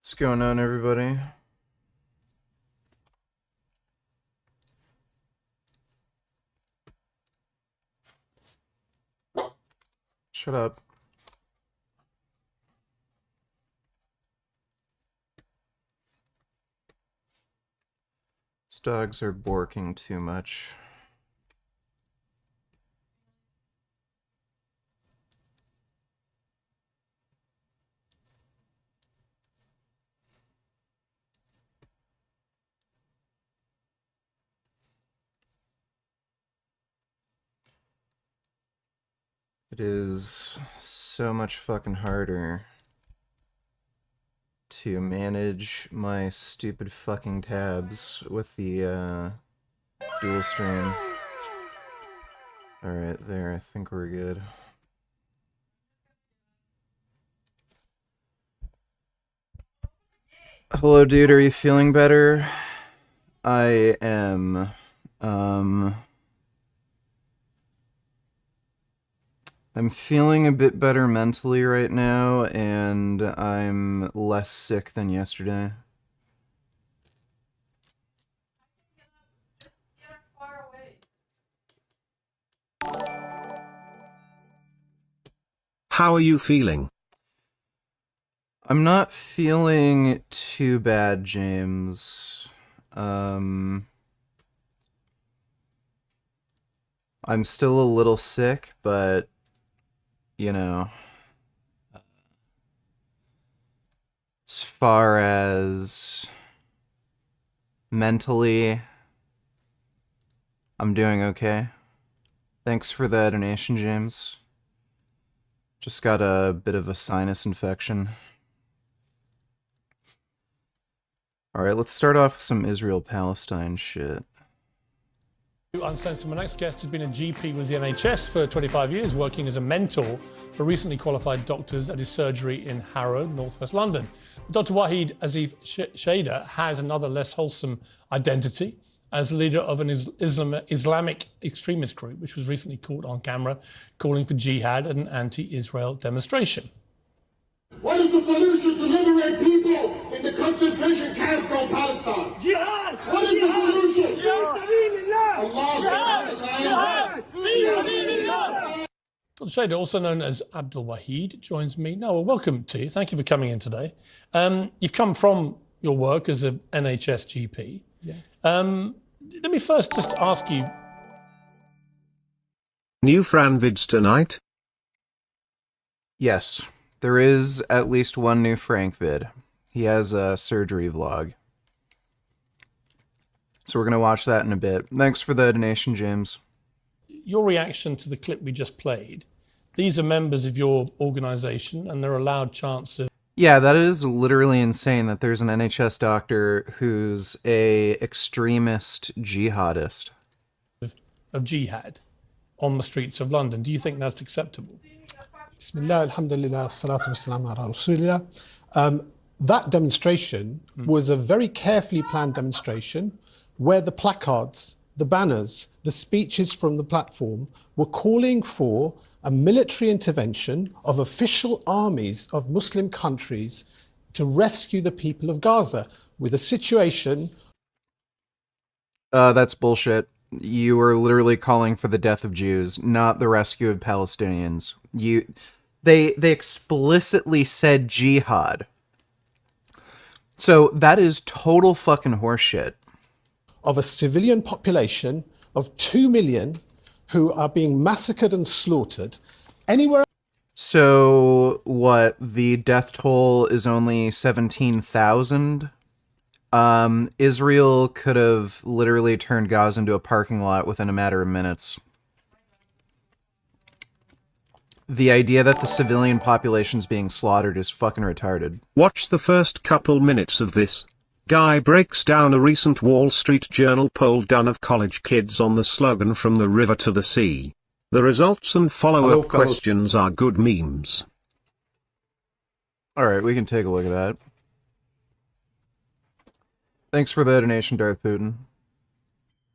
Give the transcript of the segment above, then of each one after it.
What's going on, everybody? Shut up. These dogs are barking too much. It is so much fucking harder to manage my stupid fucking tabs with the dual stream. Alright, there, I think we're good. Hello, dude, are you feeling better? I am. I'm feeling a bit better mentally right now, and I'm less sick than yesterday. How are you feeling? I'm not feeling too bad, James. I'm still a little sick, but, you know, as far as mentally, I'm doing okay. Thanks for the donation, James. Just got a bit of a sinus infection. Alright, let's start off with some Israel-Palestine shit. Uncensored. My next guest has been a GP with the NHS for 25 years, working as a mentor for recently qualified doctors at his surgery in Harrow, northwest London. Dr. Wahid Azif Shader has another less wholesome identity as leader of an Islamic extremist group, which was recently caught on camera calling for jihad at an anti-Israel demonstration. What is the solution to liberate people in the concentration camp from Palestine? Jihad! What is the solution? Jihad! Dr. Shader, also known as Abdul Wahid, joins me now. Well, welcome to you. Thank you for coming in today. You've come from your work as an NHS GP. Yeah. Let me first just ask you. New Fran vids tonight? Yes, there is at least one new Frank vid. He has a surgery vlog. So we're going to watch that in a bit. Thanks for the donation, James. Your reaction to the clip we just played, these are members of your organisation and they're allowed chance of... Yeah, that is literally insane that there's an NHS doctor who's a extremist jihadist. Of jihad on the streets of London. Do you think that's acceptable? Bismillah, alhamdulillah, salatu wassalam ala rasulillah. That demonstration was a very carefully planned demonstration where the placards, the banners, the speeches from the platform were calling for a military intervention of official armies of Muslim countries to rescue the people of Gaza with a situation... That's bullshit. You were literally calling for the death of Jews, not the rescue of Palestinians. They explicitly said jihad. So that is total fucking horseshit. Of a civilian population of 2 million who are being massacred and slaughtered anywhere. So what, the death toll is only 17,000? Israel could have literally turned Gaza into a parking lot within a matter of minutes. The idea that the civilian population's being slaughtered is fucking retarded. Watch the first couple minutes of this. Guy breaks down a recent Wall Street Journal poll done of college kids on the slogan "From the river to the sea." The results and Hello, follow-up fellow- questions are good memes. All right, we can take a look at that. Thanks for the donation, Darth Putin.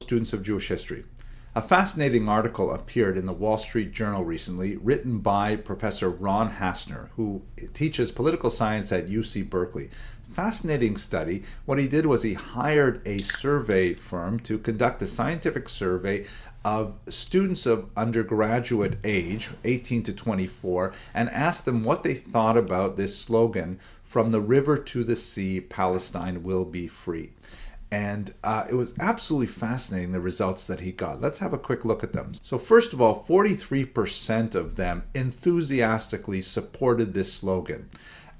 Students of Jewish history. A fascinating article appeared in the Wall Street Journal recently, written by Professor Ron Hassner, who teaches political science at UC Berkeley. Fascinating study. What he did was he hired a survey firm to conduct a scientific survey of students of undergraduate age, 18 to 24, and asked them what they thought about this slogan, "From the river to the sea, Palestine will be free." And it was absolutely fascinating, the results that he got. Let's have a quick look at them. So first of all, 43% of them enthusiastically supported this slogan.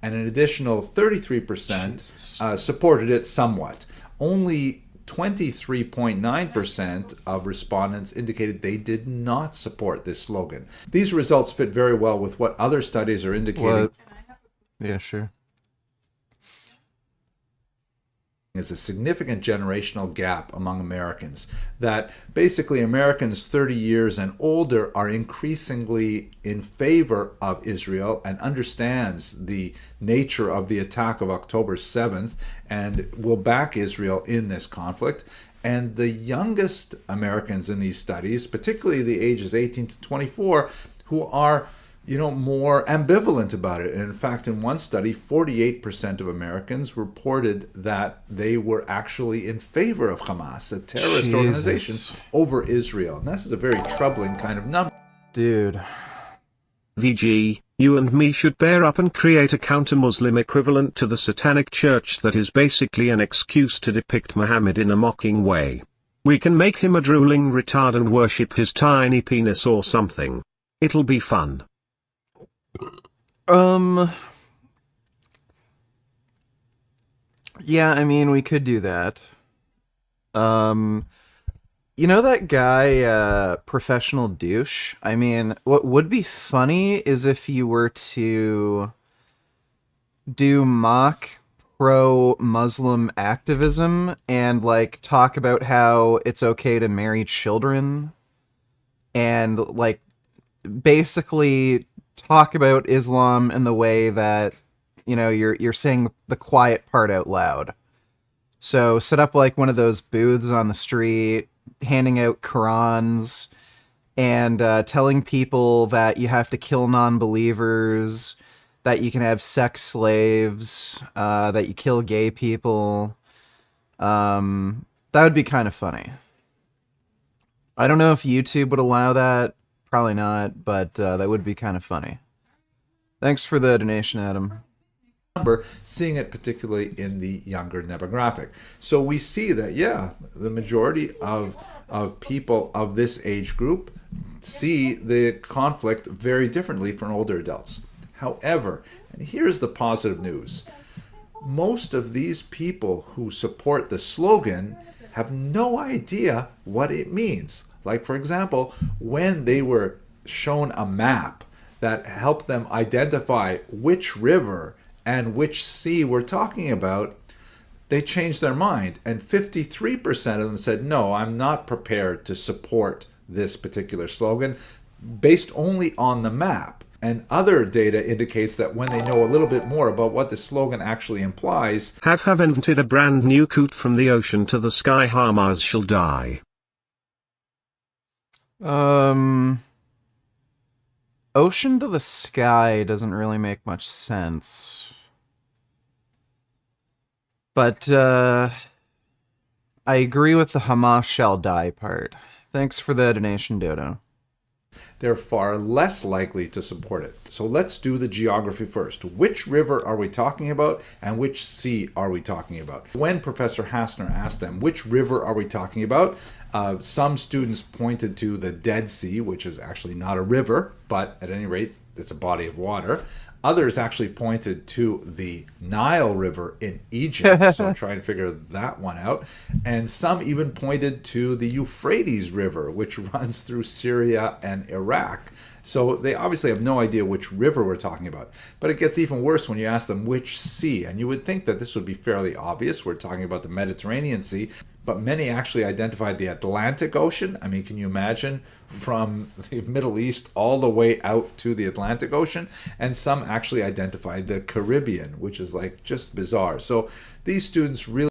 And an additional 33% supported it somewhat. Only 23.9% of respondents indicated they did not support this slogan. These results fit very well with what other studies are indicating. What? Yeah, sure. Is a significant generational gap among Americans, that basically Americans 30 years and older are increasingly in favor of Israel and understands the nature of the attack of October 7th and will back Israel in this conflict. And the youngest Americans in these studies, particularly the ages 18 to 24, who are more ambivalent about it. And in fact, in one study, 48% of Americans reported that they were actually in favor of Hamas, a terrorist organization, over Israel. And this is a very troubling kind of number. Dude. VG, you and me should bear up and create a counter-Muslim equivalent to the Satanic Church that is basically an excuse to depict Muhammad in a mocking way. We can make him a drooling retard and worship his tiny penis or something. It'll be fun. Yeah, I mean, we could do that. You know that guy, Professional Douche? I mean, what would be funny is if you were to do mock pro-Muslim activism and, like, talk about how it's okay to marry children and, like, basically talk about Islam in the way that, you're saying the quiet part out loud. So set up like one of those booths on the street, handing out Qurans and telling people that you have to kill non-believers, that you can have sex slaves, that you kill gay people. That would be kind of funny. I don't know if YouTube would allow that. Probably not, but that would be kind of funny. Thanks for the donation, Adam. Seeing it particularly in the younger demographic. So we see that, the majority of people of this age group see the conflict very differently from older adults. However, and here's the positive news, most of these people who support the slogan have no idea what it means. Like, for example, when they were shown a map that helped them identify which river and which sea we're talking about, they changed their mind. And 53% of them said, no, I'm not prepared to support this particular slogan based only on the map. And other data indicates that when they know a little bit more about what the slogan actually implies, have invented a brand new coot from the ocean to the sky, Hamas shall die. Ocean to the sky doesn't really make much sense. But, I agree with the Hamas shall die part. Thanks for the donation, Dodo. they're far less likely to support it. So let's do the geography first. Which river are we talking about and which sea are we talking about? When Professor Hassner asked them, which river are we talking about? Some students pointed to the Dead Sea, which is actually not a river, but at any rate, it's a body of water. Others actually pointed to the Nile River in Egypt, so I'm trying to figure that one out. And some even pointed to the Euphrates River, which runs through Syria and Iraq. So they obviously have no idea which river we're talking about. But it gets even worse when you ask them which sea. And you would think that this would be fairly obvious. We're talking about the Mediterranean Sea. But many actually identified the Atlantic Ocean. I mean, can you imagine from the Middle East all the way out to the Atlantic Ocean? And some actually identified the Caribbean, which is like just bizarre. So these students really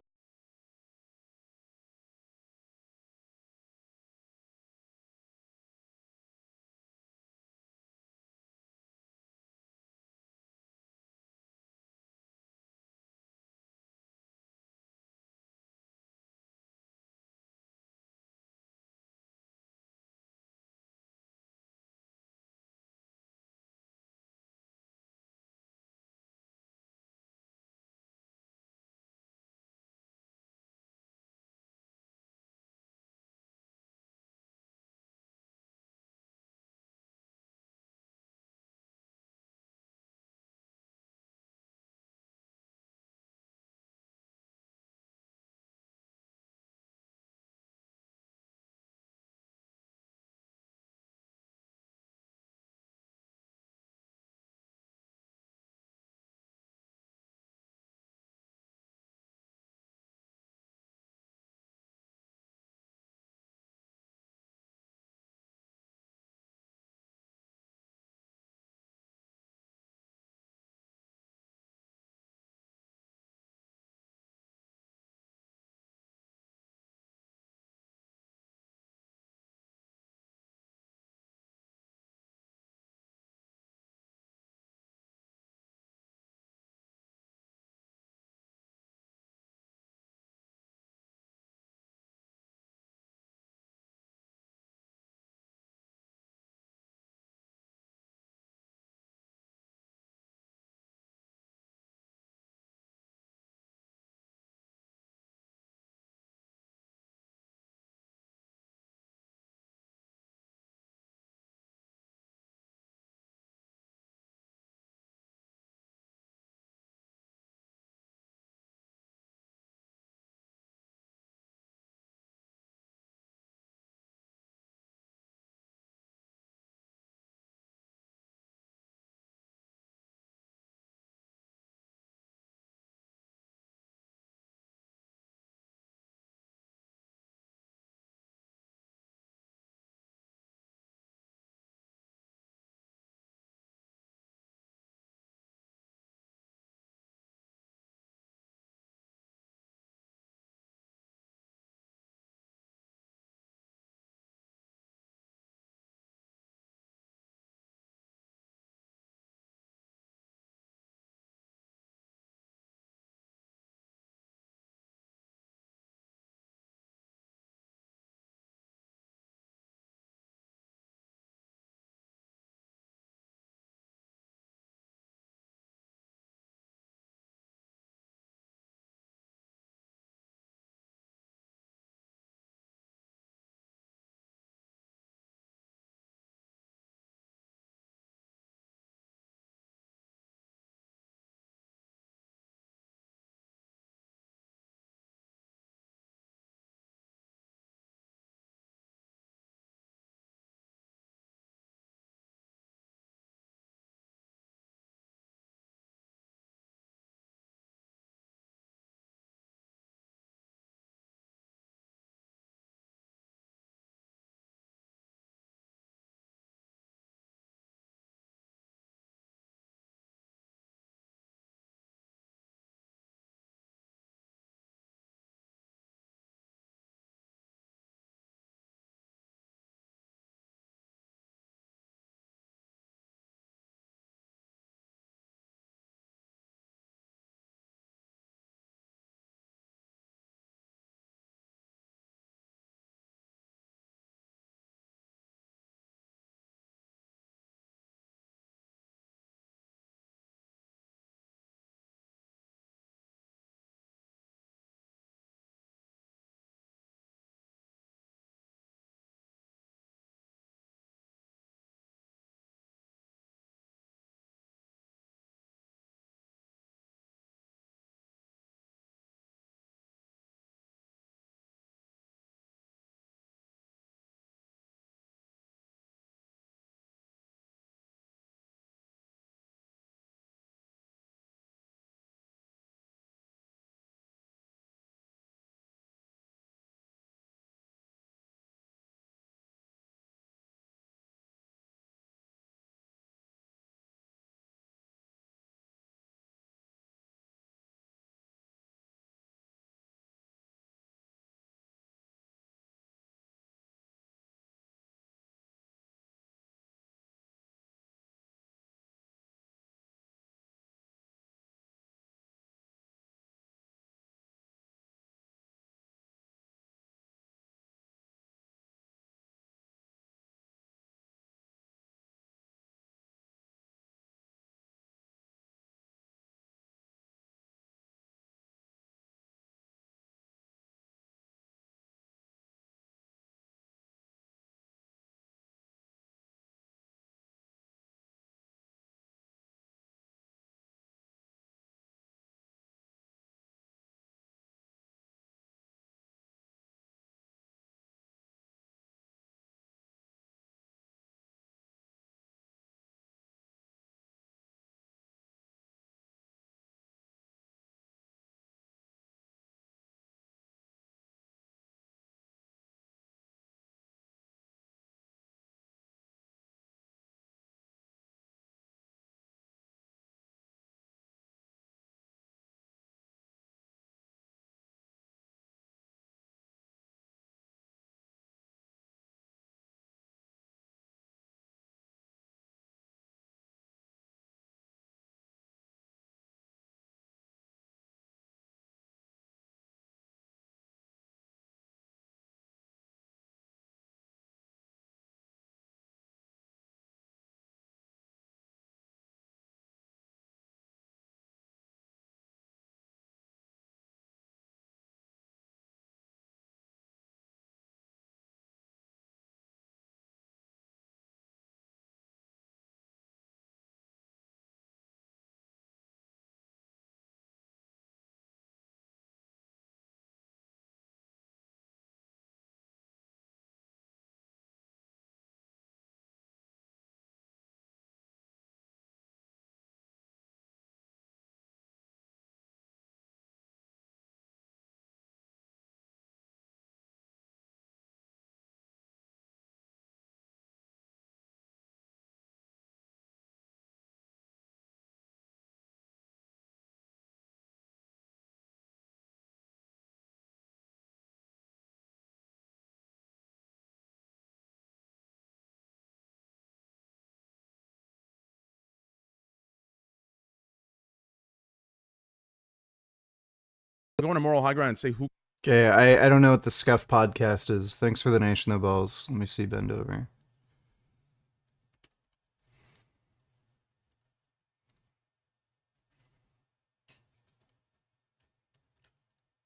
go on a moral high ground and say who. Okay, I don't know what the Scuff podcast is. Thanks for the Nation of Balls. Let me see bend over.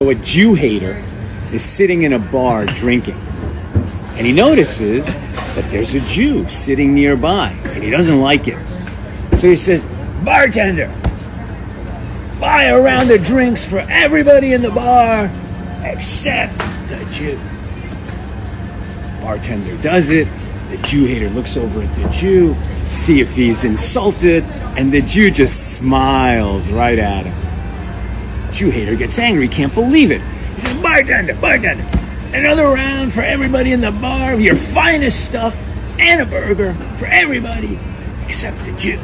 A Jew hater is sitting in a bar drinking, and he notices that there's a Jew sitting nearby, and he doesn't like it. So he says, "Bartender, buy a round of drinks for everybody in the bar except the Jew." Bartender does it. The Jew hater looks over at the Jew, see if he's insulted, and the Jew just smiles right at him. Jew hater gets angry, can't believe it. He says, bartender, another round for everybody in the bar of your finest stuff and a burger for everybody except the Jew.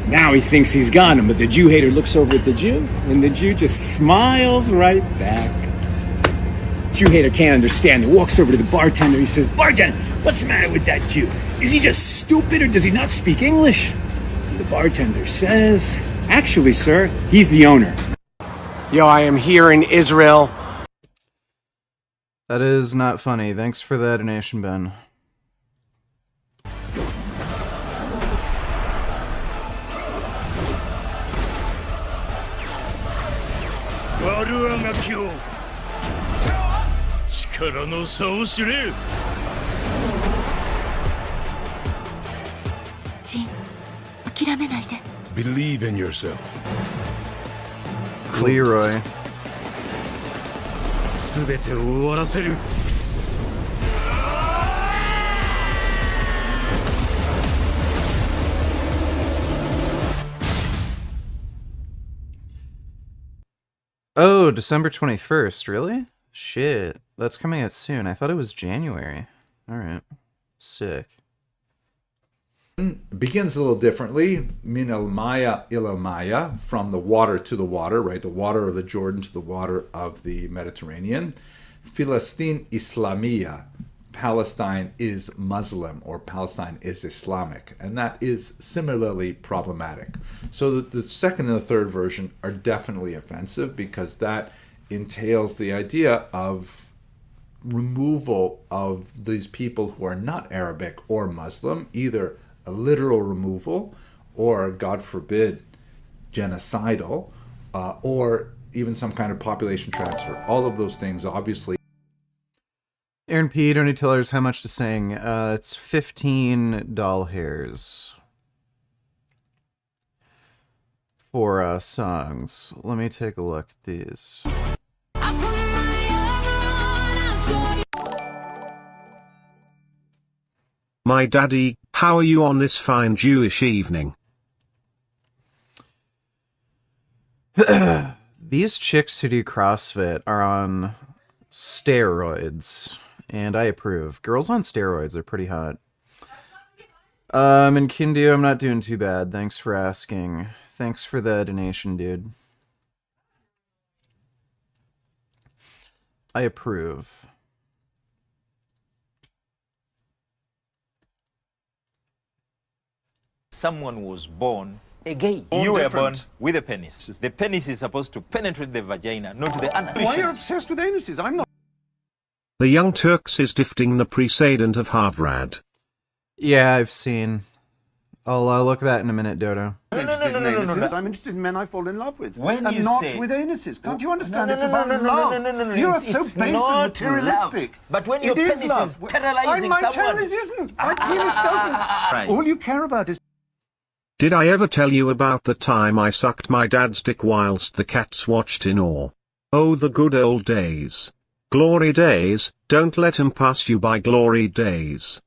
Now he thinks he's got him, but the Jew hater looks over at the Jew, and the Jew just smiles right back. Jew hater can't understand. He walks over to the bartender. He says, bartender, what's the matter with that Jew? Is he just stupid or does he not speak English? And the bartender says, actually, sir, he's the owner. Yo, I am here in Israel. That is not funny. Thanks for that donation, Ben. Believe in yourself. Leroy. Oh, December 21st, really? Shit, that's coming out soon. I thought it was January. Alright. Sick. Begins a little differently. Min el Maya il el Maya, from the water to the water, right? The water of the Jordan to the water of the Mediterranean. Filistin Islamia, Palestine is Muslim or Palestine is Islamic, and that is similarly problematic. So the second and the third version are definitely offensive because that entails the idea of removal of these people who are not Arabic or Muslim, either a literal removal or, God forbid, genocidal, or even some kind of population transfer. All of those things, obviously. Aaron P, don't need to tell us how much to sing. It's 15 doll hairs for songs. Let me take a look at these. My daddy, how are you on this fine Jewish evening? These chicks who do CrossFit are on steroids, and I approve. Girls on steroids are pretty hot. And Kindu, I'm not doing too bad. Thanks for asking. Thanks for the donation, dude. I approve. Someone was born a gay. You were born with a penis. The penis is supposed to penetrate the vagina, not the anus. Why are you obsessed with anuses? I'm not. The Young Turks is gifting the precedent of Harvard. Yeah, I've seen. I'll look at that in a minute, Dodo. No. I'm interested in men I fall in love with. When and you not say... with anuses. Can't you understand? No, It's about love. No. You are so base and materialistic. Love. But when your penis is sterilizing my someone... penis isn't. My penis doesn't. Right. All you care about is... Did I ever tell you about the time I sucked my dad's dick whilst the cats watched in awe? Oh, the good old days. Glory days, don't let him pass you by, glory days.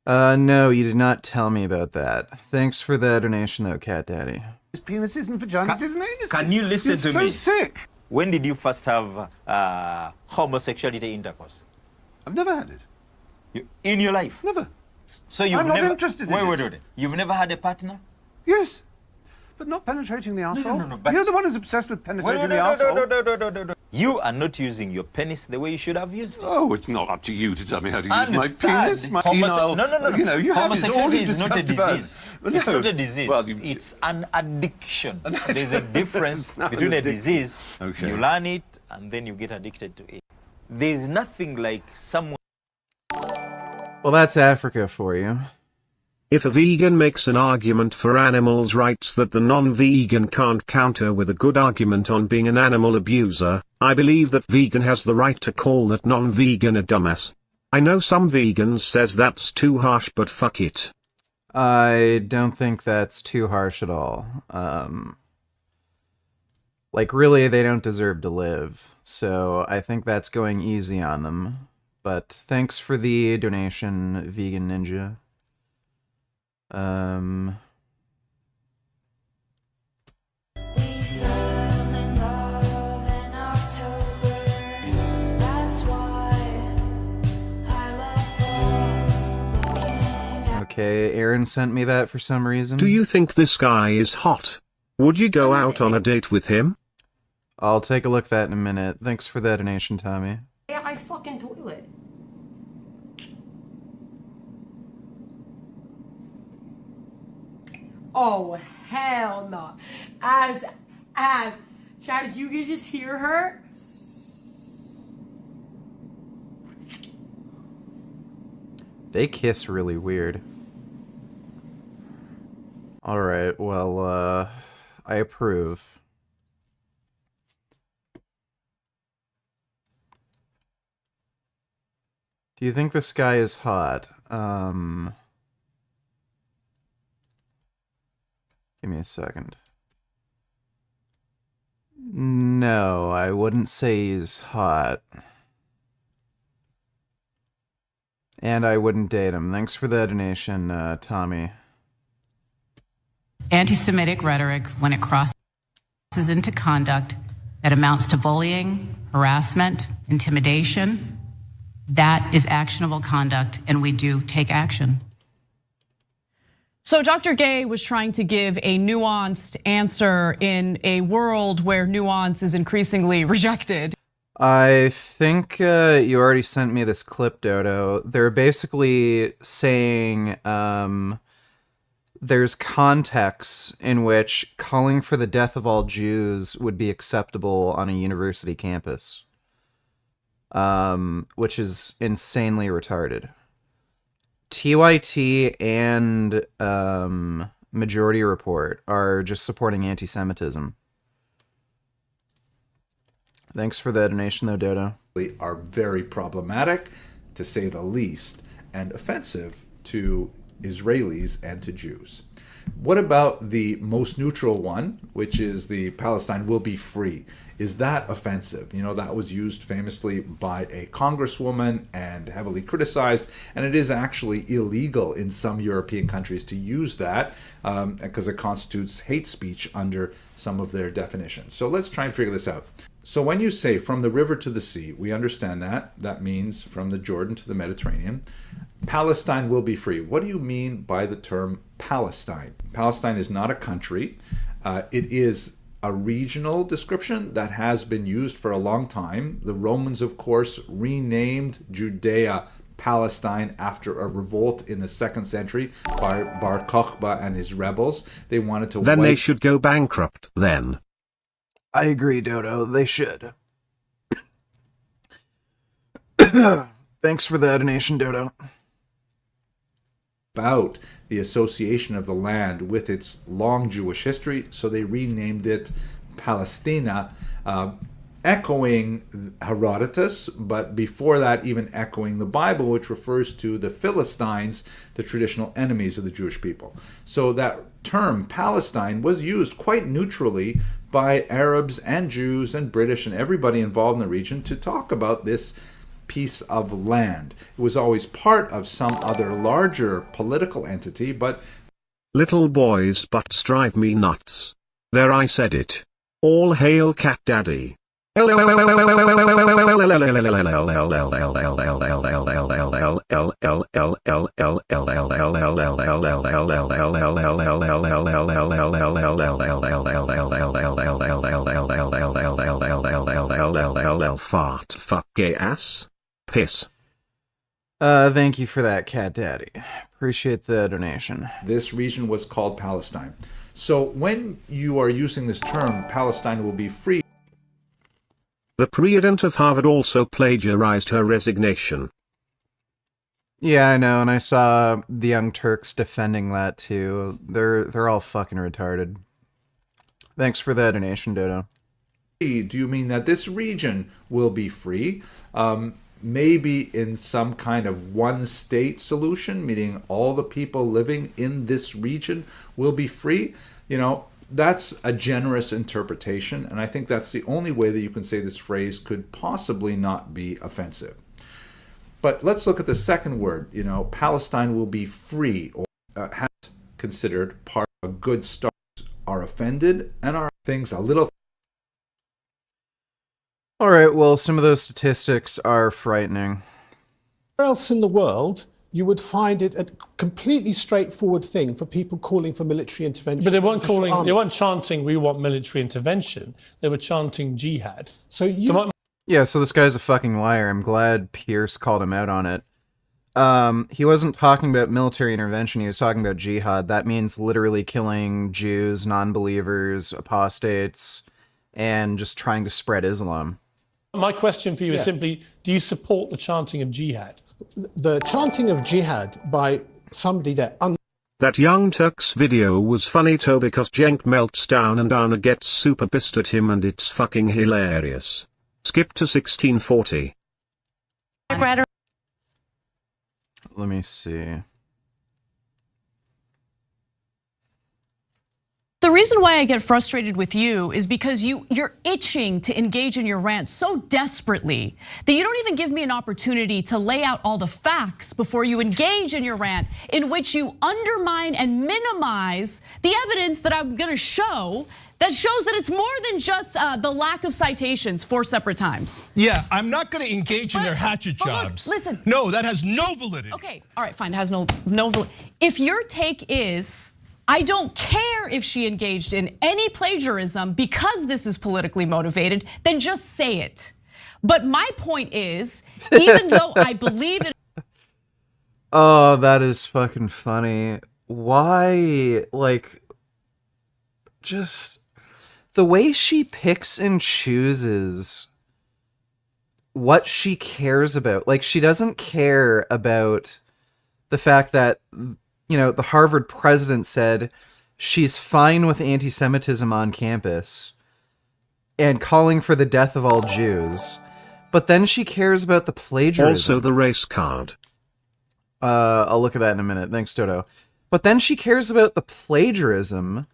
No, you did not tell me about that. Thanks for the donation, though, Cat Daddy. His penises and vaginas isn't anuses. Can you listen to me? me? So sick. When did you first have homosexuality intercourse? I've never had it. In your life? Never. So you've I'm not never... interested in it. Wait. You've never had a partner? Yes. But not penetrating the arsehole. No, but... You're the one who's obsessed with penetrating the arsehole. No. You are not using your penis the way you should have used it. Oh, it's not up to you to tell me how to use my And penis. third, My penile. no. You know, you have this all Homosexuality you've is not a discussed about. disease. Well, It's no. not a disease. Well, it's an addiction. No, it's There's a not. difference It's not between an a addiction. disease. Okay. You learn it and then you get addicted to it. There's nothing like someone. Well, that's Africa for you. If a vegan makes an argument for animals' rights that the non-vegan can't counter with a good argument on being an animal abuser, I believe that vegan has the right to call that non-vegan a dumbass. I know some vegans says that's too harsh, but fuck it. I don't think that's too harsh at all. Like, really, they don't deserve to live. So I think that's going easy on them. But thanks for the donation, Vegan Ninja. Okay, Aaron sent me that for some reason. Do you think this guy is hot? Would you go out on a date with him? I'll take a look at that in a minute. Thanks for that donation, Tommy. Yeah, I fucking toilet. Oh, hell no. Chad, did you just hear her? They kiss really weird. Alright, well, I approve. Do you think this guy is hot? Give me a second. No, I wouldn't say he's hot. And I wouldn't date him. Thanks for the donation, Tommy. Anti-Semitic rhetoric, when it crosses into conduct that amounts to bullying, harassment, intimidation, that is actionable conduct, and we do take action. So Dr. Gay was trying to give a nuanced answer in a world where nuance is increasingly rejected. I think you already sent me this clip, Dodo. They're basically saying there's contexts in which calling for the death of all Jews would be acceptable on a university campus, which is insanely retarded. TYT and Majority Report are just supporting anti-Semitism. Thanks for the donation, though, Dodo. Are very problematic, to say the least, and offensive to Israelis and to Jews. What about the most neutral one, which is the Palestine will be free? Is that offensive? You know, that was used famously by a congresswoman and heavily criticized, and it is actually illegal in some European countries to use that because it constitutes hate speech under some of their definitions. So let's try and figure this out. So when you say from the river to the sea, we understand that. That means from the Jordan to the Mediterranean. Palestine will be free. What do you mean by the term Palestine? Palestine is not a country. It is a regional description that has been used for a long time. The Romans, of course, renamed Judea Palestine after a revolt in the 2nd century by Bar Kokhba and his rebels. They wanted to Then they should go bankrupt, then. I agree, Dodo. They should. Thanks for the donation, Dodo. About the association of the land with its long Jewish history, so they renamed it Palestina, echoing Herodotus, but before that even echoing the Bible, which refers to the Philistines, the traditional enemies of the Jewish people. So that term Palestine was used quite neutrally by Arabs and Jews and British and everybody involved in the region to talk about this piece of land. It was always part of some other larger political entity, but... Little boys' butts drive me nuts. There, I said it. All hail Cat Daddy. Fart, fuck, gay ass, piss. Thank you for that, Cat Daddy. Appreciate the donation. This region was called Palestine. So when you are using this term, Palestine will be free. The president of Harvard also plagiarized her resignation. Yeah, I know, and I saw the Young Turks defending that too. They're all fucking retarded. Thanks for the donation, Dodo. Do you mean that this region will be free? Maybe in some kind of one-state solution, meaning all the people living in this region will be free? You know, that's a generous interpretation, and I think that's the only way that you can say this phrase could possibly not be offensive. But let's look at the second word. You know, Palestine will be free, or has considered part of a good start, are offended, and are things a little. All right, well, some of those statistics are frightening. Where else in the world you would find it a completely straightforward thing for people calling for military intervention? But they weren't chanting, "We want military intervention." They were chanting jihad. So this guy's a fucking liar. I'm glad Pierce called him out on it. He wasn't talking about military intervention. He was talking about jihad. That means literally killing Jews, non-believers, apostates, and just trying to spread Islam. My question for you is simply, do you support the chanting of jihad? The chanting of jihad by somebody that... That Young Turks video was funny too because Cenk melts down and Anna gets super pissed at him and it's fucking hilarious. Skip to 1640. Let me see. The reason why I get frustrated with you is because you're itching to engage in your rant so desperately that you don't even give me an opportunity to lay out all the facts before you engage in your rant, in which you undermine and minimize the evidence that I'm gonna show that shows that it's more than just the lack of citations 4 separate times. Yeah, I'm not gonna engage in their hatchet jobs. Look, listen. No, that has no validity. Okay, all right, fine, it has no validity. If your take is, I don't care if she engaged in any plagiarism because this is politically motivated, then just say it. But my point is, even though I believe it. Oh, that is fucking funny. Why, like, just the way she picks and chooses what she cares about. Like, she doesn't care about the fact that, you know, the Harvard president said she's fine with anti-Semitism on campus and calling for the death of all Jews. But then she cares about the plagiarism. Also the race card. I'll look at that in a minute. Thanks, Dodo. But then she cares about the plagiarism.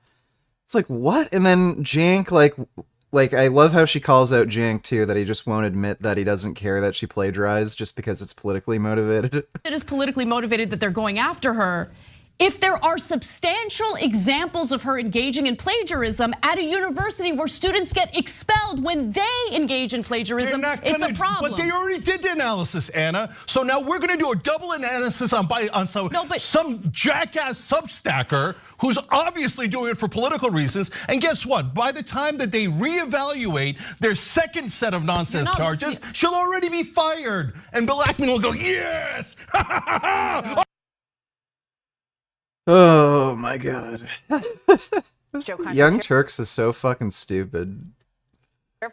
It's like, what? And then Cenk, like I love how she calls out Cenk too, that he just won't admit that he doesn't care that she plagiarized just because it's politically motivated. It is politically motivated that they're going after her. If there are substantial examples of her engaging in plagiarism at a university where students get expelled when they engage in plagiarism, it's a problem. But they already did the analysis, Anna. So now we're gonna do a double analysis on some jackass substacker who's obviously doing it for political reasons. And guess what? By the time that they reevaluate their second set of nonsense charges, she'll already be fired. And Bill Ackman will go, yes! Oh my god. Young Turks is so fucking stupid.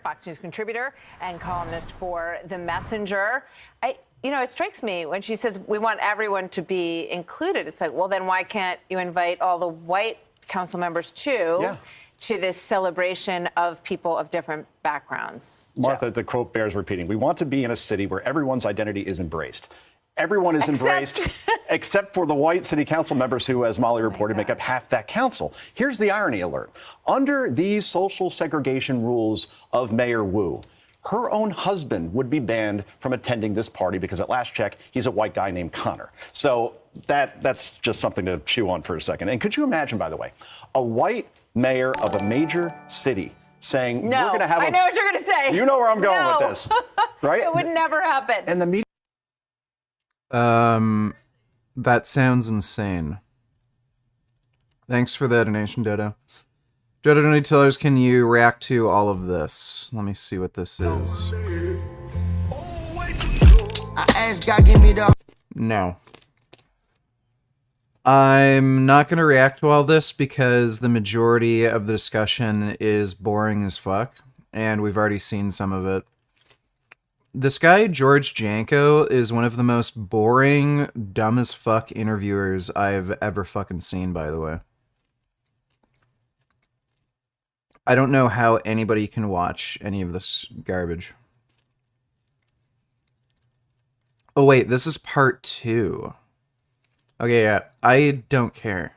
Fox News contributor and columnist for The Messenger. It strikes me when she says we want everyone to be included. It's like, well, then why can't you invite all the white council members too? To this celebration of people of different backgrounds? Martha, the quote bears repeating. We want to be in a city where everyone's identity is embraced. Everyone is embraced, except for the white city council members who, as Molly reported, make up half that council. Here's the irony alert. Under these social segregation rules of Mayor Wu, her own husband would be banned from attending this party because at last check, he's a white guy named Connor. So that's just something to chew on for a second. And could you imagine, by the way, a white mayor of a major city saying No, we're going to have I know what you're going to say. You know where I'm going No. with this, right? It would never happen. And the media. That sounds insane. Thanks for that donation, Dodo. Dodo $20, can you react to all of this? Let me see what this is. I asked God, give me the. No. I'm not going to react to all this because the majority of the discussion is boring as fuck, and we've already seen some of it. This guy, George Janko, is one of the most boring, dumb as fuck interviewers I've ever fucking seen, by the way. I don't know how anybody can watch any of this garbage. Oh wait, this is part 2. Okay, yeah, I don't care.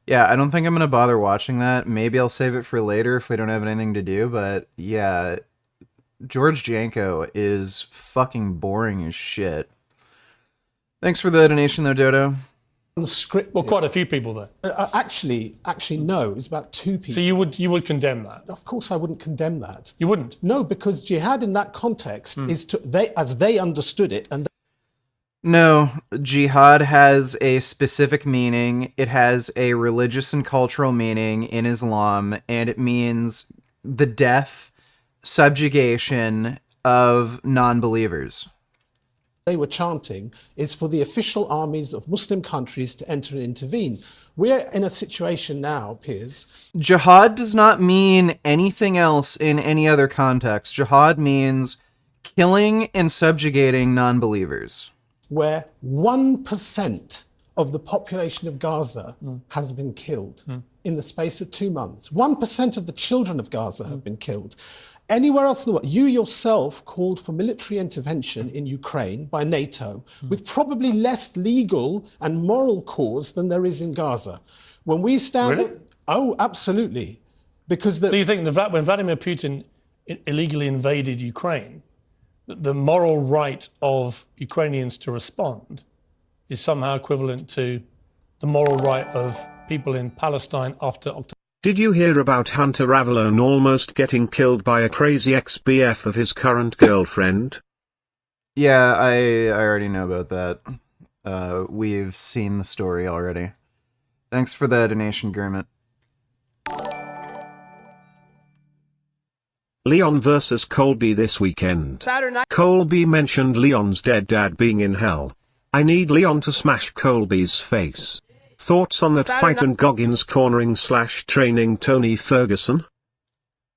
Yeah, I don't think I'm gonna bother watching that. Maybe I'll save it for later if we don't have anything to do, but yeah, George Janko is fucking boring as shit. Thanks for the donation though, Dodo. Unscripted. Well, quite a few people there. Actually, no. It's about 2 people. So you would condemn that? Of course, I wouldn't condemn that. You wouldn't? No, because jihad in that context is as they understood it, and. No, jihad has a specific meaning. It has a religious and cultural meaning in Islam, and it means the death, subjugation of non-believers. They were chanting is for the official armies of Muslim countries to enter and intervene. We're in a situation now, Piers. Jihad does not mean anything else in any other context. Jihad means killing and subjugating non-believers. Where 1% of the population of Gaza has been killed in the space of 2 months. 1% of the children of Gaza have been killed. Anywhere else in the world, you yourself called for military intervention in Ukraine by NATO with probably less legal and moral cause than there is in Gaza. When we stand... Really? Oh, absolutely. Because So you think when Vladimir Putin illegally invaded Ukraine, the moral right of Ukrainians to respond is somehow equivalent to the moral right of people in Palestine after October? Did you hear about Hunter Ravallone almost getting killed by a crazy ex-BF of his current girlfriend? Yeah, I already know about that. We've seen the story already. Thanks for the donation, Gurmit. Leon versus Colby this weekend. Saturday night. Colby mentioned Leon's dead dad being in hell. I need Leon to smash Colby's face. Thoughts on that fight and Goggins cornering / training Tony Ferguson?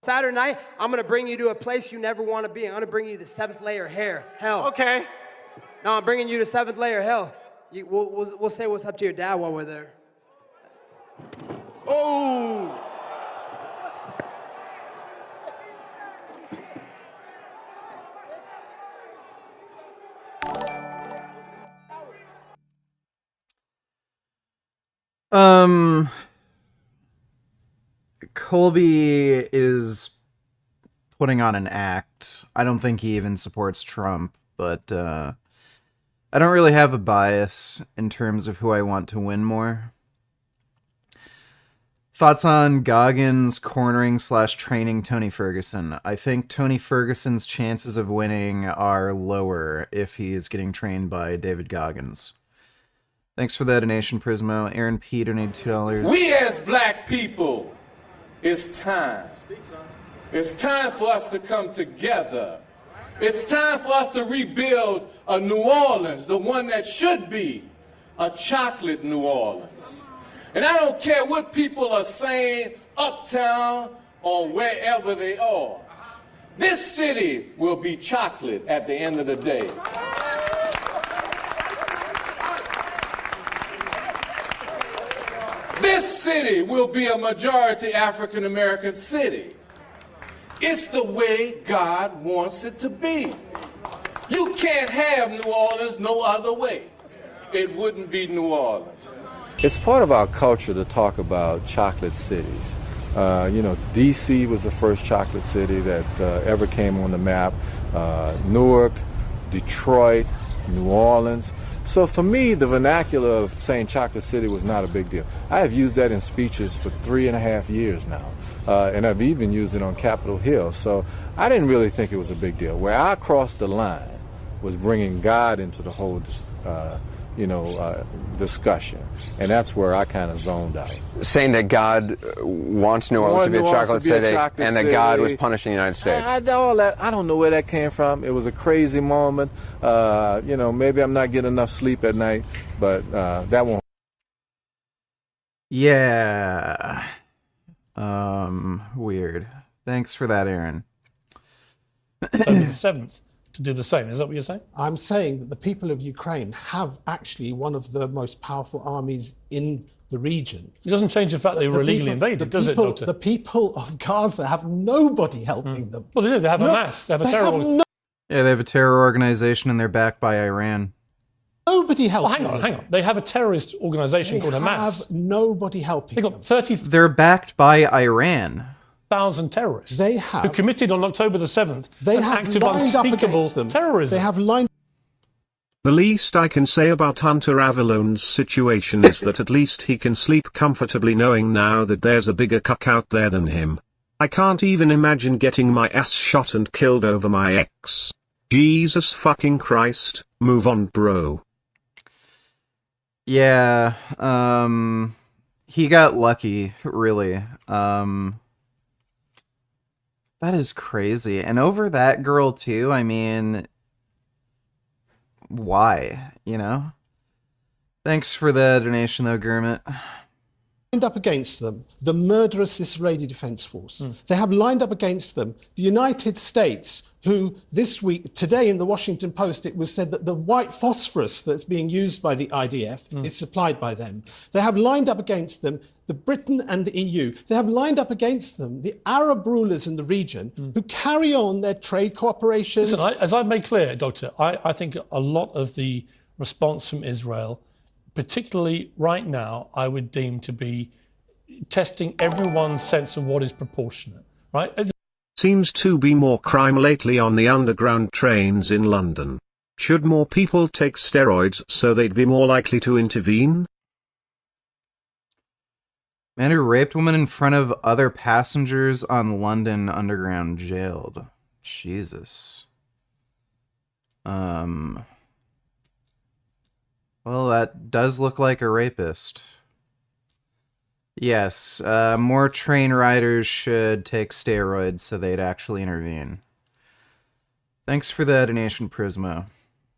Saturday night, I'm going to bring you to a place you never want to be. I'm going to bring you to 7th layer hell. Okay. No, I'm bringing you to 7th layer hell. We'll say what's up to your dad while we're there. Oh! Colby is putting on an act. I don't think he even supports Trump, but I don't really have a bias in terms of who I want to win more. Thoughts on Goggins cornering / training Tony Ferguson? I think Tony Ferguson's chances of winning are lower if he's getting trained by David Goggins. Thanks for that donation, Prismo. Aaron P. donated $2. We as black people, it's time. It's time for us to come together. It's time for us to rebuild a New Orleans, the one that should be a chocolate New Orleans. And I don't care what people are saying uptown or wherever they are. This city will be chocolate at the end of the day. This city will be a majority African American city. It's the way God wants it to be. You can't have New Orleans no other way. It wouldn't be New Orleans. It's part of our culture to talk about chocolate cities. D.C. was the first chocolate city that ever came on the map. Newark, Detroit, New Orleans. So for me, the vernacular of saying Chocolate City was not a big deal. I have used that in speeches for 3.5 years now, and I've even used it on Capitol Hill. So I didn't really think it was a big deal. Where I crossed the line was bringing God into the whole discussion, and that's where I kind of zoned out. Saying that God wants New Orleans to be a chocolate city, and that God was punishing the United States. All that, I don't know where that came from. It was a crazy moment. Maybe I'm not getting enough sleep at night, but that won't. Yeah. Weird. Thanks for that, Aaron. October the 7th. To do the same. Is that what you're saying? I'm saying that the people of Ukraine have actually one of the most powerful armies in the region. It doesn't change the fact they were illegally invaded, does it, Doctor? The people of Gaza have nobody helping them. Well, they do. They have Hamas. They have a terror. Yeah, they have a terror organization and they're backed by Iran. Nobody helping them. Hang on. They have a terrorist organization called Hamas. They have nobody helping them. They got 30. They're backed by Iran. 1,000 terrorists. They have who committed on October the 7th an act of unspeakable terrorism. They have lined. The least I can say about Hunter Avallone's situation is that at least he can sleep comfortably knowing now that there's a bigger cuck out there than him. I can't even imagine getting my ass shot and killed over my ex. Jesus fucking Christ, move on, bro. Yeah, he got lucky, really. That is crazy. And over that girl, too, I mean, why, Thanks for the donation, though, Gurmit. Lined up against them the murderous Israeli Defense Force. They have lined up against them the United States, who today in the Washington Post, it was said that the white phosphorus that's being used by the IDF is supplied by them. They have lined up against them the Britain and the EU. They have lined up against them the Arab rulers in the region who carry on their trade cooperations. Listen, as I've made clear, Doctor, I think a lot of the response from Israel, particularly right now, I would deem to be testing everyone's sense of what is proportionate, right? Seems to be more crime lately on the underground trains in London. Should more people take steroids so they'd be more likely to intervene? Man who raped woman in front of other passengers on London Underground jailed. Jesus. Well, that does look like a rapist. Yes, more train riders should take steroids so they'd actually intervene. Thanks for the donation, Prismo.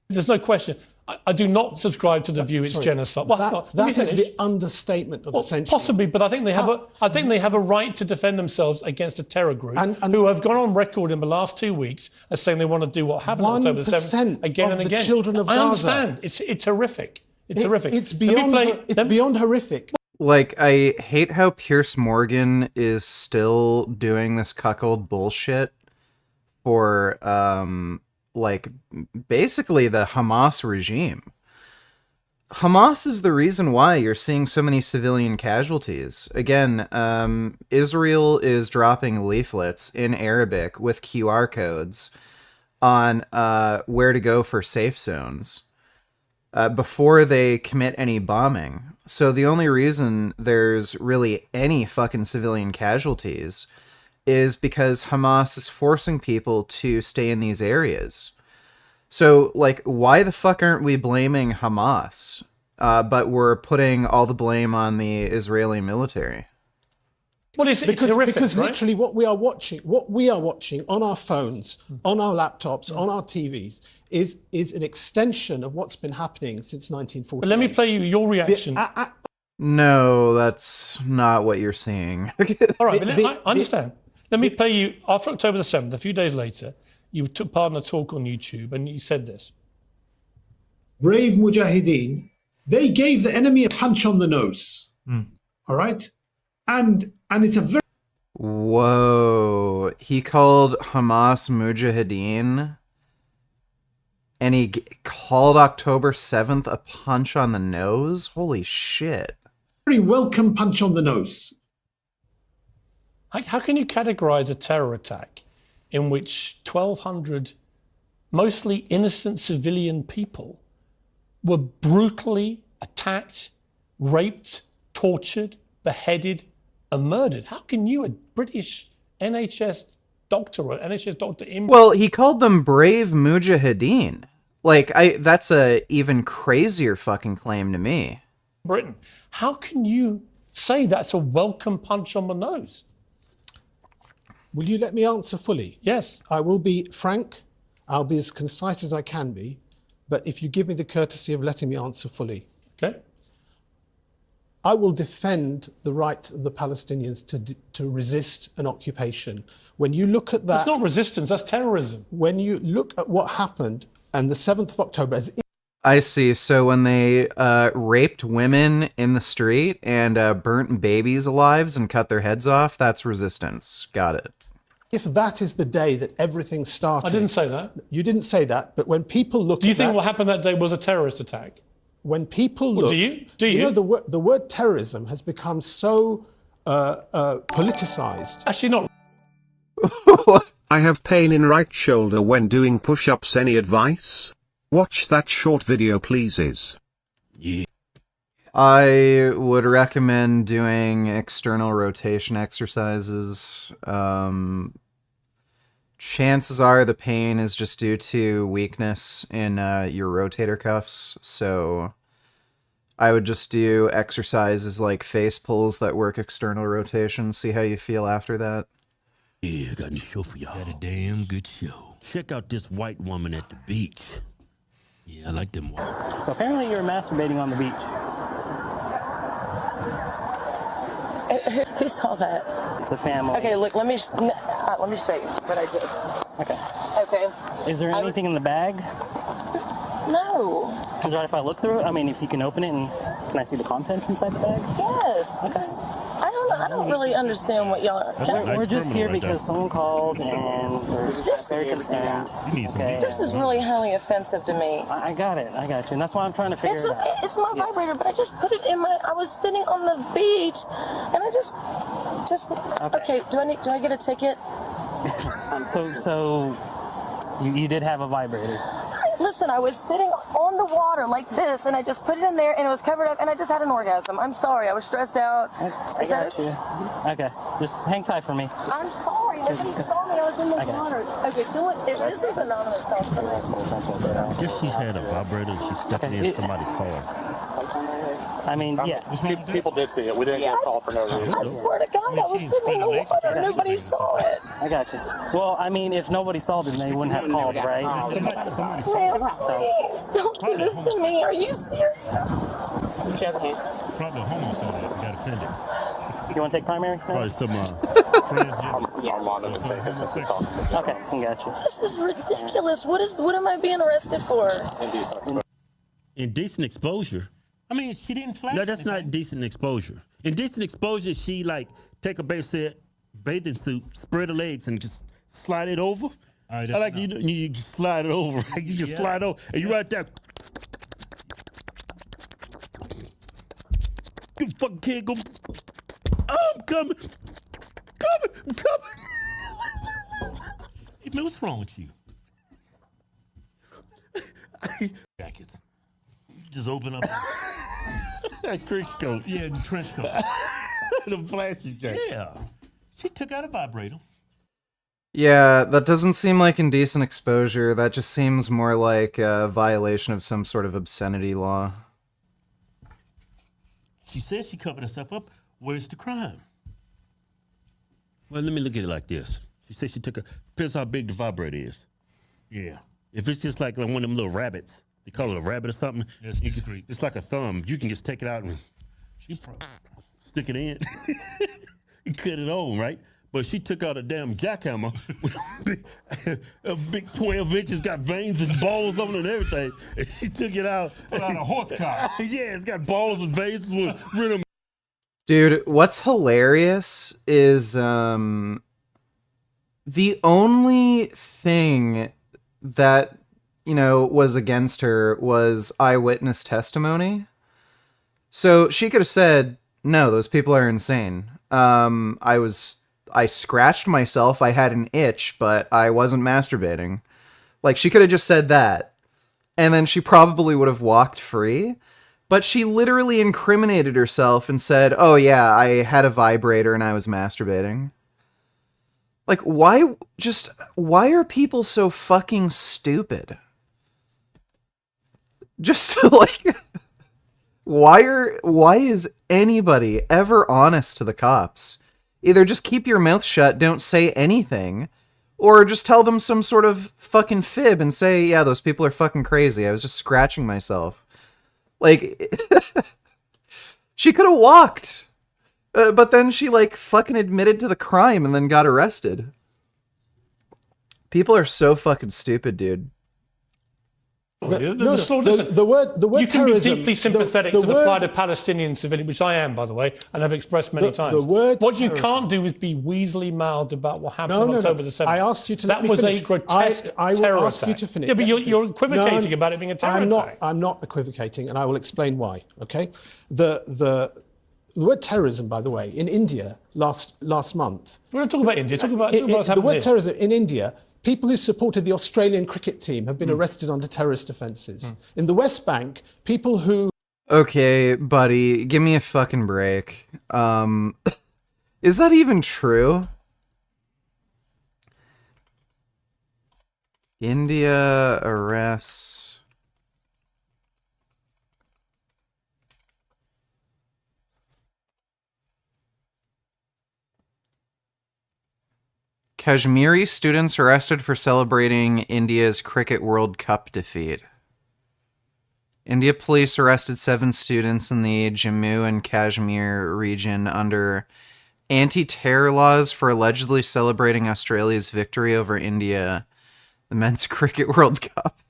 There's no question. I do not subscribe to the view it's genocide. Well, that is the understatement of the century. Possibly, but I think they have a right to defend themselves against a terror group who have gone on record in the last 2 weeks as saying they want to do what happened on October the 7th again and again. Children of Gaza. I understand. It's horrific. It's horrific. It's beyond horrific. Like, I hate how Pierce Morgan is still doing this cuckold bullshit for, basically the Hamas regime. Hamas is the reason why you're seeing so many civilian casualties. Again, Israel is dropping leaflets in Arabic with QR codes on where to go for safe zones before they commit any bombing. So the only reason there's really any fucking civilian casualties is because Hamas is forcing people to stay in these areas. So, why the fuck aren't we blaming Hamas, but we're putting all the blame on the Israeli military? Well, it's horrific, because right? literally what we are watching on our phones, on our laptops, on our TVs, is an extension of what's been happening since 1948. But let me play you your reaction. No, that's not what you're saying. All right, I understand. Let me play you, after October the 7th, a few days later, you took part in a talk on YouTube and you said this. Brave Mujahideen, they gave the enemy a punch on the nose. All right? And it's a very... Whoa. He called Hamas Mujahideen, and he called October 7th a punch on the nose? Holy shit. Very welcome punch on the nose. How can you categorize a terror attack in which 1,200 mostly innocent civilian people were brutally attacked, raped, tortured, beheaded, and murdered. How can you, a British NHS doctor or NHS doctor in... Well, he called them brave mujahideen. Like, that's a even crazier fucking claim to me. Britain. How can you say that's a welcome punch on the nose? Will you let me answer fully? Yes. I will be frank. I'll be as concise as I can be. But if you give me the courtesy of letting me answer fully. Okay. I will defend the right of the Palestinians to resist an occupation. When you look at that... That's not resistance, that's terrorism. When you look at what happened, and the 7th of October... I see. So when they raped women in the street and burnt babies alive and cut their heads off, that's resistance. Got it. If that is the day that everything started... I didn't say that. You didn't say that, but when people look at that... Do you think what happened that day was a terrorist attack? When people look... Well, do you? Do you? You know, the word terrorism has become so politicized. Actually not. I have pain in right shoulder when doing push-ups. Any advice? Watch that short video, pleases. Yeah. I would recommend doing external rotation exercises. Chances are the pain is just due to weakness in your rotator cuffs, so I would just do exercises like face pulls that work external rotation, see how you feel after that. Yeah, I got a show for y'all. Got a damn good show. Check out this white woman at the beach. Yeah, I like them white. So apparently you're masturbating on the beach. Who saw that? It's a family. Okay, look, let me show you what I did. Okay. Okay. Is there anything in the bag? No. Is it right if I look through it? I mean, if you can open it and can I see the contents inside the bag? Yes. Okay. I don't really understand what y'all are. We're just here because someone called and we're very concerned. This is really highly offensive to me. I got it. I got you. And that's why I'm trying to figure it out. It's my vibrator, but I just put it in I was sitting on the beach and I just okay, do I get a ticket? So you did have a vibrator. Listen, I was sitting on the water like this, and I just put it in there, and it was covered up, and I just had an orgasm. I'm sorry, I was stressed out. I got you. Okay, just hang tight for me. I'm sorry, nobody saw me. I was in the water. Okay, so if this is anonymous, I guess she had a vibrator and she stuck it in, somebody saw her. I mean, yeah. People did see it. We didn't get a call for no reason. I swear to God, I was sitting in the water. Nobody saw it. I got you. Well, I mean, if nobody saw it, then they wouldn't have called, right? Somebody saw it. Please, don't do this to me. Are you serious? Probably a homo saw that and got offended. You want to take primary? Probably some Okay, I got you. This is ridiculous. What am I being arrested for? Indecent exposure. I mean, she didn't flash. No, that's not decent exposure. Indecent exposure, she like take a bathing suit, spread her legs, and just slide it over. I like you just slide it over. Right? You just slide over, and you right there. You fucking can't go. I'm coming. I'm coming. Hey, man, what's wrong with you? Jackets. Just open up. That trench coat. Yeah, the trench coat. The flashy jacket. Yeah. She took out a vibrator. Yeah, that doesn't seem like indecent exposure. That just seems more like a violation of some sort of obscenity law. She says she covered herself up. Where's the crime? Well, let me look at it like this. She says she took depends how big the vibrator is. Yeah. If it's just like one of them little rabbits, they call it a rabbit or something. That's discreet. It's like a thumb. You can just take it out and stick it in. You cut it on, right? But she took out a damn jackhammer. A big 12 inches, got veins and balls on it and everything. And she took it out. Put out a horse car. Yeah, it's got balls and veins with rhythm. Dude, what's hilarious is the only thing that, was against her was eyewitness testimony. So she could have said, no, those people are insane. I scratched myself, I had an itch, but I wasn't masturbating. Like, she could have just said that. and then she probably would have walked free. But she literally incriminated herself and said, oh yeah, I had a vibrator and I was masturbating. Like, why are people so fucking stupid? Just like, why is anybody ever honest to the cops? Either just keep your mouth shut, don't say anything, or just tell them some sort of fucking fib and say, yeah, those people are fucking crazy. I was just scratching myself. Like, she could have walked. But then she, like, fucking admitted to the crime and then got arrested. People are so fucking stupid, dude. The word you can terrorism, be deeply sympathetic to the plight of Palestinian civilians, which I am, by the way, and have expressed many times. What you can't do is be weaselly-mouthed about what happened on October the 7th. I asked you to let me finish. That was a grotesque I will terror ask attack. you to finish. Yeah, but you're equivocating about it being a terror attack. I'm not equivocating, and I will explain why, okay? The word terrorism, by the way, in India last month... We're going to talk about India. Talk about what's happened the word here. terrorism in India... People who supported the Australian cricket team have been arrested under terrorist offences. In the West Bank, people who... Okay, buddy, give me a fucking break. Is that even true? India arrests... Kashmiri students arrested for celebrating India's Cricket World Cup defeat. India police arrested 7 students in the Jammu and Kashmir region under anti-terror laws for allegedly celebrating Australia's victory over India, the Men's Cricket World Cup.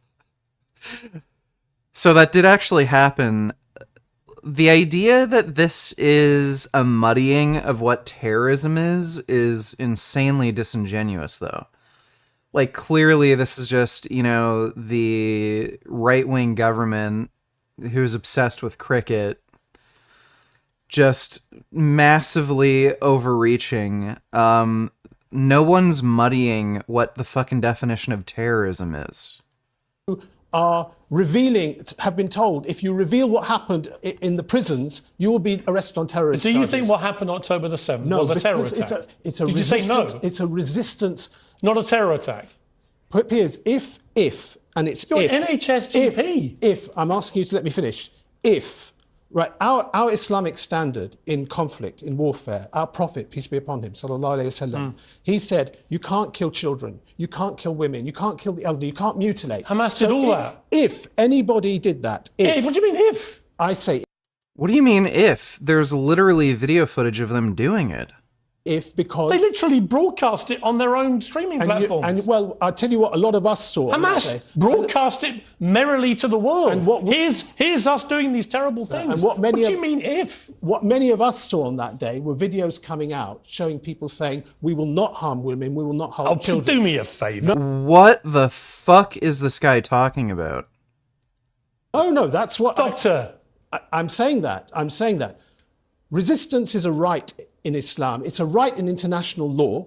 So that did actually happen. The idea that this is a muddying of what terrorism is insanely disingenuous, though. Like, clearly this is just, you know, the right-wing government who's obsessed with cricket just massively overreaching. No one's muddying what the fucking definition of terrorism is. are revealing, have been told, if you reveal what happened in the prisons, you will be arrested on terrorist charges. Do you think what happened October the 7th was a terror attack? It's a Did resistance. you say no? It's a resistance. Not a terror attack? Piers, and it's You're if. an NHS GP. If, I'm asking you to let me finish. If, right, our Islamic standard in conflict, in warfare, our Prophet, peace be upon him, sallallahu alayhi wasallam, he said, you can't kill children, you can't kill women, you can't kill the elderly, you can't mutilate. Hamas did all that. If anybody did that, what do you mean if? I say What do you mean if? There's literally video footage of them doing it. Because they literally broadcast it on their own streaming platforms. And well, I'll tell you what, a lot of us saw. Hamas broadcast it merrily to the world. And here's us doing these terrible things. And what do you mean if? What many of us saw on that day were videos coming out showing people saying, we will not harm women, we will not harm children. Do me a favour. What the fuck is this guy talking about? No, that's what... Doctor. I'm saying that. Resistance is a right in Islam. It's a right in international law.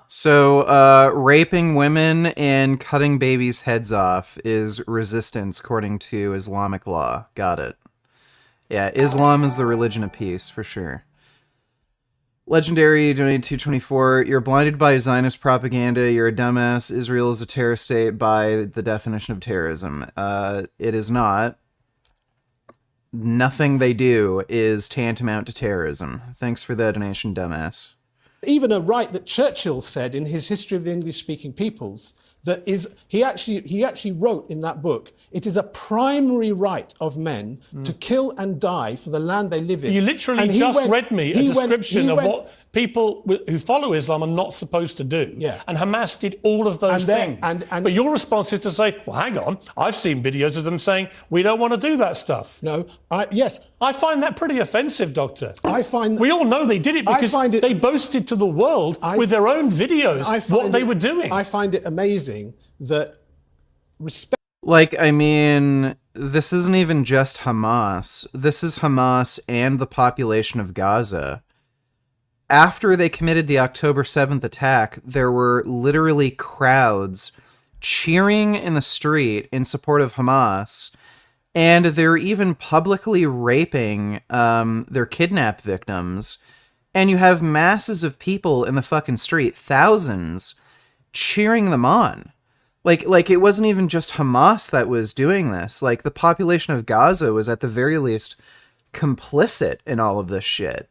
So, raping women and cutting babies' heads off is resistance according to Islamic law. Got it. Yeah, Islam is the religion of peace, for sure. Legendary donated 224. You're blinded by Zionist propaganda. You're a dumbass. Israel is a terror state by the definition of terrorism. It is not. Nothing they do is tantamount to terrorism. Thanks for the donation, dumbass. Even a right that Churchill said in his History of the English-Speaking Peoples, that is, he actually wrote in that book, it is a primary right of men to kill and die for the land they live in. You literally read me a description of what people who follow Islam are not supposed to do. Yeah. And Hamas did all of those things. But your response is to say, well, hang on, I've seen videos of them saying, we don't want to do that stuff. No, yes. I find that pretty offensive, Doctor. We all know they did it because they boasted to the world with their own videos what they were doing. I find it amazing that respect... Like, I mean, this isn't even just Hamas. This is Hamas and the population of Gaza. After they committed the October 7th attack, there were literally crowds cheering in the street in support of Hamas, and they're even publicly raping their kidnap victims, and you have masses of people in the fucking street, thousands, cheering them on. Like it wasn't even just Hamas that was doing this. Like, the population of Gaza was at the very least complicit in all of this shit.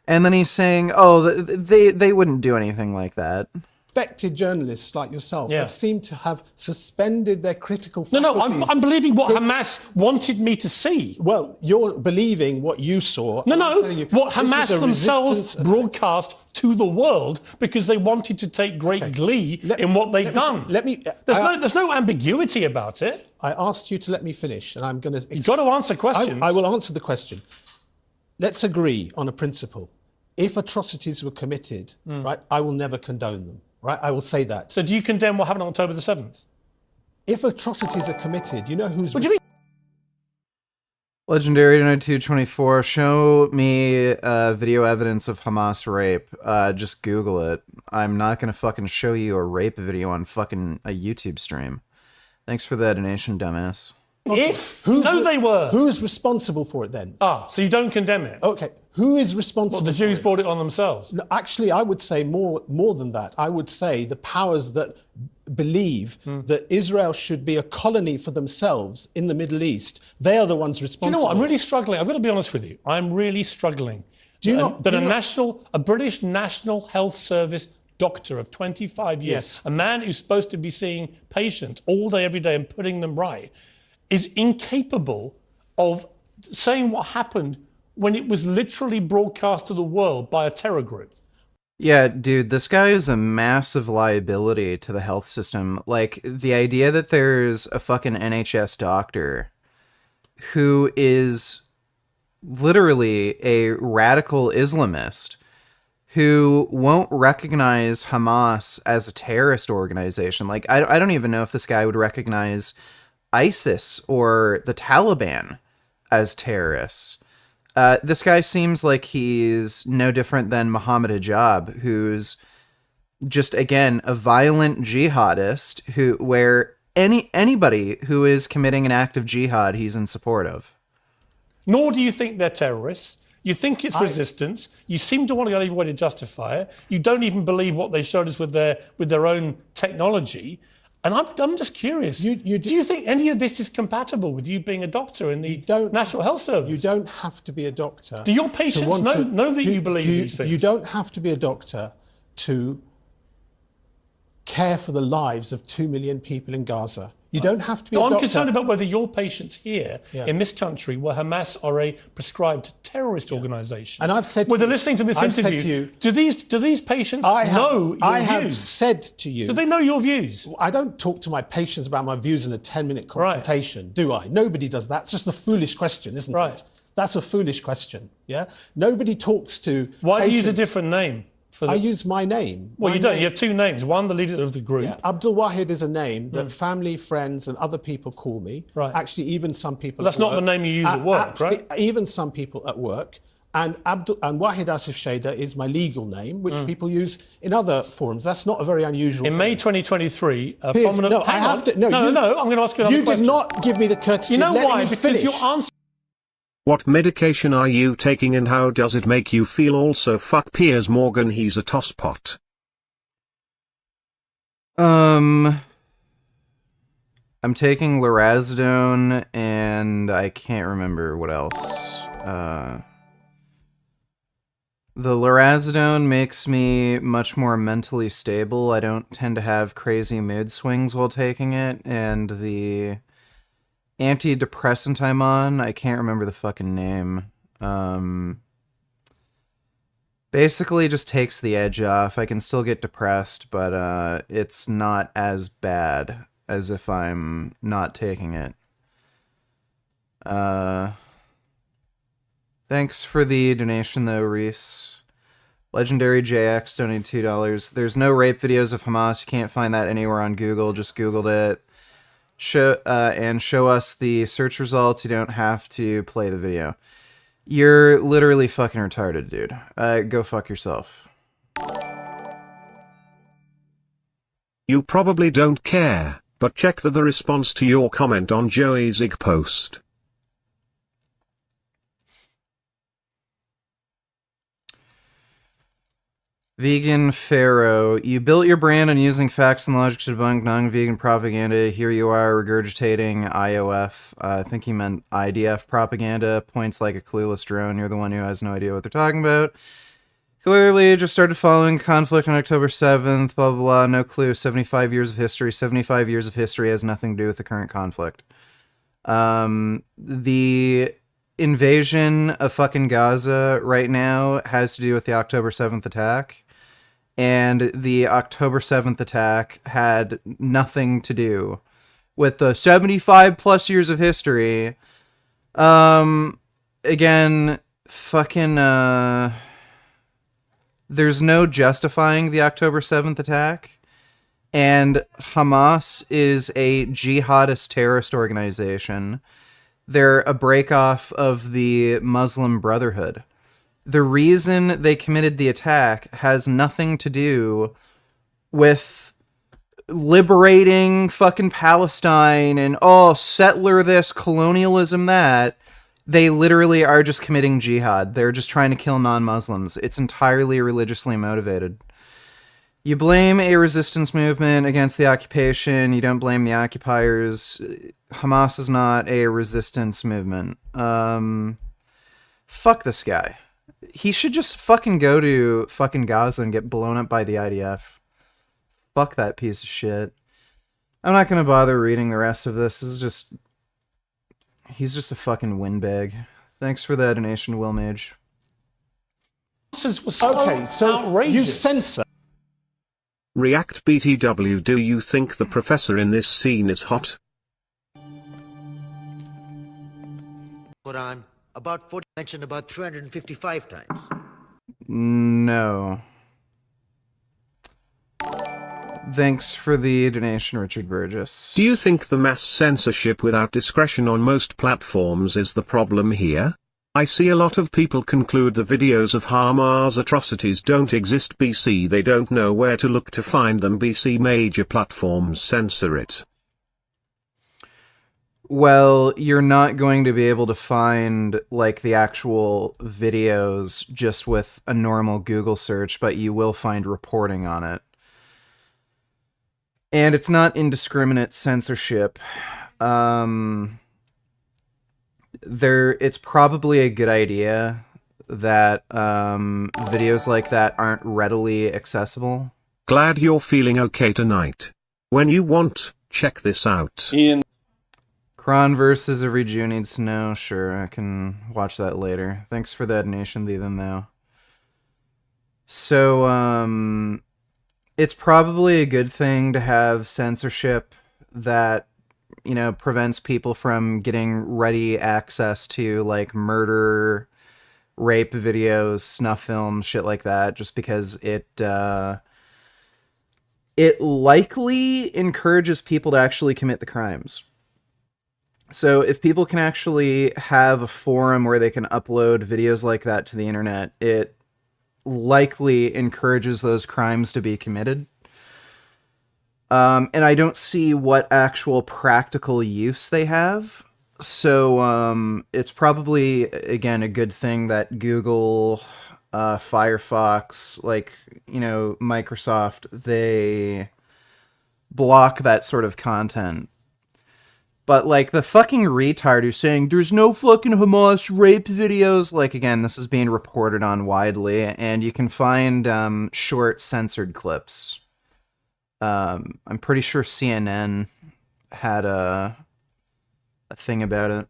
And then he's saying, oh, they wouldn't do anything like that. Respected journalists like yourself have seemed to have suspended their critical faculties. No, I'm believing what Hamas wanted me to see. Well, you're believing what you saw. No, what Hamas themselves broadcast to the world because they wanted to take great glee in what they've done. There's no ambiguity about it. I asked you to let me finish, and I'm going to... You've got to answer questions. I will answer the question. Let's agree on a principle. If atrocities were committed, right, I will never condone them. Right, I will say that. So do you condemn what happened on October the 7th? If atrocities are committed, you know who's... What do you mean? Legendary 9224, show me video evidence of Hamas rape. Just Google it. I'm not gonna fucking show you a rape video on fucking a YouTube stream. Thanks for the donation, dumbass. Okay. They were. Who's responsible for it then? So you don't condemn it? Okay. Who is responsible? The Jews brought it on themselves? No, actually, I would say more than that. I would say the powers that believe that Israel should be a colony for themselves in the Middle East, they are the ones responsible. Do you know what? I'm really struggling. I've got to be honest with you. I'm really struggling. A British National Health Service doctor of 25 years, a man who's supposed to be seeing patients all day, every day and putting them right, is incapable of saying what happened when it was literally broadcast to the world by a terror group. Yeah, dude, this guy is a massive liability to the health system. Like, the idea that there's a fucking NHS doctor who is literally a radical Islamist who won't recognize Hamas as a terrorist organization. Like, I don't even know if this guy would recognize ISIS or the Taliban as terrorists. This guy seems like he's no different than Muhammad Hijab, who's just, again, a violent jihadist where anybody who is committing an act of jihad, he's in support of. Nor do you think they're terrorists. You think it's resistance. You seem to want to go every way to justify it. You don't even believe what they showed us with their own technology. And I'm just curious. Do you think any of this is compatible with you being a doctor in the National Health Service? You don't have to be a doctor. Do your patients know that you believe these things? You don't have to be a doctor to care for the lives of 2 million people in Gaza. You don't have to be a doctor. I'm concerned about whether your patients here in this country, where Hamas are a prescribed terrorist organisation. And I've said, they're listening to this interview, do these patients know your views? I have said to you. Do they know your views? I don't talk to my patients about my views in a 10-minute consultation, do I? Nobody does that. It's just a foolish question, isn't it? That's a foolish question. Yeah. Nobody talks to. Why do you use a different name? I use my name. Well, you don't. You have two names. One, the leader of the group. Yeah, Abdul Wahid is a name that family, friends, and other people call me. Right. Actually, even some people. But that's not the name you use at work, right? Even some people at work. And Wahid Asif Sheda is my legal name, which people use in other forums. That's not a very unusual In thing. May 2023, a Piers, prominent... no, I have to... No, I'm going to ask you another question. You did not give me the courtesy. You know why? Because Because your answer... What medication are you taking and how does it make you feel? Also, fuck Piers Morgan, he's a tosspot. I'm taking lorazepam and I can't remember what else. The lorazepam makes me much more mentally stable. I don't tend to have crazy mood swings while taking it, and the antidepressant I'm on, I can't remember the fucking name. Basically just takes the edge off. I can still get depressed, but it's not as bad as if I'm not taking it. Thanks for the donation though, Reese. Legendary JX donated $2. There's no rape videos of Hamas. You can't find that anywhere on Google. Just Googled it. Show us the search results. You don't have to play the video. You're literally fucking retarded, dude. Go fuck yourself. You probably don't care. But check the response to your comment on Joey Zig post. Vegan Pharaoh, you built your brand on using facts and logic to debunk non-vegan propaganda. Here you are regurgitating IOF. I think he meant IDF propaganda. Points like a clueless drone. You're the one who has no idea what they're talking about. Clearly, just started following conflict on October 7th, blah, blah, blah. No clue. 75 years of history. 75 years of history has nothing to do with the current conflict. The invasion of fucking Gaza right now has to do with the October 7th attack. And the October 7th attack had nothing to do with the 75 plus years of history. Again, fucking, there's no justifying the October 7th attack. And Hamas is a jihadist terrorist organization. They're a breakoff of the Muslim Brotherhood. The reason they committed the attack has nothing to do with liberating fucking Palestine and, oh, settler this, colonialism that. They literally are just committing jihad. They're just trying to kill non-Muslims. It's entirely religiously motivated. You blame a resistance movement against the occupation. You don't blame the occupiers. Hamas is not a resistance movement. Fuck this guy. He should just fucking go to fucking Gaza and get blown up by the IDF. Fuck that piece of shit. I'm not gonna bother reading the rest of this. This is just... He's just a fucking windbag. Thanks for the donation, Will Mage. Okay, so you censor. React BTW, do you think the professor in this scene is hot? Quran, about 40, mentioned about 355 times. No. Thanks for the donation, Richard Burgess. Do you think the mass censorship without discretion on most platforms is the problem here? I see a lot of people conclude the videos of Hamas atrocities don't exist. BC, they don't know where to look to find them. BC, major platforms censor it. Well, you're not going to be able to find, like, the actual videos just with a normal Google search, but you will find reporting on it. And it's not indiscriminate censorship. It's probably a good idea that videos like that aren't readily accessible. Glad you're feeling okay tonight. When you want, check this out. Kron versus Every Jew Needs to Know. Sure, I can watch that later. Thanks for that donation, Even Though. So, it's probably a good thing to have censorship that, you know, prevents people from getting ready access to, like, murder, rape videos, snuff films, shit like that, just because it likely encourages people to actually commit the crimes. So if people can actually have a forum where they can upload videos like that to the internet, it likely encourages those crimes to be committed. And I don't see what actual practical use they have. So it's probably, again, a good thing that Google, Firefox, like, you know, Microsoft, they block that sort of content. But, like, the fucking retard who's saying, there's no fucking Hamas rape videos, like, again, this is being reported on widely, and you can find short censored clips. I'm pretty sure CNN had a thing about it.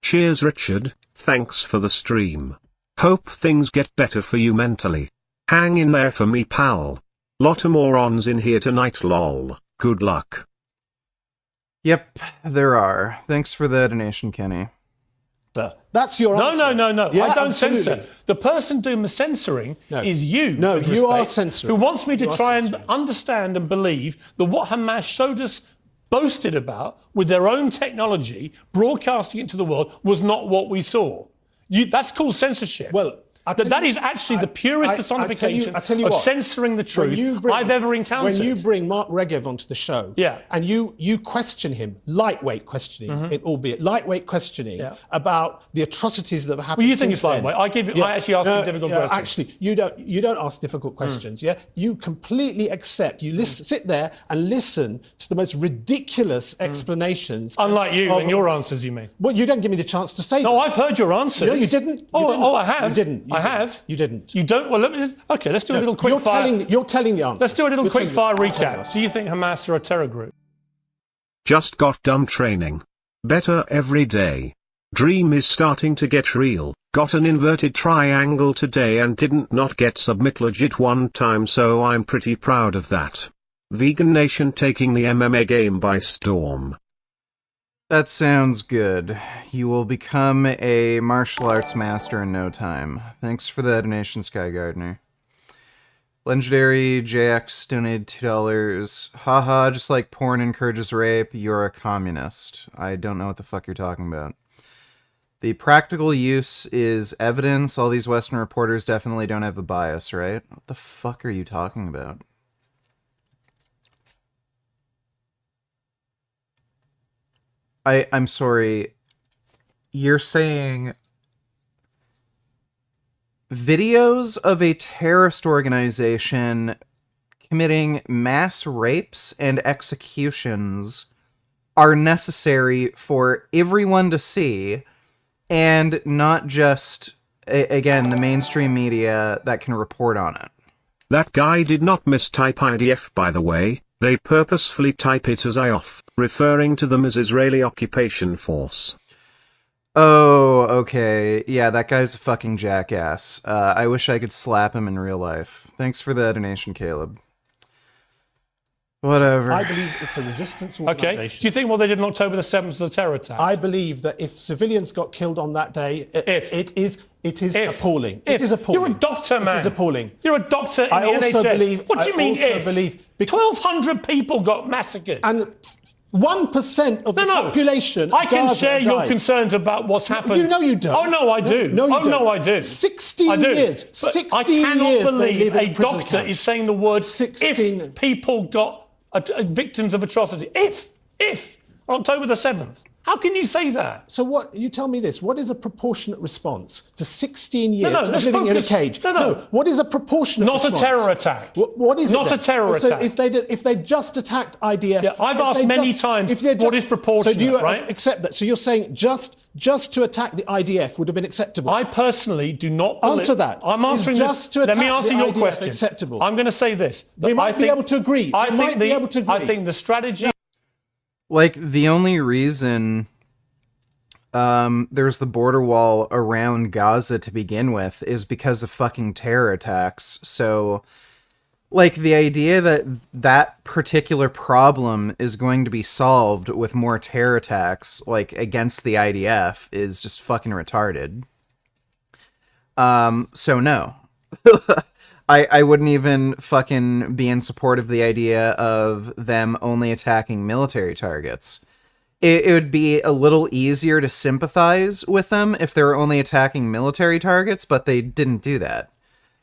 Cheers, Richard. Thanks for the stream. Hope things get better for you mentally. Hang in there for me, pal. Lot of morons in here tonight, lol. Good luck. Yep, there are. Thanks for the donation, Kenny. That's your answer. No. Yeah, I don't absolutely. censor. The person doing the censoring is you. No, with you are respect, censoring. Who wants me to You are try and censoring. understand and believe that what Hamas showed us, boasted about, with their own technology, broadcasting it to the world, was not what we saw. That's called censorship. Well, That is actually the purest personification of censoring the truth I've ever encountered. When you bring Mark Regev onto the show, and you question him, lightweight questioning, albeit lightweight questioning about the atrocities that have happened. Well, you think it's then. lightweight? I actually ask you difficult questions. Actually, you don't ask difficult questions. Yeah, you completely accept. You sit there and listen to the most ridiculous explanations. Unlike you and your answers, you mean? Well, you don't give me the chance to say. No, I've heard your answers. No, you didn't. Oh, I have. You didn't. I have. You didn't. You don't? Well, okay, let's do a little quick fire. You're telling the answer. Let's do a little quick fire recap. Do you think Hamas are a terror group? Just got done training. Better every day. Dream is starting to get real. Got an inverted triangle today and didn't not get submit legit one time, so I'm pretty proud of that. Vegan Nation taking the MMA game by storm. That sounds good. You will become a martial arts master in no time. Thanks for the donation, Sky Gardener. Legendary JX donated $2. Haha, just like porn encourages rape, you're a communist. I don't know what the fuck you're talking about. The practical use is evidence. All these Western reporters definitely don't have a bias, right? What the fuck are you talking about? I'm sorry. You're saying videos of a terrorist organization committing mass rapes and executions are necessary for everyone to see, and not just, again, the mainstream media that can report on it. That guy did not mistype IDF, by the way. They purposefully type it as IOF, referring to them as Israeli occupation force. Oh, okay. Yeah, that guy's a fucking jackass. I wish I could slap him in real life. Thanks for the donation, Caleb. Whatever. I believe it's a resistance organization. Okay. Do you think what they did on October the 7th was a terror attack? I believe that if civilians got killed on that day, it is appalling. It is appalling. You're a doctor, man. It is appalling. You're a doctor in the NHS. What do you mean if? 1,200 people got massacred. And 1% of the population. I can share your concerns about what's happened. You know you don't. Oh, no, I do. No, you don't. No, I do. 16 years. 16 I cannot years believe a doctor camp. is saying the word 16. If people got victims of atrocity. If on October the 7th. How can you say that? So what? You tell me this. What is a proportionate response to 16 years of let's living in a focus. cage? No. What is a proportionate response? Not a terror attack. What is not it? Not a terror attack. If they just attacked IDF. Yeah, I've asked many times what is proportionate, so do you right? accept that? So you're saying just to attack the IDF would have been acceptable? I personally do not believe... Answer that. I'm answering just this. To attack Let me answer your IDF question. Acceptable. I'm going to say this. We might be able to agree. I think the strategy... Like, the only reason... there's the border wall around Gaza to begin with is because of fucking terror attacks. So, like, the idea that that particular problem is going to be solved with more terror attacks, like, against the IDF is just fucking retarded. So no. I wouldn't even fucking be in support of the idea of them only attacking military targets. It would be a little easier to sympathize with them if they were only attacking military targets, but they didn't do that.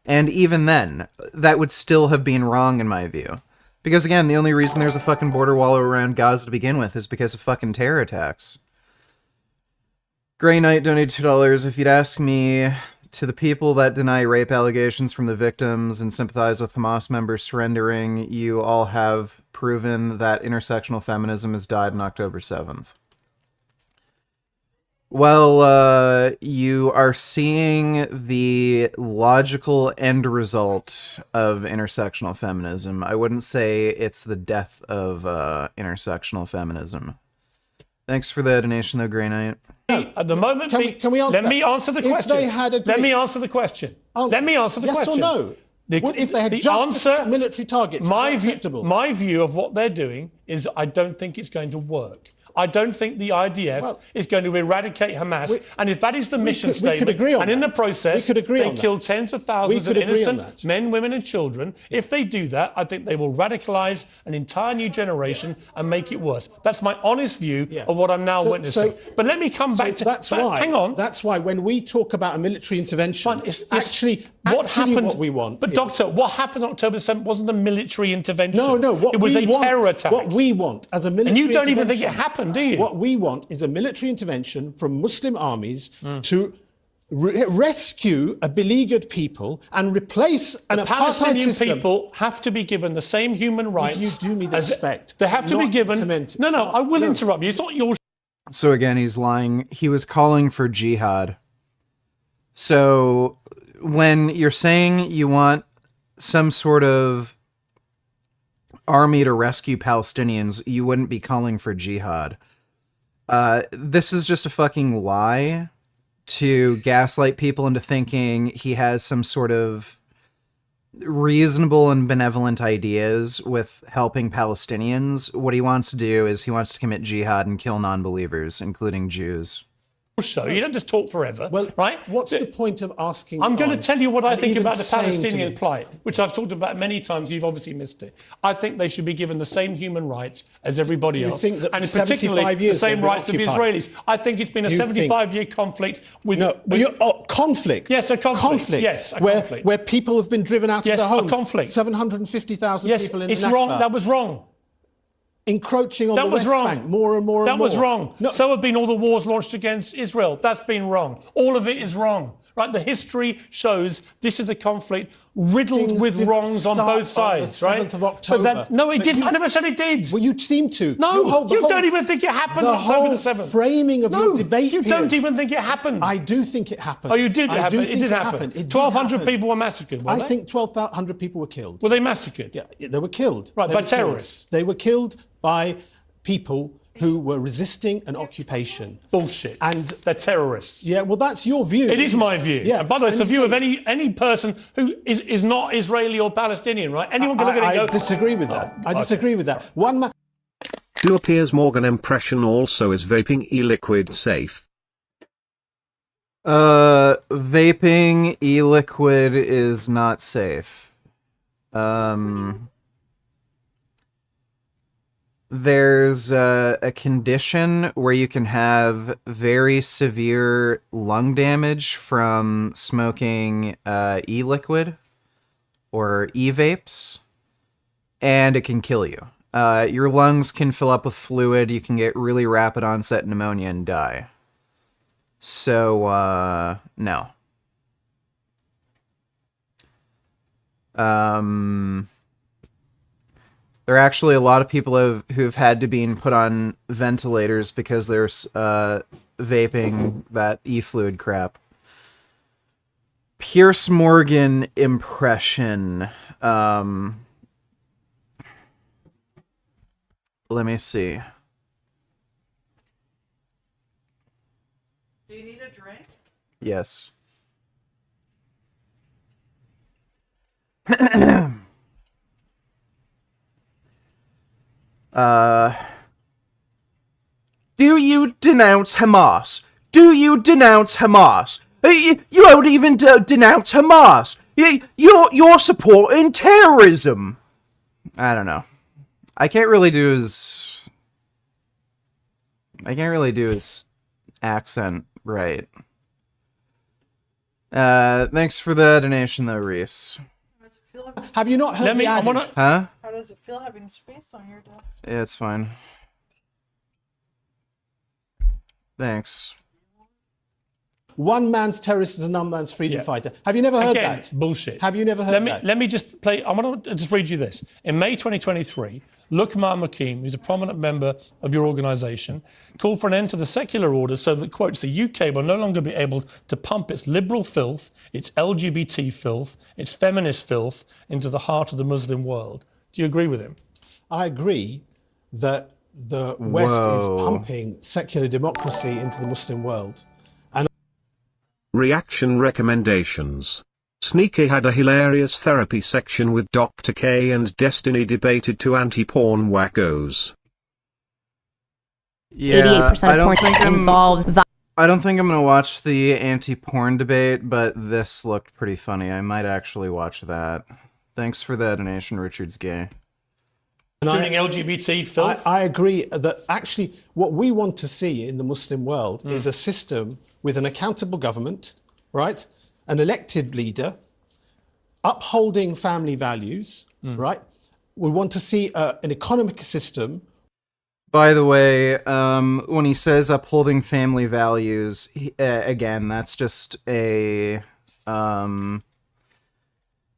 And even then, that would still have been wrong in my view. Because again, the only reason there's a fucking border wall around Gaza to begin with is because of fucking terror attacks. Grey Knight donated $2. If you'd ask me, to the people that deny rape allegations from the victims and sympathize with Hamas members surrendering, you all have proven that intersectional feminism has died on October 7th. Well, you are seeing the logical end result of intersectional feminism. I wouldn't say it's the death of intersectional feminism. Thanks for the donation, though, Grey Knight. At the moment, can we answer let me answer the question. Let me answer the question. Let me answer the question. Yes or no? If they had just attacked military targets, my view of what they're doing is I don't think it's going to work. I don't think the IDF is going to eradicate Hamas. And if that is the mission statement, and in the process, they kill tens of thousands of innocent men, women, and children, if they do that, I think they will radicalize an entire new generation and make it worse. That's my honest view of what I'm now witnessing. But let me come back to that's why. Hang on. That's why when we talk about a military intervention, actually what we want. But Doctor, what happened on October 7th wasn't a military intervention. No. It was a terror attack. What we want as a military and you don't even think intervention- it happened, do you? What we want is a military intervention from Muslim armies to rescue a beleaguered people and replace an apartheid Palestinian system. people have to be given the same human rights. Would you do me the respect? They have to be not given. cement- No, not- I will no. interrupt you. It's not your. So again, he's lying. He was calling for jihad. So when you're saying you want some sort of army to rescue Palestinians, you wouldn't be calling for jihad. This is just a fucking lie to gaslight people into thinking he has some sort of reasonable and benevolent ideas with helping Palestinians. What he wants to do is he wants to commit jihad and kill non-believers, including Jews. So you don't just talk forever, right? What's the point of asking? I'm going to tell you what I and think even about the saying to Palestinian me- plight, which I've talked about many times. You've obviously missed it. I think they should be given the same human rights as everybody Do you else, think that and for particularly 75 the years same they've been rights of the occupied? Israelis. I think it's been a Do you think- 75-year conflict with. Conflict. Yes, a conflict. Yes, a conflict. Where people have been driven out Yes, of their homes. a conflict. 750,000 Yes, people in it's the Nakba. wrong. That was wrong. Encroaching on That the was West wrong. Bank more and more and That more. was wrong. No. So have been all the wars launched against Israel. That's been wrong. All of it is wrong. Right? The history shows this is a conflict riddled Things with didn't wrongs on start both sides, on the right? 7th of October. No, it But didn't. you- I never said it did. Well, you seem to. No, the you whole- don't even think it happened the on October whole the 7th. framing of your debate You don't here- even think it happened. I do think it happened. Oh, you did I happen. do It think did happen. happened. It did 1,200 happen. people were massacred, were I they? think 1,200 people were killed. Were they massacred? Yeah, they were killed. Right, They by were killed. terrorists? They were killed by people who were resisting an occupation. Bullshit. And they're terrorists. Yeah, well, that's your view. It is my view. Yeah. And by the way, it's the And view so- of any person who is not Israeli or Palestinian, right? Anyone can look at it and I go, disagree with that. I disagree with that. One man. Do a Piers Morgan impression also is vaping e-liquid safe? Vaping e-liquid is not safe. There's a condition where you can have very severe lung damage from smoking e-liquid or e-vapes, and it can kill you. Your lungs can fill up with fluid, you can get really rapid onset pneumonia and die. So, no. There are actually a lot of people who've had to be put on ventilators because they're vaping that e-fluid crap. Piers Morgan impression. Let me see. Do you need a drink? Yes. Do you denounce Hamas? Do you denounce Hamas? You don't even denounce Hamas. You're supporting terrorism. I don't know. I can't really do his accent right. Thanks for the donation though, Reese. Have you not heard the adage? Huh? How does it feel having space on your desk? Yeah, it's fine. Thanks. One man's terrorist is another man's freedom fighter. Have you never heard Again, that? Bullshit. Have you never heard that? Let me just play. I want to just read you this. In May 2023, Luqman Makim, who's a prominent member of your organisation, called for an end to the secular order so that, quotes, the UK will no longer be able to pump its liberal filth, its LGBT filth, its feminist filth into the heart of the Muslim world. Do you agree with him? I agree that the West is pumping secular democracy into the Muslim world. Reaction recommendations. Sneaky had a hilarious therapy section with Dr. K and Destiny debated to anti-porn wackos. Yeah, 88% of porn involves I don't think I'm gonna watch the anti-porn debate, but this looked pretty funny. I might actually watch that. Thanks for the donation, Richard's gay. Doing LGBT filth? I agree that actually what we want to see in the Muslim world is a system with an accountable government, right? An elected leader, upholding family values, right? We want to see an economic system. By the way, when he says upholding family values, again, that's just a...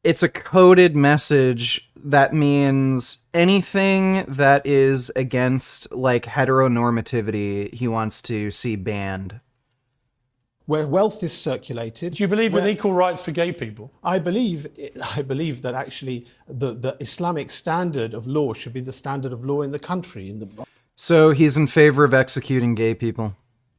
it's a coded message that means anything that is against, like, heteronormativity, he wants to see banned. Where wealth is circulated. Do you believe in equal rights for gay people? I believe that actually the Islamic standard of law should be the standard of law in the country. So he's in favor of executing gay people.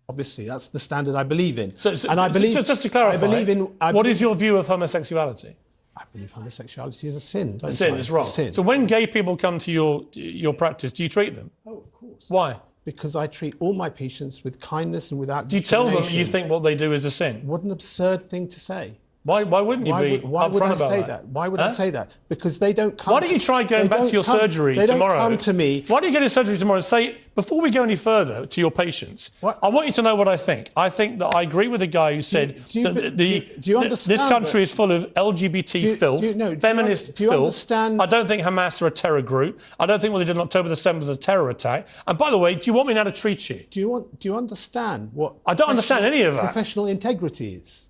Obviously, that's the standard I believe in. And I believe, just to clarify, what is your view of homosexuality? I believe homosexuality is a sin. A sin, it's wrong. Sin. So when gay people come to your practice, do you treat them? Oh, of course. Why? Because I treat all my patients with kindness and without Do you tell them discrimination. you think what they do is a sin? What an absurd thing to say. Why wouldn't you be Why would upfront I about say that? that? Why would I say that? Because they don't come. Why don't you try going back to your surgery tomorrow? They don't come to me. Why don't you go to surgery tomorrow and say, before we go any further to your patients, I want you to know what I think. I think that I agree with the guy who said do you understand this country is full of LGBT filth, feminist filth. I don't think Hamas are a terror group. I don't think what they did on October the 7th was a terror attack. And by the way, do you want me now to treat you? Do you understand what? I don't understand any of that. Professional integrity is.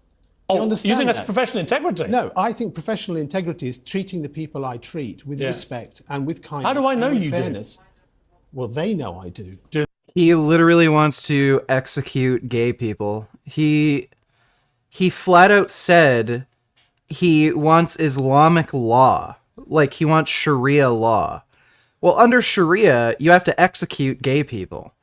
Oh, you think that's professional integrity? No, I think professional integrity is treating the people I treat with respect and with kindness. How do I know and with you fairness. do? Well, they know I do. He literally wants to execute gay people. He flat out said he wants Islamic law. Like, he wants Sharia law. Well, under Sharia, you have to execute gay people.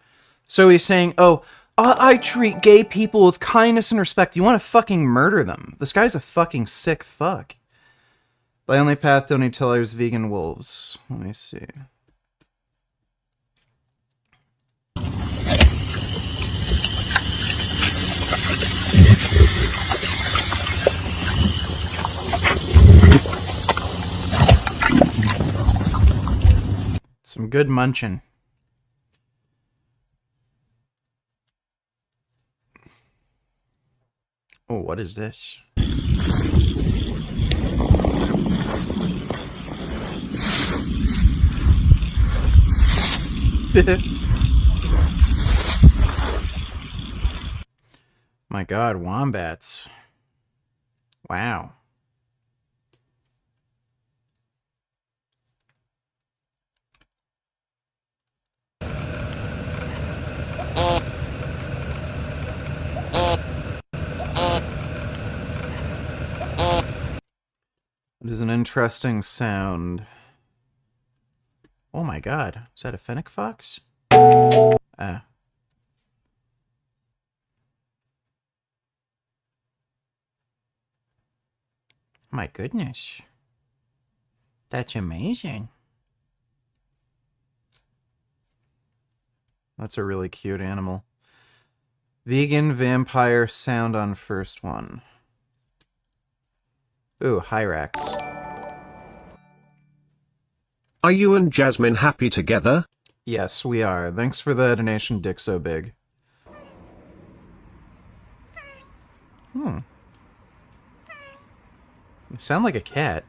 So he's saying, oh, I treat gay people with kindness and respect. You want to fucking murder them. This guy's a fucking sick fuck. The only path to tell is vegan wolves. Let me see. Some good munching. Oh, what is this? My God, wombats. Wow. It is an interesting sound. Oh my God, is that a fennec fox? Ah. My goodness. That's amazing. That's a really cute animal. Vegan vampire sound on first one. Ooh, Hyrax. Are you and Jasmine happy together? Yes, we are. Thanks for the donation, Dick So Big. You sound like a cat.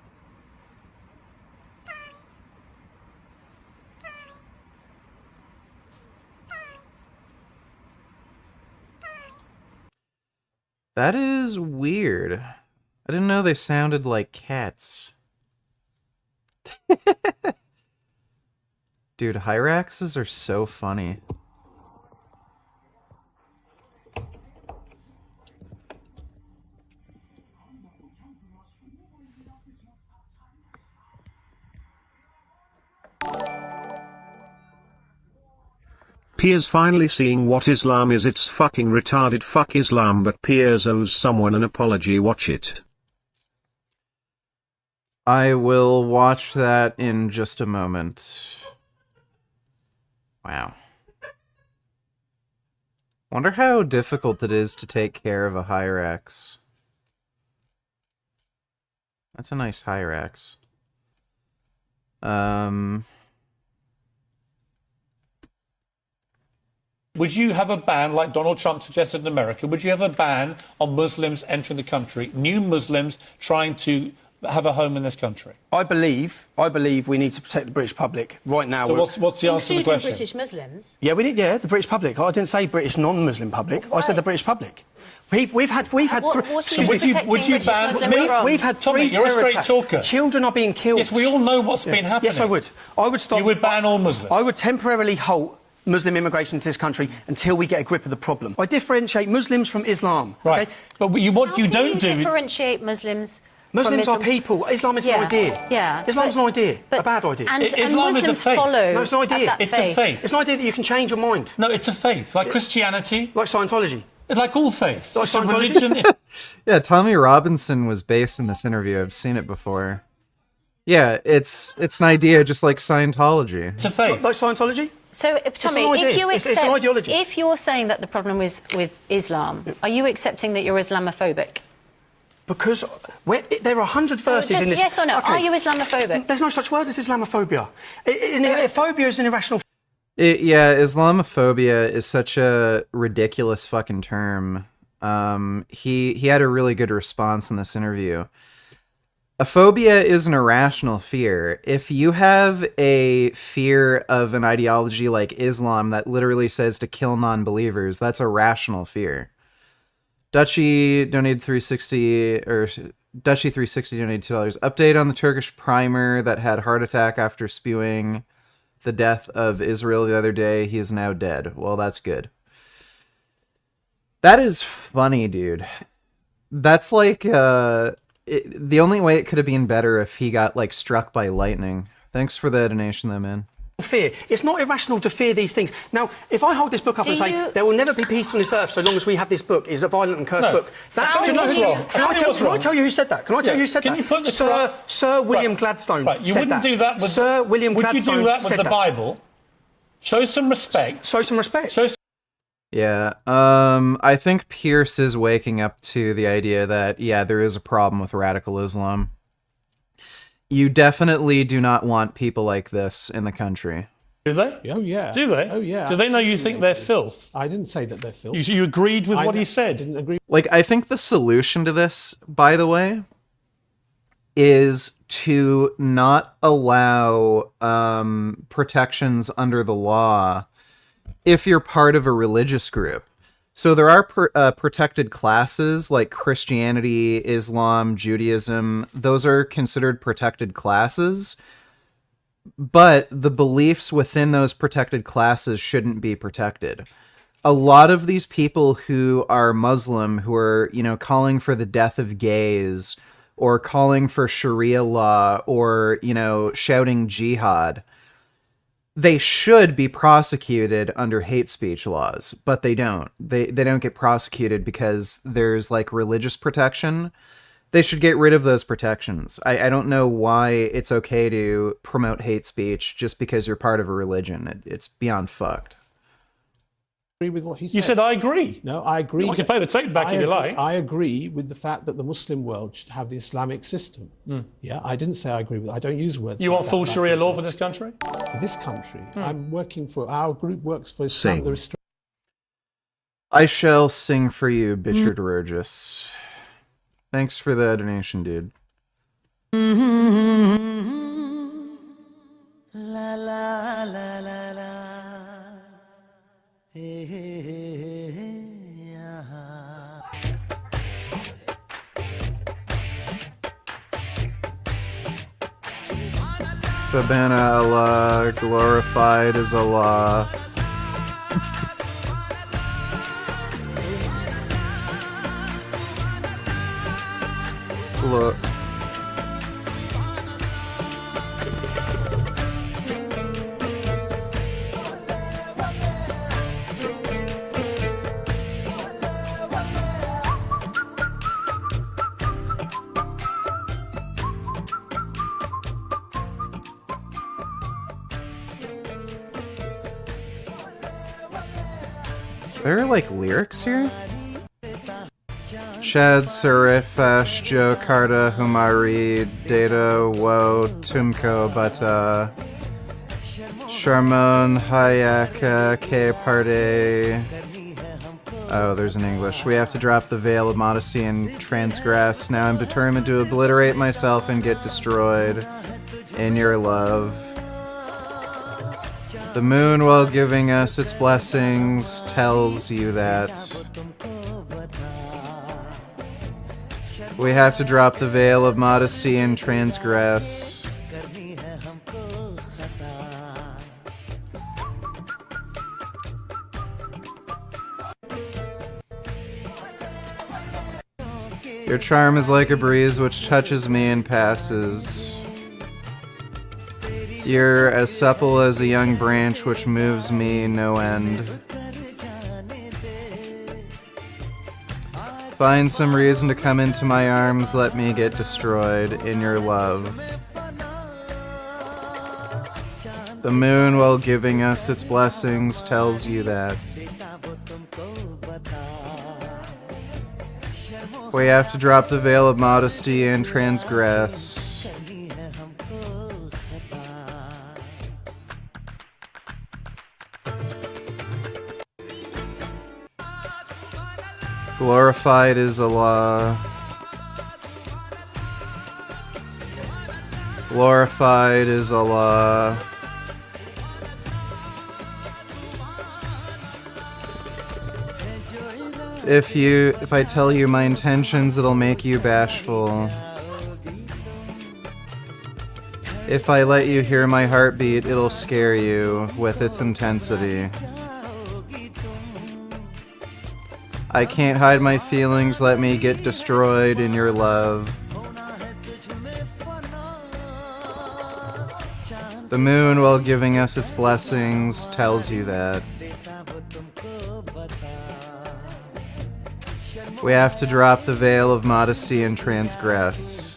That is weird. I didn't know they sounded like cats. Dude, Hyraxes are so funny. Piers finally seeing what Islam is. It's fucking retarded. Fuck Islam, but Piers owes someone an apology. Watch it. I will watch that in just a moment. Wow. Wonder how difficult it is to take care of a Hyrax. That's a nice Hyrax. Would you have a ban, like Donald Trump suggested in America, would you have a ban on Muslims entering the country, new Muslims trying to have a home in this country? I believe we need to protect the British public right now. So what's the answer to the question? British Muslims? Yeah, we need. Yeah, the British public. I didn't say British non-Muslim public. I said the British public. We've had. What are you would you ban? We've had Tommy, three you're a terror straight attacks. talker. Children are being killed. Yes, we all know what's been happening. Yes, I would. I would stop. You would ban all Muslims. I would temporarily halt Muslim immigration to this country until we get a grip of the problem. I differentiate Muslims from Islam. Right. Okay? But How can you differentiate Muslims. Muslims are people. Islam is an idea. Yeah. Islam's an idea. A bad idea. And Islam is a Muslims faith. follow. No, it's an idea. It's a faith. It's an idea that you can change your mind. No, it's a faith, like Christianity. Like Scientology. Like all faiths. Like it's a Scientology. religion. Yeah, Tommy Robinson was based in this interview. I've seen it before. Yeah, it's an idea just like Scientology. It's a faith. Like Scientology? So, Tommy, an if idea. you It's accept, an ideology. if you're saying that the problem is with Islam, are you accepting that you're Islamophobic? Because there are 100 verses Just in this. yes or no? Okay. Are you Islamophobic? There's no such word as Islamophobia. Phobia is an irrational. Yeah, Islamophobia is such a ridiculous fucking term. He had a really good response in this interview. A phobia is an irrational fear. If you have a fear of an ideology like Islam that literally says to kill non-believers, that's a rational fear. Dutchie donated $360 $2. Update on the Turkish primer that had heart attack after spewing the death of Israel the other day. He is now dead. Well, that's good. That is funny, dude. That's like the only way it could have been better if he got like struck by lightning. Thanks for the donation, though, man. Fear. It's not irrational to fear these things. Now, if I hold this book up and say there will never be peace on this earth so long as we have this book, it's a violent and cursed book. That's Can I tell you who said that? Can I tell you who said Can that? you put Sir William Gladstone. Right, you said wouldn't that. do that with Sir William Would Gladstone. you do that with said the Bible? Show some respect. Show some respect. Yeah, I think Pierce is waking up to the idea that, yeah, there is a problem with radical Islam. You definitely do not want people like this in the country. Do they? Oh, yeah. Do they? Oh, yeah. Do they know you think they're filth? I didn't say that they're filth. You agreed with what he said? I didn't agree. Like, I think the solution to this, by the way, is to not allow protections under the law if you're part of a religious group. So there are protected classes like Christianity, Islam, Judaism. Those are considered protected classes. But the beliefs within those protected classes shouldn't be protected. A lot of these people who are Muslim, who are, calling for the death of gays, or calling for Sharia law, or, shouting jihad, they should be prosecuted under hate speech laws, but they don't. They don't get prosecuted because there's like religious protection. They should get rid of those protections. I don't know why it's okay to promote hate speech just because you're part of a religion. It's beyond fucked. I agree with what he said. You said I agree. No, I agree. I can play the tape back if you like. I agree with the fact that the Muslim world should have the Islamic system. Yeah, I didn't say I agree with. I don't use words. You like want that full about Sharia people. law for this country? For this country, I'm working for our group works for Islam. The I shall sing for you, Bichard Rogis. Thanks for the donation, dude. La la la la la. Hey, hey, hey, hey, Sabana Allah, glorified is Allah. Look. there like lyrics here? Shad, Sarifash, Joe, Karda, Humari, Data, Wo, Tumko, Bata, Sharmon, Hayaka, K. Parde. Oh, there's an English. We have to drop the veil of modesty and transgress. Now I'm determined to obliterate myself and get destroyed in your love. The moon, while giving us its blessings, tells you that. We have to drop the veil of modesty and transgress. Your charm is like a breeze which touches me and passes. You're as supple as a young branch which moves me no end. Find some reason to come into my arms, let me get destroyed in your love. The moon, while giving us its blessings, tells you that. We have to drop the veil of modesty and transgress. Glorified is Allah. Glorified is Allah. If I tell you my intentions, it'll make you bashful. If I let you hear my heartbeat, it'll scare you with its intensity. I can't hide my feelings, let me get destroyed in your love. The moon, while giving us its blessings, tells you that. We have to drop the veil of modesty and transgress.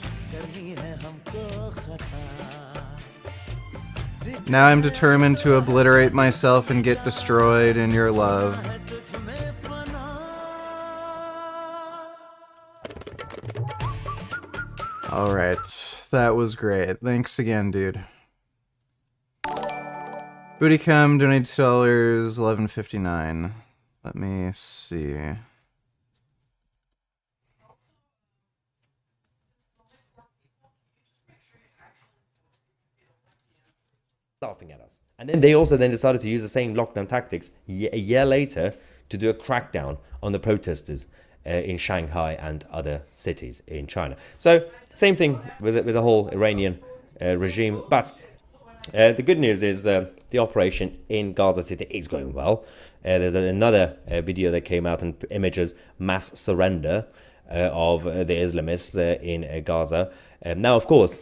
Now I'm determined to obliterate myself and get destroyed in your love. Alright, that was great. Thanks again, dude. Bootycom, donate $2, $11.59. Let me see. Laughing at us. And then they also then decided to use the same lockdown tactics a year later to do a crackdown on the protesters in Shanghai and other cities in China. So same thing with the whole Iranian regime. But the good news is the operation in Gaza City is going well. There's another video that came out and images mass surrender of the Islamists in Gaza. Now, of course,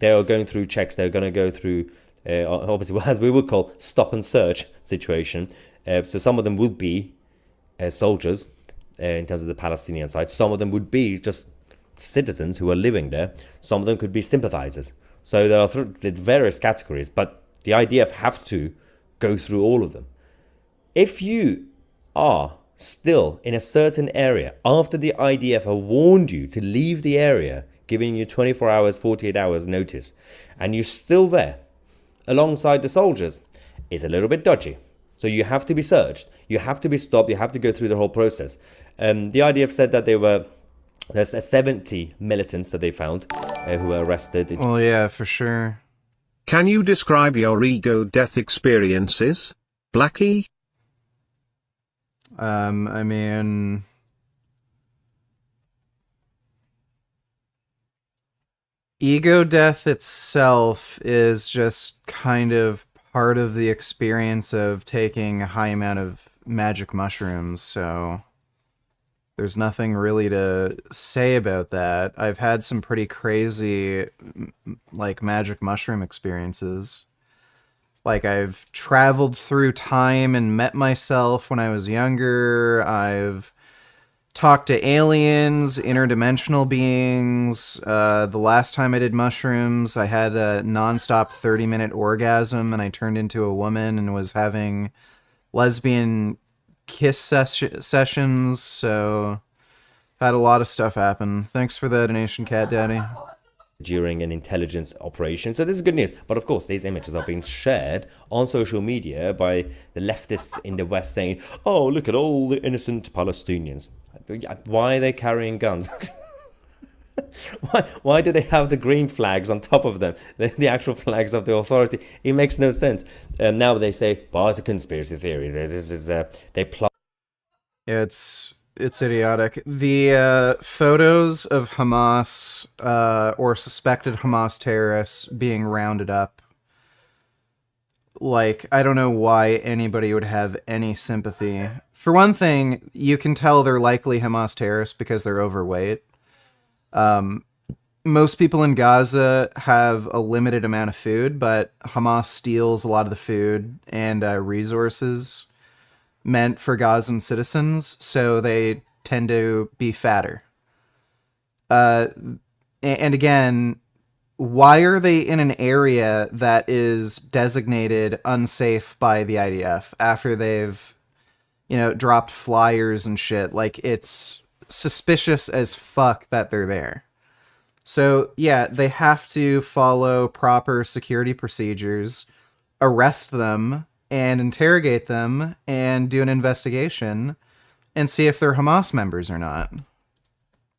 they are going through checks. They're going to go through obviously, as we would call stop and search situation. So some of them would be soldiers in terms of the Palestinian side. Some of them would be just citizens who are living there. Some of them could be sympathizers. So there are various categories, but the IDF have to go through all of them. If you are still in a certain area after the IDF have warned you to leave the area, giving you 24 hours, 48 hours notice, and you're still there alongside the soldiers, is a little bit dodgy. So you have to be searched, you have to be stopped, you have to go through the whole process. The IDF said that there's 70 militants that they found who were arrested. Well, yeah, for sure. Can you describe your ego death experiences, Blackie? I mean, ego death itself is just kind of part of the experience of taking a high amount of magic mushrooms, so there's nothing really to say about that. I've had some pretty crazy, like, magic mushroom experiences. Like, I've traveled through time and met myself when I was younger. I've talked to aliens, interdimensional beings. The last time I did mushrooms, I had a nonstop 30-minute orgasm, and I turned into a woman and was having lesbian kiss sessions, so had a lot of stuff happen. Thanks for the donation, Cat Daddy. During an intelligence operation. So this is good news. But of course, these images are being shared on social media by the leftists in the West saying, oh, look at all the innocent Palestinians. Why are they carrying guns? Why do they have the green flags on top of them? The actual flags of the authority. It makes no sense. Now they say, well, it's a conspiracy theory. This is, they plot. Yeah, it's idiotic. The photos of Hamas or suspected Hamas terrorists being rounded up, like, I don't know why anybody would have any sympathy. For one thing, you can tell they're likely Hamas terrorists because they're overweight. Most people in Gaza have a limited amount of food, but Hamas steals a lot of the food and resources meant for Gazan citizens, so they tend to be fatter. And again, why are they in an area that is designated unsafe by the IDF after they've, dropped flyers and shit? Like, it's suspicious as fuck that they're there. So, yeah, they have to follow proper security procedures, arrest them, and interrogate them, and do an investigation, and see if they're Hamas members or not.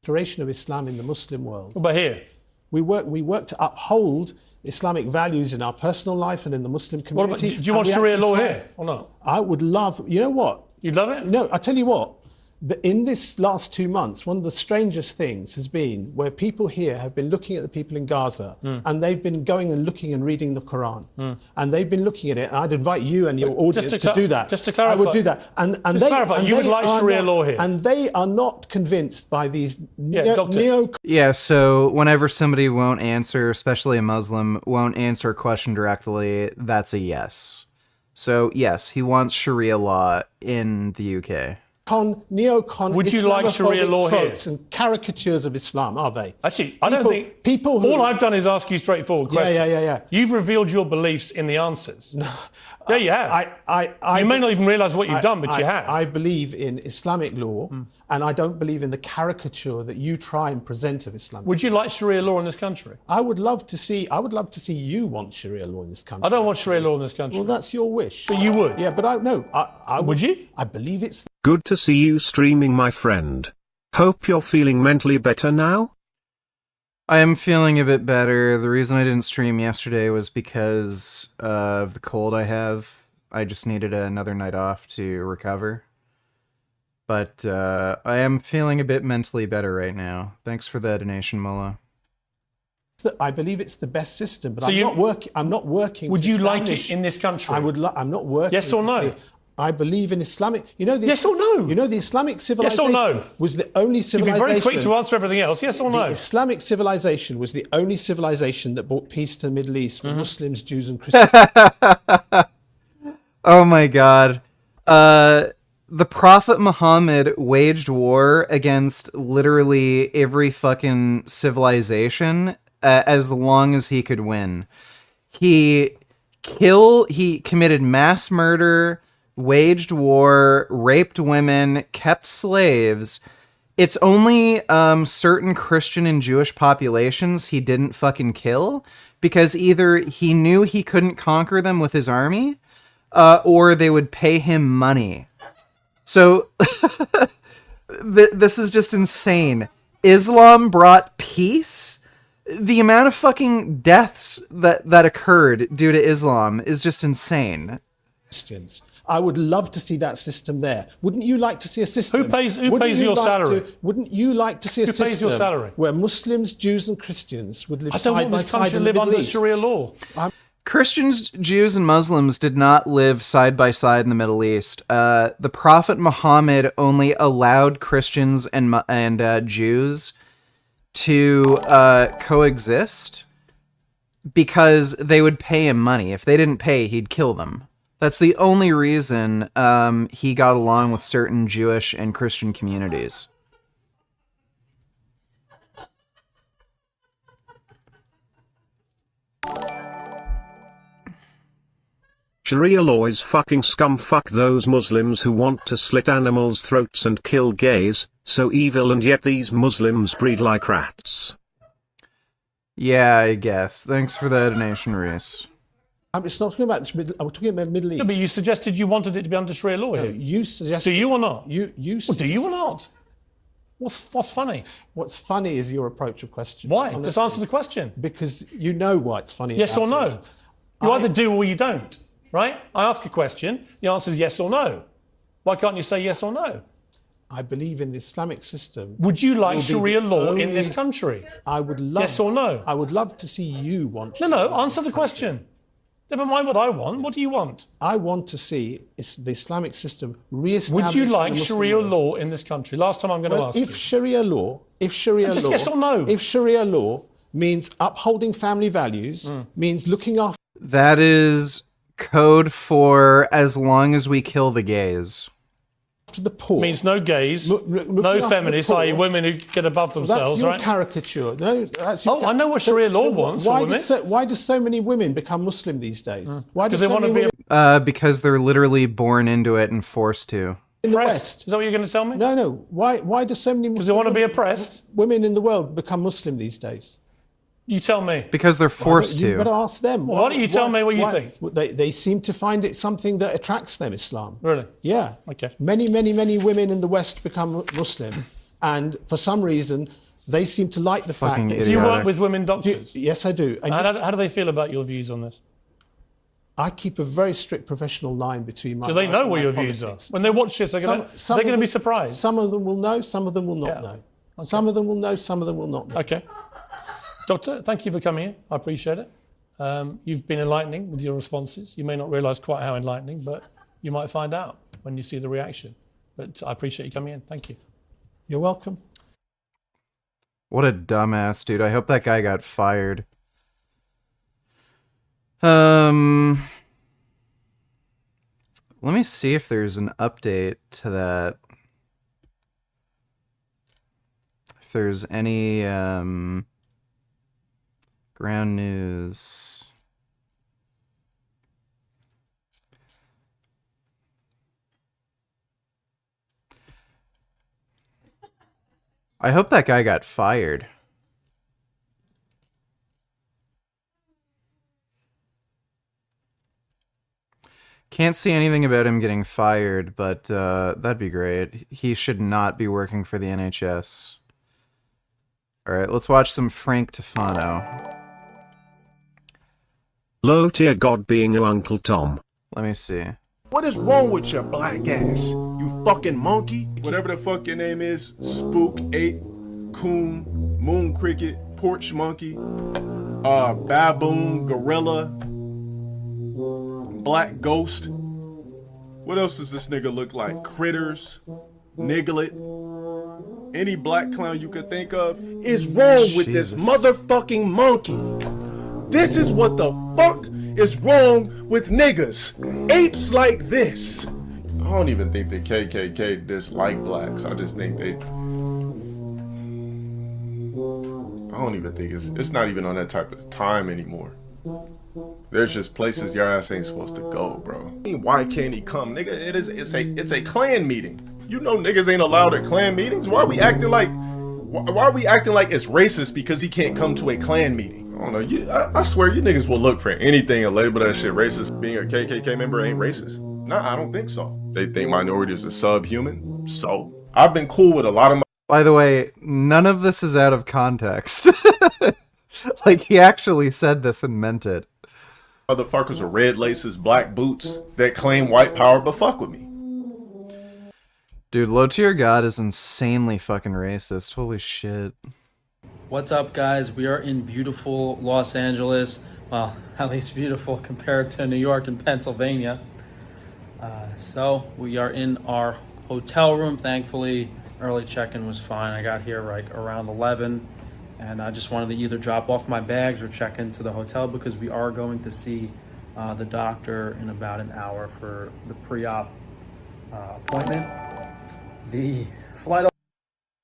Restoration of Islam in the Muslim world. What about here? We work to uphold Islamic values in our personal life and in the Muslim community. What about, do you want Sharia law here or not? I would love, you know what? You'd love it? No, I tell you what. In this last 2 months, one of the strangest things has been where people here have been looking at the people in Gaza and they've been going and looking and reading the Quran. And they've been looking at it, and I'd invite you and your audience to do that. Just to clarify. I would do that. And just they, clarify, you would like Sharia law here? And they are not convinced by these Yeah, so whenever somebody won't answer, especially a Muslim, won't answer a question directly, that's a yes. So, yes, he wants Sharia law in the UK. Neocon would you like Sharia law here? And caricatures of Islam, are they? Actually, I don't think people. All I've done is ask you straightforward questions. Yeah. You've revealed your beliefs in the answers. No, yeah, you have. You may not even realise what you've done, but you have. I believe in Islamic law, and I don't believe in the caricature that you try and present of Islam. Would you like Sharia law in this country? I would love to see you want Sharia law in this country. I don't want Sharia law in this country. Well, that's your wish. But you would. Yeah, but I would you? I believe it's. Good to see you streaming, my friend. Hope you're feeling mentally better now? I am feeling a bit better. The reason I didn't stream yesterday was because of the cold I have. I just needed another night off to recover. But I am feeling a bit mentally better right now. Thanks for the donation, Mullah. I believe it's the best system, but so I'm not working. Would you like it in this country? I'm not working. Yes or no? I believe in Islamic. Yes or no? The Islamic civilization. Yes or no? Was the only civilization. You'd be very quick to answer everything else. Yes or no? The Islamic civilization was the only civilization that brought peace to the Middle East for Muslims, Jews, and Christians. Oh my God. The Prophet Muhammad waged war against literally every fucking civilization as long as he could win. He committed mass murder, waged war, raped women, kept slaves. It's only certain Christian and Jewish populations he didn't fucking kill because either he knew he couldn't conquer them with his army or they would pay him money. So this is just insane. Islam brought peace. The amount of fucking deaths that occurred due to Islam is just insane. Christians. I would love to see that system there. Wouldn't you like to see a system? Who pays your salary? Wouldn't you like to see a system pays your salary? Where Muslims, Jews, and Christians would live side by side in the Middle East? I don't want this country to live under Sharia law. Christians, Jews, and Muslims did not live side by side in the Middle East. The Prophet Muhammad only allowed Christians and Jews to coexist because they would pay him money. If they didn't pay, he'd kill them. That's the only reason he got along with certain Jewish and Christian communities. Sharia law is fucking scum. Fuck those Muslims who want to slit animals' throats and kill gays, so evil, and yet these Muslims breed like rats. Yeah, I guess. Thanks for the donation, Reese. It's not talking about this. I'm talking about the Middle East. No, but you suggested you wanted it to be under Sharia law here. You suggested. Do you or not? You well, do you or not? What's funny? What's funny is your approach of question. Why? Just answer the question. Because you know why it's funny. Yes or no? You either do or you don't, right? I ask a question, the answer is yes or no. Why can't you say yes or no? I believe in the Islamic system. Would you like Sharia law in this country? I would love. Yes or no? I would love to see you want. No, answer the question. Never mind what I want. What do you want? I want to see the Islamic system re-established. Would you like Sharia law in this country? Last time I'm going to ask you. If Sharia law, yes or no? If Sharia law means upholding family values, means looking after. That is code for as long as we kill the gays. The poor. Means no gays, no feminists, i.e. women who get above themselves, that's your right? caricature. No, that's I know what Sharia law wants. Why do so many women become Muslim these days? Why do they so want to many be women Because they're literally born into it and forced to. in the West? Is that what you're going to tell me? No. Why do so many? Because they want to be oppressed. Women in the world become Muslim these days. You tell me. Because they're forced to. You better ask them. Why don't you tell me what you think? They seem to find it something that attracts them, Islam. Really? Yeah. Okay. Many women in the West become Muslim, and for some reason, they seem to like the fact that. Do you work with women doctors? Yes, I do. And how do they feel about your views on this? I keep a very strict professional line between my. Do they know what your views are? When they watch this, they're going to be surprised. Some of them will know. Some of them will not know. Okay. Some of them will know. Some of them will not know. Okay. Doctor, thank you for coming in. I appreciate it. You've been enlightening with your responses. You may not realise quite how enlightening, but you might find out when you see the reaction. But I appreciate you coming in. Thank you. You're welcome. What a dumbass, dude. I hope that guy got fired. Let me see if there's an update to that. If there's any ground news. I hope that guy got fired. Can't see anything about him getting fired, but that'd be great. He should not be working for the NHS. Alright, let's watch some Frank Tufano. Low tier God being your Uncle Tom. Let me see. What is wrong with your black ass? You fucking monkey? Whatever the fuck your name is, Spook, Ape, Coon, Moon Cricket, Porch Monkey, Baboon, Gorilla, Black Ghost. What else does this nigga look like? Critters, Niglet. Any black clown you could think of is wrong with this motherfucking monkey. This is what the fuck is wrong with niggas. Apes like this. I don't even think the KKK dislike blacks. I just think they... I don't even think it's not even on that type of time anymore. There's just places your ass ain't supposed to go, bro. Why can't he come, nigga? It's a Klan meeting. You know niggas ain't allowed at Klan meetings. Why are we acting like it's racist because he can't come to a Klan meeting? I don't know. I swear you niggas will look for anything and label that shit racist. Being a KKK member ain't racist. Nah, I don't think so. They think minorities are subhuman. So I've been cool with a lot of. By the way, none of this is out of context. Like, he actually said this and meant it. Motherfuckers with red laces, black boots that claim white power, but fuck with me. Dude, Low Tier God is insanely fucking racist. Holy shit. What's up, guys? We are in beautiful Los Angeles. Well, at least beautiful compared to New York and Pennsylvania. So we are in our hotel room. Thankfully, early check-in was fine. I got here like around 11. And I just wanted to either drop off my bags or check into the hotel because we are going to see the doctor in about an hour for the pre-op appointment. The flight...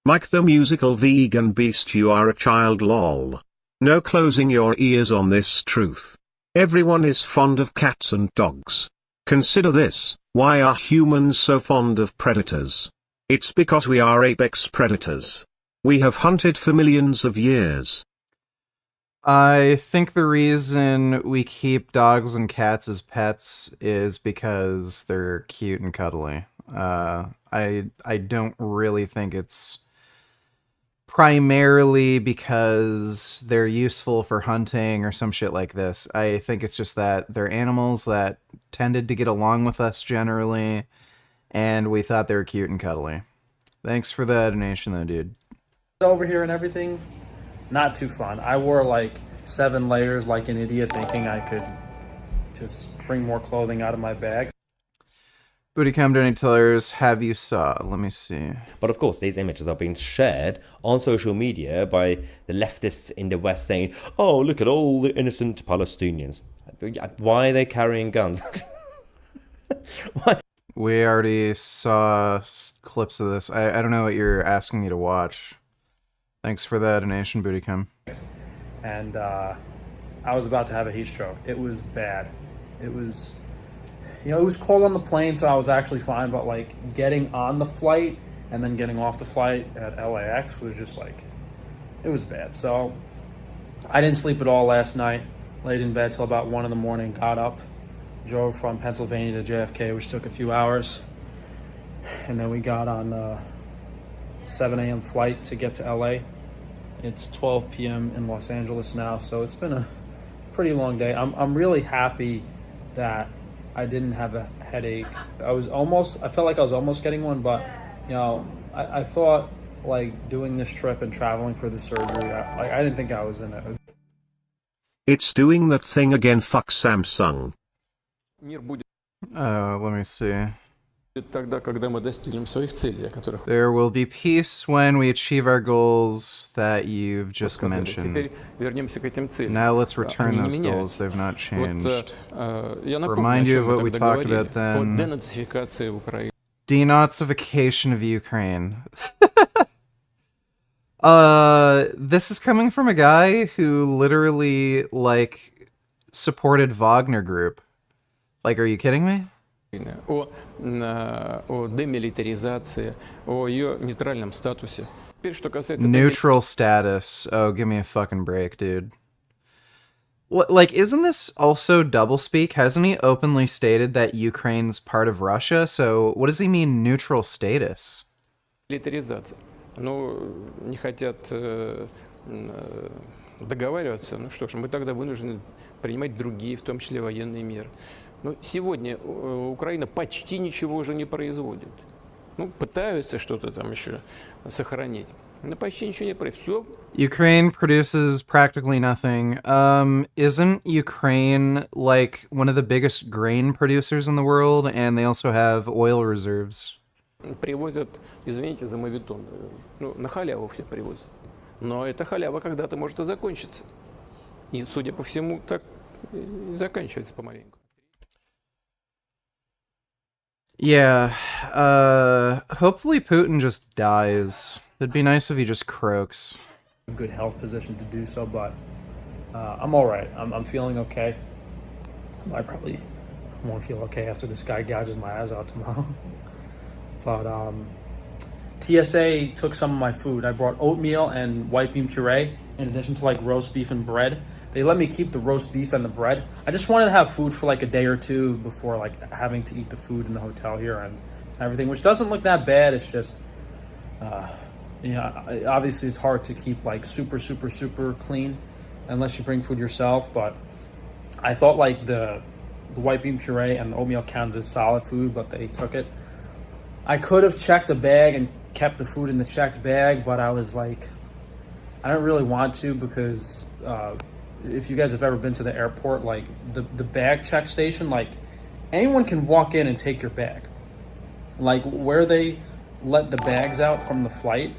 Mike the musical vegan beast, you are a child, lol. No closing your ears on this truth. Everyone is fond of cats and dogs. Consider this: why are humans so fond of predators? It's because we are apex predators. We have hunted for millions of years. I think the reason we keep dogs and cats as pets is because they're cute and cuddly. I don't really think it's primarily because they're useful for hunting or some shit like this. I think it's just that they're animals that tended to get along with us generally, and we thought they were cute and cuddly. Thanks for the donation though, dude. Over here and everything, not too fun. I wore like 7 layers like an idiot, thinking I could just bring more clothing out of my bag. Bootycam donators, have you saw? Let me see. But of course, these images are being shared on social media by the leftists in the West saying, oh, look at all the innocent Palestinians. Why are they carrying guns? We already saw clips of this. I don't know what you're asking me to watch. Thanks for that donation, Bootycam. And I was about to have a heat stroke. It was bad. It was, it was cold on the plane, so I was actually fine. But like getting on the flight and then getting off the flight at LAX was just like, it was bad. So I didn't sleep at all last night. Laid in bed till about 1 in the morning. Got up, drove from Pennsylvania to JFK, which took a few hours, and then we got on a 7 a.m. flight to get to LA. It's 12 p.m. in Los Angeles now, so it's been a pretty long day. I'm really happy that I didn't have a headache. I felt like I was almost getting one, but I thought like doing this trip and traveling for the surgery, I didn't think I was in it. It's doing that thing again, fuck Samsung. Let me see. There will be peace when we achieve our goals that you've just mentioned. Now let's return those goals. They've not changed. Remind you of what we talked about then. Denazification of Ukraine. This is coming from a guy who literally, like, supported Wagner Group. Like, are you kidding me? О демилитаризации, о ее нейтральном статусе. Теперь, что касается... Neutral status. Oh, give me a fucking break, dude. What, like, isn't this also doublespeak? Hasn't he openly stated that Ukraine's part of Russia? So, what does he mean, neutral status? Милитаризация. Ну, не хотят договариваться. Ну что ж, мы тогда вынуждены принимать другие, в том числе военные меры. Но сегодня Украина почти ничего уже не производит. Ну, пытаются что-то там еще сохранить. Но почти ничего не производит. Все. Ukraine produces practically nothing. Isn't Ukraine like one of the biggest grain producers in the world, and they also have oil reserves? Привозят, извините за моветон, ну, на халяву все привозят. Но эта халява когда-то может и закончиться. И, судя по всему, так и заканчивается помаленьку. Yeah, hopefully Putin just dies. It'd be nice if he just croaks. Good health position to do so, but I'm all right. I'm feeling okay. I probably won't feel okay after this guy gouges my eyes out tomorrow. But TSA took some of my food. I brought oatmeal and white bean puree in addition to like roast beef and bread. They let me keep the roast beef and the bread. I just wanted to have food for like a day or two before like having to eat the food in the hotel here and everything, which doesn't look that bad. It's just, obviously it's hard to keep like super clean unless you bring food yourself. But I thought like the white bean puree and the oatmeal counted as solid food, but they took it. I could have checked a bag and kept the food in the checked bag, but I was like, I don't really want to because if you guys have ever been to the airport, like the bag check station, like anyone can walk in and take your bag. Like where they let the bags out from the flight.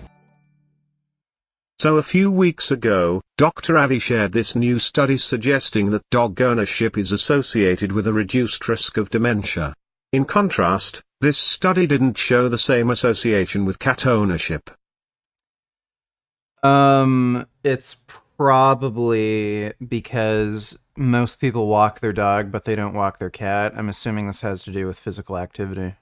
So a few weeks ago, Dr. Avi shared this new study suggesting that dog ownership is associated with a reduced risk of dementia. In contrast, this study didn't show the same association with cat ownership. It's probably because most people walk their dog, but they don't walk their cat. I'm assuming this has to do with physical activity.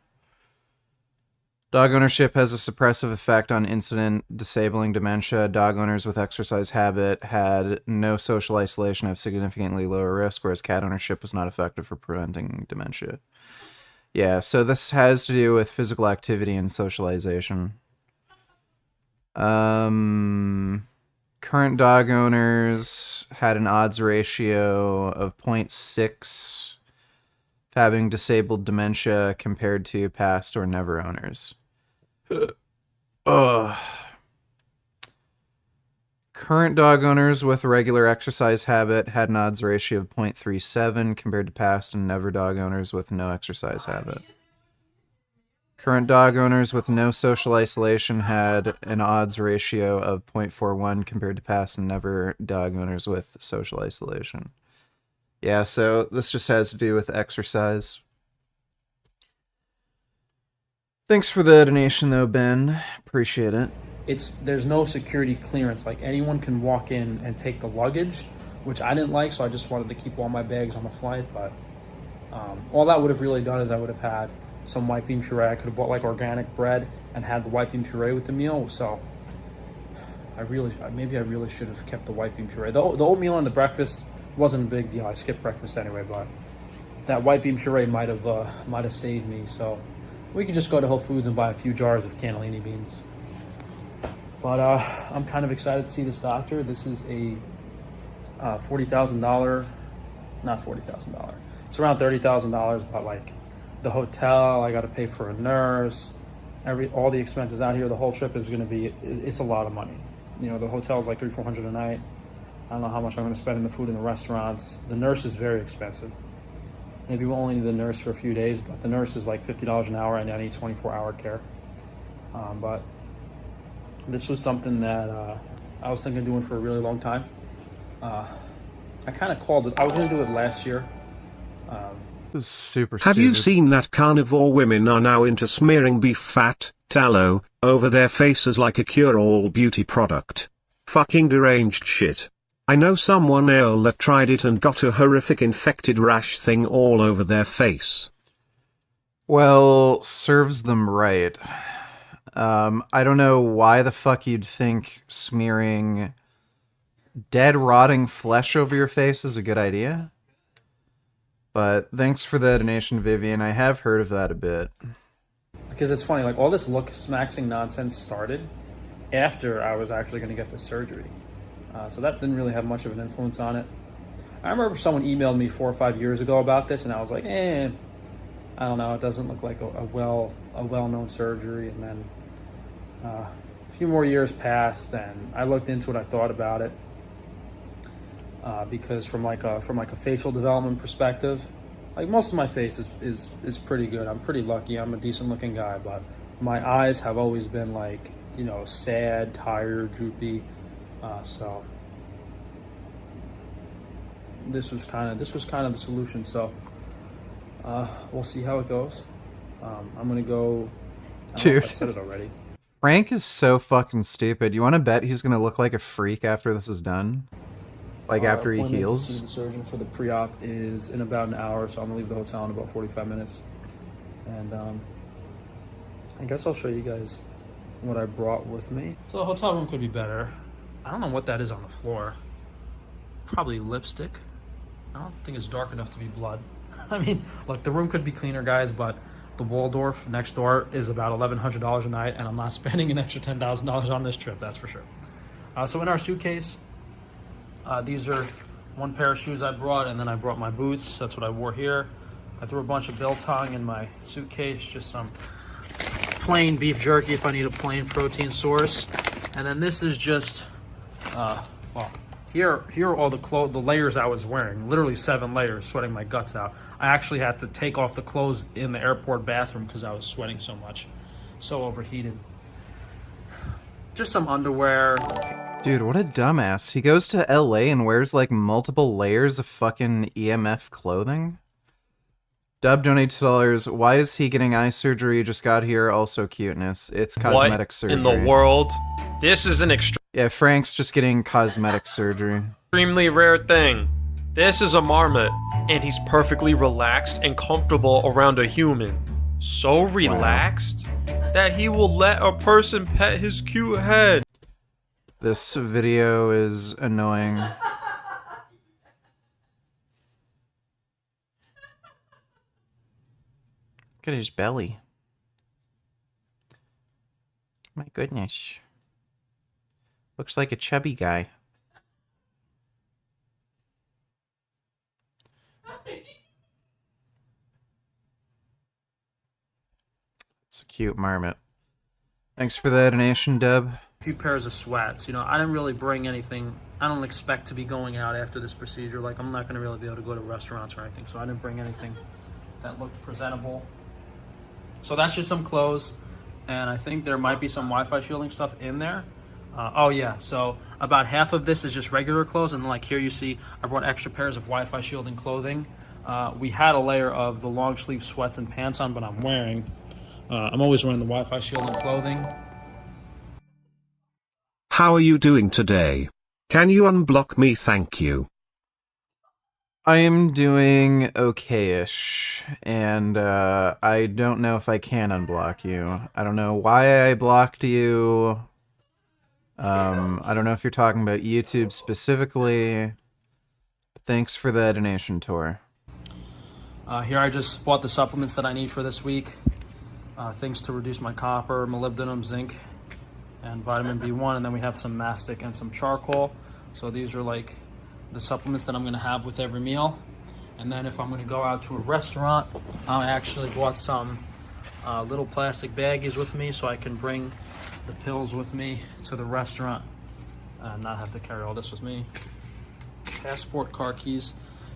Dog ownership has a suppressive effect on incident disabling dementia. Dog owners with exercise habit had no social isolation, have significantly lower risk, whereas cat ownership was not effective for preventing dementia. Yeah, so this has to do with physical activity and socialization. Current dog owners had an odds ratio of 0.6 having disabled dementia compared to past or never owners. Current dog owners with a regular exercise habit had an odds ratio of 0.37 compared to past and never dog owners with no exercise habit. Current dog owners with no social isolation had an odds ratio of 0.41 compared to past and never dog owners with social isolation. Yeah, so this just has to do with exercise. Thanks for the donation, though, Ben. Appreciate it. There's no security clearance. Like, anyone can walk in and take the luggage, which I didn't like, so I just wanted to keep all my bags on the flight. But all that would have really done is I would have had some white bean puree. I could have bought like organic bread and had the white bean puree with the meal. So maybe I really should have kept the white bean puree. The oatmeal and the breakfast wasn't a big deal. I skipped breakfast anyway, but that white bean puree might have saved me. So we could just go to Whole Foods and buy a few jars of cannellini beans. But I'm kind of excited to see this doctor. This is a $40,000, not $40,000. It's around $30,000, but like the hotel, I got to pay for a nurse, all the expenses out here. The whole trip is going to be, it's a lot of money. You know, the hotel's like $300-400 a night. I don't know how much I'm going to spend in the food in the restaurants. The nurse is very expensive. Maybe we'll only need the nurse for a few days, but the nurse is like $50 an hour, and I need 24-hour care. But this was something that I was thinking of doing for a really long time. I kind of called it. I was going to do it last year. This is super Have stupid. you seen that carnivore women are now into smearing beef fat, tallow, over their faces like a cure-all beauty product? Fucking deranged shit. I know someone that tried it and got a horrific infected rash thing all over their face. Well, serves them right. I don't know why the fuck you'd think smearing dead, rotting flesh over your face is a good idea. But thanks for the donation, Vivian. I have heard of that a bit. Because it's funny, like all this look-smaxing nonsense started after I was actually going to get the surgery. So that didn't really have much of an influence on it. I remember someone emailed me 4 or 5 years ago about this, and I was like, I don't know, it doesn't look like a well-known surgery. And then a few more years passed, and I looked into it, I thought about it. Because from like a facial development perspective, like most of my face is pretty good. I'm pretty lucky. I'm a decent looking guy, but my eyes have always been like, you know, sad, tired, droopy. So this was kind of the solution. So we'll see how it goes. I'm gonna go. I don't know if I said it already. Frank is so fucking stupid. You want to bet he's gonna look like a freak after this is done? Like after he heals? The surgeon for the pre-op is in about an hour, so I'm gonna leave the hotel in about 45 minutes. And I guess I'll show you guys what I brought with me. So the hotel room could be better. I don't know what that is on the floor. Probably lipstick. I don't think it's dark enough to be blood. I mean, look, the room could be cleaner, guys, but the Waldorf next door is about $1,100 a night, and I'm not spending an extra $10,000 on this trip, that's for sure. So in our suitcase, these are one pair of shoes I brought, and then I brought my boots. That's what I wore here. I threw a bunch of biltong in my suitcase, just some plain beef jerky if I need a plain protein source. And then this is just, well, here are all the layers I was wearing. Literally 7 layers, sweating my guts out. I actually had to take off the clothes in the airport bathroom because I was sweating so much. So overheated. Just some underwear. Dude, what a dumbass. He goes to LA and wears like multiple layers of fucking EMF clothing? Dub donates $2. Why is he getting eye surgery? Just got here. Also cuteness. It's cosmetic surgery. In the world? This is an Yeah, Frank's just getting cosmetic surgery. extremely rare thing. This is a marmot, and he's perfectly relaxed and comfortable around a human. So relaxed that he will let a person pet his cute head. This video is annoying. Look at his belly. My goodness. Looks like a chubby guy. It's a cute marmot. Thanks for the donation, Deb. A few pairs of sweats. You know, I didn't really bring anything. I don't expect to be going out after this procedure. Like, I'm not going to really be able to go to restaurants or anything, so I didn't bring anything that looked presentable. So that's just some clothes, and I think there might be some Wi-Fi shielding stuff in there. Oh yeah, so about half of this is just regular clothes, and then like here you see I brought extra pairs of Wi-Fi shielding clothing. We had a layer of the long sleeve sweats and pants on, but I'm always wearing the Wi-Fi shielding clothing. How are you doing today? Can you unblock me, thank you? I am doing okay-ish, and I don't know if I can unblock you. I don't know why I blocked you. I don't know if you're talking about YouTube specifically. Thanks for the donation, Tor. Here I just bought the supplements that I need for this week. Things to reduce my copper, molybdenum, zinc, and vitamin B1, and then we have some mastic and some charcoal. So these are like the supplements that I'm going to have with every meal. And then if I'm going to go out to a restaurant, I actually bought some little plastic baggies with me so I can bring the pills with me to the restaurant and not have to carry all this with me. Passport, car keys.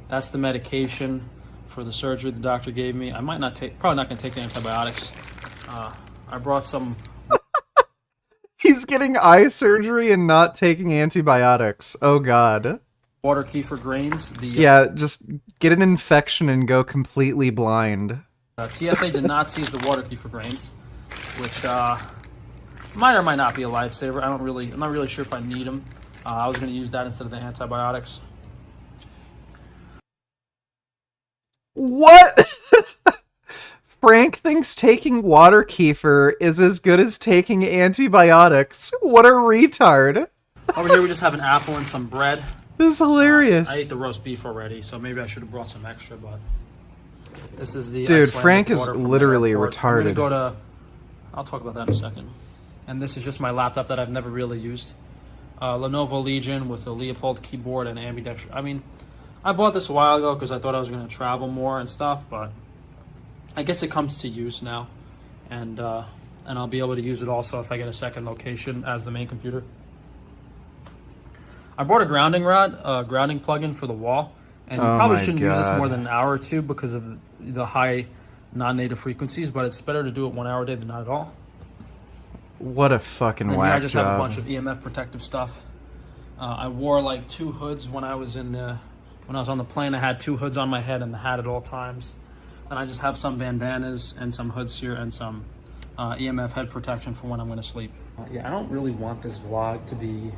That's the medication for the surgery the doctor gave me. I might not take, probably not going to take the antibiotics. I brought some. He's getting eye surgery and not taking antibiotics. Oh god. Water kefir grains. Yeah, just get an infection and go completely blind. TSA did not seize the water kefir grains, which might or might not be a lifesaver. I'm not really sure if I need them. I was going to use that instead of the antibiotics. What? Frank thinks taking water kefir is as good as taking antibiotics. What a retard. Over here we just have an apple and some bread. This is hilarious. I ate the roast beef already, so maybe I should have brought some extra, but this is the dude, Icelandic Frank is water from the literally airport. retarded. I'm gonna go to, I'll talk about that in a second. And this is just my laptop that I've never really used. Lenovo Legion with a Leopold keyboard and ambidextrous. I mean, I bought this a while ago because I thought I was going to travel more and stuff, but I guess it comes to use now. And I'll be able to use it also if I get a second location as the main computer. I brought a grounding rod, grounding plug-in for the wall, and you probably shouldn't use this more than an hour or two because of the high non-native frequencies, but it's better to do it 1 hour a day than not at all. What a fucking whack job. I just have a bunch of EMF protective stuff. I wore like 2 hoods when I was on the plane. I had 2 hoods on my head and the hat at all times. And I just have some bandanas and some hoods here and some EMF head protection for when I'm going to sleep. Yeah, I don't really want this vlog to be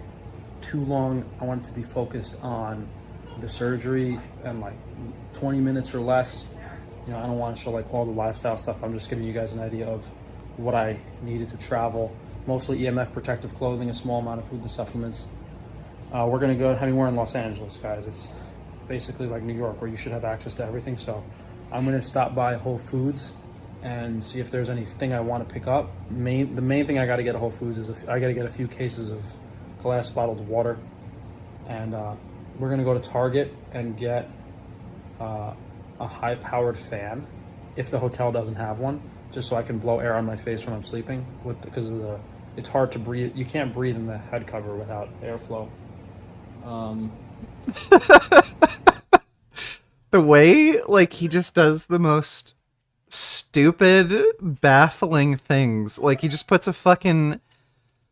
too long. I want it to be focused on the surgery and like 20 minutes or less. You know, I don't want to show like all the lifestyle stuff. I'm just giving you guys an idea of what I needed to travel. Mostly EMF protective clothing, a small amount of food and supplements. We're gonna go, we're in Los Angeles, guys. It's basically like New York where you should have access to everything. So I'm gonna stop by Whole Foods and see if there's anything I want to pick up. The main thing I gotta get at Whole Foods is I gotta get a few cases of glass bottled water. And we're gonna go to Target and get a high-powered fan if the hotel doesn't have one, just so I can blow air on my face when I'm sleeping. Because of it's hard to breathe. You can't breathe in the head cover without airflow. The way, like, he just does the most stupid, baffling things. Like, he just puts a fucking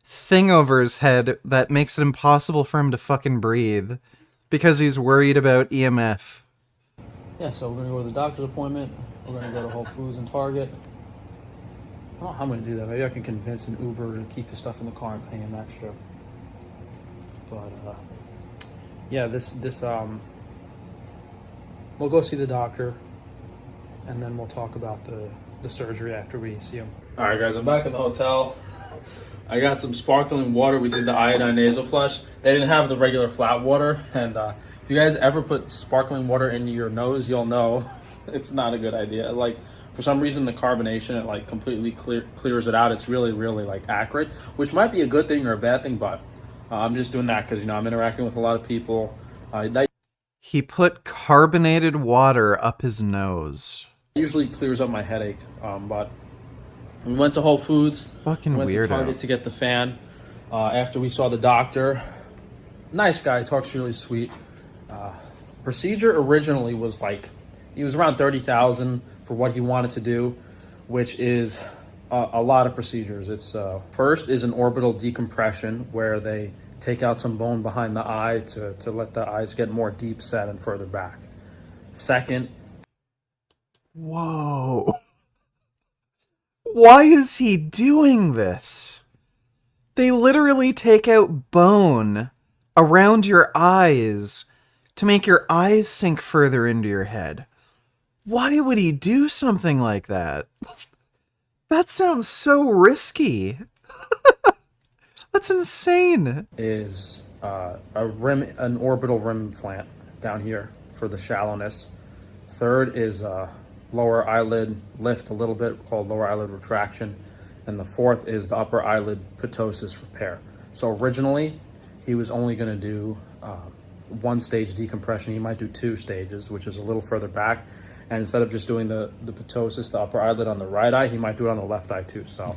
thing over his head that makes it impossible for him to fucking breathe because he's worried about EMF. Yeah, so we're gonna go to the doctor's appointment. We're gonna go to Whole Foods and Target. I don't know how I'm gonna do that. Maybe I can convince an Uber to keep his stuff in the car and pay him extra. But yeah, this we'll go see the doctor, and then we'll talk about the surgery after we see him. All right, guys, I'm back in the hotel. I got some sparkling water. We did the iodine nasal flush. They didn't have the regular flat water, and if you guys ever put sparkling water into your nose, you'll know it's not a good idea. Like, for some reason, the carbonation, it like completely clears it out. It's really, really like acrid, which might be a good thing or a bad thing, but I'm just doing that because, you know, I'm interacting with a lot of people. He put carbonated water up his nose. Usually clears up my headache, but we went to Whole Foods. Fucking went weirdo. to Target to get the fan. After we saw the doctor, nice guy, talks really sweet. Procedure originally was like, he was around $30,000 for what he wanted to do, which is a lot of procedures. It's first is an orbital decompression where they take out some bone behind the eye to let the eyes get more deep set and further back. Second. Whoa. Why is he doing this? They literally take out bone around your eyes to make your eyes sink further into your head. Why would he do something like that? That sounds so risky. That's insane. Is an orbital rim implant down here for the shallowness. Third is lower eyelid lift a little bit, called lower eyelid retraction. And the fourth is the upper eyelid ptosis repair. So originally, he was only going to do one stage decompression. He might do 2 stages, which is a little further back. And instead of just doing the ptosis, the upper eyelid on the right eye, he might do it on the left eye too. So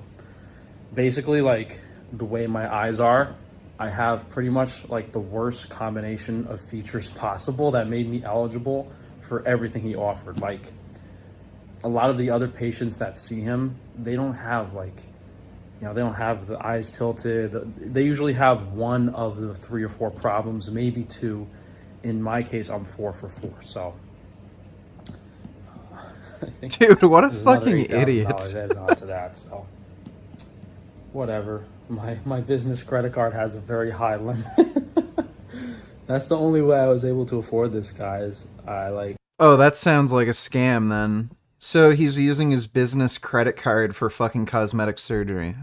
basically, like, the way my eyes are, I have pretty much like the worst combination of features possible that made me eligible for everything he offered. Like, a lot of the other patients that see him, they don't have like, you know, they don't have the eyes tilted. They usually have one of the 3 or 4 problems, maybe 2. In my case, I'm 4 for 4. So, dude, what a fucking idiot! Added on to that, so whatever. My business credit card has a very high limit. That's the only way I was able to afford this, guys. Oh, that sounds like a scam then. So he's using his business credit card for fucking cosmetic surgery.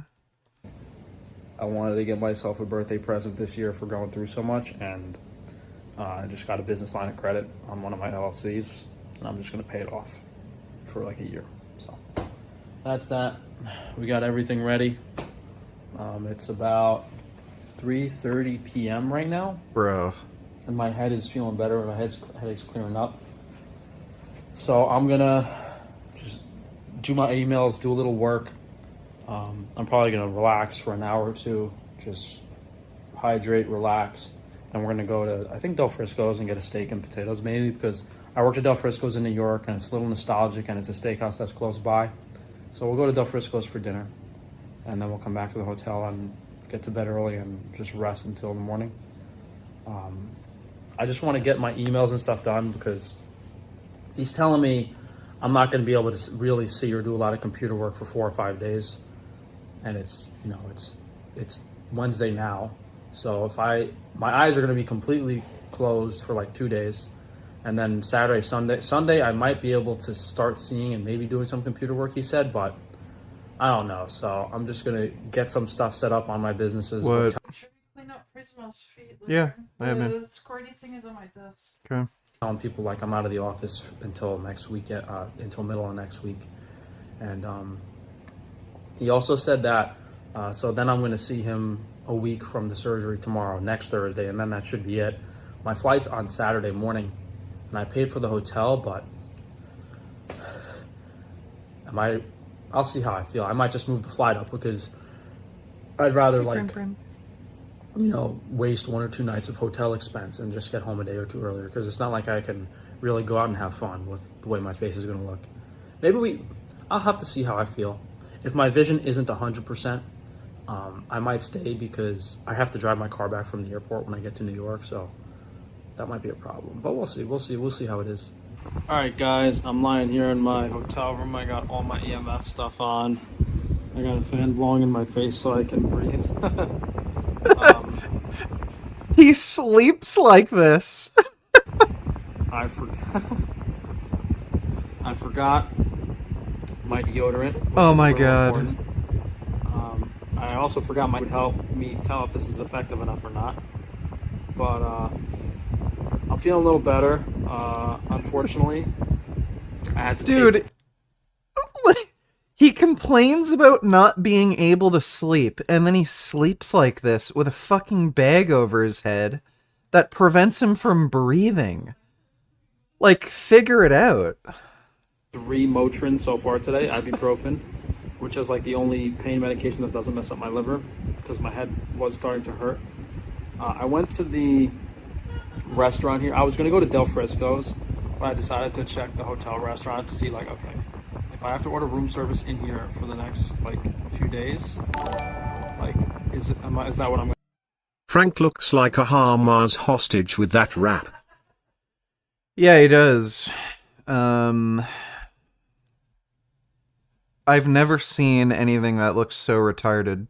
I wanted to get myself a birthday present this year for going through so much, and I just got a business line of credit on one of my LLCs, and I'm just going to pay it off for like a year. So that's that. We got everything ready. It's about 3:30 p.m. right now. Bro. And my head is feeling better. My headache's clearing up. So I'm going to just do my emails, do a little work. I'm probably going to relax for an hour or 2, just hydrate, relax. Then we're going to go to, I think, Del Frisco's and get a steak and potatoes, mainly because I worked at Del Frisco's in New York, and it's a little nostalgic, and it's a steakhouse that's close by. So we'll go to Del Frisco's for dinner, and then we'll come back to the hotel and get to bed early and just rest until the morning. I just want to get my emails and stuff done because he's telling me I'm not going to be able to really see or do a lot of computer work for 4 or 5 days. And it's, you know, it's Wednesday now. So if my eyes are going to be completely closed for like 2 days. And then Saturday, Sunday, I might be able to start seeing and maybe doing some computer work, he said, but I don't know. So I'm just going to get some stuff set up on my businesses. What? Clean up Prismo's feet. Yeah, I The have squirty thing is on my desk. Okay. Telling people like I'm out of the office until next week, until middle of next week. And he also said that, so then I'm going to see him a week from the surgery tomorrow, next Thursday, and then that should be it. My flight's on Saturday morning, and I paid for the hotel, but I'll see how I feel. I might just move the flight up because I'd rather you know, waste 1 or 2 nights of hotel expense and just get home a day or 2 earlier, because it's not like I can really go out and have fun with the way my face is going to look. I'll have to see how I feel. If my vision isn't 100%, I might stay because I have to drive my car back from the airport when I get to New York, so that might be a problem. But we'll see how it is. All right, guys, I'm lying here in my hotel room. I got all my EMF stuff on. I got a fan blowing in my face so I can breathe. He sleeps like this. I forgot. I forgot my deodorant. Which Oh is my really God. important. I also forgot my would help me tell if this is effective enough or not. But I'm feeling a little better. Unfortunately, I had to Dude, he complains about not being able to sleep, and then he sleeps like this with a fucking bag over his head that prevents him from breathing. Like, figure it out. 3 Motrin so far today, ibuprofen, which is like the only pain medication that doesn't mess up my liver because my head was starting to hurt. I went to the restaurant here. I was going to go to Del Frisco's, but I decided to check the hotel restaurant to see, like, okay, if I have to order room service in here for the next, like, few days, like, is that what I'm going to... Frank looks like a Hamas hostage with that rap. Yeah, he does. I've never seen anything that looks so retarded.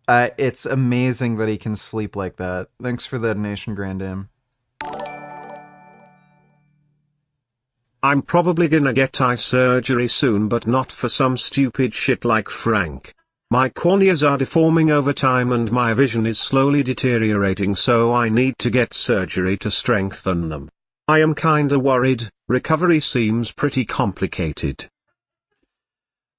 It's amazing that he can sleep like that. Thanks for the donation, Grand Dame. I'm probably gonna get eye surgery soon, but not for some stupid shit like Frank. My corneas are deforming over time and my vision is slowly deteriorating, so I need to get surgery to strengthen them. I am kinda worried. Recovery seems pretty complicated.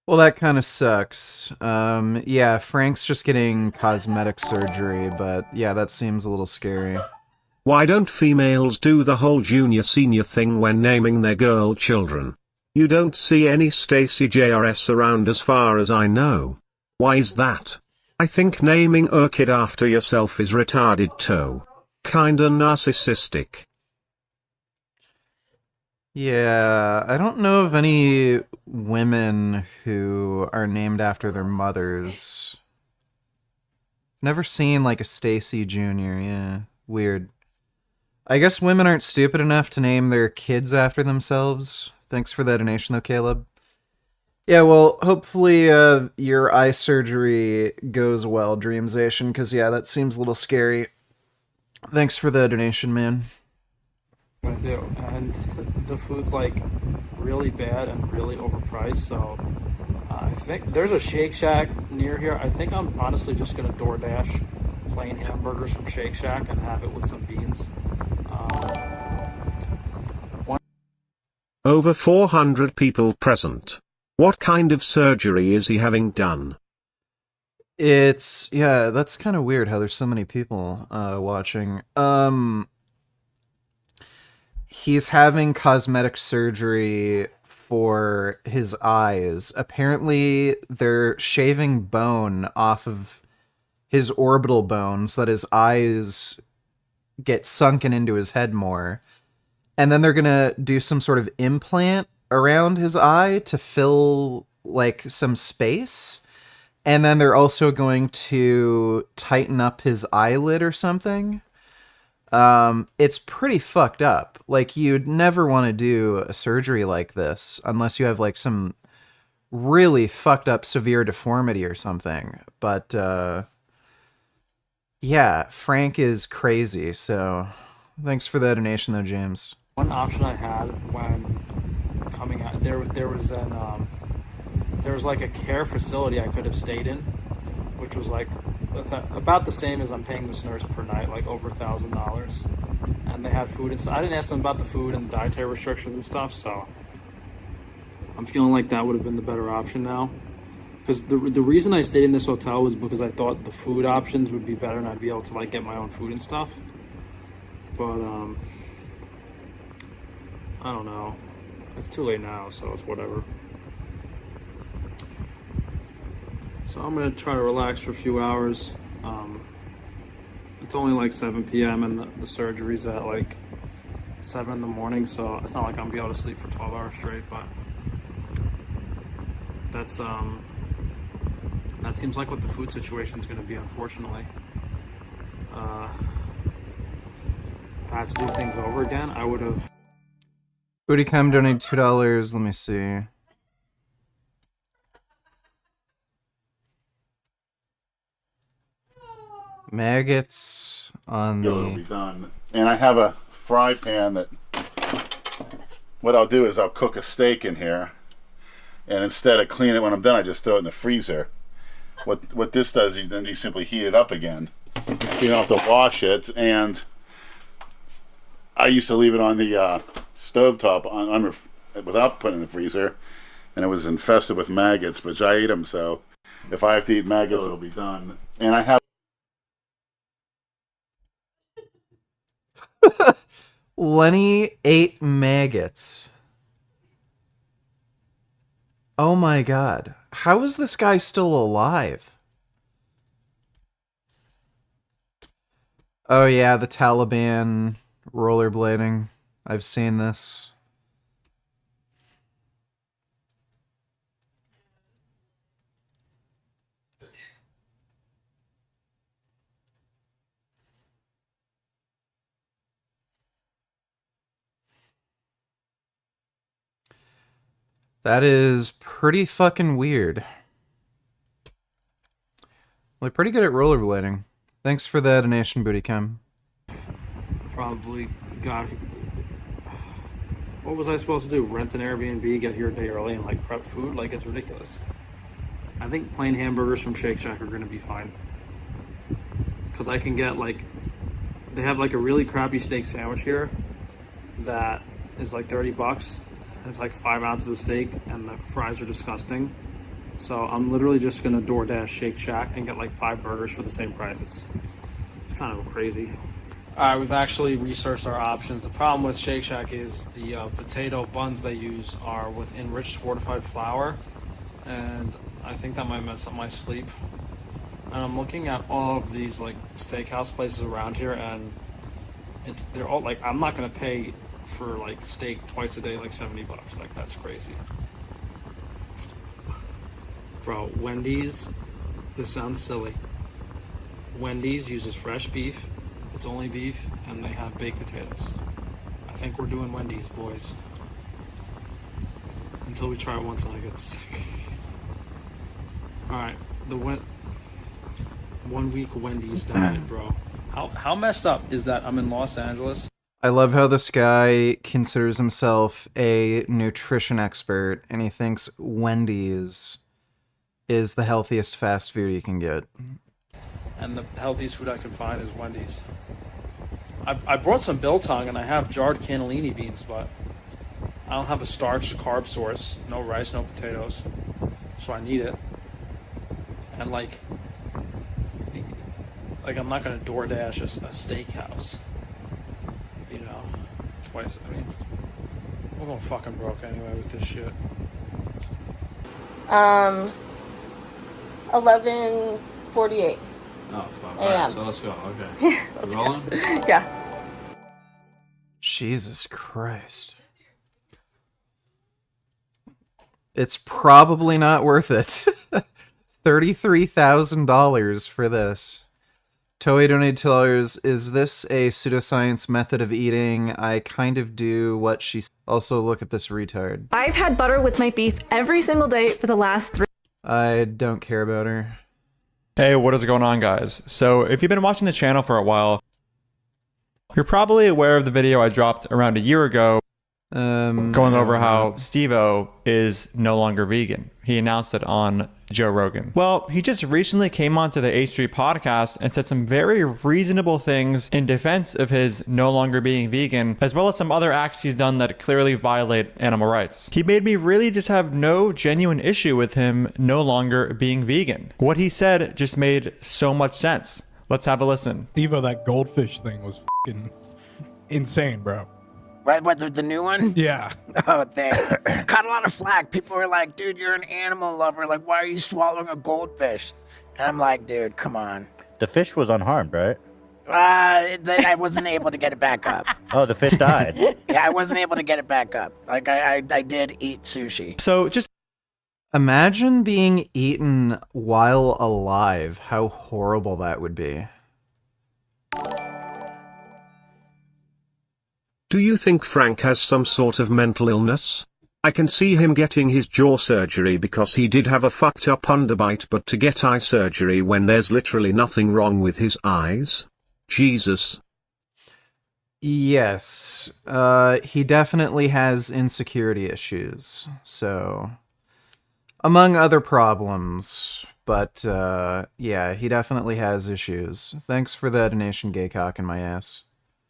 Well, that kind of sucks. Yeah, Frank's just getting cosmetic surgery, but yeah, that seems a little scary. Why don't females do the whole junior-senior thing when naming their girl children? You don't see any Stacy JRS around as far as I know. Why is that? I think naming a kid after yourself is retarded too. Kinda narcissistic. Yeah, I don't know of any women who are named after their mothers. Never seen like a Stacy Jr., yeah. Weird. I guess women aren't stupid enough to name their kids after themselves. Thanks for that donation though, Caleb. Yeah, well, hopefully your eye surgery goes well, Dreamsation, because yeah, that seems a little scary. Thanks for the donation, man. going to do. And the food's like really bad and really overpriced. So I think there's a Shake Shack near here. I think I'm honestly just going to DoorDash plain hamburgers from Shake Shack and have it with some beans. Over 400 people present. What kind of surgery is he having done? It's, yeah, that's kind of weird how there's so many people watching. He's having cosmetic surgery for his eyes. Apparently, they're shaving bone off of his orbital bone so that his eyes get sunken into his head more. And then they're gonna do some sort of implant around his eye to fill, like, some space. And then they're also going to tighten up his eyelid or something. It's pretty fucked up. Like, you'd never want to do a surgery like this unless you have, like, some really fucked up severe deformity or something. But, yeah, Frank is crazy, so thanks for the donation, though, James. One option I had when coming out, there was like a care facility I could have stayed in, which was like about the same as I'm paying this nurse per night, like over $1,000. And they had food and stuff. I didn't ask them about the food and dietary restrictions and stuff, so I'm feeling like that would have been the better option now. Because the reason I stayed in this hotel was because I thought the food options would be better and I'd be able to like get my own food and stuff. But I don't know. It's too late now, so it's whatever. So I'm gonna try to relax for a few hours. It's only like 7 p.m. and the surgery's at like 7 in the morning, so it's not like I'm gonna be able to sleep for 12 hours straight. But that's that seems like what the food situation is gonna be, unfortunately. If I had to do things over again, I would have. Booty Cam donated $2. Let me see. Maggots on It'll the... be done. And I have a fry pan that what I'll do is I'll cook a steak in here, and instead of cleaning it when I'm done, I just throw it in the freezer. What this does is then you simply heat it up again. You don't have to wash it, and I used to leave it on the stovetop without putting it in the freezer, and it was infested with maggots, which I ate them, so if I have to eat maggots, it'll be done. And I have Lenny ate maggots. Oh my god. How is this guy still alive? Oh yeah, the Taliban rollerblading. I've seen this. That is pretty fucking weird. Well, pretty good at rollerblading. Thanks for the donation, Booty Cam. Probably got. What was I supposed to do? Rent an Airbnb, get here a day early, and like prep food? Like, it's ridiculous. I think plain hamburgers from Shake Shack are gonna be fine. Cause I can get like, they have like a really crappy steak sandwich here that is like $30. It's like 5 ounces of steak, and the fries are disgusting. So I'm literally just gonna DoorDash Shake Shack and get like 5 burgers for the same price. It's kind of crazy. All right, we've actually researched our options. The problem with Shake Shack is the potato buns they use are with enriched fortified flour, and I think that might mess up my sleep. And I'm looking at all of these like steakhouse places around here, and they're all like, I'm not gonna pay for like steak twice a day like $70. Like, that's crazy. Bro, Wendy's, this sounds silly. Wendy's uses fresh beef, it's only beef, and they have baked potatoes. I think we're doing Wendy's, boys. Until we try it once and I get sick. Alright, the 1 week Wendy's diet, bro. How messed up is that I'm in Los Angeles? I love how this guy considers himself a nutrition expert, and he thinks Wendy's is the healthiest fast food you can get. And the healthiest food I can find is Wendy's. I brought some biltong and I have jarred cannellini beans, but I don't have a starch carb source. No rice, no potatoes. So I need it. And like I'm not gonna DoorDash a steakhouse. You know, twice. I mean, we're going fucking broke anyway with this shit. 11:48. Oh fuck! A.M. So let's go. Okay. Let's rolling? go. Yeah. Jesus Christ. It's probably not worth it. $33,000 for this. Toei donated $2. Is this a pseudoscience method of eating? I kind of do what she... Also, look at this retard. I've had butter with my beef every single day for the last 3... I don't care about her. Hey, what is going on, guys? So, if you've been watching the channel for a while, you're probably aware of the video I dropped around a year ago going over how Steve-O is no longer vegan. He announced it on Joe Rogan. Well, he just recently came onto the H3 podcast and said some very reasonable things in defense of his no longer being vegan, as well as some other acts he's done that clearly violate animal rights. He made me really just have no genuine issue with him no longer being vegan. What he said just made so much sense. Let's have a listen. Steve-O, that goldfish thing was fucking insane, bro. What, the new one? Yeah. Oh, they caught a lot of flack. People were like, dude, you're an animal lover. Like, why are you swallowing a goldfish? And I'm like, dude, come on. The fish was unharmed, right? Then I wasn't able to get it back up. Oh, the fish died. Yeah, I wasn't able to get it back up. Like, I did eat sushi. So just imagine being eaten while alive. How horrible that would be. Do you think Frank has some sort of mental illness? I can see him getting his jaw surgery because he did have a fucked up underbite, but to get eye surgery when there's literally nothing wrong with his eyes? Jesus. Yes, he definitely has insecurity issues, so among other problems, but yeah, he definitely has issues. Thanks for the donation, gay cock in my ass.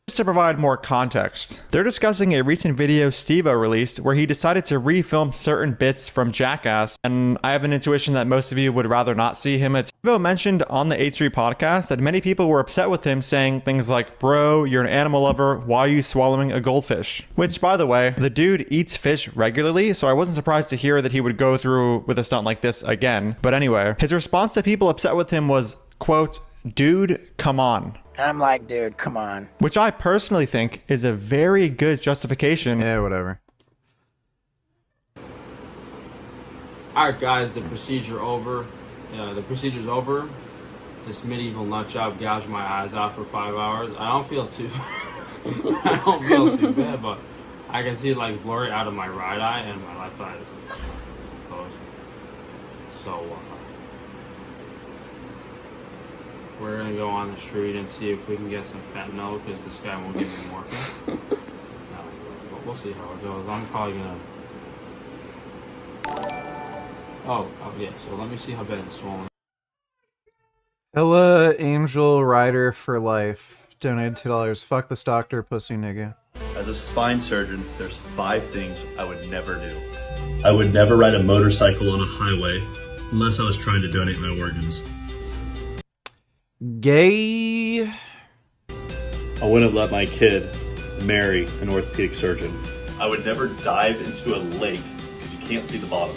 Just to provide more context, they're discussing a recent video Steve-O released where he decided to refilm certain bits from Jackass, and I have an intuition that most of you would rather not see him. Steve-O mentioned on the H3 podcast that many people were upset with him saying things like, "Bro, you're an animal lover, why are you swallowing a goldfish?" Which, by the way, the dude eats fish regularly, so I wasn't surprised to hear that he would go through with a stunt like this again. But anyway, his response to people upset with him was, quote, "Dude, come on." And I'm like, dude, come on. Which I personally think is a very good justification. Yeah, whatever. Alright guys, the procedure's over. This medieval nut job gouged my eyes out for 5 hours. I don't feel too bad, but I can see like blurry out of my right eye and my left eye is closed. So we're gonna go on the street and see if we can get some fentanyl because this guy won't give me morphine. But we'll see how it goes. I'm probably gonna. Oh yeah. So let me see how bad it's swollen. Ella Angel Rider for Life donated $2. Fuck this doctor, pussy nigga. As a spine surgeon, there's 5 things I would never do. I would never ride a motorcycle on a highway unless I was trying to donate my organs. Gay. I wouldn't let my kid marry an orthopedic surgeon. I would never dive into a lake because you can't see the bottom.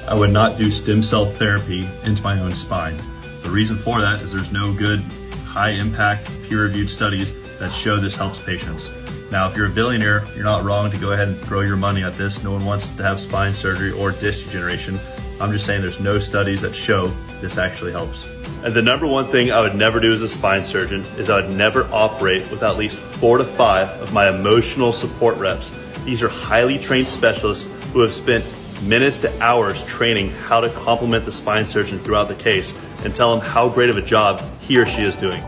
I would not do stem cell therapy into my own spine. The reason for that is there's no good, high-impact, peer-reviewed studies that show this helps patients. Now, if you're a billionaire, you're not wrong to go ahead and throw your money at this. No one wants to have spine surgery or disc degeneration. I'm just saying there's no studies that show this actually helps. And the number one thing I would never do as a spine surgeon is I would never operate with at least 4 to 5 of my emotional support reps. These are highly trained specialists who have spent minutes to hours training how to compliment the spine surgeon throughout the case and tell him how great of a job he or she is doing.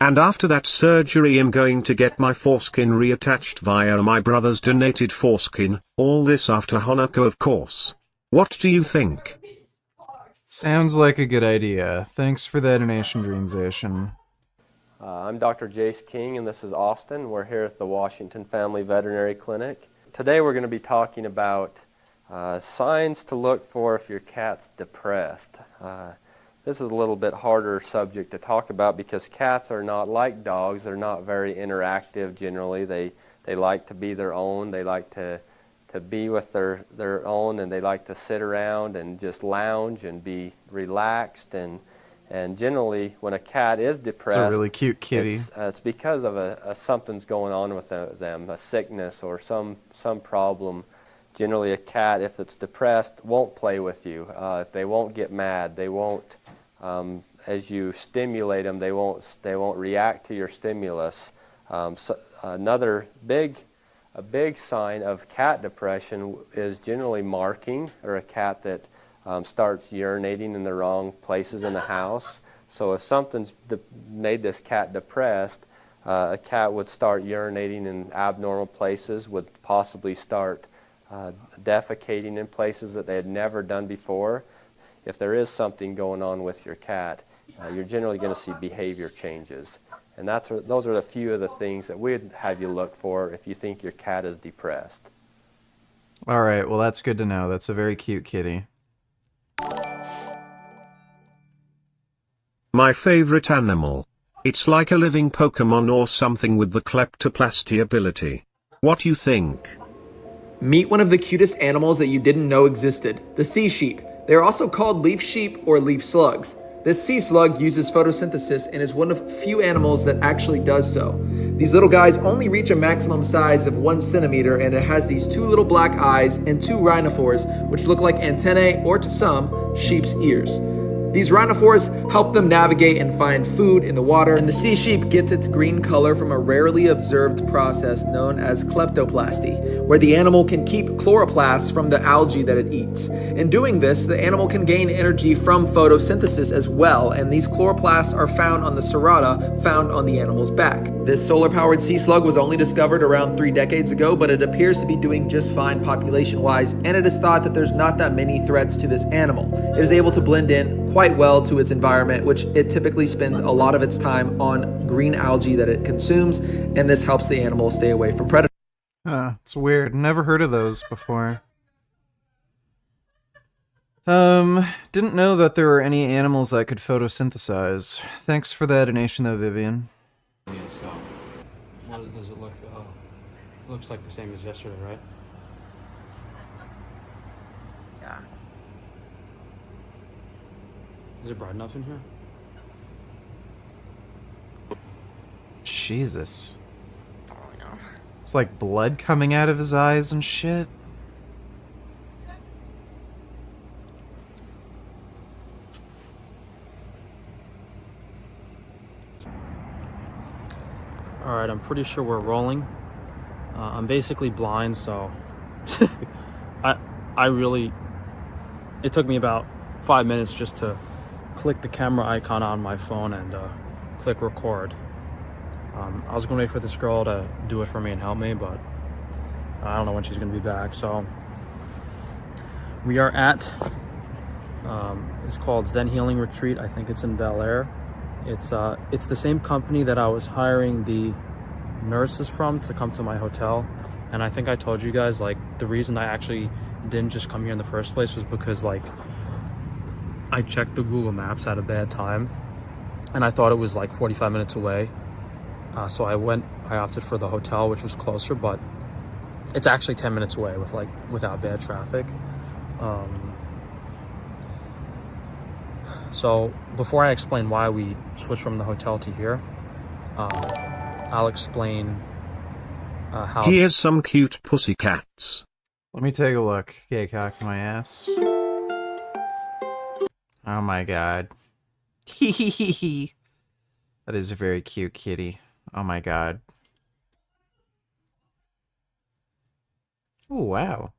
And after that surgery I'm going to get my foreskin reattached via my brother's donated foreskin, all this after Hanukkah of course. What do you think? Sounds like a good idea. Thanks for the donation, Dreamsation. I'm Dr. Jace King and this is Austin. We're here at the Washington Family Veterinary Clinic. Today we're going to be talking about signs to look for if your cat's depressed. This is a little bit harder subject to talk about because cats are not like dogs. They're not very interactive generally. They like to be their own. They like to be with their own, and they like to sit around and just lounge and be relaxed. And generally, when a cat is depressed, it's a really cute kitty. It's because of something's going on with them, a sickness or some problem. Generally, a cat, if it's depressed, won't play with you. They won't get mad. They won't, as you stimulate them, they won't react to your stimulus. Another a big sign of cat depression is generally marking, or a cat that starts urinating in the wrong places in the house. So if something's made this cat depressed, a cat would start urinating in abnormal places, would possibly start defecating in places that they had never done before. If there is something going on with your cat, you're generally going to see behavior changes. And those are a few of the things that we'd have you look for if you think your cat is depressed. All right, well, that's good to know. That's a very cute kitty. My favorite animal. It's like a living Pokemon or something with the kleptoplasty ability. What do you think? Meet one of the cutest animals that you didn't know existed, the sea sheep. They are also called leaf sheep or leaf slugs. This sea slug uses photosynthesis and is one of few animals that actually does so. These little guys only reach a maximum size of 1 centimeter, and it has these 2 little black eyes and 2 rhinophores, which look like antennae or, to some, sheep's ears. These rhinophores help them navigate and find food in the water, and the sea sheep gets its green color from a rarely observed process known as kleptoplasty, where the animal can keep chloroplasts from the algae that it eats. In doing this, the animal can gain energy from photosynthesis as well, and these chloroplasts are found on the serrata found on the animal's back. This solar-powered sea slug was only discovered around 3 decades ago, but it appears to be doing just fine population-wise, and it is thought that there's not that many threats to this animal. It is able to blend in quite well to its environment, which it typically spends a lot of its time on green algae that it consumes, and this helps the animal stay away from predators. It's weird. Never heard of those before. Didn't know that there were any animals that could photosynthesize. Thanks for the donation though, Vivian. Well, does it look, looks like the same as yesterday, right? Yeah. Is it bright enough in here? Jesus. It's like blood coming out of his eyes and shit. Alright, I'm pretty sure we're rolling. I'm basically blind, so I really, it took me about 5 minutes just to click the camera icon on my phone and click record. I was gonna wait for this girl to do it for me and help me, but I don't know when she's gonna be back. So we are at, it's called Zen Healing Retreat. I think it's in Bel Air. It's the same company that I was hiring the nurses from to come to my hotel. And I think I told you guys, like, the reason I actually didn't just come here in the first place was because, like, I checked the Google Maps at a bad time and I thought it was like 45 minutes away. So I opted for the hotel, which was closer, but it's actually 10 minutes away without bad traffic. So before I explain why we switched from the hotel to here, I'll explain how... Here's some cute pussycats. Let me take a look. Okay, cock my ass. Oh my god. Hee. That is a very cute kitty. Oh my god. Oh wow.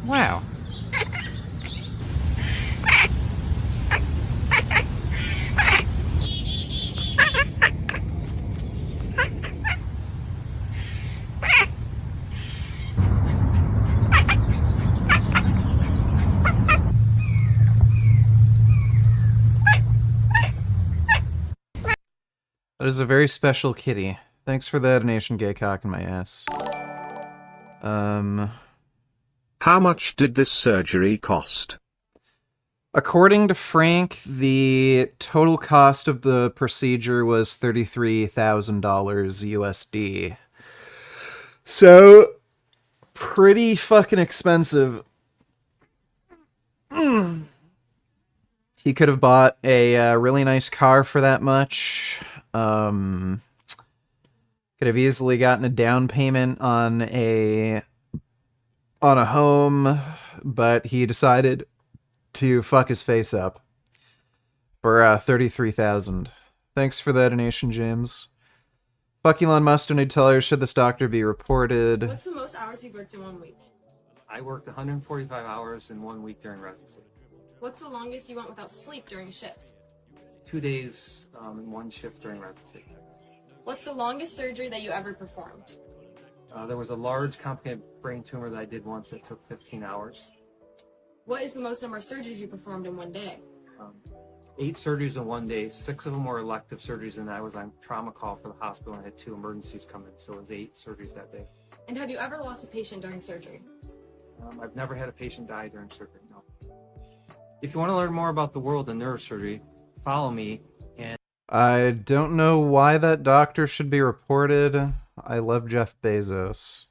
Wow. That is a very special kitty. Thanks for the donation, gay cock in my ass. How much did this surgery cost? According to Frank, the total cost of the procedure was $33,000 USD. So, pretty fucking expensive. He could have bought a really nice car for that much. Could have easily gotten a down payment on a home, but he decided to fuck his face up for $33,000. Thanks for that donation, James. Fuck Elon Musk, donate tellers. Should this doctor be reported? What's the most hours you've worked in 1 week? I worked 145 hours in 1 week during residency. What's the longest you went without sleep during a shift? 2 days in one shift during residency. What's the longest surgery that you ever performed? There was a large complicated brain tumor that I did once that took 15 hours. What is the most number of surgeries you performed in 1 day? 8 surgeries in 1 day. 6 of them were elective surgeries, and I was on trauma call for the hospital and I had 2 emergencies come in, so it was 8 surgeries that day. And have you ever lost a patient during surgery? I've never had a patient die during surgery, no. If you want to learn more about the world of neurosurgery, follow me. And I don't know why that doctor should be reported. I love Jeff Bezos.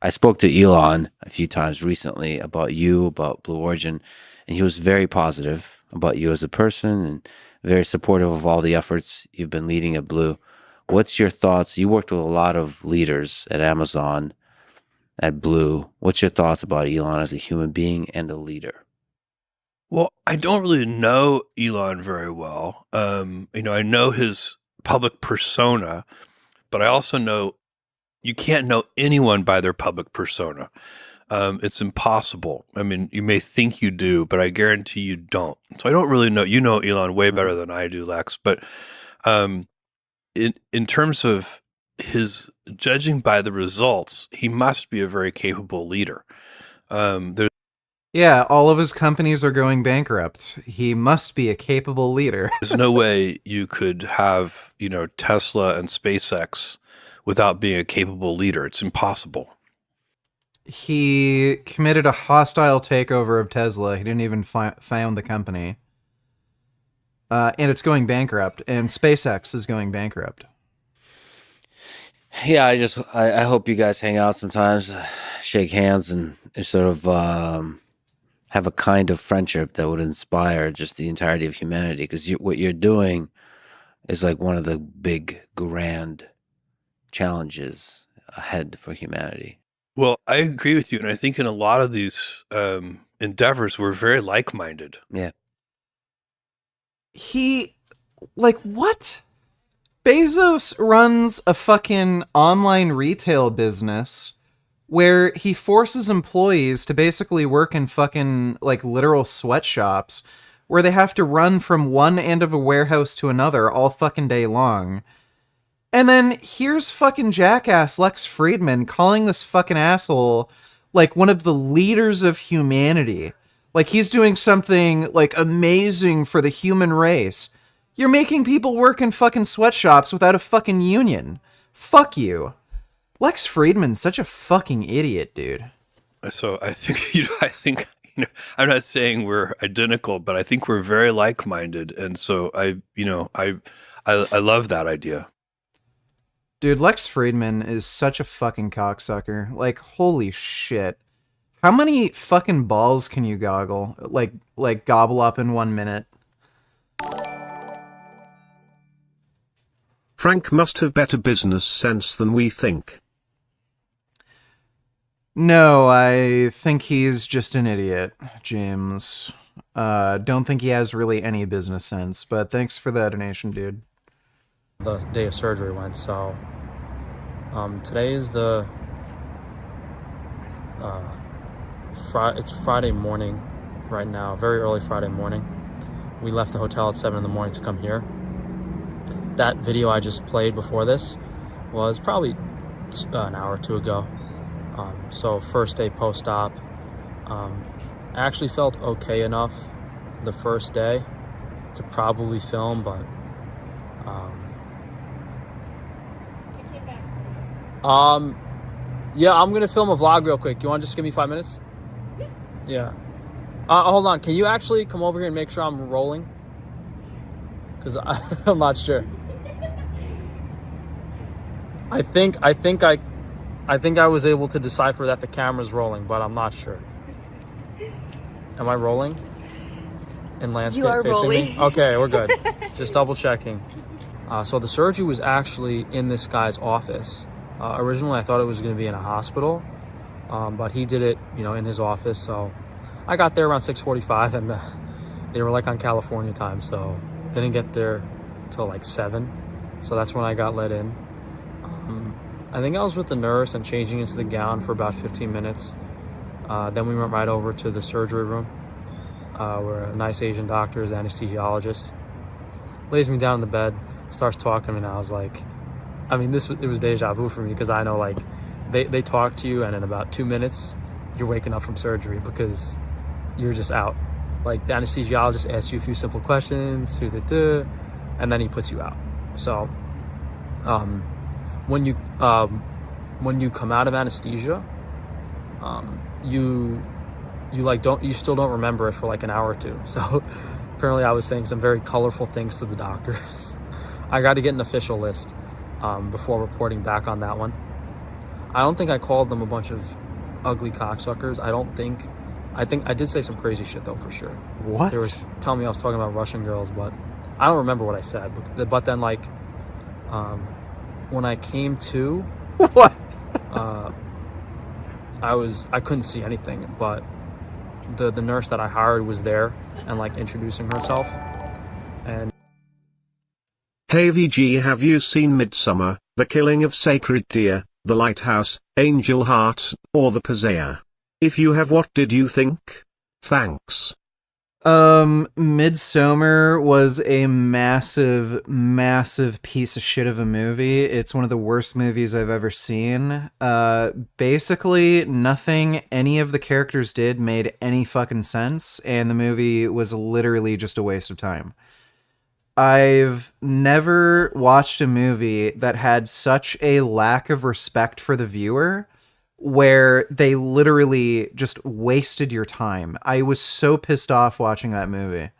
I spoke to Elon a few times recently about you, about Blue Origin, and he was very positive about you as a person and very supportive of all the efforts you've been leading at Blue. What's your thoughts? You worked with a lot of leaders at Amazon, at Blue. What's your thoughts about Elon as a human being and a leader? Well, I don't really know Elon very well. I know his public persona, but I also know you can't know anyone by their public persona. It's impossible. I mean, you may think you do, but I guarantee you don't. So I don't really know. You know Elon way better than I do, Lex. But in terms of his judging by the results, he must be a very capable leader. Yeah, all of his companies are going bankrupt. He must be a capable leader. There's no way you could have, Tesla and SpaceX without being a capable leader. It's impossible. He committed a hostile takeover of Tesla. He didn't even found the company. And it's going bankrupt. And SpaceX is going bankrupt. Yeah, I hope you guys hang out sometimes, shake hands, and sort of have a kind of friendship that would inspire just the entirety of humanity. Because what you're doing is like one of the big, grand challenges ahead for humanity. Well, I agree with you. And I think in a lot of these endeavors, we're very like-minded. Yeah. What? Bezos runs a fucking online retail business where he forces employees to basically work in fucking, literal sweatshops where they have to run from one end of a warehouse to another all fucking day long. And then here's fucking jackass Lex Friedman calling this fucking asshole, one of the leaders of humanity. He's doing something, amazing for the human race. You're making people work in fucking sweatshops without a fucking union. Fuck you. Lex Friedman's such a fucking idiot, dude. So I think, I'm not saying we're identical, but I think we're very like-minded. And so I love that idea. Dude, Lex Friedman is such a fucking cocksucker. Holy shit. How many fucking balls can you goggle? Gobble up in 1 minute? Frank must have better business sense than we think. No, I think he's just an idiot, James. Don't think he has really any business sense, but thanks for the donation, dude. The day of surgery went, so today is the it's Friday morning right now, very early Friday morning. We left the hotel at 7 in the morning to come here. That video I just played before this was probably an hour or two ago. So first day post-op. I actually felt okay enough the first day to probably film, but yeah, I'm gonna film a vlog real quick. You want to just give me 5 minutes? Yeah. Hold on. Can you actually come over here and make sure I'm rolling? Because I'm not sure. I think I was able to decipher that the camera's rolling, but I'm not sure. Am I rolling? In landscape You are facing rolling. me? Okay, we're good. Just double checking. So the surgery was actually in this guy's office. Originally, I thought it was going to be in a hospital, but he did it, in his office. So I got there around 6:45, and they were on California time, so didn't get there till 7. So that's when I got let in. I think I was with the nurse and changing into the gown for about 15 minutes. Then we went right over to the surgery room, where a nice Asian doctor is anesthesiologist. Lays me down in the bed, starts talking to me, and I was like, it was deja vu for me, because I know they talk to you, and in about 2 minutes you're waking up from surgery because you're just out. The anesthesiologist asks you a few simple questions, and then he puts you out. So when you when you come out of anesthesia, you still don't remember it for like an hour or two. So apparently I was saying some very colorful things to the doctors. I got to get an official list before reporting back on that one. I don't think I called them a bunch of ugly cocksuckers. I think I did say some crazy shit though, for sure. What? They were telling me I was talking about Russian girls, but I don't remember what I said. But then like, when I came to, what? I couldn't see anything, but the nurse that I hired was there and like introducing herself. And Hey VG, have you seen Midsummer, The Killing of Sacred Deer, The Lighthouse, Angel Heart, or The Pazea? If you have, what did you think? Thanks. Midsummer was a massive piece of shit of a movie. It's one of the worst movies I've ever seen. Basically, nothing any of the characters did made any fucking sense, and the movie was literally just a waste of time. I've never watched a movie that had such a lack of respect for the viewer, where they literally just wasted your time. I was so pissed off watching that movie.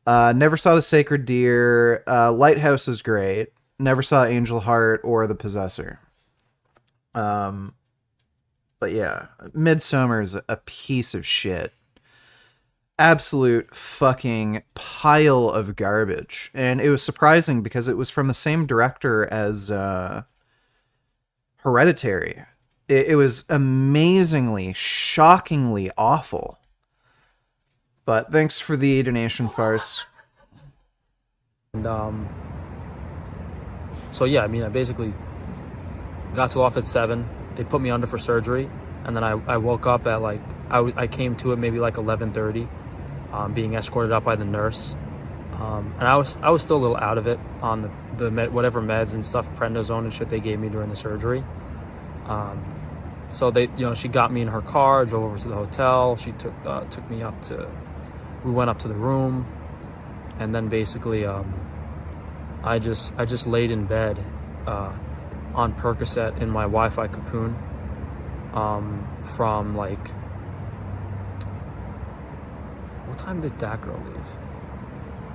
Never saw The Sacred Deer. Lighthouse was great. Never saw Angel Heart or The Possessor. But yeah, Midsummer is a piece of shit. Absolute fucking pile of garbage. And it was surprising because it was from the same director as Hereditary. It was amazingly, shockingly awful. But thanks for the donation, Farce. And so yeah, I mean, I basically got to off at 7. They put me under for surgery, and then I woke up at like I came to it maybe like 11:30, being escorted up by the nurse, and I was still a little out of it on the whatever meds and stuff, prednisone and shit they gave me during the surgery. So they, she got me in her car, drove over to the hotel. She took me up to, we went up to the room, and then basically, I just laid in bed, on Percocet in my Wi-Fi cocoon, from like, what time did that girl leave?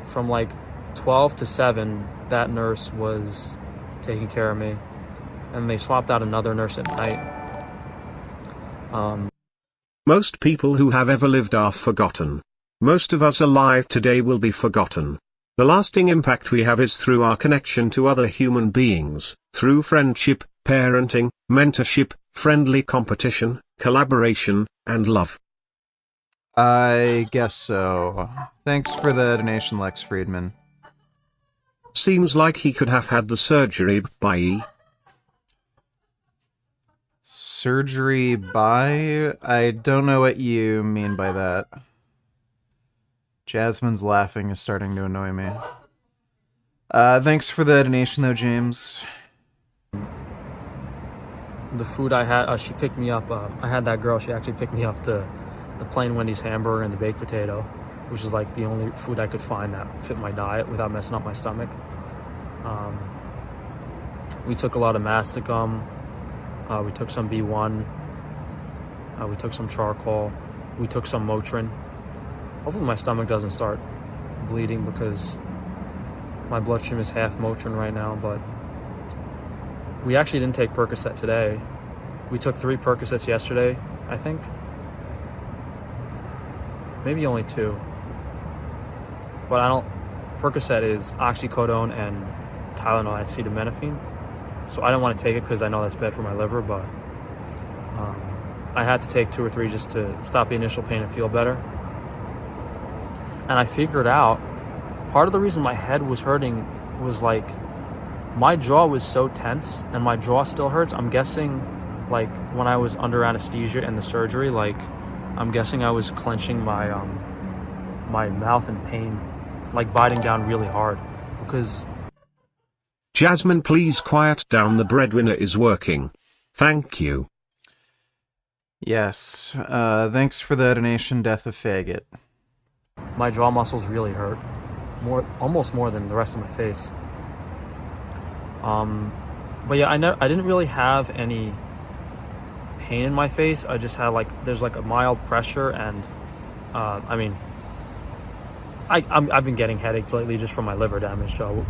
From like 12 to 7, that nurse was taking care of me, and they swapped out another nurse at night. Most people who have ever lived are forgotten. Most of us alive today will be forgotten. The lasting impact we have is through our connection to other human beings, through friendship, parenting, mentorship, friendly competition, collaboration, and love. I guess so. Thanks for the donation, Lex Friedman. Seems like he could have had the surgery by Surgery by? I don't know what you mean by that. Jasmine's laughing is starting to annoy me. Thanks for the donation though, James. The food I had, she picked me up. I had that girl, she actually picked me up the plain Wendy's hamburger and the baked potato, which is like the only food I could find that fit my diet without messing up my stomach. We took a lot of Masticum. We took some B1. We took some charcoal. We took some Motrin. Hopefully my stomach doesn't start bleeding because my bloodstream is half Motrin right now, but we actually didn't take Percocet today. We took 3 Percocets yesterday, I think. Maybe only 2. But Percocet is oxycodone and Tylenol, acetaminophen. So I don't want to take it because I know that's bad for my liver, but I had to take 2 or 3 just to stop the initial pain and feel better. And I figured out part of the reason my head was hurting was like my jaw was so tense and my jaw still hurts. I'm guessing like when I was under anesthesia and the surgery, like I'm guessing I was clenching my my mouth in pain, like biting down really hard because Jasmine, please quiet down, the breadwinner is working. Thank you. Yes, thanks for the donation, Death of Faggot. my jaw muscles really hurt, almost more than the rest of my face. But yeah, I didn't really have any pain in my face. I just had there's a mild pressure, and I mean, I've been getting headaches lately just from my liver damage, so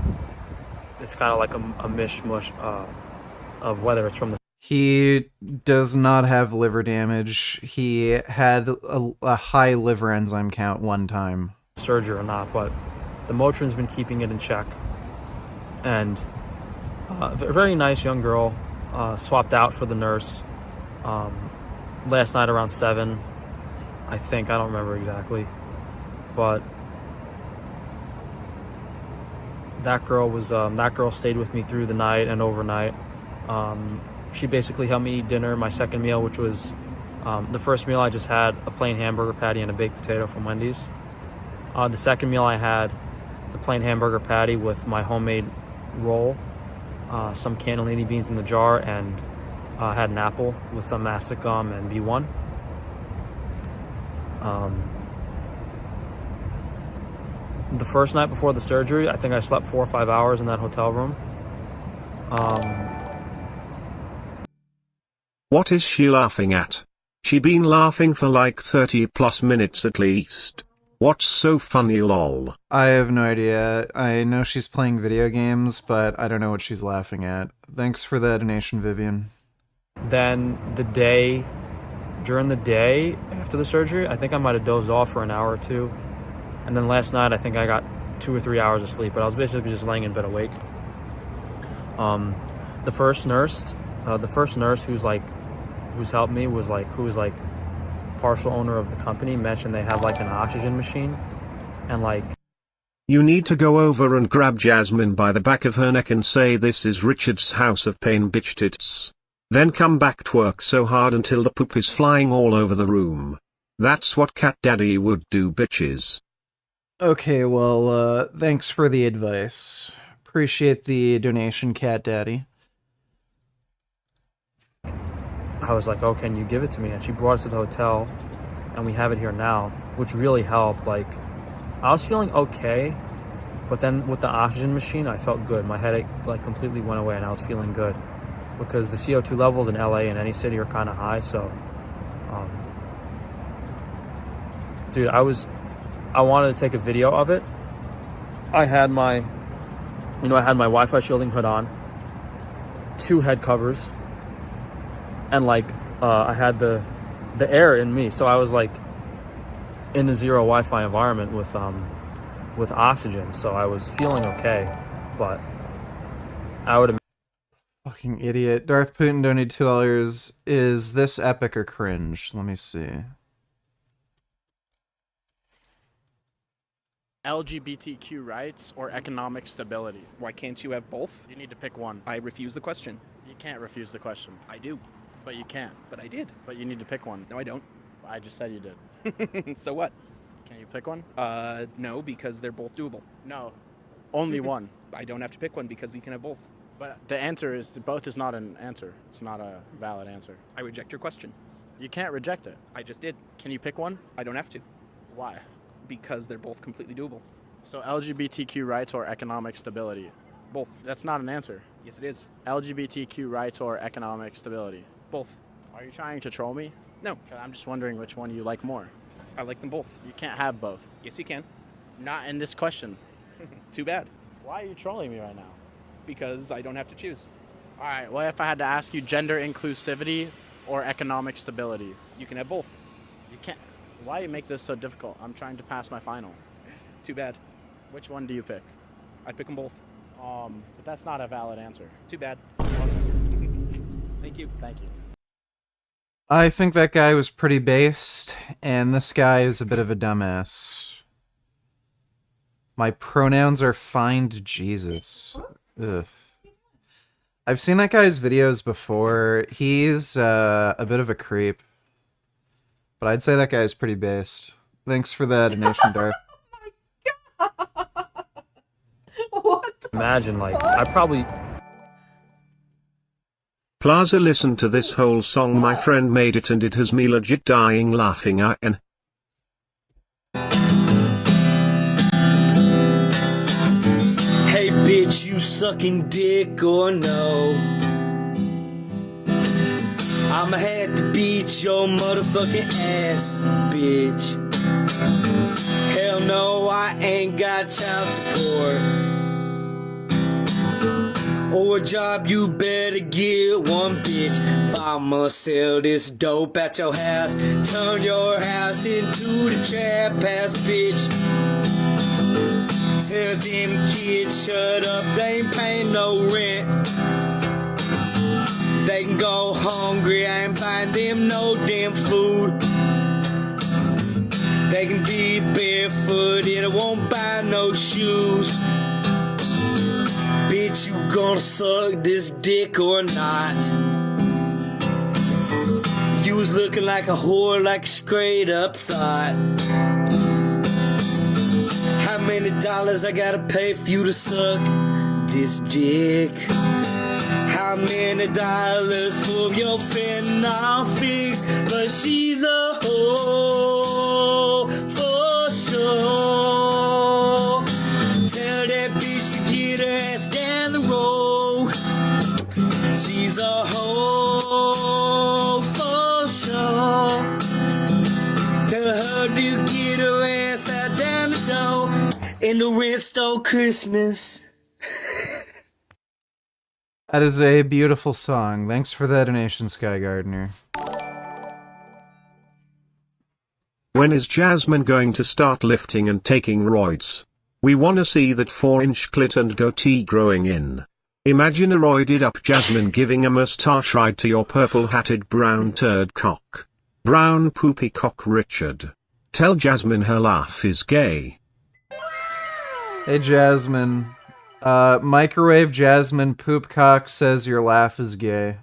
it's kind of like a mishmash of whether it's from the He does not have liver damage. He had a high liver enzyme count one time. surgery or not, but the Motrin's been keeping it in check. And a very nice young girl swapped out for the nurse last night around 7, I think. I don't remember exactly, but that girl stayed with me through the night and overnight. She basically helped me eat dinner, my second meal, which was the first meal I just had a plain hamburger patty and a baked potato from Wendy's. The second meal I had the plain hamburger patty with my homemade roll, some cannellini beans in the jar, and had an apple with some mastic gum and B1. The first night before the surgery, I think I slept 4 or 5 hours in that hotel room. What is she laughing at? She been laughing for like 30 plus minutes at least. What's so funny lol? I have no idea. I know she's playing video games, but I don't know what she's laughing at. Thanks for the donation, Vivian. Then during the day after the surgery, I think I might have dozed off for an hour or two. And then last night, I think I got 2 or 3 hours of sleep, but I was basically just laying in bed awake. The first nurse who's helped me who was partial owner of the company, mentioned they have an oxygen machine, and You need to go over and grab Jasmine by the back of her neck and say, "This is Richard's house of pain, bitch tits." Then come back, twerk so hard until the poop is flying all over the room. That's what Cat Daddy would do, bitches. Okay, well, thanks for the advice. Appreciate the donation, Cat Daddy. I was like, "Oh, can you give it to me?" And she brought it to the hotel, and we have it here now, which really helped. I was feeling okay, but then with the oxygen machine, I felt good. My headache completely went away, and I was feeling good, because the CO2 levels in LA and any city are kind of high. So, dude, I wanted to take a video of it. I had my Wi-Fi shielding hood on, 2 head covers, and I had the air in me, so I was in a zero Wi-Fi environment with oxygen, so I was feeling okay. But I would have. Fucking idiot. Darth Putin donated $2. Is this epic or cringe? Let me see. LGBTQ rights or economic stability? Why can't you have both? You need to pick one. I refuse the question. You can't refuse the question. I do. But you can't. But I did. But you need to pick one. No, I don't. I just said you did. So what? Can you pick one? No, because they're both doable. No. Only one. I don't have to pick one because you can have both. But the answer is both is not an answer. It's not a valid answer. I reject your question. You can't reject it. I just did. Can you pick one? I don't have to. Why? Because they're both completely doable. So LGBTQ rights or economic stability? Both. That's not an answer. Yes, it is. LGBTQ rights or economic stability? Both. Are you trying to troll me? No. I'm just wondering which one you like more. I like them both. You can't have both. Yes, you can. Not in this question. Too bad. Why are you trolling me right now? Because I don't have to choose. All right, what if I had to ask you gender inclusivity or economic stability? You can have both. You can't. Why you make this so difficult? I'm trying to pass my final. Too bad. Which one do you pick? I'd pick them both. But that's not a valid answer. Too bad. Thank you. Thank you. I think that guy was pretty based, and this guy is a bit of a dumbass. My pronouns are find Jesus. Ugh. I've seen that guy's videos before. He's a bit of a creep. But I'd say that guy's pretty based. Thanks for the donation, Darth. What? Imagine, I probably... Plaza, listen to this whole song. My friend made it and it has me legit dying laughing. Hey bitch, you sucking dick or no? I'ma have to beat your motherfucking ass, bitch. Hell no, I ain't got child support or a job, you better get one, bitch. I'ma sell this dope at your house, turn your house into the trap house, bitch. Tell them kids shut up, they ain't paying no rent. They can go hungry, I ain't buying them no damn food. They can be barefooted, I won't buy no shoes. Bitch, you gonna suck this dick or not? You was looking like a whore, like a straight up thought. How many dollars I gotta pay for you to suck this dick? How many dollars for your fentanyl fix? But she's a hoe for sure. Tell that bitch to get her ass down the road. She's a hoe for sure. Tell her to get her ass out down the door. And the rent stole Christmas. That is a beautiful song. Thanks for that donation, Sky Gardener. When is Jasmine going to start lifting and taking roids? We wanna see that 4-inch clit and goatee growing in. Imagine a roided up Jasmine giving a mustache ride to your purple-hatted brown turd cock. Brown poopy cock Richard. Tell Jasmine her laugh is gay. Hey Jasmine. Microwave Jasmine Poopcock says your laugh is gay.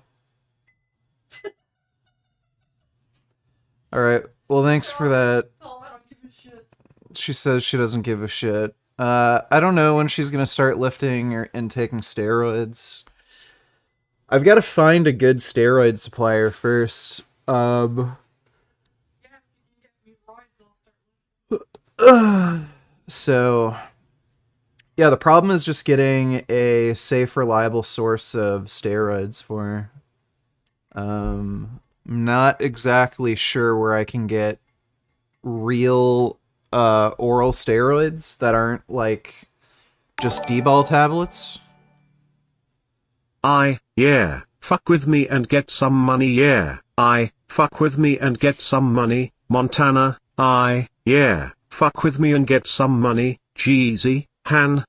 Alright, well thanks for that. She says she doesn't give a shit. I don't know when she's gonna start lifting and taking steroids. I've got to find a good steroid supplier first. So... yeah, the problem is just getting a safe, reliable source of steroids for her. I'm not exactly sure where I can get real oral steroids that aren't, like, just D-ball tablets. Yeah, fuck with me and get some money, yeah. Fuck with me and get some money, Montana. Yeah, fuck with me and get some money, Jeezy. Han,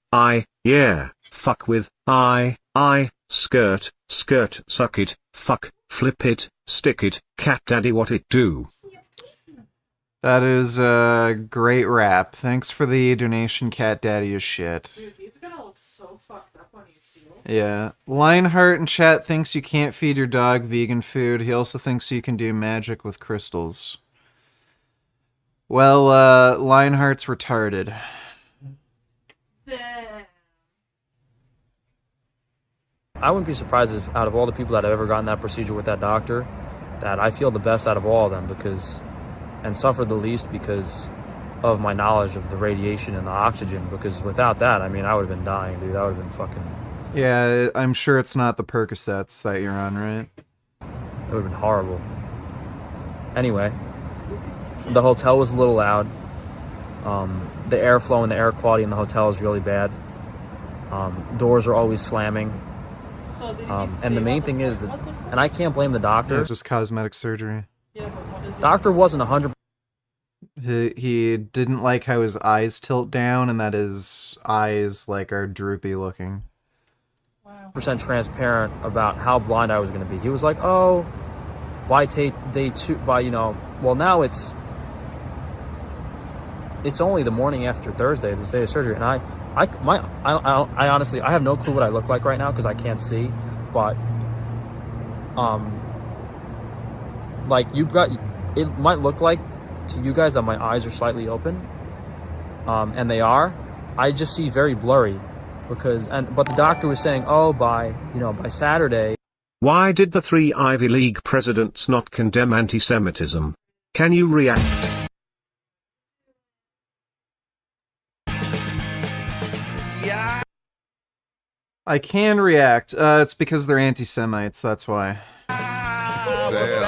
yeah, fuck with, skirt, suck it, fuck, flip it, stick it, cat daddy what it do. That is a great rap. Thanks for the donation, cat daddy is shit. Dude, he's gonna look so fucked up when he's healed. Yeah. Lionheart in chat thinks you can't feed your dog vegan food. He also thinks you can do magic with crystals. Well, Lionheart's retarded. I wouldn't be surprised if out of all the people that have ever gotten that procedure with that doctor, that I feel the best out of all of them because, and suffered the least because of my knowledge of the radiation and the oxygen, because without that, I mean, I would have been dying, dude. I would have been fucking... Yeah, I'm sure it's not the Percocets that you're on, right? It would have been horrible. Anyway, the hotel was a little loud. The airflow and the air quality in the hotel is really bad. Doors are always slamming. And the main thing is that, and I can't blame the doctor. Yeah, it's just cosmetic surgery. Yeah, but what is it? Doctor wasn't 100%. He didn't like how his eyes tilt down and that his eyes like are droopy looking. Wow. % transparent about how blind I was going to be. He was like, "Oh, by day two, by well now it's only the morning after Thursday, the day of surgery." And I honestly I have no clue what I look like right now because I can't see, but like it might look like to you guys that my eyes are slightly open, and they are. I just see very blurry but the doctor was saying, oh, by Saturday. Why did the 3 Ivy League presidents not condemn anti-Semitism? Can you react? Yeah. I can react. It's because they're anti-Semites, that's why. Damn.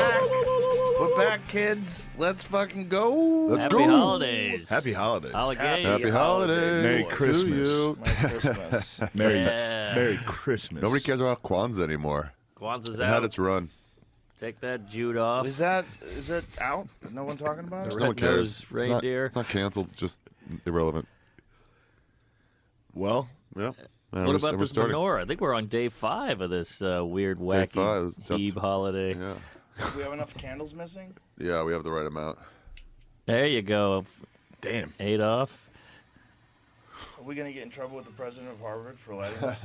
kids. Let's fucking go. Let's Happy go. Holidays. Happy holidays. Happy holidays. Merry to Christmas. you. Merry Christmas. Merry Christmas. Nobody cares about Kwanzaa anymore. Kwanzaa's It out. had its run. Take that Jude off. Is it out? No one talking about it? No one cares. Red-nosed reindeer. It's not canceled. It's just irrelevant. Well, yeah. What about this menorah? I think we're on day 5 of this weird, wacky Eve holiday. Yeah. Do we have enough candles missing? Yeah, we have the right amount. There you go. Damn. Adolf. Are we going to get in trouble with the president of Harvard for lighting us?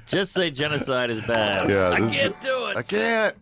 Just say genocide is bad. Yeah, I can't do it. I can't.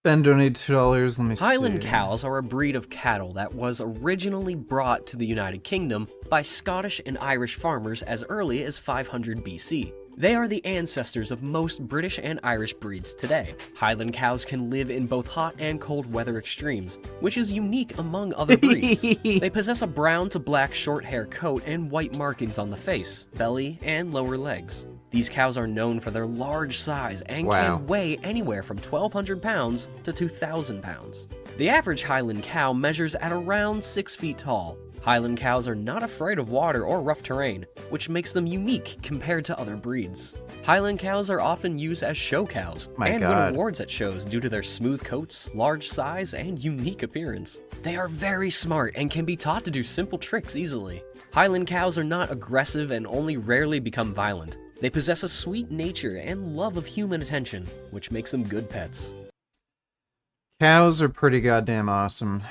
Ben donated $2. Let me see. Highland cows are a breed of cattle that was originally brought to the United Kingdom by Scottish and Irish farmers as early as 500 BC. They are the ancestors of most British and Irish breeds today. Highland cows can live in both hot and cold weather extremes, which is unique among other breeds. They possess a brown to black short hair coat and white markings on the face, belly, and lower legs. These cows are known for their large size and can weigh anywhere from 1,200 pounds to 2,000 pounds. The average Highland cow measures at around 6 feet tall. Highland cows are not afraid of water or rough terrain, which makes them unique compared to other breeds. Highland cows are often used as show cows and win awards at shows due to their smooth coats, large size, and unique appearance. They are very smart and can be taught to do simple tricks easily. Highland cows are not aggressive and only rarely become violent. They possess a sweet nature and love of human attention, which makes them good pets. Cows are pretty goddamn awesome.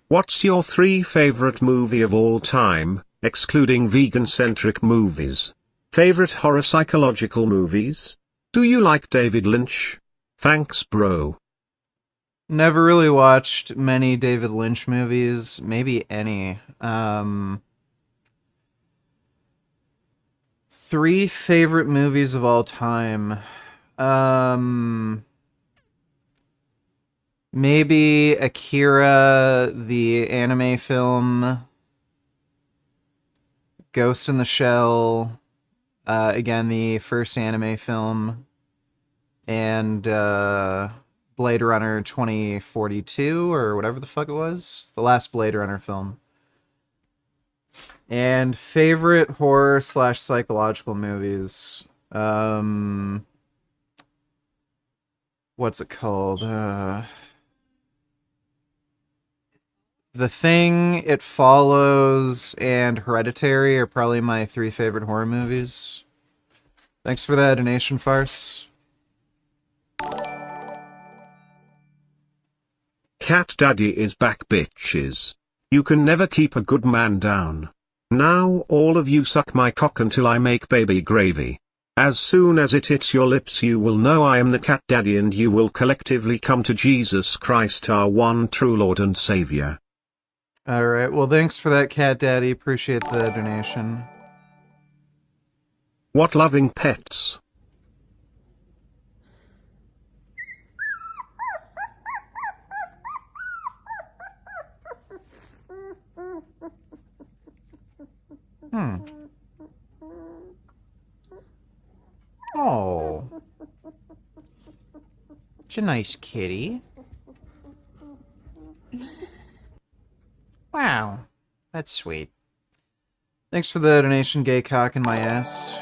What's your 3 favorite movie of all time, excluding vegan-centric movies? Favorite horror psychological movies? Do you like David Lynch? Thanks, bro. Never really watched many David Lynch movies, maybe any. 3 favorite movies of all time. Maybe Akira, the anime film, Ghost in the Shell, again, the first anime film, and Blade Runner 2042, or whatever the fuck it was, the last Blade Runner film. And favorite horror / psychological movies, what's it called? The Thing, It Follows, and Hereditary are probably my 3 favorite horror movies. Thanks for that donation, Farce. Cat Daddy is back, bitches. You can never keep a good man down. Now all of you suck my cock until I make baby gravy. As soon as it hits your lips you will know I am the Cat Daddy and you will collectively come to Jesus Christ, our one true Lord and Savior. Alright, well thanks for that, Cat Daddy. Appreciate the donation. What loving pets. Oh. Such a nice kitty. Wow. That's sweet. Thanks for the donation, gay cock in my ass.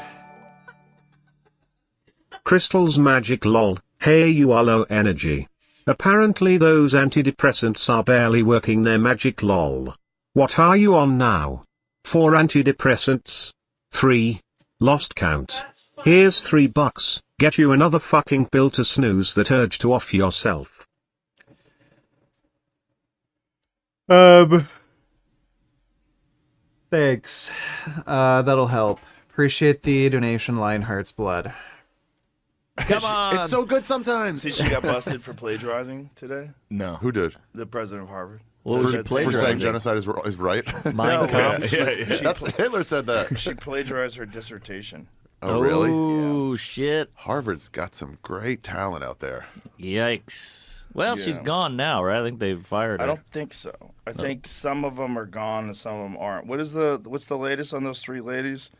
Crystal's magic lol. Hey, you are low energy. Apparently those antidepressants are barely working their magic lol. What are you on now? 4 antidepressants? 3? Lost count. Here's $3. Get you another fucking pill to snooze that urge to off yourself. Thanks. That'll help. Appreciate the donation, Lionheart's blood. Come on! It's so good sometimes. See, she got busted for plagiarizing today. No. Who did? The president of Harvard. What was she For plagiarizing? saying genocide is right? Mein Kampf? Hitler said that. She plagiarized her dissertation. Oh, really? Oh, shit. Harvard's got some great talent out there. Yikes. Well, Yeah. she's gone now, right? I think they fired her. I don't think so. I think some of them are gone and some of them aren't. What's the latest on those 3 ladies?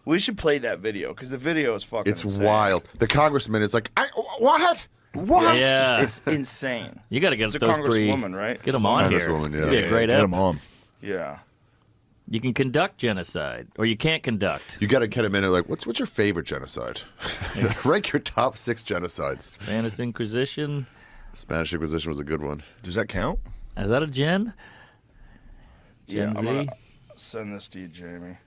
We should play that video because the video is fucking. It's insane. wild. The congressman is like, what? What? Yeah. It's insane. You got to get It's a those three. congresswoman, right? Get them on here. Congresswoman, yeah. It'd be a great Get app. 'em on. Yeah. You can conduct genocide, or you can't conduct. You got to get him in there like, what's your favorite genocide? Rank your top 6 genocides. Spanish Inquisition. Spanish Inquisition was a good one. Does that count? Is that a gen? Yeah, Gen I'm Z? gonna send this to you, Jamie.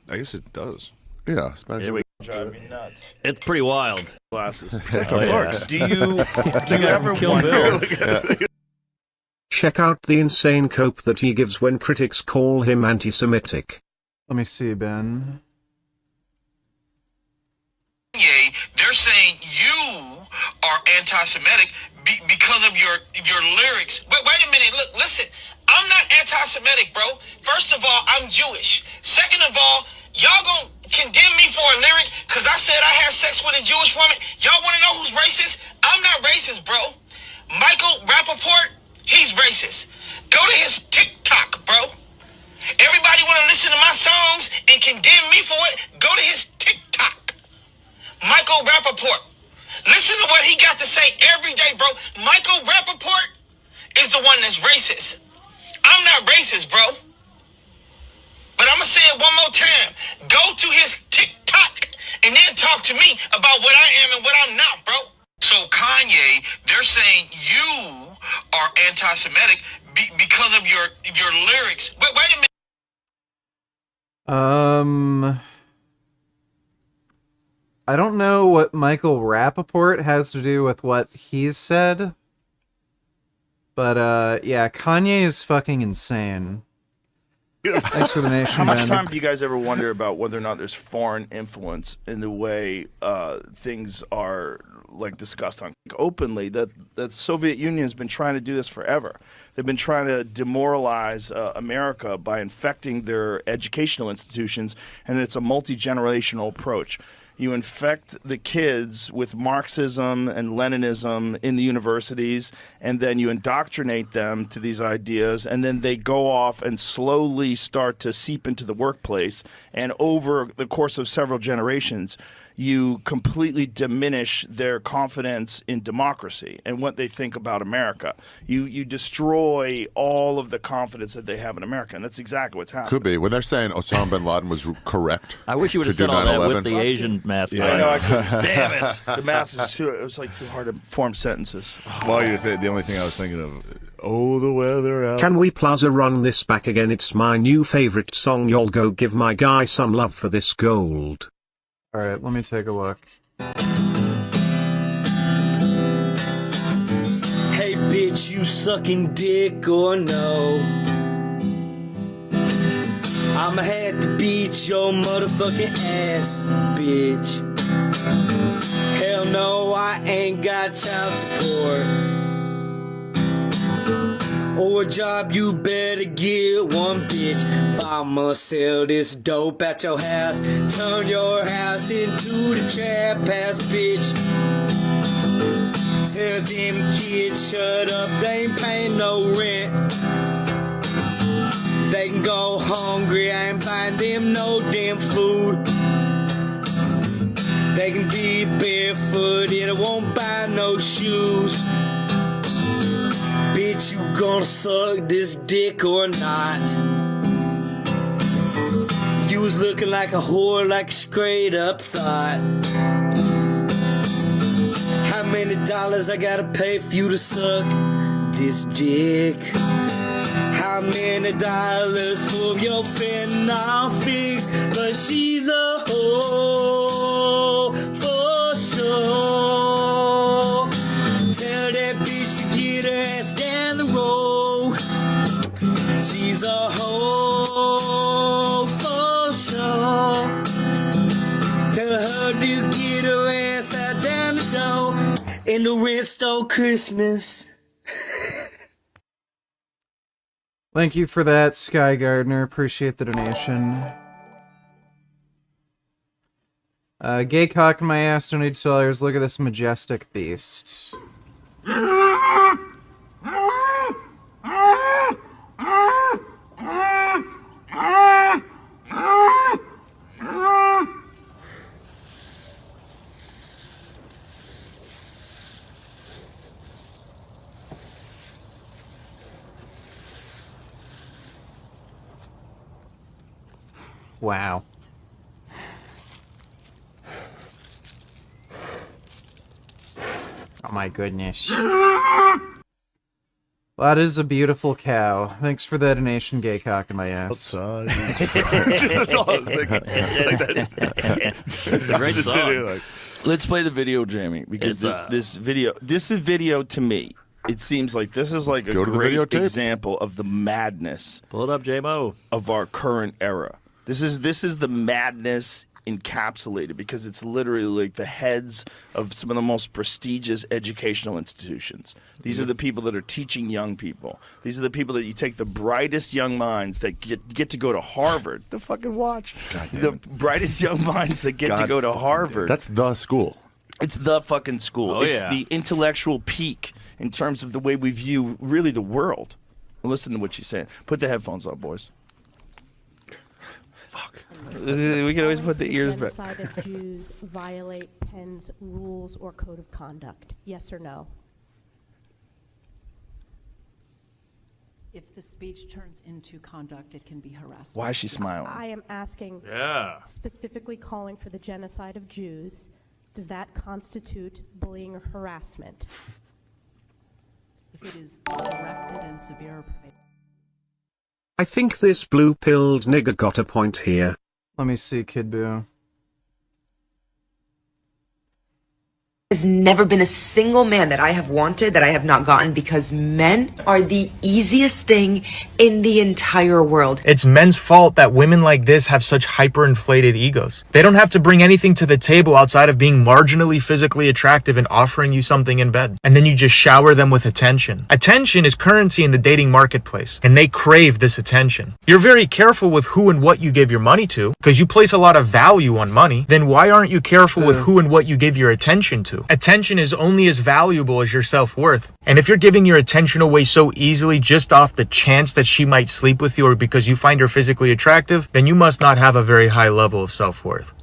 I guess it does. Yeah, Spanish. Here we Drive me nuts. It's pretty wild. Glasses. Oh, yeah. Do you ever wonder? Check out the insane cope that he gives when critics call him anti-Semitic. Let me see, Ben. They're saying you are anti-Semitic because of your lyrics. But wait a minute, look, listen. I'm not anti-Semitic, bro. First of all, I'm Jewish. Second of all, y'all gonna condemn me for a lyric because I said I had sex with a Jewish woman. Y'all want to know who's racist? I'm not racist, bro. Michael Rappaport, he's racist. Go to his TikTok, bro. Everybody want to listen to my songs and condemn me for it? Go to his TikTok. Michael Rappaport. Listen to what he got to say every day, bro. Michael Rappaport is the one that's racist. I'm not racist, bro. But I'm going to say it one more time. Go to his TikTok and then talk to me about what I am and what I'm not, bro. So Kanye, they're saying you are anti-Semitic because of your lyrics. But wait a minute. I don't know what Michael Rappaport has to do with what he's said. But, yeah, Kanye is fucking insane. Thanks for the nation, How much Ben. time do you guys ever wonder about whether or not there's foreign influence in the way things are like discussed on openly? That the Soviet Union has been trying to do this forever. They've been trying to demoralize America by infecting their educational institutions, and it's a multi-generational approach. You infect the kids with Marxism and Leninism in the universities, and then you indoctrinate them to these ideas, and then they go off and slowly start to seep into the workplace. And over the course of several generations, you completely diminish their confidence in democracy and what they think about America. You destroy all of the confidence that they have in America, and that's exactly what's happening. Could be. When they're saying Osama bin Laden was correct. I wish you would to have do said all that 9/11. with the Asian mask. Yeah. I know, I couldn't. Damn it. The mask is too, it was like too hard to form sentences. While you said the only thing I was thinking of, oh, the weather out. Can we plaza run this back again? It's my new favorite song. Y'all go give my guy some love for this gold. Alright, let me take a look. Hey bitch, you sucking dick or no? I'ma have to beat your motherfucking ass, bitch. Hell no, I ain't got child support or a job, you better get one, bitch. I'ma sell this dope at your house, turn your house into the trap house, bitch. Tell them kids shut up, they ain't paying no rent. They can go hungry, I ain't buying them no damn food. They can be barefooted, I won't buy no shoes. Bitch, you gonna suck this dick or not? You was looking like a whore, like a straight up thought. How many dollars I gotta pay for you to suck this dick? How many dollars for your fentanyl fix? But she's a hoe for sure. Tell that bitch to get her ass down the road. She's a hoe for sure. Tell her to get her ass out down the door. And the rent stole Christmas. Thank you for that, Sky Gardner. Appreciate the donation. Gay cock in my ass, don't need $2. Look at this majestic beast. Wow. Oh my goodness. That is a beautiful cow. Thanks for the donation, gay cock in my ass. That's all I was thinking. It's a great Just song. sitting here like, let's play the video, Jamie, because this video to me, it seems like this is like go a to the great videotape. example of the madness. Pull it up, J-Mo. Of our current era. This is the madness encapsulated, because it's literally like the heads of some of the most prestigious educational institutions. These are the people that are teaching young people. These are the people that you take the brightest young minds that get to go to Harvard. The fucking watch. The brightest young minds that get to go to Harvard. That's the school. It's the fucking school. Oh, It's yeah. the intellectual peak in terms of the way we view really the world. Listen to what she's saying. Put the headphones on, boys. Fuck. We can always put the ears back. Genocide of Jews violate Penn's rules or code of conduct? Yes or no? If the speech turns into conduct, it can be harassment. Why is she smiling? I am asking, specifically calling for the genocide of Jews. Does that constitute bullying or harassment? If it is directed and severe. I think this blue-pilled nigger got a point here. Let me see, Kid Boo. There's never been a single man that I have wanted that I have not gotten, because men are the easiest thing in the entire world. It's men's fault that women like this have such hyperinflated egos. They don't have to bring anything to the table outside of being marginally physically attractive and offering you something in bed. And then you just shower them with attention. Attention is currency in the dating marketplace, and they crave this attention. You're very careful with who and what you give your money to, because you place a lot of value on money. Then why aren't you careful with who and what you give your attention to? Attention is only as valuable as your self-worth. And if you're giving your attention away so easily just off the chance that she might sleep with you or because you find her physically attractive, then you must not have a very high level of self-worth.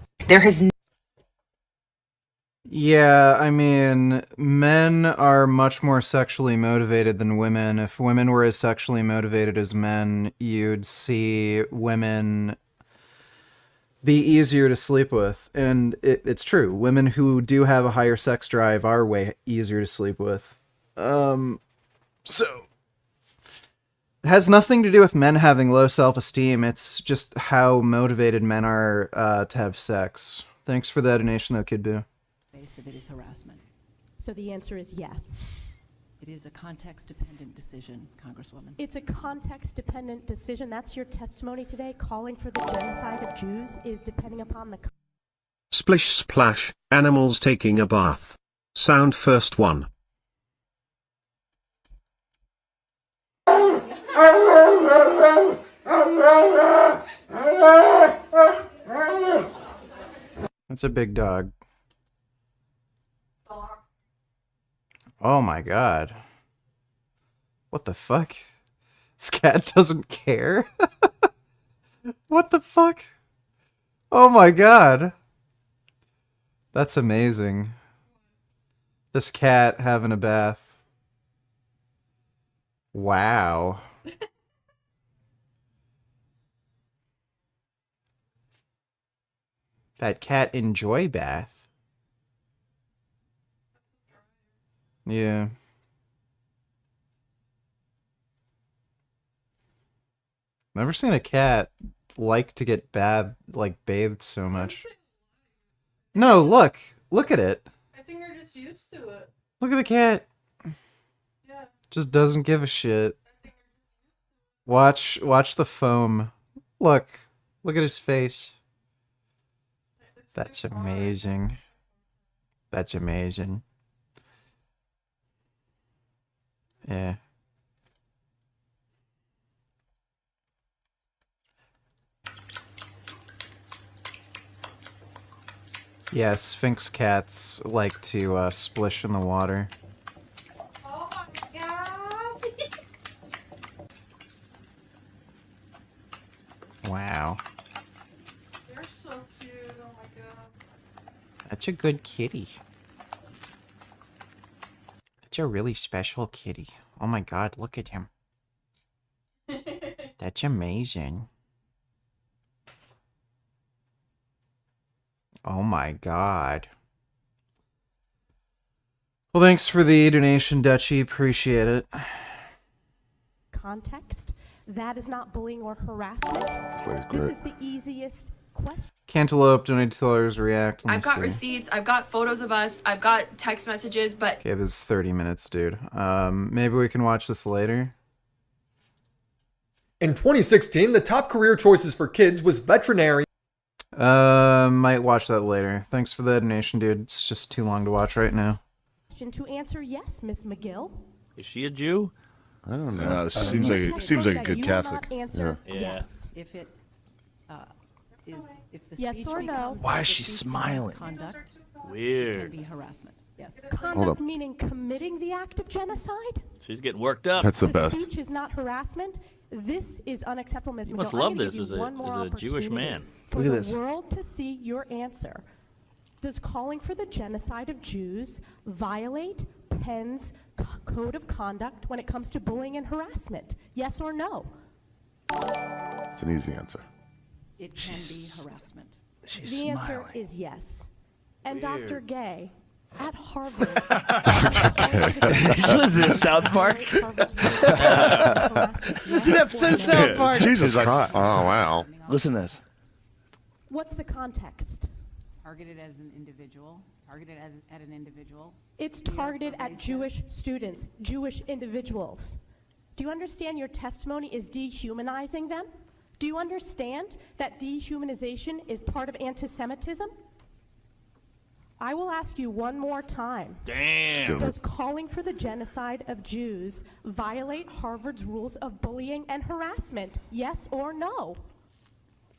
Yeah, I mean, men are much more sexually motivated than women. If women were as sexually motivated as men, you'd see women be easier to sleep with. And it's true. Women who do have a higher sex drive are way easier to sleep with. So it has nothing to do with men having low self-esteem. It's just how motivated men are to have sex. Thanks for the donation, though, Kid Boo. Base of it is harassment. So the answer is yes. It is a context-dependent decision, Congresswoman. It's a context-dependent decision. That's your testimony today. Calling for the genocide of Jews is depending upon the... Splish splash, animals taking a bath. Sound first one. That's a big dog. Oh my god. What the fuck? This cat doesn't care? What the fuck? Oh my god. That's amazing. This cat having a bath. Wow. That cat enjoy bath. Yeah. Never seen a cat like to get bathed so much. No, look at it. I think we're just used to it. Look at the cat. Yeah. Just doesn't give a shit. Watch the foam. Look at his face. That's amazing. That's amazing. Yeah. Yeah, Sphinx cats like to splish in the water. Oh my god! Wow. They're so cute, oh my god. That's a good kitty. That's a really special kitty. Oh my god, look at him. That's amazing. Oh my god. Well, thanks for the donation, Dutchie. Appreciate it. Context, that is not bullying or harassment. This is the easiest question. Cantaloupe donated $2 react. Let me I've got see. receipts, I've got photos of us, I've got text messages, but Okay, this is 30 minutes, dude. Maybe we can watch this later. In 2016, the top career choices for kids was veterinary. Might watch that later. Thanks for the donation, dude. It's just too long to watch right now. To answer yes, Miss McGill. Is she a Jew? I don't know. Seems like a good Catholic. Answer Yeah. yes. If it if the Yes speech or no? becomes Why is the she speech smiling? becomes Conduct, Weird. It can be harassment. Yes. Conduct meaning committing the act of genocide? She's getting worked up. That's the best. Speech is not harassment. This is unacceptable, Ms. You McGill. must I'm love gonna this give you as one more a Jewish opportunity man. For Look at the this. world to see your answer. Does calling for the genocide of Jews violate Penn's code of conduct when it comes to bullying and harassment? Yes or no? It's an easy answer. It can be harassment. The answer is yes. And Dr. Gay at Harvard. Was this South Park? This is an episode of South Park. Jesus He's Christ. Oh, wow. Listen to this. What's the context? Targeted as an individual. Targeted at an individual. It's targeted at Jewish students, Jewish individuals. Do you understand your testimony is dehumanizing them? Do you understand that dehumanization is part of anti-Semitism? I will ask you one more time. Damn. Does calling for the genocide of Jews violate Harvard's rules of bullying and harassment? Yes or no?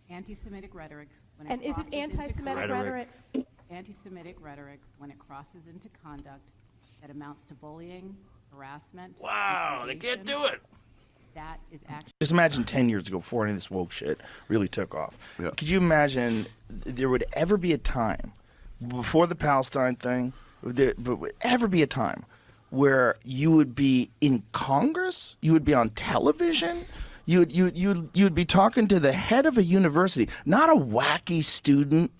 Anti-Semitic rhetoric. When And is it crosses into anti-Semitic Rhetoric. rhetoric? Anti-Semitic rhetoric when it crosses into conduct that amounts to bullying, harassment. Wow, they can't do it. That is actually. Just imagine 10 years ago before any of this woke shit really took off. Yeah. Could you imagine there would ever be a time before the Palestine thing, there would ever be a time where you would be in Congress, you would be on television, you'd be talking to the head of a university, not a wacky student,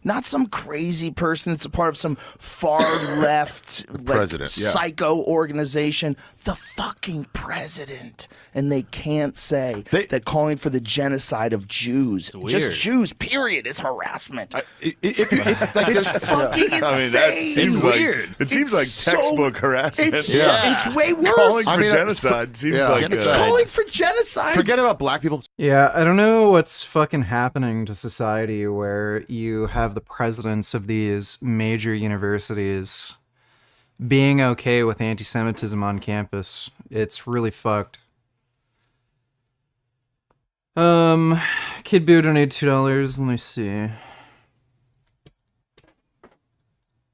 not some crazy person that's a part of some far left President, yeah. psycho organization, the fucking president. And they can't say that calling for the genocide of Jews, just Jews, period, is harassment. It's fucking insane. I mean, that seems weird. Like, it seems like textbook harassment. It's way worse. Calling for genocide seems like calling for genocide. Forget about black people. Yeah, I don't know what's fucking happening to society where you have the presidents of these major universities being okay with anti-Semitism on campus. It's really fucked. Kid Boo donated $2. Let me see.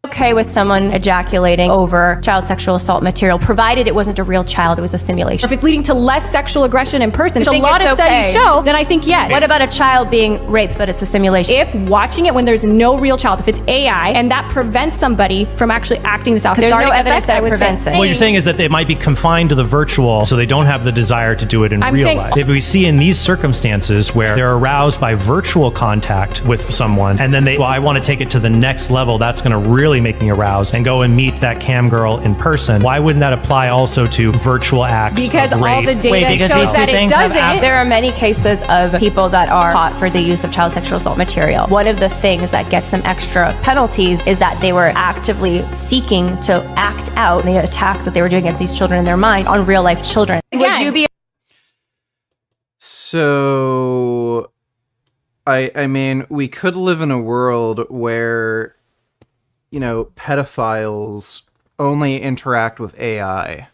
Okay with someone ejaculating over child sexual assault material, provided it wasn't a real child, it was a simulation. If it's leading to less sexual aggression in person, which a lot of studies show, then I think yes. What about a child being raped, but it's a simulation? If watching it when there's no real child, if it's AI, and that prevents somebody from actually acting this out, there's no evidence that it prevents it. What you're saying is that they might be confined to the virtual, so they don't have the desire to do it in real life. If we see in these circumstances where they're aroused by virtual contact with someone, and then I want to take it to the next level, that's going to really make me aroused, and go and meet that cam girl in person. Why wouldn't that apply also to virtual acts because of rape? all the data shows that it doesn't. There are many cases of people that are caught for the use of child sexual assault material. One of the things that gets them extra penalties is that they were actively seeking to act out the attacks that they were doing against these children in their mind on real life children. Would you be? So, I mean, we could live in a world where, you know, pedophiles only interact with AI.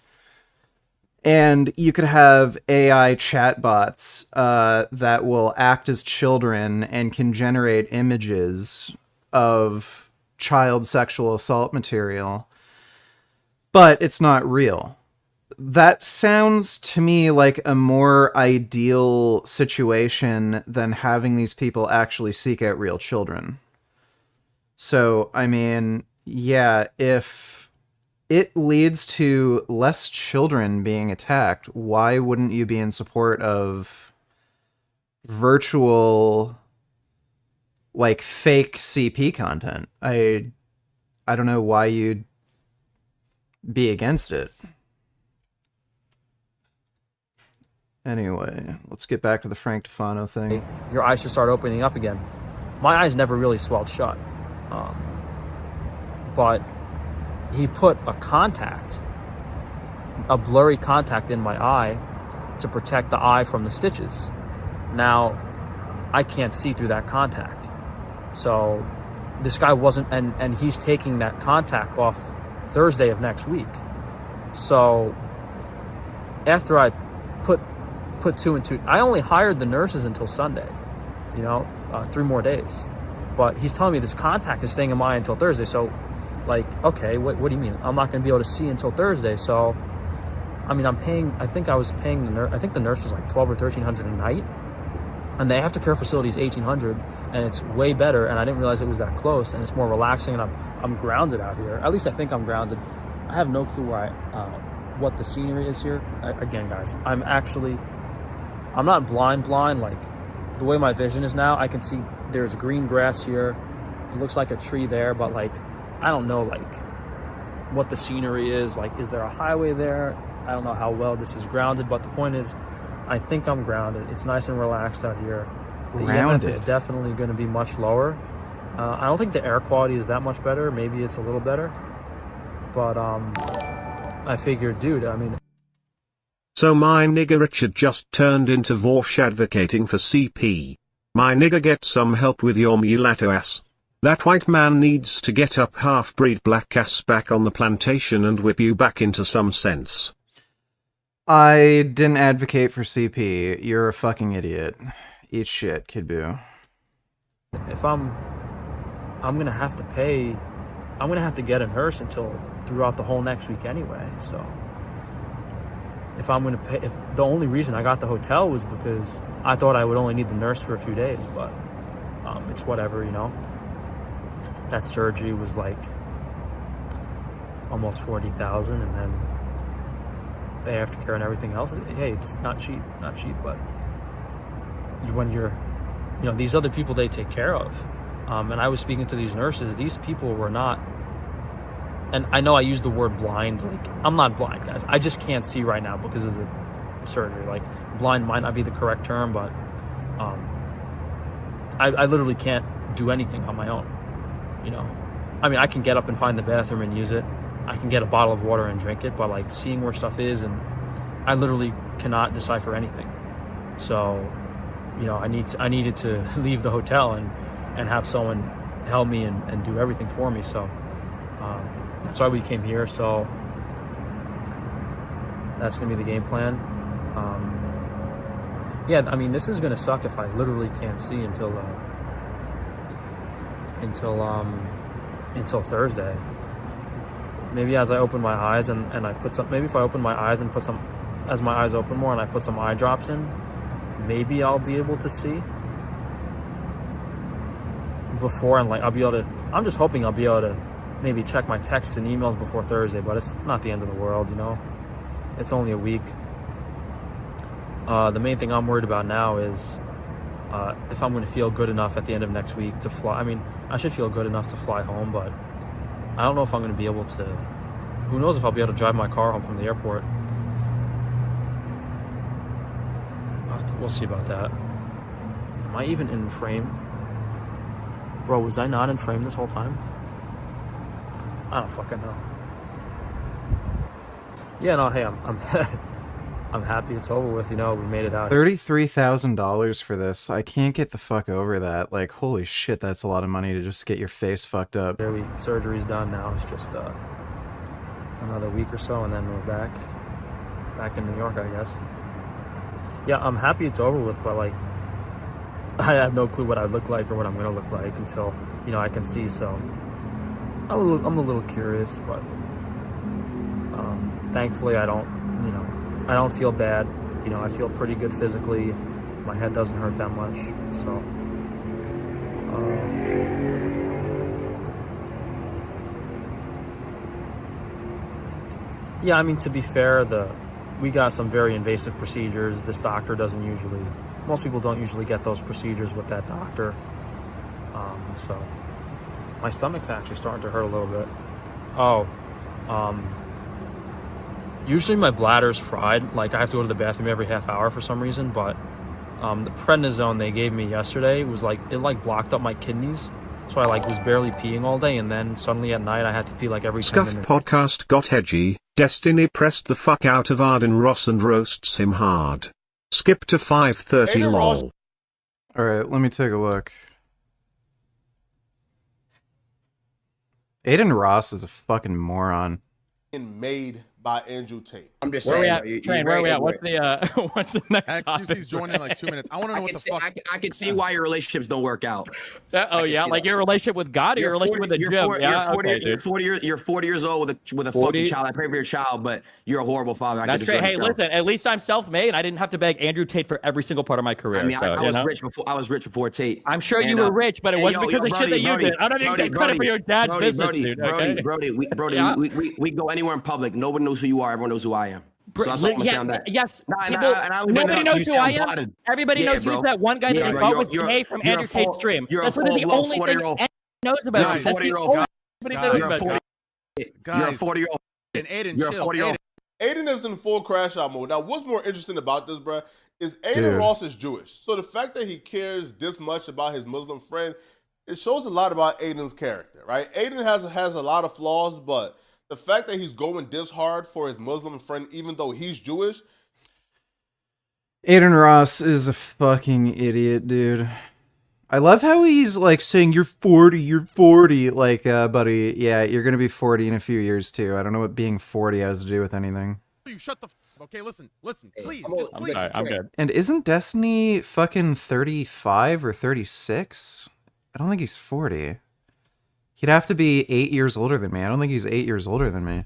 And you could have AI chatbots that will act as children and can generate images of child sexual assault material. But it's not real. That sounds to me like a more ideal situation than having these people actually seek out real children. So, I mean, yeah, if it leads to less children being attacked, why wouldn't you be in support of virtual like fake CP content. I don't know why you'd be against it. Anyway, let's get back to the Frank Tufano thing. Your eyes should start opening up again. My eyes never really swelled shut. But he put a contact, a blurry contact in my eye to protect the eye from the stitches. Now, I can't see through that contact. So this guy wasn't, and he's taking that contact off Thursday of next week. So after I put two and two, I only hired the nurses until Sunday, 3 more days. But he's telling me this contact is staying in my eye until Thursday. So like, okay, what do you mean? I'm not going to be able to see until Thursday. So, I mean, I think I was paying the nurse, I think the nurse was like $1,200 or $1,300 a night. And the aftercare facility is $1,800, and it's way better. And I didn't realize it was that close, and it's more relaxing. And I'm grounded out here. At least I think I'm grounded. I have no clue where what the scenery is here. Again, guys, I'm not blind. Like the way my vision is now, I can see there's green grass here. It looks like a tree there, but like I don't know like what the scenery is. Like, is there a highway there? I don't know how well this is grounded, but the point is, I think I'm grounded. It's nice and relaxed out here. The EMF is definitely going to be much lower. I don't think the air quality is that much better. Maybe it's a little better. But I figured, dude, I mean... So my nigga Richard just turned into Vorsh advocating for CP. My nigga, get some help with your mulatto ass. That white man needs to get up half-breed black ass back on the plantation and whip you back into some sense. I didn't advocate for CP. You're a fucking idiot. Eat shit, Kid Boo. If I'm gonna have to pay, I'm gonna have to get a nurse throughout the whole next week anyway. So if I'm gonna pay, if the only reason I got the hotel was because I thought I would only need the nurse for a few days, but it's whatever, That surgery was like almost $40,000, and then the aftercare and everything else. Hey, it's not cheap, but when you're, these other people they take care of, and I was speaking to these nurses. These people were not, and I know I use the word blind. Like, I'm not blind, guys. I just can't see right now because of the surgery. Like, blind might not be the correct term, but I literally can't do anything on my own. I mean, I can get up and find the bathroom and use it. I can get a bottle of water and drink it, but like seeing where stuff is, and I literally cannot decipher anything. So, I needed to leave the hotel and have someone help me and do everything for me. So that's why we came here. So that's gonna be the game plan. Yeah, I mean, this is gonna suck if I literally can't see until Thursday. Maybe as I open my eyes and I put some, maybe if I open my eyes and put some, as my eyes open more and I put some eye drops in, maybe I'll be able to see before, and like I'll be able to, I'm just hoping I'll be able to maybe check my texts and emails before Thursday, but it's not the end of the world, It's only a week. The main thing I'm worried about now is if I'm going to feel good enough at the end of next week to fly. I mean, I should feel good enough to fly home, but I don't know if I'm going to be able to. Who knows if I'll be able to drive my car home from the airport. We'll see about that. Am I even in frame? Bro, was I not in frame this whole time? I don't fucking know. Yeah, no, hey, I'm I'm happy it's over with. We made it out. $33,000 for this. I can't get the fuck over that. Like, holy shit, that's a lot of money to just get your face fucked up. Surgery's done now. It's just another week or so, and then we're back in New York, I guess. Yeah, I'm happy it's over with, but like, I have no clue what I look like or what I'm gonna look like until I can see. So I'm a little curious, but thankfully I don't feel bad. I feel pretty good physically. My head doesn't hurt that much. So, yeah, I mean, to be fair, we got some very invasive procedures. This doctor doesn't usually, most people don't usually get those procedures with that doctor. So my stomach's actually starting to hurt a little bit. Oh, usually my bladder's fried. Like, I have to go to the bathroom every half hour for some reason, but the prednisone they gave me yesterday was like, it like blocked up my kidneys. So I like was barely peeing all day, and then suddenly at night I had to pee like every 10 Scuff minutes. podcast got edgy. Destiny pressed the fuck out of Arden Ross and roasts him hard. Skip to 5:30 lol. Alright, let me take a look. Aiden Ross is a fucking moron. Made by Andrew Tate. I'm just Where saying. we at? Train, where are we at? What's the what's the next topic? XQC's joining in like 2 minutes. I want to know what the fuck. I can see why your relationships don't work out. Oh yeah, like your relationship with God or your relationship with the gym? Yeah, okay, dude. You're 40 years old with a 40? fucking child. I pray for your child, but you're a horrible father. That's great. Hey, listen, at least I'm self-made. I didn't have to beg Andrew Tate for every single part of my career. I mean, so, I was rich before. I was rich before Tate. I'm sure you were rich, but it wasn't because of the shit that you did. I don't even get credit for your dad's business, dude. Okay? Brody, we go anywhere in public. Nobody knows who you are. Everyone knows who I am. So that's all I'm gonna say on that. Yes. People, nobody knows who I am. Everybody knows who's that one guy that they thought was gay from Andrew Tate's stream. That's literally the only thing anyone knows about him. That's the only thing anybody knows about him. You're a 40-year-old. Aiden, You're a chill. 40-year-old. Aiden is in full crash out mode. Now, what's more interesting about this, bruh, is Aiden Dude. Ross is Jewish. So the fact that he cares this much about his Muslim friend, it shows a lot about Aiden's character, right? Aiden has a lot of flaws, but the fact that he's going this hard for his Muslim friend, even though he's Jewish. Aiden Ross is a fucking idiot, dude. I love how he's like saying, you're 40. Like, buddy, yeah, you're going to be 40 in a few years too. I don't know what being 40 has to do with anything. You shut the. Okay, listen, please, All right, I'm good. And isn't Destiny fucking 35 or 36? I don't think he's 40. He'd have to be 8 years older than me. I don't think he's 8 years older than me.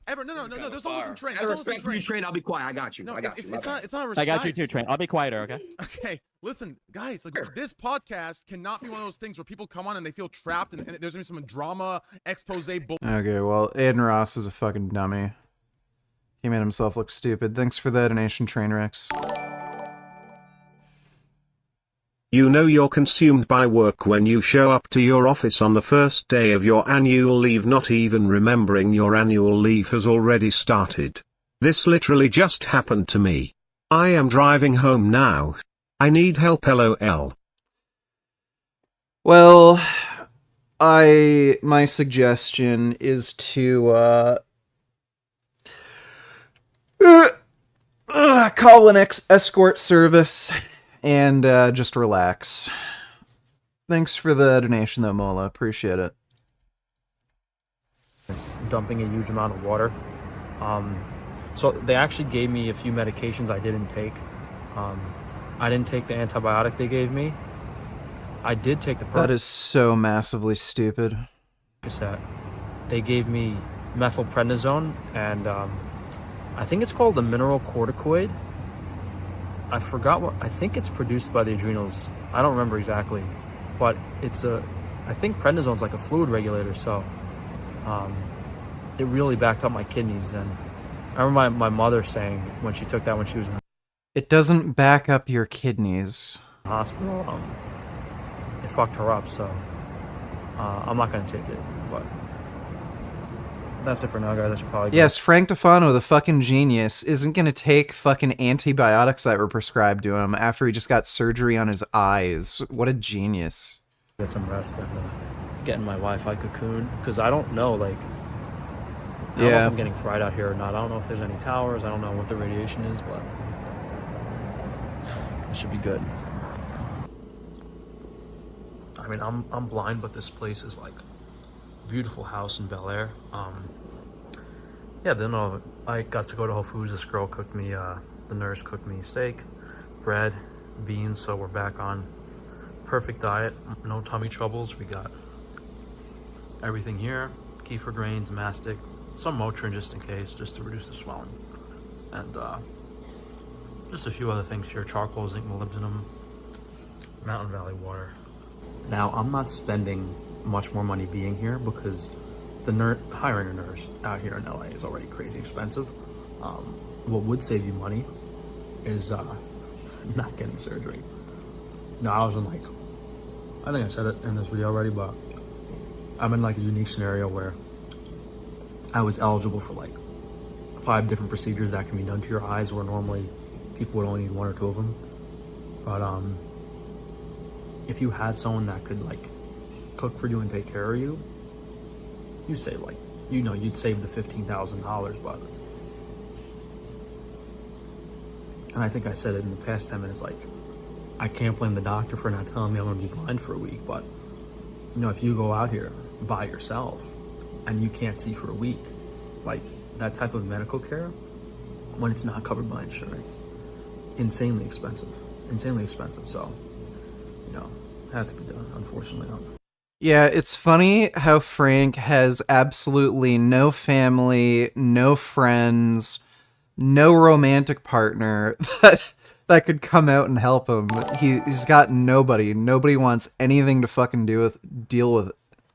No. There's no listen, Train. Out of respect for you, Train, I'll be quiet. I got you. No, I got you. It's not respect. I got you too, Train. I'll be quieter, okay? Okay, listen, guys. Like this podcast cannot be one of those things where people come on and they feel trapped, and there's gonna be some drama, expose, bull. Okay, well, Aiden Ross is a fucking dummy. He made himself look stupid. Thanks for the donation, Trainwrecks. You know you're consumed by work when you show up to your office on the first day of your annual leave, not even remembering your annual leave has already started. This literally just happened to me. I am driving home now. I need help, lol. Well, my suggestion is to call an escort service and just relax. Thanks for the donation though, Mola. Appreciate it. It's dumping a huge amount of water. So they actually gave me a few medications I didn't take. I didn't take the antibiotic they gave me. I did take the That is so massively stupid. They gave me methylprednisone and I think it's called a mineral corticoid. I forgot what, I think it's produced by the adrenals. I don't remember exactly, but I think prednisone's like a fluid regulator, so it really backed up my kidneys. And I remember my mother saying when she took that when she was in It doesn't back up your kidneys. the hospital, it fucked her up, so I'm not gonna take it, but that's it for now, guys. I should probably go. Yes, Frank Tufano, the fucking genius, isn't gonna take fucking antibiotics that were prescribed to him after he just got surgery on his eyes. What a genius. Get some rest and get in my Wi-Fi cocoon, because I don't know, like, I don't know if I'm getting fried out here or not. I don't know if there's any towers. I don't know what the radiation is, but it should be good. I mean, I'm blind, but this place is like a beautiful house in Bel Air. Yeah, then I got to go to Whole Foods. This girl cooked me, the nurse cooked me steak, bread, beans, so we're back on perfect diet, no tummy troubles. We got everything here, kefir grains, mastic, some Motrin just in case, just to reduce the swelling, and just a few other things here, charcoal, zinc, molybdenum, Mountain Valley water. Now, I'm not spending much more money being here because hiring a nurse out here in LA is already crazy expensive. What would save you money is not getting surgery. No, I I think I said it in this video already, but I'm in like a unique scenario where I was eligible for like 5 different procedures that can be done to your eyes, where normally people would only need 1 or 2 of them. But if you had someone that could like cook for you and take care of you, you save like, you know, you'd save the $15,000. But, and I think I said it in the past 10 minutes, like, I can't blame the doctor for not telling me I'm gonna be blind for a week, but you know, if you go out here by yourself and you can't see for a week, like that type of medical care, when it's not covered by insurance, insanely expensive. So, you know, had to be done, unfortunately. Yeah, it's funny how Frank has absolutely no family, no friends, no romantic partner that could come out and help him. He's got nobody. Nobody wants anything to fucking deal with.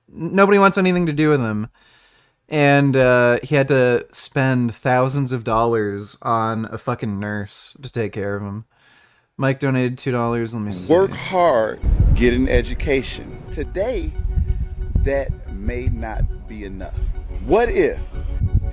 Nobody wants anything to do with him. And he had to spend thousands of dollars on a fucking nurse to take care of him. Mike donated $2. Let me see. Work hard, get an education. Today, that may not be enough. What if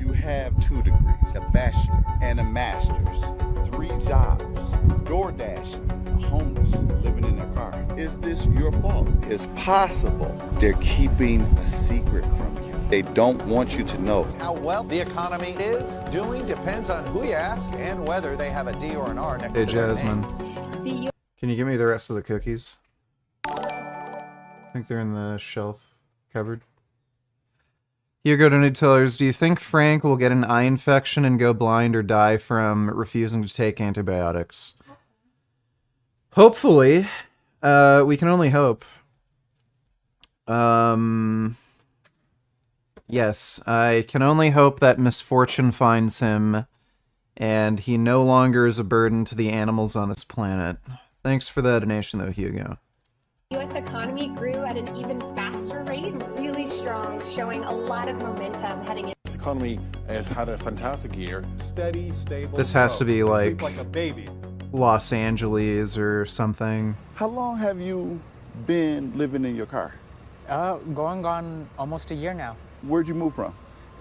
you have 2 degrees, a bachelor and a master's, 3 jobs, door dashing, a homeless living in their car? Is this your fault? It's possible they're keeping a secret from you. They don't want you to know. How well the economy is doing depends on who you ask and whether they have a D or an R next Hey, to their Jasmine. name. Can you give me the rest of the cookies? I think they're in the shelf cupboard. Hugo donated $2. Do you think Frank will get an eye infection and go blind or die from refusing to take antibiotics? Hopefully. We can only hope. Yes, I can only hope that misfortune finds him and he no longer is a burden to the animals on this planet. Thanks for the donation, though, Hugo. U.S. economy grew at an even faster rate, really strong, showing a lot of momentum heading in. This economy has had a fantastic year. Steady, stable. This has to be growth. like, Sleep like a baby. Los Angeles or something. How long have you been living in your car? Going on almost a year now. Where'd you move from?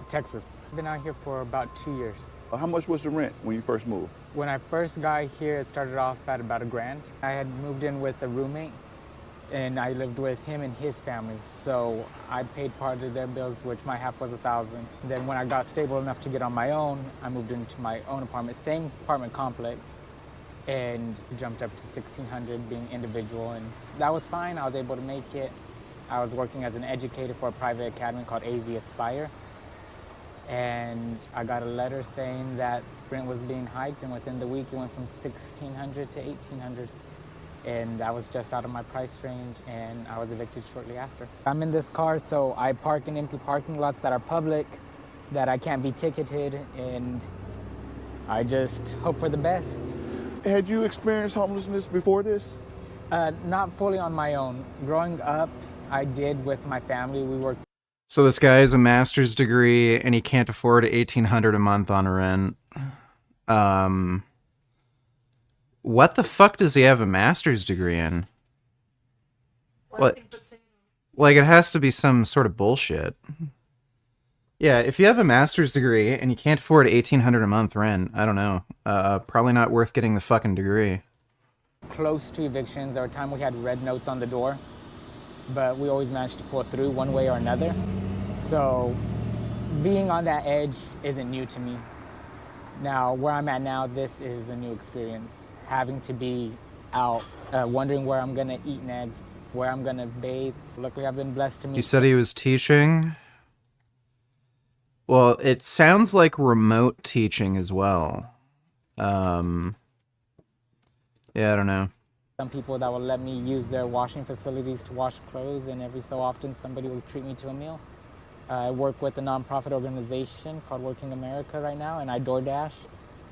Texas. I've been out here for about 2 years. How much was the rent when you first moved? When I first got here, it started off at about $1,000. I had moved in with a roommate, and I lived with him and his family. So I paid part of their bills, which my half was $1,000. Then when I got stable enough to get on my own, I moved into my own apartment, same apartment complex, and jumped up to $1,600 being individual, and that was fine. I was able to make it. I was working as an educator for a private academy called AZ Aspire, and I got a letter saying that rent was being hiked, and within the week it went from $1,600 to $1,800, and that was just out of my price range, and I was evicted shortly after. I'm in this car, so I park in empty parking lots that are public, that I can't be ticketed, and I just hope for the best. Had you experienced homelessness before this? Not fully on my own. Growing up, I did with my family. We worked. So this guy has a master's degree and he can't afford $1,800 a month on rent. What the fuck does he have a master's degree in? What? Like, it has to be some sort of bullshit. Yeah, if you have a master's degree and you can't afford $1,800 a month rent, I don't know. Probably not worth getting the fucking degree. Close to evictions. There were times we had red notes on the door, but we always managed to pull through one way or another. So being on that edge isn't new to me. Now, where I'm at now, this is a new experience. Having to be out, wondering where I'm gonna eat next, where I'm gonna bathe. Luckily, I've been blessed to meet. You said he was teaching? Well, it sounds like remote teaching as well. Yeah, I don't know. Some people that will let me use their washing facilities to wash clothes, and every so often somebody will treat me to a meal. I work with a nonprofit organization called Working America right now, and I DoorDash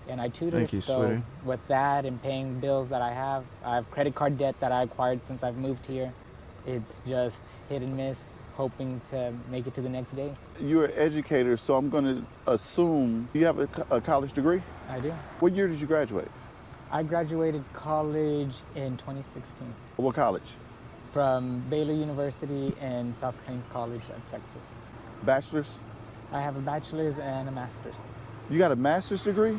and I tutor. Thank you, sweetie. With that and paying bills that I have credit card debt that I acquired since I've moved here. It's just hit and miss, hoping to make it to the next day. You're an educator, so I'm going to assume you have a college degree? I do. What year did you graduate? I graduated college in 2016. What college? from Baylor University and South Plains College at Texas. Bachelor's? I have a bachelor's and a master's. You got a master's degree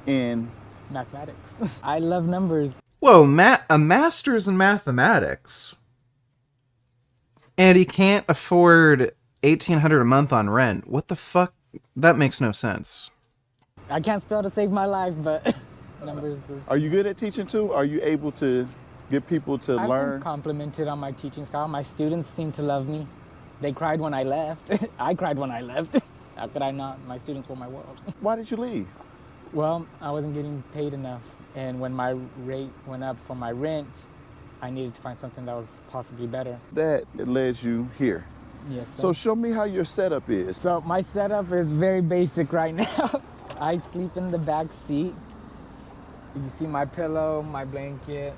in mathematics. I love numbers. Whoa, a master's in mathematics. And he can't afford $1,800 a month on rent. What the fuck? That makes no sense. I can't spell to save my life, but numbers is... Are you good at teaching too? Are you able to get people to I've learn? been complimented on my teaching style. My students seem to love me. They cried when I left. I cried when I left. How could I not? My students were my world. Why did you leave? Well, I wasn't getting paid enough. And when my rate went up for my rent, I needed to find something that was possibly better. That led you here. Yes. So show me how your setup is. So my setup is very basic right now. I sleep in the back seat. You can see my pillow, my blanket.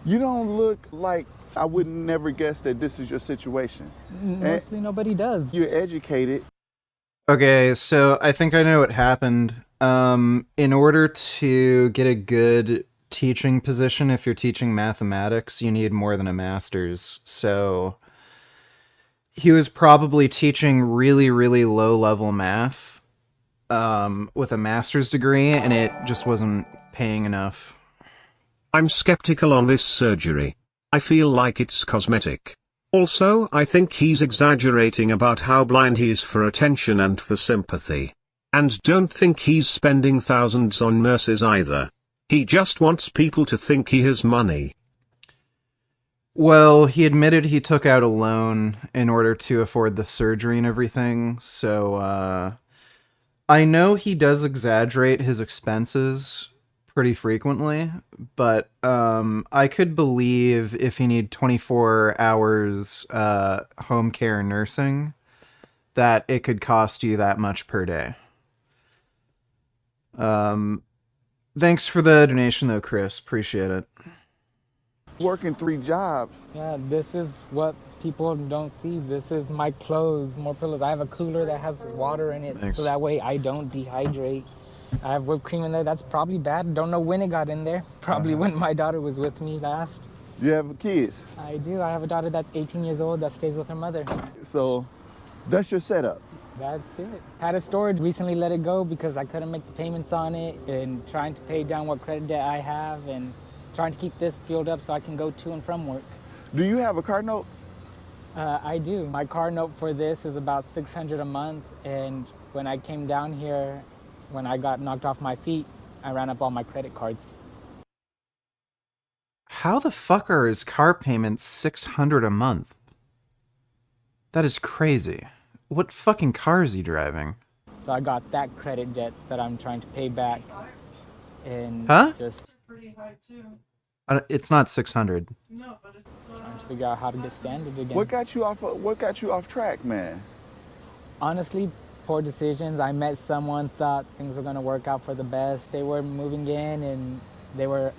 You don't look like, I would never guess that this is your situation. Mostly nobody does. You're educated. Okay, so I think I know what happened. In order to get a good teaching position, if you're teaching mathematics, you need more than a master's. So he was probably teaching really, really low-level math with a master's degree, and it just wasn't paying enough. I'm skeptical on this surgery. I feel like it's cosmetic. Also, I think he's exaggerating about how blind he is for attention and for sympathy. And don't think he's spending thousands on nurses either. He just wants people to think he has money. Well, he admitted he took out a loan in order to afford the surgery and everything, so I know he does exaggerate his expenses pretty frequently, but I could believe if you need 24 hours home care nursing, that it could cost you that much per day. Thanks for the donation though, Chris. Appreciate it. Working 3 jobs. Yeah, this is what people don't see. This is my clothes, more pillows. I have a cooler that has water in it, so that way I don't dehydrate. I have whipped cream in there. That's probably bad. Don't know when it got in there. Probably when my daughter was with me last. You have kids? I do. I have a daughter that's 18 years old that stays with her mother. So that's your setup? That's it. Had a storage, recently let it go because I couldn't make the payments on it, and trying to pay down what credit debt I have, and trying to keep this filled up so I can go to and from work. Do you have a car note? I do. My car note for this is about $600 a month, and when I came down here, when I got knocked off my feet, I ran up all my credit cards. How the fuck are his car payments $600 a month? That is crazy. What fucking car is he driving? So I got that credit debt that I'm trying to pay back, and just pretty high too. It's not 600. No, but it's trying to figure out how to get standard again. What got you off track, man? Honestly, poor decisions. I met someone, thought things were gonna work out for the best. They were moving in, and they were,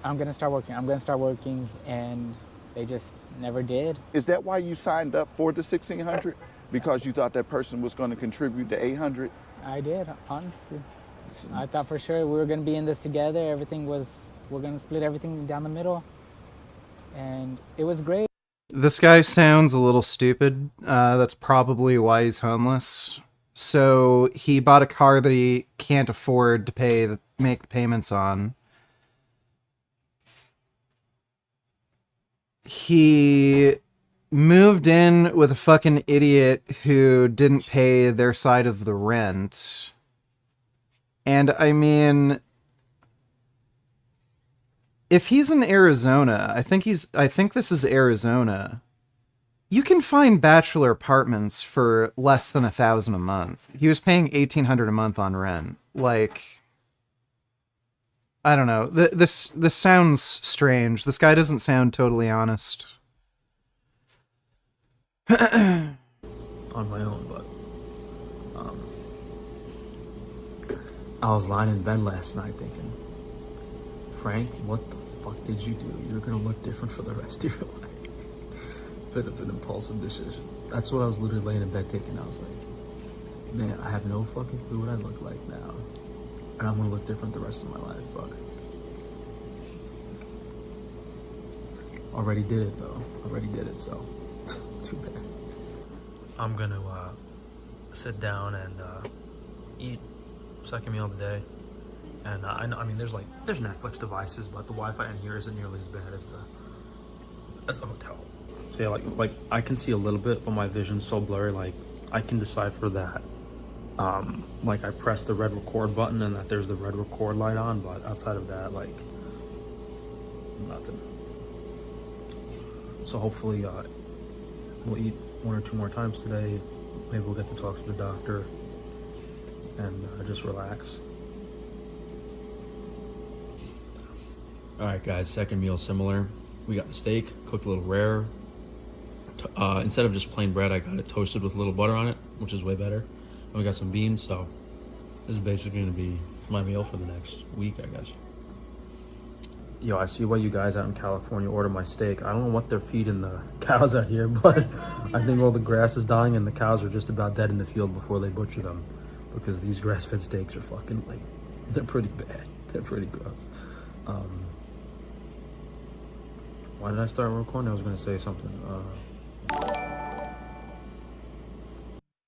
I'm gonna start working, and they just never did. Is that why you signed up for the 1600? Because you thought that person was going to contribute to 800? I did, honestly. I thought for sure we were gonna be in this together. We're gonna split everything down the middle, and it was great. This guy sounds a little stupid. That's probably why he's homeless. So he bought a car that he can't afford to make the payments on. He moved in with a fucking idiot who didn't pay their side of the rent. And I mean, if he's in Arizona, I think this is Arizona. You can find bachelor apartments for less than $1,000 a month. He was paying $1,800 a month on rent. Like, I don't know. This sounds strange. This guy doesn't sound totally honest. On my own, but I was lying in bed last night thinking, Frank, what the fuck did you do? You're gonna look different for the rest of your life. Bit of an impulsive decision. That's what I was literally laying in bed thinking. I was like, man, I have no fucking clue what I look like now, and I'm gonna look different the rest of my life, but Already did it though. Already did it, so too bad. I'm gonna sit down and eat second meal of the day. And I know, I mean, there's Netflix devices, but the Wi-Fi in here isn't nearly as bad as the hotel. So yeah, like I can see a little bit, but my vision's so blurry. Like I can decipher that. Like I press the red record button and that there's the red record light on, but outside of that, like nothing. So hopefully we'll eat 1 or 2 more times today. Maybe we'll get to talk to the doctor and just relax. All right, guys, second meal similar. We got the steak, cooked a little rare. Instead of just plain bread, I got it toasted with a little butter on it, which is way better. And we got some beans, so this is basically gonna be my meal for the next week, I guess. Yo, I see why you guys out in California order my steak. I don't know what they're feeding the cows out here, but I think all the grass is dying and the cows are just about dead in the field before they butcher them, because these grass-fed steaks are fucking, like, they're pretty bad. They're pretty gross. Why did I start recording? I was gonna say something.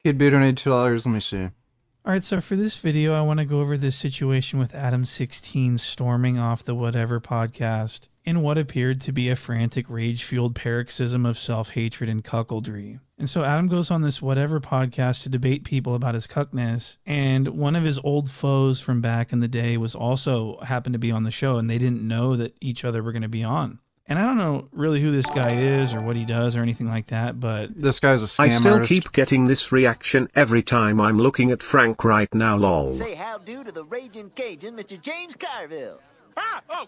Kid Boo donated $2. Let me see. Alright, so for this video, I want to go over this situation with Adam16 storming off the Whatever podcast in what appeared to be a frantic, rage-fueled paroxysm of self-hatred and cuckoldry. And so Adam goes on this Whatever podcast to debate people about his cuckness, and one of his old foes from back in the day was also happened to be on the show, and they didn't know that each other were going to be on. And I don't know really who this guy is or what he does or anything like that, but this guy's a scam I still artist. keep getting this reaction every time I'm looking at Frank right now, lol. Say how do to the raging Cajun, Mr. James Carville. Ah! Oh,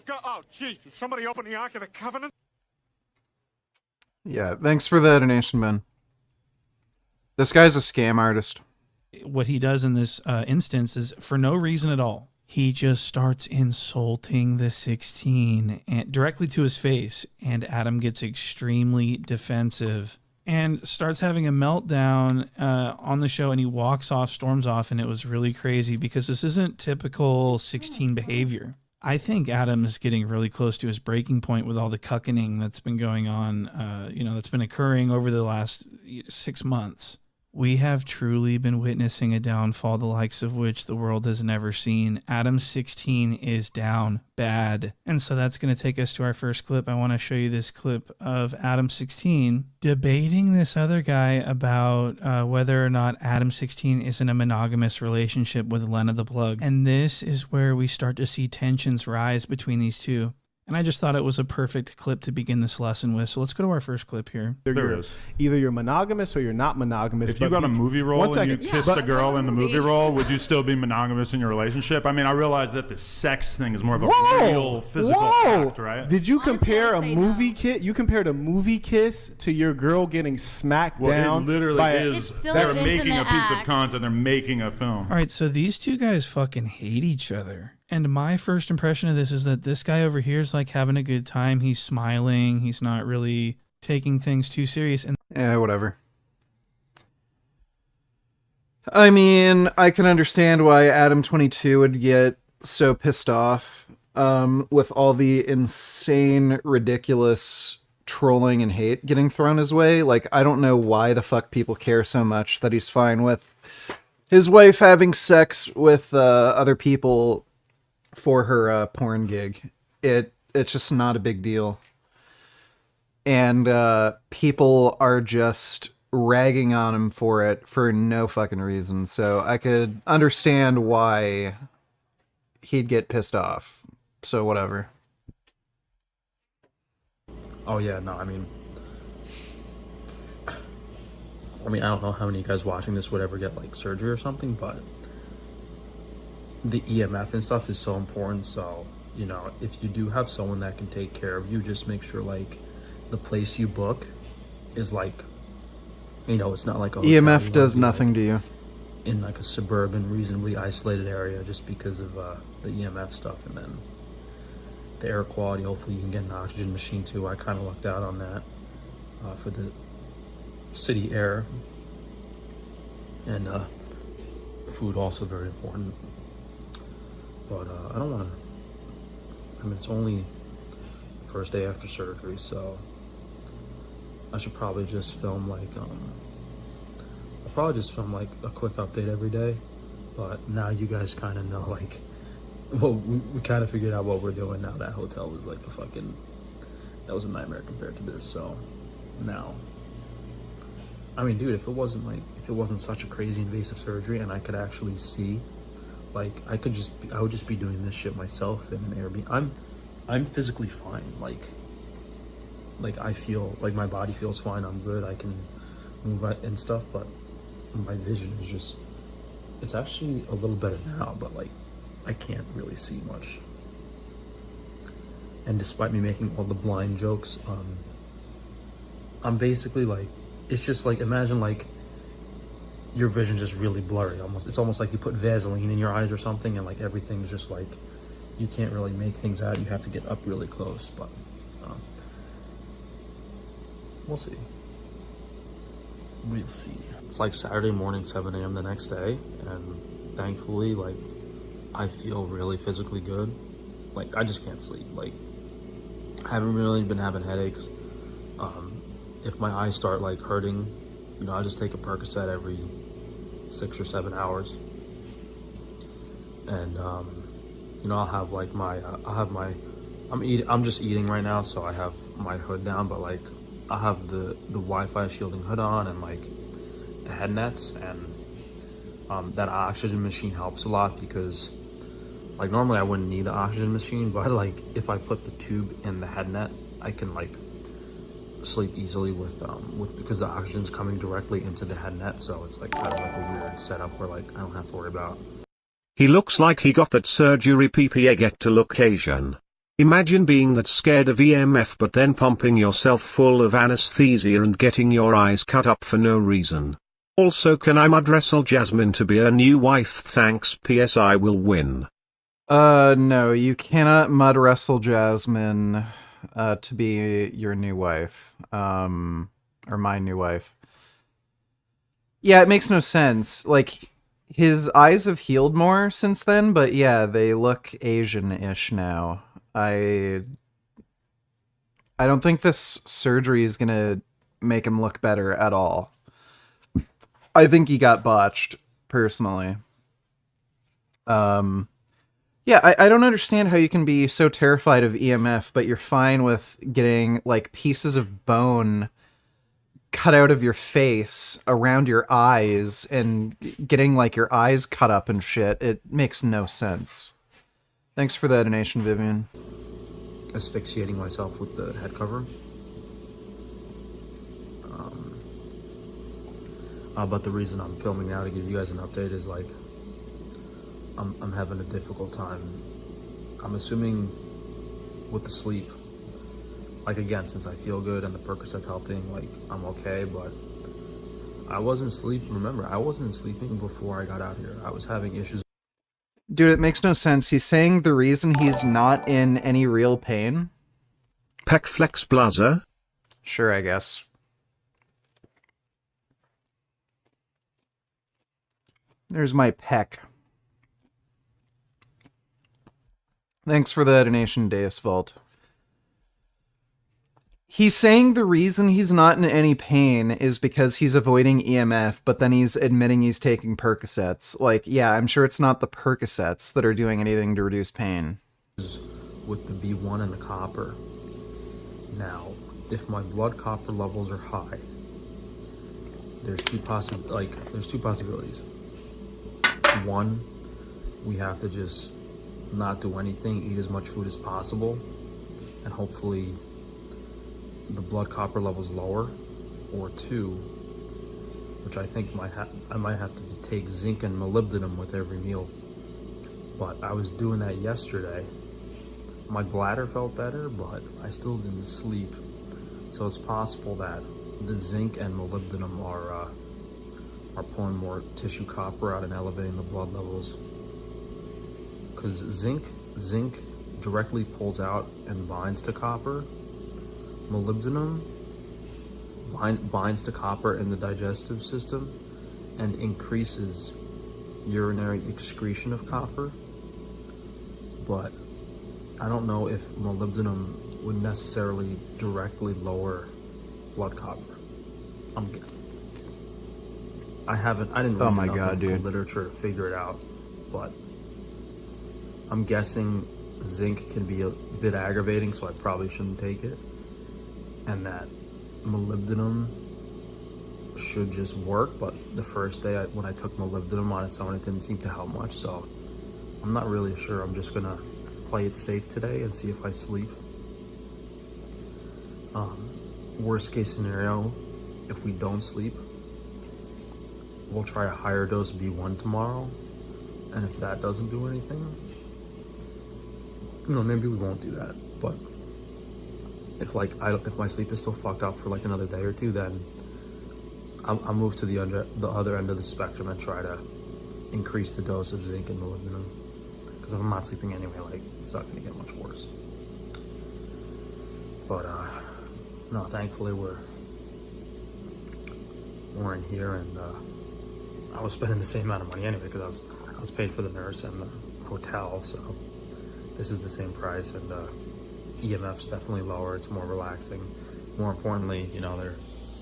jeez. Did somebody open the Ark of the Covenant? Yeah, thanks for the donation, Ben. This guy's a scam artist. what he does in this instance is for no reason at all. He just starts insulting the 16 and directly to his face, and Adam gets extremely defensive and starts having a meltdown on the show, and he walks off, storms off, and it was really crazy because this isn't typical 16 behavior. I think Adam is getting really close to his breaking point with all the cuckening that's been going on, that's been occurring over the last 6 months. We have truly been witnessing a downfall the likes of which the world has never seen. Adam 16 is down bad. And so that's going to take us to our first clip. I want to show you this clip of Adam 16 debating this other guy about whether or not Adam 16 is in a monogamous relationship with Lena the Plug. And this is where we start to see tensions rise between these two. And I just thought it was a perfect clip to begin this lesson with. So let's go to our first clip here. Either you're monogamous or you're not monogamous. If you got a movie role and you kissed a girl in the movie role, would you still be monogamous in your relationship? I mean, I realize that the sex thing is more of a real physical fact, right? Did you compare a movie kiss? You compared a movie kiss to your girl getting smacked down? It literally by is. They're making a piece of content. They're making a film. All right, so these two guys fucking hate each other. And my first impression of this is that this guy over here is like having a good time. He's smiling. He's not really taking things too serious. And yeah, whatever. I mean, I can understand why Adam22 would get so pissed off with all the insane, ridiculous trolling and hate getting thrown his way. Like, I don't know why the fuck people care so much that he's fine with his wife having sex with other people for her porn gig. It's just not a big deal. And people are just ragging on him for it for no fucking reason. So I could understand why he'd get pissed off. So whatever. Oh yeah, no, I mean, I don't know how many of you guys watching this would ever get like surgery or something, but the EMF and stuff is so important. So, if you do have someone that can take care of you, just make sure like the place you book is like, it's not like a EMF does nothing to you in like a suburban, reasonably isolated area, just because of the EMF stuff. And then the air quality, hopefully you can get an oxygen machine too. I kind of lucked out on that for the city air. And food also very important. But I don't want to, it's only the first day after surgery, so I should probably just film like I'll probably just film like a quick update every day. But now you guys kind of know, like, well, we kind of figured out what we're doing now. That hotel was like that was a nightmare compared to this. So now, I mean, dude, if it wasn't such a crazy invasive surgery and I could actually see, like, I would just be doing this shit myself in an Airbnb. I'm physically fine. Like I feel like my body feels fine. I'm good. I can move and stuff, but my vision is just, it's actually a little better now, but like I can't really see much. And despite me making all the blind jokes, I'm basically like, it's just like, imagine like your vision just really blurry. It's almost like you put Vaseline in your eyes or something, and like everything's just like, you can't really make things out. You have to get up really close, but we'll see. We'll see. It's like Saturday morning, 7 a.m. the next day, and thankfully, like, I feel really physically good. Like, I just can't sleep. Like, I haven't really been having headaches. If my eyes start like hurting, you know, I just take a Percocet every 6 or 7 hours, and you know, I'll have like I'm just eating right now, so I have my hood down, but like I have the Wi-Fi shielding hood on and like the head nets, and that oxygen machine helps a lot because like normally I wouldn't need the oxygen machine, but like if I put the tube in the head net, I can like sleep easily with because the oxygen's coming directly into the head net, so it's like kind of like a weird setup where like I don't have to worry about. He looks like he got that surgery PPA get to look Asian. Imagine being that scared of EMF but then pumping yourself full of anesthesia and getting your eyes cut up for no reason. Also, can I mud wrestle Jasmine to be a new wife? Thanks, PS I will win. No, you cannot mud wrestle Jasmine to be your new wife, or my new wife. Yeah, it makes no sense. Like, his eyes have healed more since then, but yeah, they look Asian-ish now. I don't think this surgery is gonna make him look better at all. I think he got botched, personally. Yeah, I don't understand how you can be so terrified of EMF, but you're fine with getting, like, pieces of bone cut out of your face around your eyes and getting, like, your eyes cut up and shit. It makes no sense. Thanks for that donation, Vivian. Asphyxiating myself with the head cover. But the reason I'm filming now to give you guys an update is like, I'm having a difficult time. I'm assuming with the sleep, like again, since I feel good and the Percocet's helping, like I'm okay, but I wasn't sleeping. Remember, I wasn't sleeping before I got out here. I was having issues. Dude, it makes no sense. He's saying the reason he's not in any real pain? Pec flex blazer? Sure, I guess. There's my pec. Thanks for the donation, Deus Vault. He's saying the reason he's not in any pain is because he's avoiding EMF, but then he's admitting he's taking Percocets. Like, yeah, I'm sure it's not the Percocets that are doing anything to reduce pain. With the B1 and the copper. Now, if my blood copper levels are high, there's two possibilities. One, we have to just not do anything, eat as much food as possible, and hopefully the blood copper levels lower. Or two, which I think I might have to take zinc and molybdenum with every meal. But I was doing that yesterday. My bladder felt better, but I still didn't sleep. So it's possible that the zinc and molybdenum are pulling more tissue copper out and elevating the blood levels. Because zinc directly pulls out and binds to copper. Molybdenum binds to copper in the digestive system and increases urinary excretion of copper. But I don't know if molybdenum would necessarily directly lower blood copper. I didn't read Oh my enough God, into the dude. literature to figure it out, but I'm guessing zinc can be a bit aggravating, so I probably shouldn't take it. And that molybdenum should just work, but the first day when I took molybdenum on its own, it didn't seem to help much, so I'm not really sure. I'm just gonna play it safe today and see if I sleep. Worst case scenario, if we don't sleep, we'll try a higher dose B1 tomorrow, and if that doesn't do anything, maybe we won't do that. But if my sleep is still fucked up for like another day or two, then I'll move to the other end of the spectrum and try to increase the dose of zinc and molybdenum. Because if I'm not sleeping anyway, like, it's not going to get much worse. But no, thankfully we're in here, and I was spending the same amount of money anyway because I was paid for the nurse and the hotel, so this is the same price, and EMF's definitely lower. It's more relaxing. More importantly,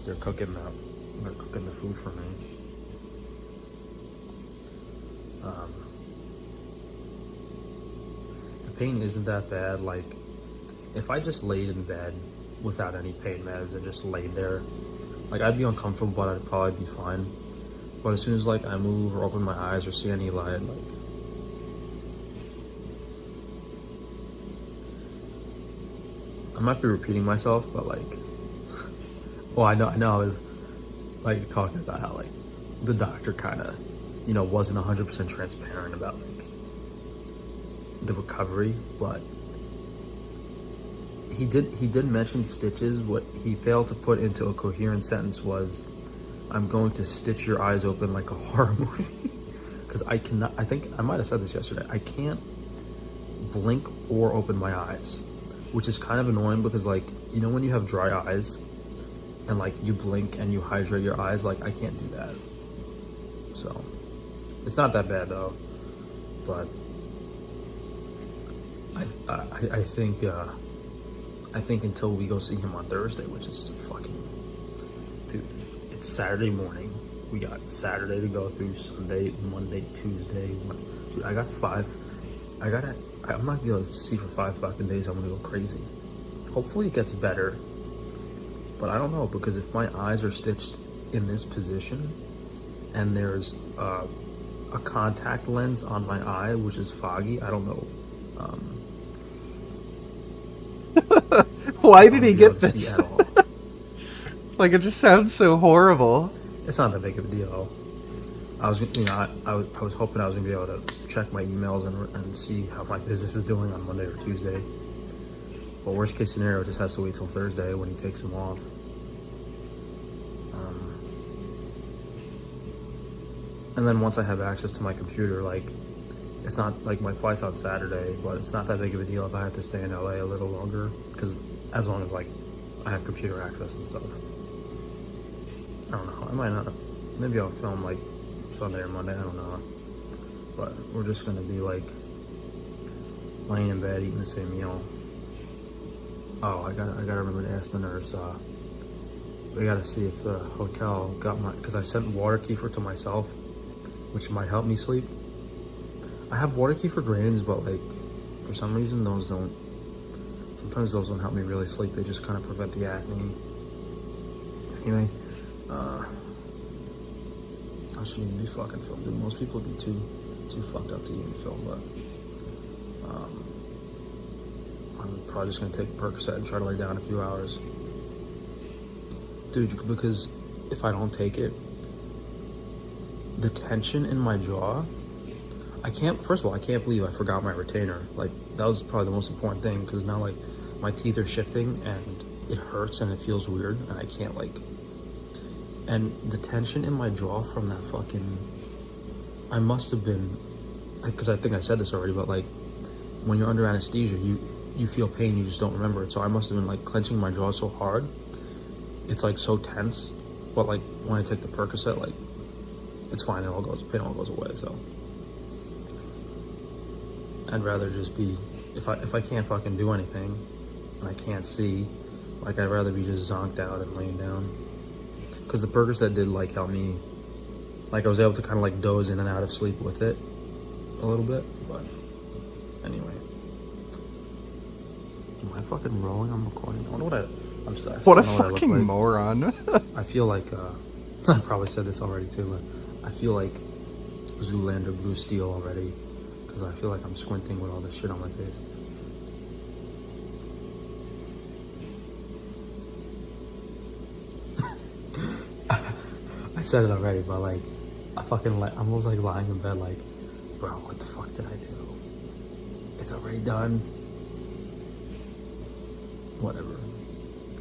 they're cooking the food for me. The pain isn't that bad. Like, if I just laid in bed without any pain meds and just laid there, like, I'd be uncomfortable, but I'd probably be fine. But as soon as like I move or open my eyes or see any light, like, I might be repeating myself, but like, well, I know I was like talking about how like the doctor kind of, wasn't 100% transparent about like the recovery, but he did mention stitches. What he failed to put into a coherent sentence was, "I'm going to stitch your eyes open like a horror movie." Because I cannot. I think I might have said this yesterday. I can't blink or open my eyes, which is kind of annoying because, like, when you have dry eyes and like you blink and you hydrate your eyes, like, I can't do that. So it's not that bad though, but I think until we go see him on Thursday, which is fucking, dude, it's Saturday morning. We got Saturday to go through, Sunday, Monday, Tuesday. Dude, I'm not gonna be able to see for 5 fucking days. I'm gonna go crazy. Hopefully it gets better, but I don't know, because if my eyes are stitched in this position and there's a contact lens on my eye, which is foggy, I don't know. Why did he get this? Like, it just sounds so horrible. It's not that big of a deal. I was hoping I was gonna be able to check my emails and see how my business is doing on Monday or Tuesday. But worst case scenario, it just has to wait till Thursday when he takes him off. And then once I have access to my computer, like, it's not like my flight's on Saturday, but it's not that big of a deal if I have to stay in LA a little longer, because as long as like I have computer access and stuff. I don't know. I might not. Maybe I'll film like Sunday or Monday. I don't know. But we're just gonna be like laying in bed eating the same meal. Oh, I gotta remember to ask the nurse. We gotta see if the hotel got because I sent water kefir to myself, which might help me sleep. I have water kefir grains, but like for some reason sometimes those don't help me really sleep. They just kind of prevent the acne. Anyway, I shouldn't even be fucking filmed, dude. Most people would be too fucked up to even film, but I'm probably just gonna take a Percocet and try to lay down a few hours. Dude, because if I don't take it, the tension in my jaw, first of all, I can't believe I forgot my retainer. Like, that was probably the most important thing, because now, like, my teeth are shifting, and it hurts, and it feels weird, and I can't, like, and the tension in my jaw from that fucking, I must have been, because I think I said this already, but, like, when you're under anesthesia, you feel pain, you just don't remember it, so I must have been, like, clenching my jaw so hard, it's, like, so tense, but, like, when I take the Percocet, like, it's fine, pain all goes away, so. I'd rather just be, if I can't fucking do anything, and I can't see, Like, I'd rather be just zonked out and laying down. Because the Percocet did, like, help me. Like, I was able to kind of, like, doze in and out of sleep with it a little bit. But anyway. Am I fucking rolling? I'm recording. I wonder what I'm sorry. What a fucking moron. I feel like, I probably said this already too, but I feel like Zoolander Blue Steel already. Because I feel like I'm squinting with all this shit on my face. I said it already, but like, I'm almost like lying in bed like, bro, what the fuck did I do? It's already done. Whatever.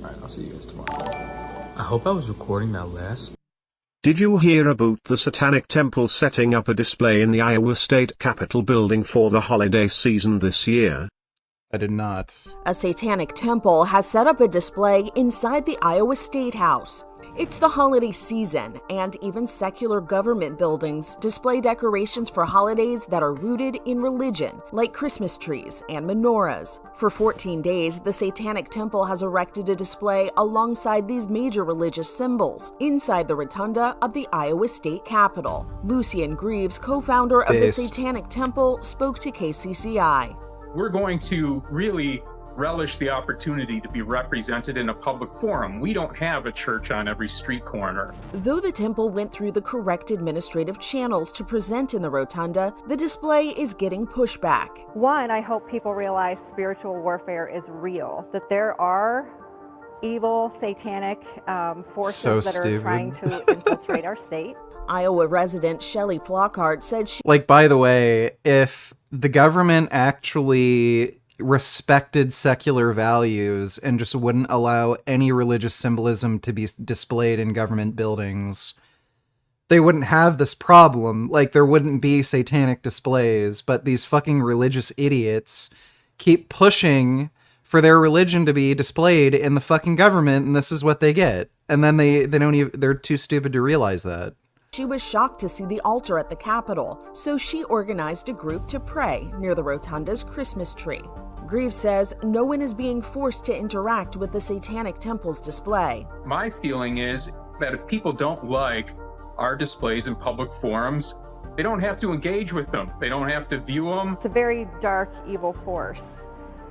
Alright, I'll see you guys tomorrow. I hope I was recording that last. Did you hear about the Satanic Temple setting up a display in the Iowa State Capitol building for the holiday season this year? I did not. A Satanic Temple has set up a display inside the Iowa State House. It's the holiday season, and even secular government buildings display decorations for holidays that are rooted in religion, like Christmas trees and menorahs. For 14 days, the Satanic Temple has erected a display alongside these major religious symbols inside the rotunda of the Iowa State Capitol. Lucian Greaves, co-founder of the Satanic Temple, spoke to KCCI. We're going to really relish the opportunity to be represented in a public forum. We don't have a church on every street corner. Though the temple went through the correct administrative channels to present in the rotunda, the display is getting pushback. One, I hope people realize spiritual warfare is real, that there are evil, satanic forces that are trying to infiltrate our state. Iowa resident Shelley Flockhart said she... Like, by the way, if the government actually respected secular values and just wouldn't allow any religious symbolism to be displayed in government buildings, they wouldn't have this problem. Like, there wouldn't be satanic displays, but these fucking religious idiots keep pushing for their religion to be displayed in the fucking government, and this is what they get. And then they're too stupid to realize that. She was shocked to see the altar at the Capitol, so she organized a group to pray near the rotunda's Christmas tree. Greaves says no one is being forced to interact with the Satanic Temple's display. My feeling is that if people don't like our displays in public forums, they don't have to engage with them. They don't have to view them. It's a very dark, evil force.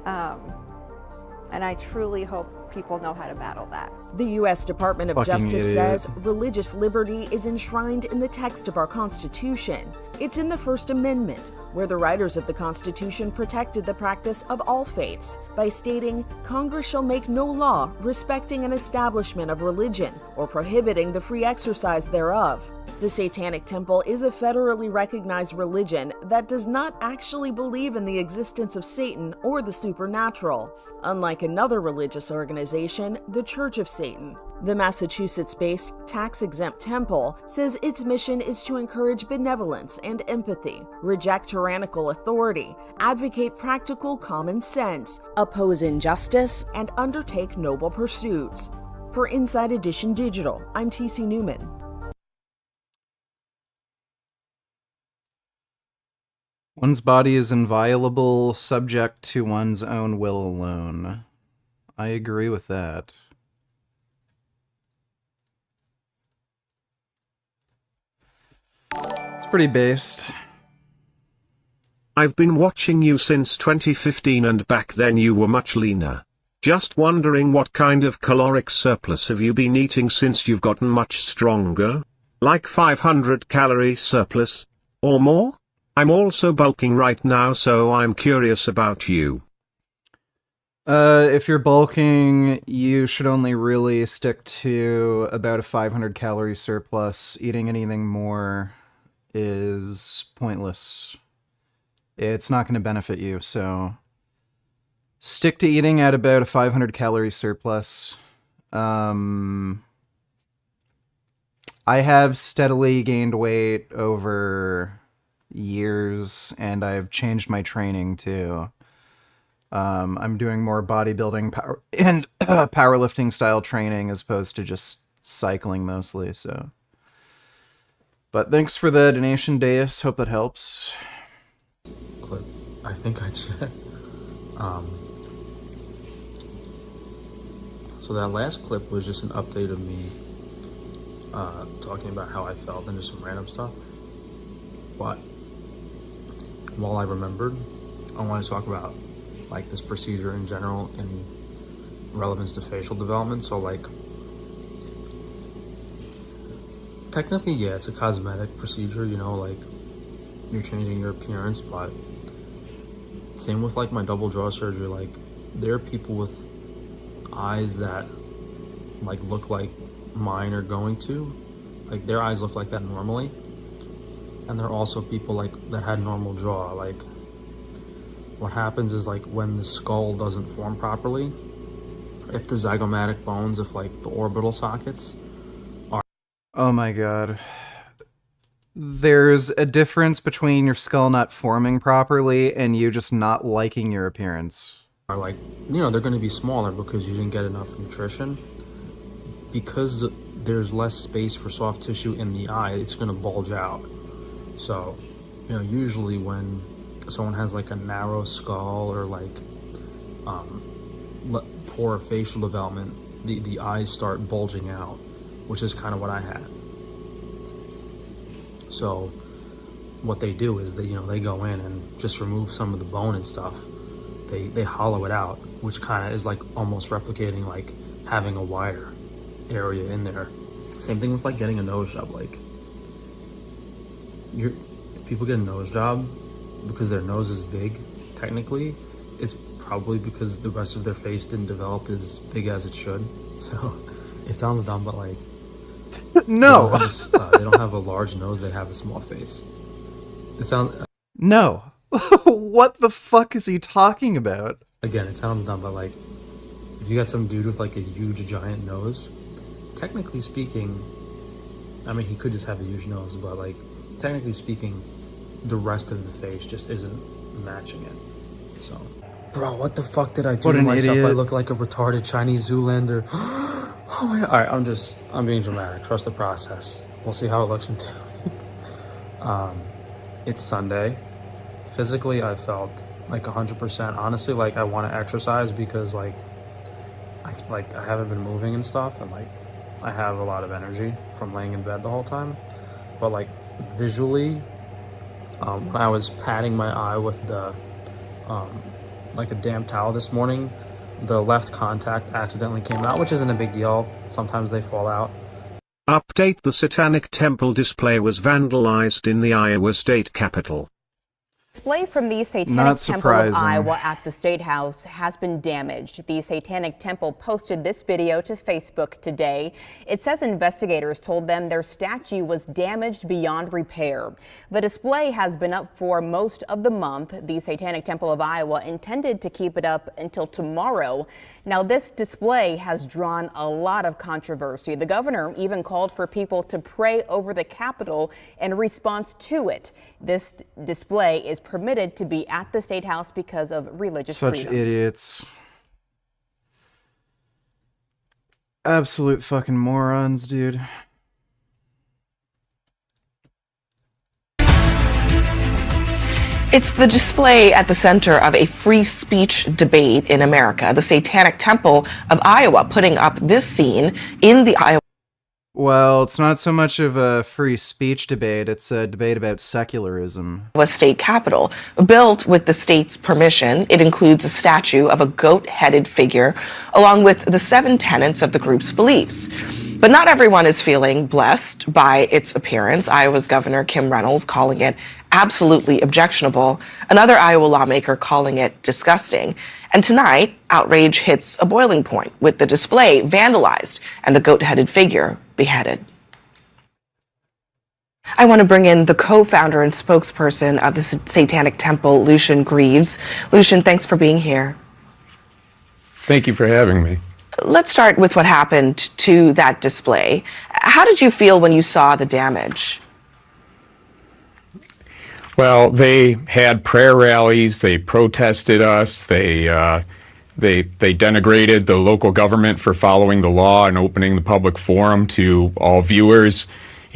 And I truly hope people know how to battle that. The U.S. Department of Fucking Justice idiot. says religious liberty is enshrined in the text of our Constitution. It's in the First Amendment, where the writers of the Constitution protected the practice of all faiths by stating, Congress shall make no law respecting an establishment of religion or prohibiting the free exercise thereof. The Satanic Temple is a federally recognized religion that does not actually believe in the existence of Satan or the supernatural, unlike another religious organization, the Church of Satan. The Massachusetts-based tax-exempt temple says its mission is to encourage benevolence and empathy, reject tyrannical authority, advocate practical common sense, oppose injustice, and undertake noble pursuits. For Inside Edition Digital, I'm TC Newman. One's body is inviolable, subject to one's own will alone. I agree with that. It's pretty based. I've been watching you since 2015 and back then you were much leaner. Just wondering what kind of caloric surplus have you been eating since you've gotten much stronger? Like 500 calorie surplus? Or more? I'm also bulking right now, so I'm curious about you. If you're bulking, you should only really stick to about a 500 calorie surplus. Eating anything more is pointless. It's not going to benefit you, so stick to eating at about a 500 calorie surplus. I have steadily gained weight over years, and I've changed my training too. I'm doing more bodybuilding power and powerlifting style training as opposed to just cycling mostly. So, but thanks for the donation, Deus. Hope that helps. Clip. I think I said. So that last clip was just an update of me talking about how I felt and just some random stuff. But while I remembered, I want to talk about like this procedure in general in relevance to facial development. So like, technically, yeah, it's a cosmetic procedure, you know, like you're changing your appearance, but same with like my double jaw surgery. Like there are people with eyes that like look like mine are going to, like their eyes look like that normally. And there are also people like that had normal jaw. Like what happens is like when the skull doesn't form properly, if the zygomatic bones, if like the orbital sockets are... Oh my god. There's a difference between your skull not forming properly and you just not liking your appearance. Are like, you know, they're going to be smaller because you didn't get enough nutrition. Because there's less space for soft tissue in the eye, it's going to bulge out. So, you know, usually when someone has like a narrow skull or like poor facial development, the eyes start bulging out, which is kind of what I had. So what they do is they go in and just remove some of the bone and stuff. They hollow it out, which kind of is like almost replicating like having a wider area in there. Same thing with like getting a nose job. Like people get a nose job because their nose is big. Technically, it's probably because the rest of their face didn't develop as big as it should. So it sounds dumb, but like no, they don't have a large nose. They have a small face. It sounds no. What the fuck is he talking about? Again, it sounds dumb, but like if you got some dude with like a huge giant nose, technically speaking, I mean he could just have a huge nose, but like technically speaking, the rest of the face just isn't matching it. So, bro, what the fuck did I do to myself? Idiot. I look like a retarded Chinese Zoolander. Oh my god. All right, I'm being dramatic. Trust the process. We'll see how it looks in 2 weeks. It's Sunday. Physically, I felt like 100%. Honestly, like I want to exercise because like I haven't been moving and stuff, and like I have a lot of energy from laying in bed the whole time. But like visually, when I was patting my eye with the like a damp towel this morning, the left contact accidentally came out, which isn't a big deal. Sometimes they fall out. Update: the Satanic Temple display was vandalized in the Iowa state capitol. Display from the Satanic Temple of Iowa at the State House has been damaged. The Satanic Temple posted this video to Facebook today. It says investigators told them their statue was damaged beyond repair. The display has been up for most of the month. The Satanic Temple of Iowa intended to keep it up until tomorrow. Now, this display has drawn a lot of controversy. The governor even called for people to pray over the Capitol in response to it. This display is permitted to be at the State House because of religious freedom. Such idiots. Absolute fucking morons, dude. It's the display at the center of a free speech debate in America. The Satanic Temple of Iowa putting up this scene in the Iowa. Well, it's not so much of a free speech debate, it's a debate about secularism. State Capitol. Built with the state's permission, it includes a statue of a goat-headed figure, along with the 7 tenets of the group's beliefs. But not everyone is feeling blessed by its appearance. Iowa's Governor Kim Reynolds calling it absolutely objectionable, another Iowa lawmaker calling it disgusting. And tonight, outrage hits a boiling point with the display vandalized and the goat-headed figure beheaded. I want to bring in the co-founder and spokesperson of the Satanic Temple, Lucian Greaves. Lucian, thanks for being here. Thank you for having me. Let's start with what happened to that display. How did you feel when you saw the damage? Well, they had prayer rallies, they protested us, they denigrated the local government for following the law and opening the public forum to all viewers.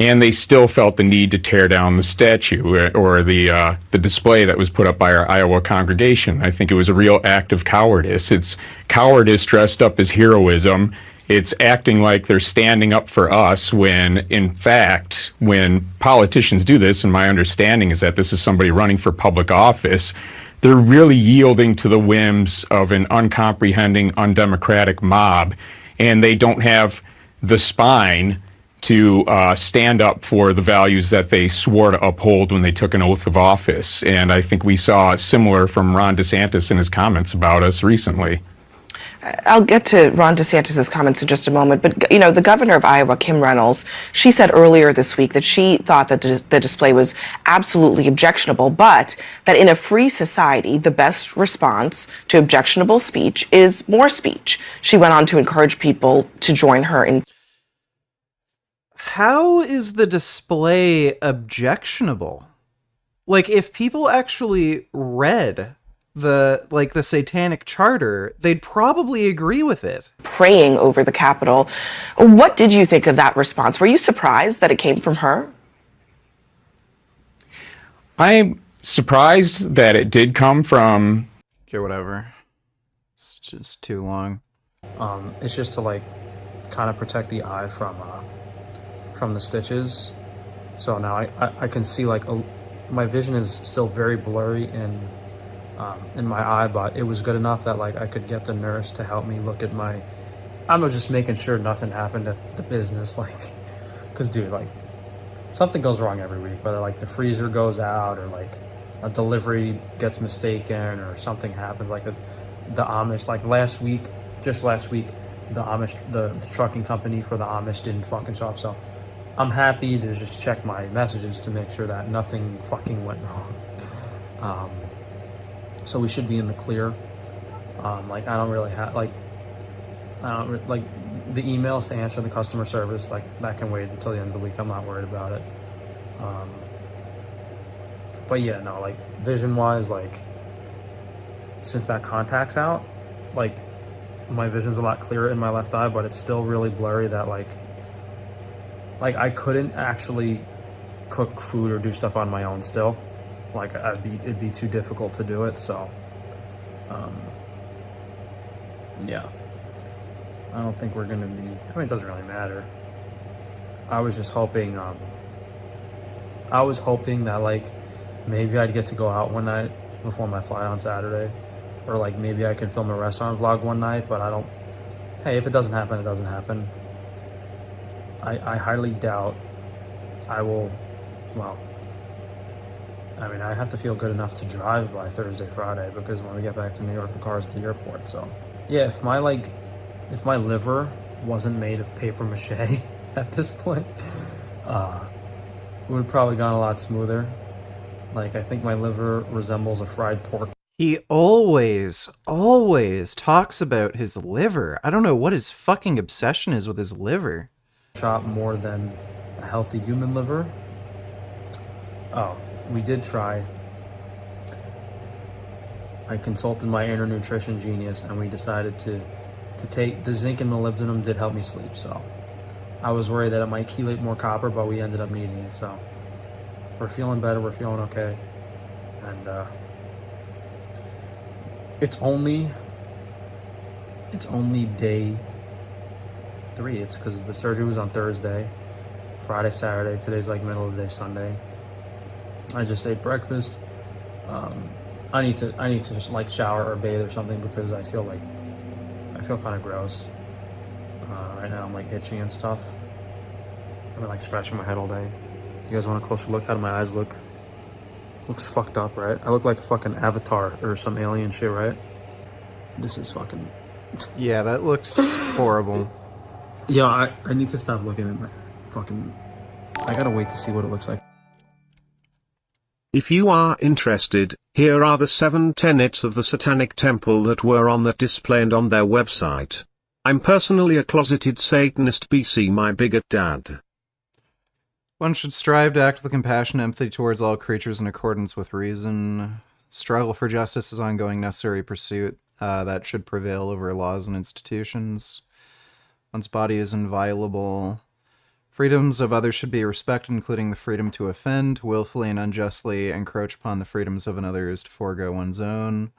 and they still felt the need to tear down the statue or the display that was put up by our Iowa congregation. I think it was a real act of cowardice. It's cowardice dressed up as heroism. It's acting like they're standing up for us when, in fact, when politicians do this, and my understanding is that this is somebody running for public office, they're really yielding to the whims of an uncomprehending, undemocratic mob, and they don't have the spine to stand up for the values that they swore to uphold when they took an oath of office. And I think we saw similar from Ron DeSantis in his comments about us recently. I'll get to Ron DeSantis' comments in just a moment, but you know, the governor of Iowa, Kim Reynolds, she said earlier this week that she thought that the display was absolutely objectionable, but that in a free society, the best response to objectionable speech is more speech. She went on to encourage people to join her in. How is the display objectionable? Like, if people actually read the satanic charter, they'd probably agree with it. Praying over the Capitol. What did you think of that response? Were you surprised that it came from her? I'm surprised that it did come from... Okay, whatever. It's just too long. It's just to, like, kind of protect the eye from the stitches. So now I can see, like, my vision is still very blurry in my eye, but it was good enough that, like, I could get the nurse to help me look at my... I'm just making sure nothing happened at the business, like, because, dude, like, something goes wrong every week, whether, like, the freezer goes out or, like, a delivery gets mistaken or something happens, like the Amish, like, just last week, the Amish, the trucking company for the Amish didn't fucking show up, so I'm happy to just check my messages to make sure that nothing fucking went wrong. So we should be in the clear. Like, I don't really have, like, the emails to answer the customer service, like, that can wait until the end of the week. I'm not worried about it. But yeah, no, like, vision-wise, like, since that contact's out, like, my vision's a lot clearer in my left eye, but it's still really blurry that, like I couldn't actually cook food or do stuff on my own still. Like, it'd be too difficult to do it, so, yeah. I don't think we're gonna be, I mean, it doesn't really matter. I was just hoping, that, like, maybe I'd get to go out one night before my flight on Saturday, or, like, maybe I could film a restaurant vlog one night, but hey, if it doesn't happen, it doesn't happen. I highly doubt I will, well, I mean, I have to feel good enough to drive by Thursday, Friday, because when we get back to New York, the car's at the airport, so. Yeah, if my liver wasn't made of paper mache at this point, it would have probably gone a lot smoother. Like, I think my liver resembles a fried pork. He always talks about his liver. I don't know what his fucking obsession is with his liver. Chop more than a healthy human liver. Oh, we did try. I consulted my inner nutrition genius, and we decided to take the zinc and molybdenum did help me sleep, so I was worried that it might chelate more copper, but we ended up needing it, so we're feeling better, we're feeling okay, and it's only day 3. It's because the surgery was on Thursday, Friday, Saturday. Today's like middle of the day, Sunday. I just ate breakfast. I need to just, like, shower or bathe or something because I feel kind of gross. Right now I'm, like, itching and stuff. I've been, like, scratching my head all day. You guys want a closer look? How do my eyes look? Looks fucked up, right? I look like a fucking avatar or some alien shit, right? This is fucking... Yeah, that looks horrible. Yeah, I need to stop looking at my fucking... I gotta wait to see what it looks like. If you are interested, here are the 7 tenets of the Satanic Temple that were on that displayed on their website. I'm personally a closeted Satanist, BC my bigot dad. One should strive to act with compassion and empathy towards all creatures in accordance with reason. Struggle for justice is ongoing necessary pursuit that should prevail over laws and institutions. One's body is inviolable. Freedoms of others should be respected, including the freedom to offend, willfully and unjustly encroach upon the freedoms of another is to forego one's own.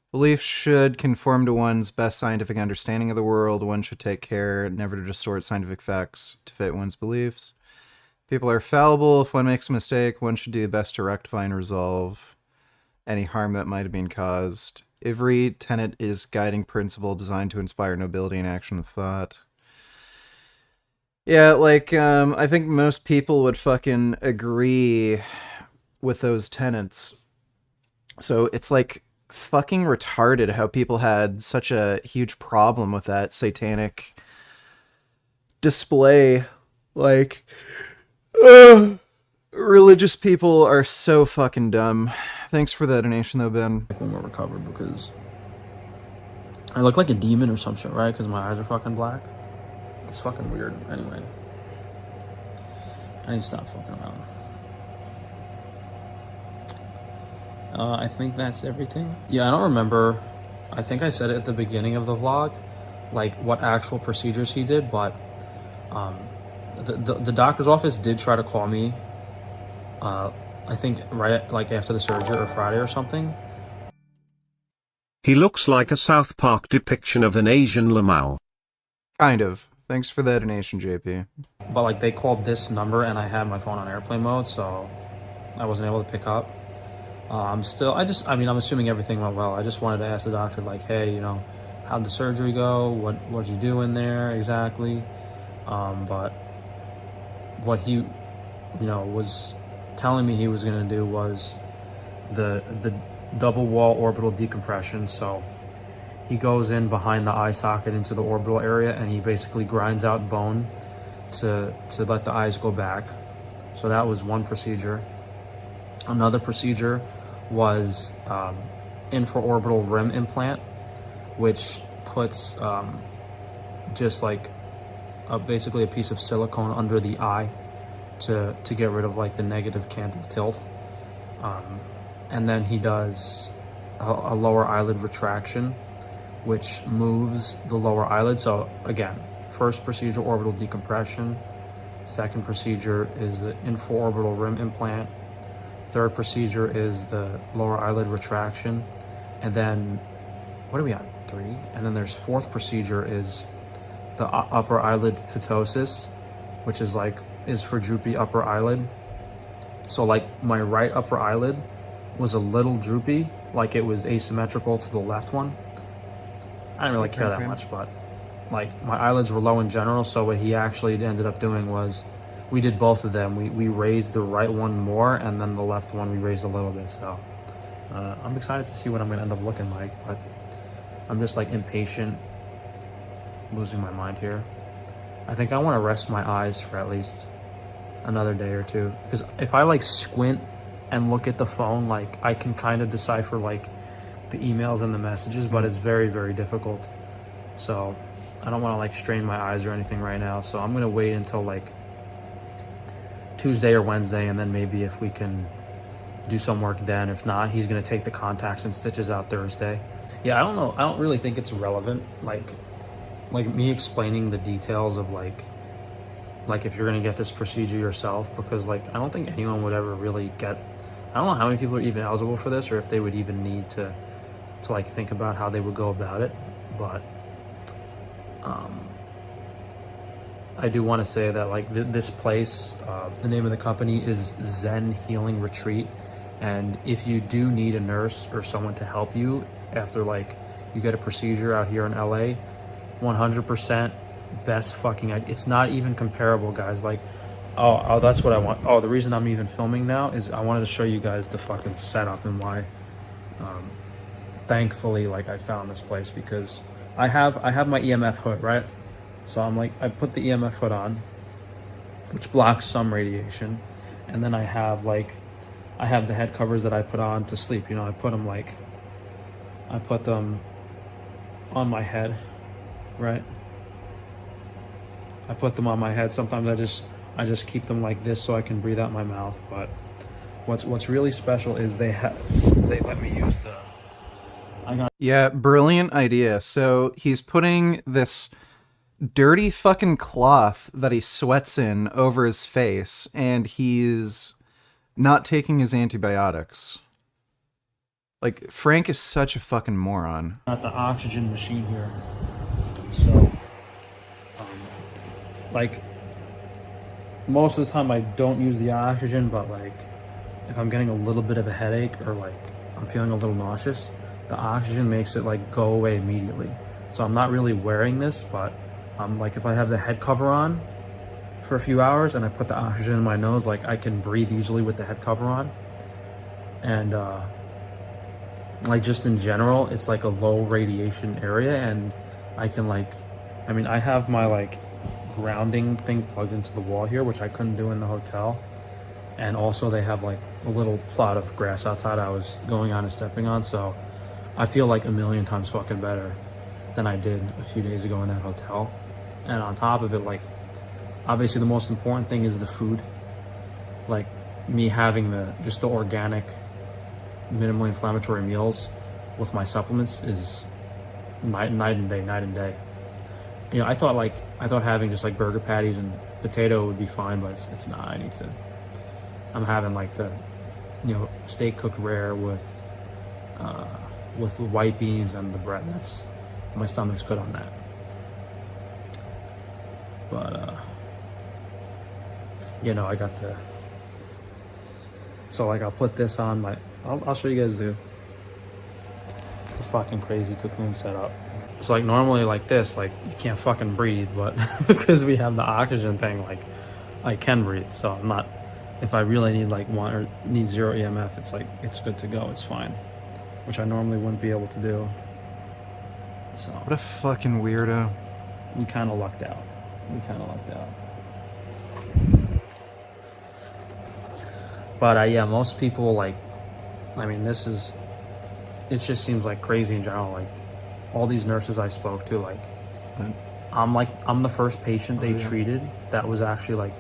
Belief should conform to one's best scientific understanding of the world. One should take care never to distort scientific facts to fit one's beliefs. People are fallible. If one makes a mistake, one should do the best to rectify and resolve any harm that might have been caused. Every tenet is guiding principle designed to inspire nobility and action of thought. Yeah, like, I think most people would fucking agree with those tenets. So it's like fucking retarded how people had such a huge problem with that satanic display. Like, religious people are so fucking dumb. Thanks for the donation though, Ben. When we're recovered, because I look like a demon or some shit, right? Because my eyes are fucking black. It's fucking weird. Anyway, I need to stop fucking around. I think that's everything. Yeah, I don't remember. I think I said it at the beginning of the vlog, like what actual procedures he did, but the doctor's office did try to call me. I think right like after the surgery or Friday or something. He looks like a South Park depiction of an Asian lamau. Kind of. Thanks for the donation, JP. But like they called this number and I had my phone on airplane mode, so I wasn't able to pick up. I'm assuming everything went well. I just wanted to ask the doctor, like, hey, you know, how'd the surgery go? What'd you do in there exactly? But what he, you know, was telling me he was gonna do was the double wall orbital decompression. So he goes in behind the eye socket into the orbital area and he basically grinds out bone to let the eyes go back. So that was one procedure. Another procedure was infraorbital rim implant, which puts just like basically a piece of silicone under the eye to get rid of like the negative canted tilt. And then he does a lower eyelid retraction, which moves the lower eyelid. So again, first procedure, orbital decompression. Second procedure is the infraorbital rim implant. Third procedure is the lower eyelid retraction. And then, what are we on? 3? And then there's fourth procedure is the upper eyelid ptosis, which is for droopy upper eyelid. So like my right upper eyelid was a little droopy, like it was asymmetrical to the left one. I didn't really care that much, but like my eyelids were low in general. So what he actually ended up doing was we did both of them. We raised the right one more, and then the left one we raised a little bit. So I'm excited to see what I'm gonna end up looking like, but I'm just like impatient, losing my mind here. I think I want to rest my eyes for at least another day or two, because if I like squint and look at the phone, like I can kind of decipher like the emails and the messages, but it's very, very difficult. So I don't want to like strain my eyes or anything right now. So I'm gonna wait until like Tuesday or Wednesday, and then maybe if we can do some work then. If not, he's gonna take the contacts and stitches out Thursday. Yeah, I don't know. I don't really think it's relevant. Like me explaining the details of like if you're gonna get this procedure yourself, because like I don't think anyone would ever really get. I don't know how many people are even eligible for this, or if they would even need to like think about how they would go about it. But I do want to say that like this place, the name of the company is Zen Healing Retreat, and if you do need a nurse or someone to help you after like you get a procedure out here in LA, 100% best fucking idea. It's not even comparable, guys. Like oh that's what I want. Oh, the reason I'm even filming now is I wanted to show you guys the fucking setup and why thankfully like I found this place, because I have my EMF hood, right? So I'm like, I put the EMF hood on, which blocks some radiation, and then I have the head covers that I put on to sleep. You know, I put them on my head, right? I put them on my head. Sometimes I just keep them like this so I can breathe out my mouth. But what's really special is they let me use the. Yeah, brilliant idea. So he's putting this dirty fucking cloth that he sweats in over his face, and he's not taking his antibiotics. Like, Frank is such a fucking moron. Got the oxygen machine here. So, like, most of the time I don't use the oxygen, but like, if I'm getting a little bit of a headache or like I'm feeling a little nauseous, the oxygen makes it like go away immediately. So I'm not really wearing this, but like if I have the head cover on for a few hours and I put the oxygen in my nose, like I can breathe easily with the head cover on. And like just in general, it's like a low radiation area, and I can like, I mean, I have my like grounding thing plugged into the wall here, which I couldn't do in the hotel. And also they have like a little plot of grass outside I was going on and stepping on, so I feel like a million times fucking better than I did a few days ago in that hotel. And on top of it, like, obviously the most important thing is the food. Like, me having just the organic, minimally inflammatory meals with my supplements is night and day. You know, I thought having just like burger patties and potato would be fine, but it's not. I'm having like the, you know, steak cooked rare with the white beans and the bread. My stomach's good on that. But you know, I got so like I'll put this on my, I'll show you guys the fucking crazy cocoon setup. So like normally like this, like you can't fucking breathe, but because we have the oxygen thing, like I can breathe. So I'm not, if I really need like one or need 0 EMF, it's like, it's good to go, it's fine. Which I normally wouldn't be able to do. So what a fucking weirdo. We kind of lucked out. But yeah, most people like, I mean, it just seems like crazy in general. Like all these nurses I spoke to, like, I'm the first patient they treated that was actually like,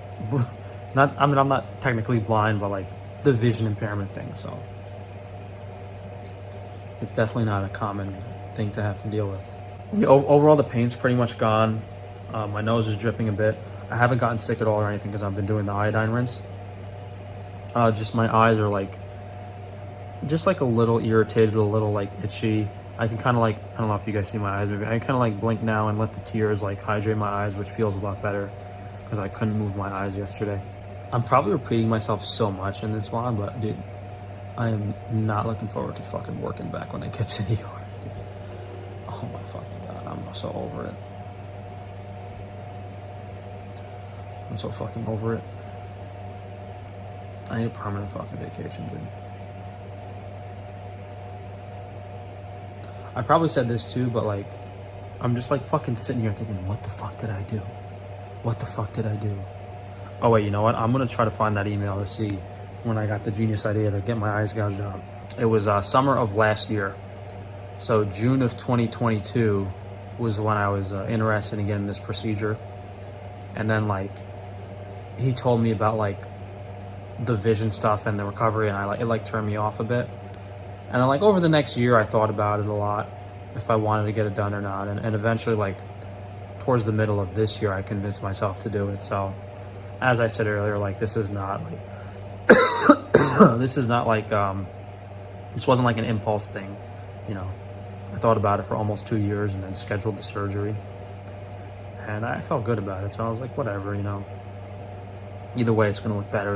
I'm not technically blind, but like the vision impairment thing. So it's definitely not a common thing to have to deal with. Overall, the pain's pretty much gone. My nose is dripping a bit. I haven't gotten sick at all or anything because I've been doing the iodine rinse. Just my eyes are like, just like a little irritated, a little like itchy. I can kind of like, I don't know if you guys see my eyes moving. I can kind of like blink now and let the tears like hydrate my eyes, which feels a lot better because I couldn't move my eyes yesterday. I'm probably repeating myself so much in this vlog, but dude, I am not looking forward to fucking working back when I get to New York, dude. Oh my fucking God, I'm so over it. I'm so fucking over it. I need a permanent fucking vacation, dude. I probably said this too, but like, I'm just like fucking sitting here thinking, what the fuck did I do? What the fuck did I do? Oh wait, you know what? I'm gonna try to find that email to see when I got the genius idea to get my eyes gouged out. It was summer of last year. So June of 2022 was when I was interested in getting this procedure. And then like, he told me about like the vision stuff and the recovery, and it like turned me off a bit. And then like over the next year, I thought about it a lot, if I wanted to get it done or not. And eventually, like towards the middle of this year, I convinced myself to do it. So as I said earlier, like this is not like, this wasn't like an impulse thing, you know. I thought about it for almost 2 years and then scheduled the surgery. And I felt good about it. So I was like, whatever, you know. Either way, it's gonna look better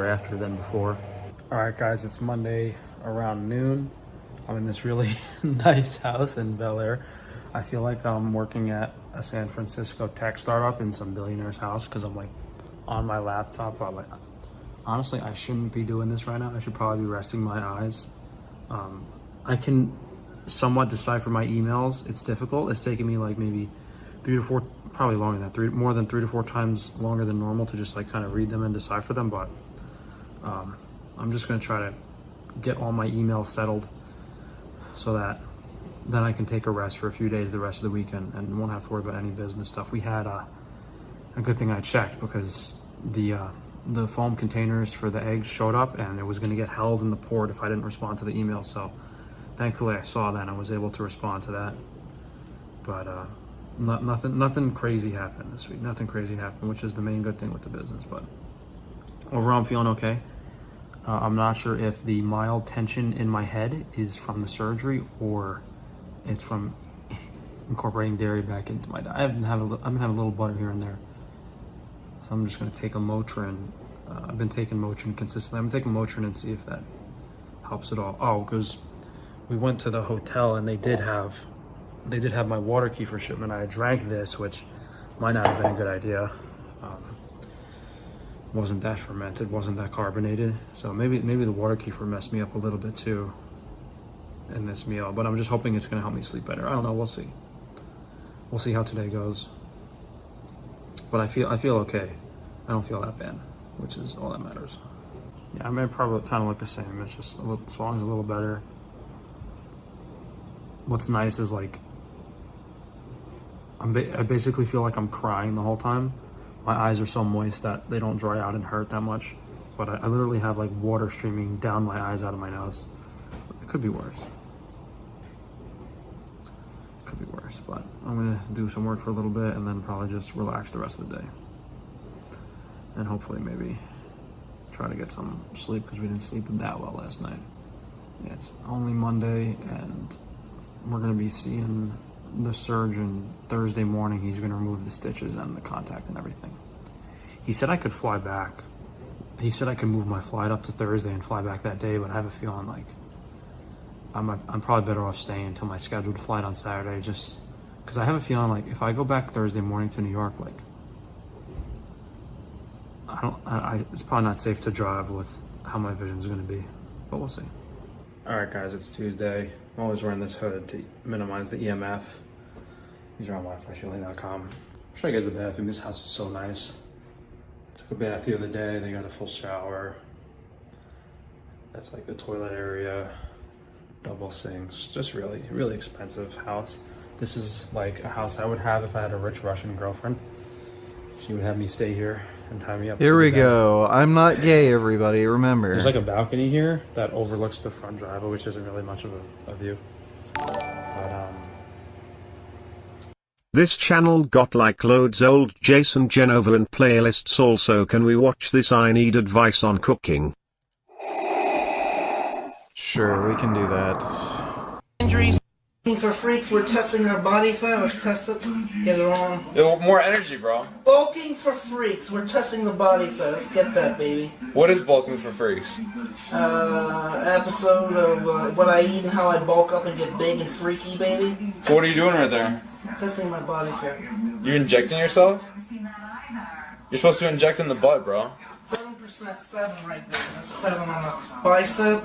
after than before. All right, guys, it's Monday around noon. I'm in this really nice house in Bel Air. I feel like I'm working at a San Francisco tech startup in some billionaire's house because I'm like on my laptop. But like, honestly, I shouldn't be doing this right now. I should probably be resting my eyes. I can somewhat decipher my emails. It's difficult. It's taking me like maybe 3 to 4, probably longer than that, more than 3 to 4 times longer than normal to just like kind of read them and decipher them. But I'm just gonna try to get all my emails settled so that then I can take a rest for a few days the rest of the weekend and won't have to worry about any business stuff. We had a good thing I checked because the foam containers for the eggs showed up and it was gonna get held in the port if I didn't respond to the email. So thankfully I saw that and I was able to respond to that. But Nothing crazy happened this week. Nothing crazy happened, which is the main good thing with the business. But overall, I'm feeling okay. I'm not sure if the mild tension in my head is from the surgery or it's from incorporating dairy back into my diet. I've been having a little butter here and there, so I'm just gonna take a Motrin. I've been taking Motrin consistently. I'm gonna take a Motrin and see if that helps at all. Oh, because we went to the hotel and they did have my water key for shipment. I drank this, which might not have been a good idea. Wasn't that fermented, wasn't that carbonated. So maybe the water kefir messed me up a little bit too in this meal, but I'm just hoping it's gonna help me sleep better. I don't know, we'll see. We'll see how today goes. But I feel okay. I don't feel that bad, which is all that matters. Yeah, I may probably kind of look the same. It's just swallowing's a little better. What's nice is like, I basically feel like I'm crying the whole time. My eyes are so moist that they don't dry out and hurt that much. But I literally have like water streaming down my eyes out of my nose. It could be worse. Could be worse, but I'm gonna do some work for a little bit and then probably just relax the rest of the day. And hopefully maybe try to get some sleep because we didn't sleep that well last night. Yeah, it's only Monday and we're gonna be seeing the surgeon Thursday morning. He's gonna remove the stitches and the contact and everything. He said I could fly back. He said I could move my flight up to Thursday and fly back that day, but I have a feeling like I'm probably better off staying until my scheduled flight on Saturday, just because I have a feeling like if I go back Thursday morning to New York, like it's probably not safe to drive with how my vision's gonna be, but we'll see. All right, guys, it's Tuesday. I'm always wearing this hood to minimize the EMF. These are on WiFiShielding.com. I'll show you guys the bathroom. This house is so nice. I took a bath the other day. They got a full shower. That's like the toilet area, double sinks. Just really, really expensive house. This is like a house I would have if I had a rich Russian girlfriend. She would have me stay here and tie me up. Here we go. I'm not gay, everybody. Remember. There's like a balcony here that overlooks the front driveway, which isn't really much of a view. But this channel got like loads old Jason Genova and playlists also. Can we watch this? I need advice on cooking. Sure, we can do that. Injuries. For freaks, we're testing our body fat. Let's test it. Get it on. More energy, bro. Bulking for freaks. We're testing the body fat. Let's get that, baby. What is bulking for freaks? Episode of what I eat and how I bulk up and get big and freaky, baby. So what are you doing right there? Testing my body fat. You're injecting yourself? You're supposed to inject in the butt, bro. 7%, 7 right there. That's 7 on the bicep.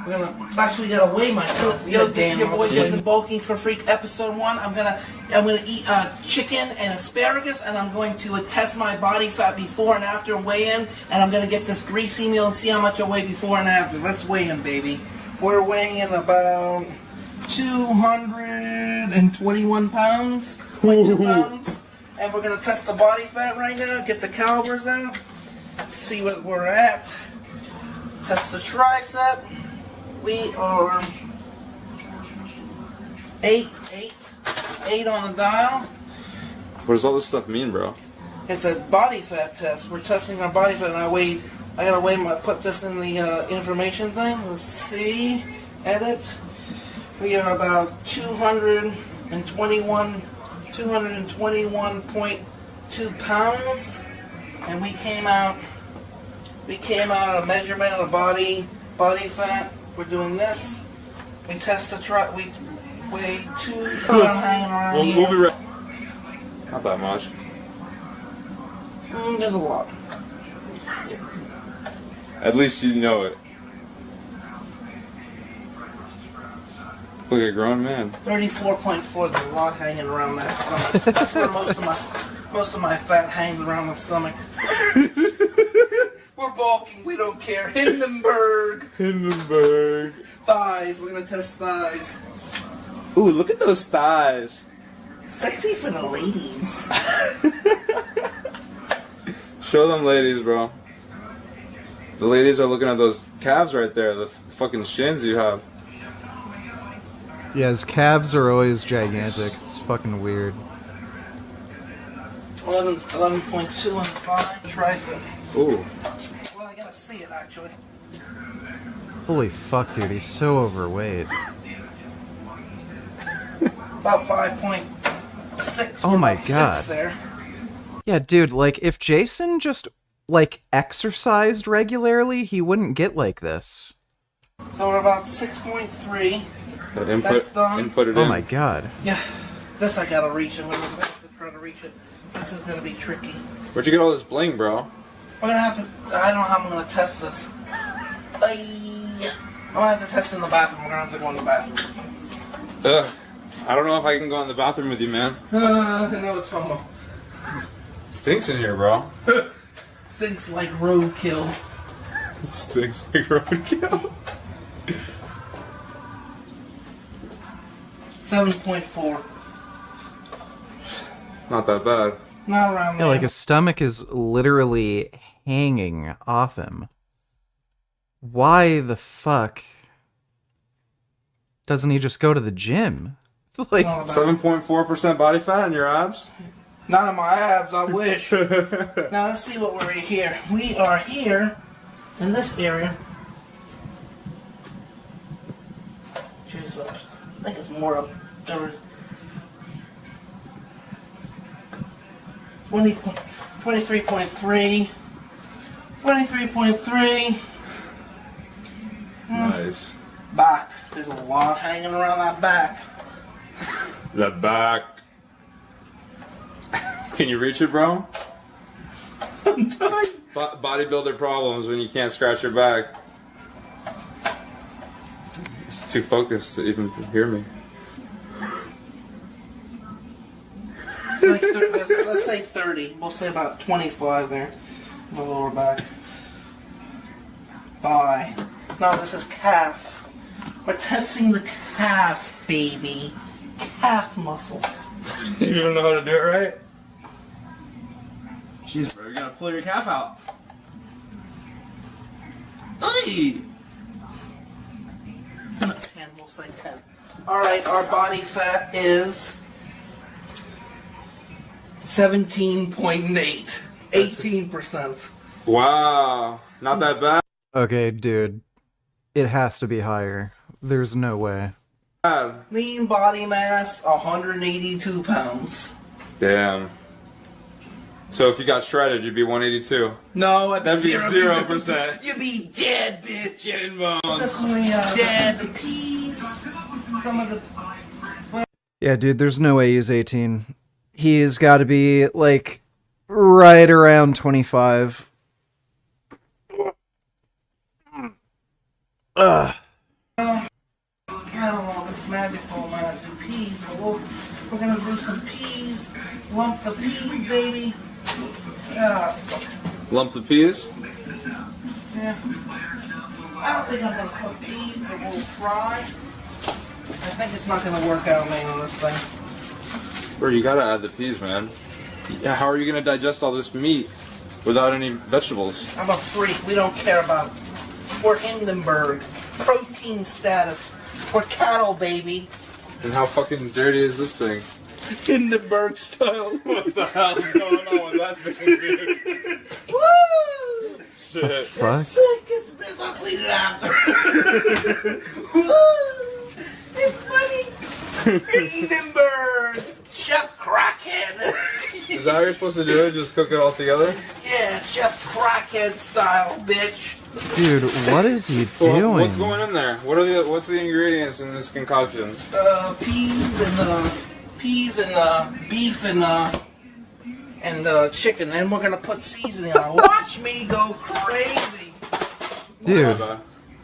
We're gonna actually gotta weigh myself. Yo, this is your boy with Bulking for Freak episode 1. I'm gonna eat chicken and asparagus, and I'm going to test my body fat before and after and weigh in, and I'm gonna get this greasy meal and see how much I weigh before and after. Let's weigh in, baby. We're weighing in about 221 pounds, 0.2 pounds, and we're gonna test the body fat right now. Get the calibers out. See what we're at. Test the tricep. We are 8 on the dial. What does all this stuff mean, bro? It's a body fat test. We're testing our body fat, and I gotta put this in the information thing. Let's see. Edit. We are about 221.2 pounds, and we came out a measurement of the body fat. We're doing this. We test the we weigh 2 hanging around here. We'll be right. Not that much. There's a lot. At least you know it. Look like a grown man. 34.4. There's a lot hanging around that stomach. That's where most of my fat hangs around the stomach. We're bulking, we don't care. Hindenburg. Thighs, we're gonna test thighs. Ooh, look at those thighs. Sexy for the ladies. Show them ladies, bro. The ladies are looking at those calves right there, the fucking shins you have. Yeah, his calves are always gigantic. It's fucking weird. 11.2 on 5. Try some. Ooh. Well, I gotta see it actually. Holy fuck, dude, he's so overweight. About 5.6. Oh my god. 6 there. Yeah, dude, like, if Jason just, like, exercised regularly, he wouldn't get like this. So we're about 6.3. That's done. Input it in. Oh my god. Yeah, this I gotta reach it. We're gonna have to try to reach it. This is gonna be tricky. Where'd you get all this bling, bro? We're gonna have to. I don't know how I'm gonna test this. I'm gonna have to test it in the bathroom. We're gonna have to go in the bathroom. Ugh. I don't know if I can go in the bathroom with you, man. No, it's homo. It stinks in here, bro. Stinks like roadkill. It stinks like roadkill. 7.4. Not that bad. Not around Yeah, there. like his stomach is literally hanging off him. Why the fuck doesn't he just go to the gym? Like 7.4% body fat in your abs? Not in my abs, I wish. Now let's see what we're here. We are here in this area. Jeez, I think it's more up there. 23.3. 23.3. Nice. Back. There's a lot hanging around that back. The back. Can you reach it, bro? I'm dying. Bodybuilder problems when you can't scratch your back. It's too focused to even hear me. Like let's say 30. We'll say about 25 there. In the lower back. Thigh. No, this is calf. We're testing the calves, baby. Calf muscles. You don't know how to do it right? Jeez, bro, you're gonna pull your calf out. Hey! 10, we'll say 10. Alright, our body fat is 17.8. 18%. Wow, not that bad. Okay, dude. It has to be higher. There's no way. Lean body mass, 182 pounds. Damn. So if you got shredded, you'd be 182. No, that'd be 0%. You'd be dead, bitch. Skin and bones. That's when dead. The peas. Some of the. Yeah, dude, there's no way he's 18. He's got to be, like, right around 25. Ugh. I don't know this magical amount of peas, but we're gonna do some peas. Lump the peas, baby. Lump the peas? Yeah. I don't think I'm gonna cook peas, but we'll try. I think it's not gonna work out, man, on this thing. Bro, you gotta add the peas, man. Yeah, how are you gonna digest all this meat without any vegetables? I'm a freak. We don't care about. We're Hindenburg. Protein status. We're cattle, baby. And how fucking dirty is this thing? Hindenburg style. What the hell's going on with that thing, dude? Woo! Shit. Fuck. It's sick. It's best. I'll clean it after. Woo! It's funny. Hindenburg. Chef Crackhead. Is that how you're supposed to do it? Just cook it all together? Yeah, Chef Crackhead style, bitch. Dude, what is he doing? What's going in there? What's the ingredients in this concoction? Peas and beef and chicken, and we're gonna put seasoning on it. Watch me go crazy. Dude.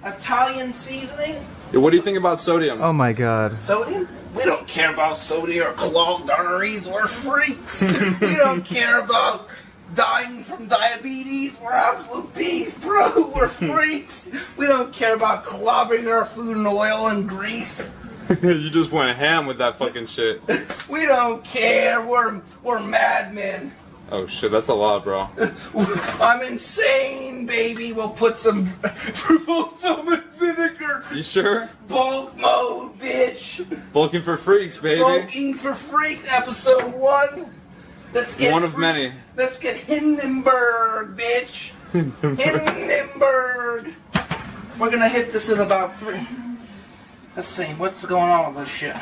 Italian seasoning? Yeah, what do you think about sodium? Oh my god. Sodium? We don't care about sodium or clogged arteries. We're freaks. We don't care about dying from diabetes. We're absolute beasts, bro. We're freaks. We don't care about clobbering our food in oil and grease. You just went ham with that fucking shit. We don't care. We're madmen. Oh shit, that's a lot, bro. I'm insane, baby. We'll put some balsamic vinegar. You sure? Bulk mode, bitch. Bulking for freaks, baby. Bulking for freak, episode 1. One of many. Let's get Hindenburg, bitch. Hindenburg. We're gonna hit this in about 3. Let's see, what's going on with this shit?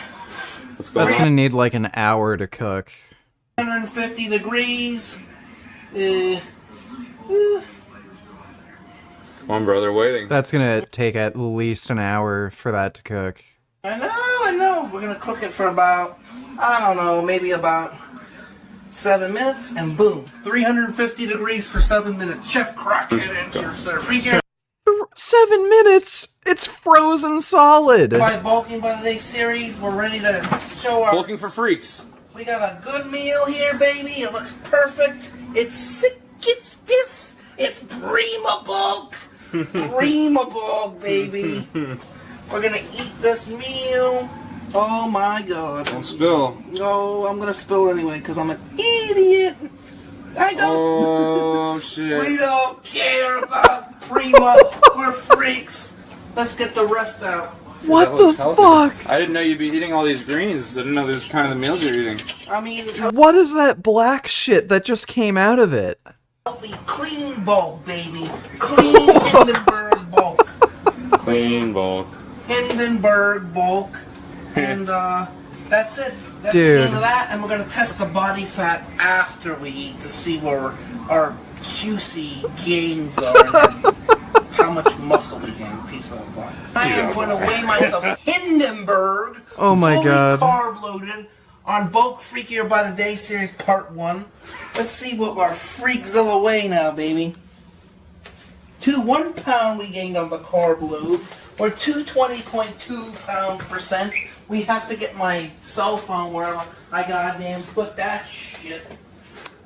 That's gonna need like an hour to cook. 150 degrees. Come on, bro, they're waiting. That's gonna take at least an hour for that to cook. I know. We're gonna cook it for about, I don't know, maybe about 7 minutes, and boom, 350 degrees for 7 minutes. Chef Crockett at your service. 7 minutes? It's frozen solid. By Bulking by the Day series, we're ready to show our... Bulking for freaks. We got a good meal here, baby. It looks perfect. It's sick, it's piss. It's Prima Bulk. Prima Bulk, baby. We're gonna eat this meal. Oh my god. Don't spill. Oh, I'm gonna spill anyway, because I'm an idiot. I don't... Oh, shit. We don't care about Prima. We're freaks. Let's get the rest out. What the fuck? I didn't know you'd be eating all these greens. I didn't know this was kind of the meals you're eating. I mean... What is that black shit that just came out of it? Healthy, clean bulk, baby. Clean Hindenburg bulk. Clean bulk. Hindenburg bulk. And, that's it. That's Dude. the end of that, and we're gonna test the body fat after we eat to see where our juicy gains are. How much muscle we gain, piece of body. I am going to weigh myself Hindenburg. Oh my god. Fully carb loaded on Bulk Freakier by the Day series part 1. Let's see what our Freakzilla weigh now, baby. 1 pound we gained on the carb load. We're 220.2 pounds percent. We have to get my cell phone where I goddamn put that shit.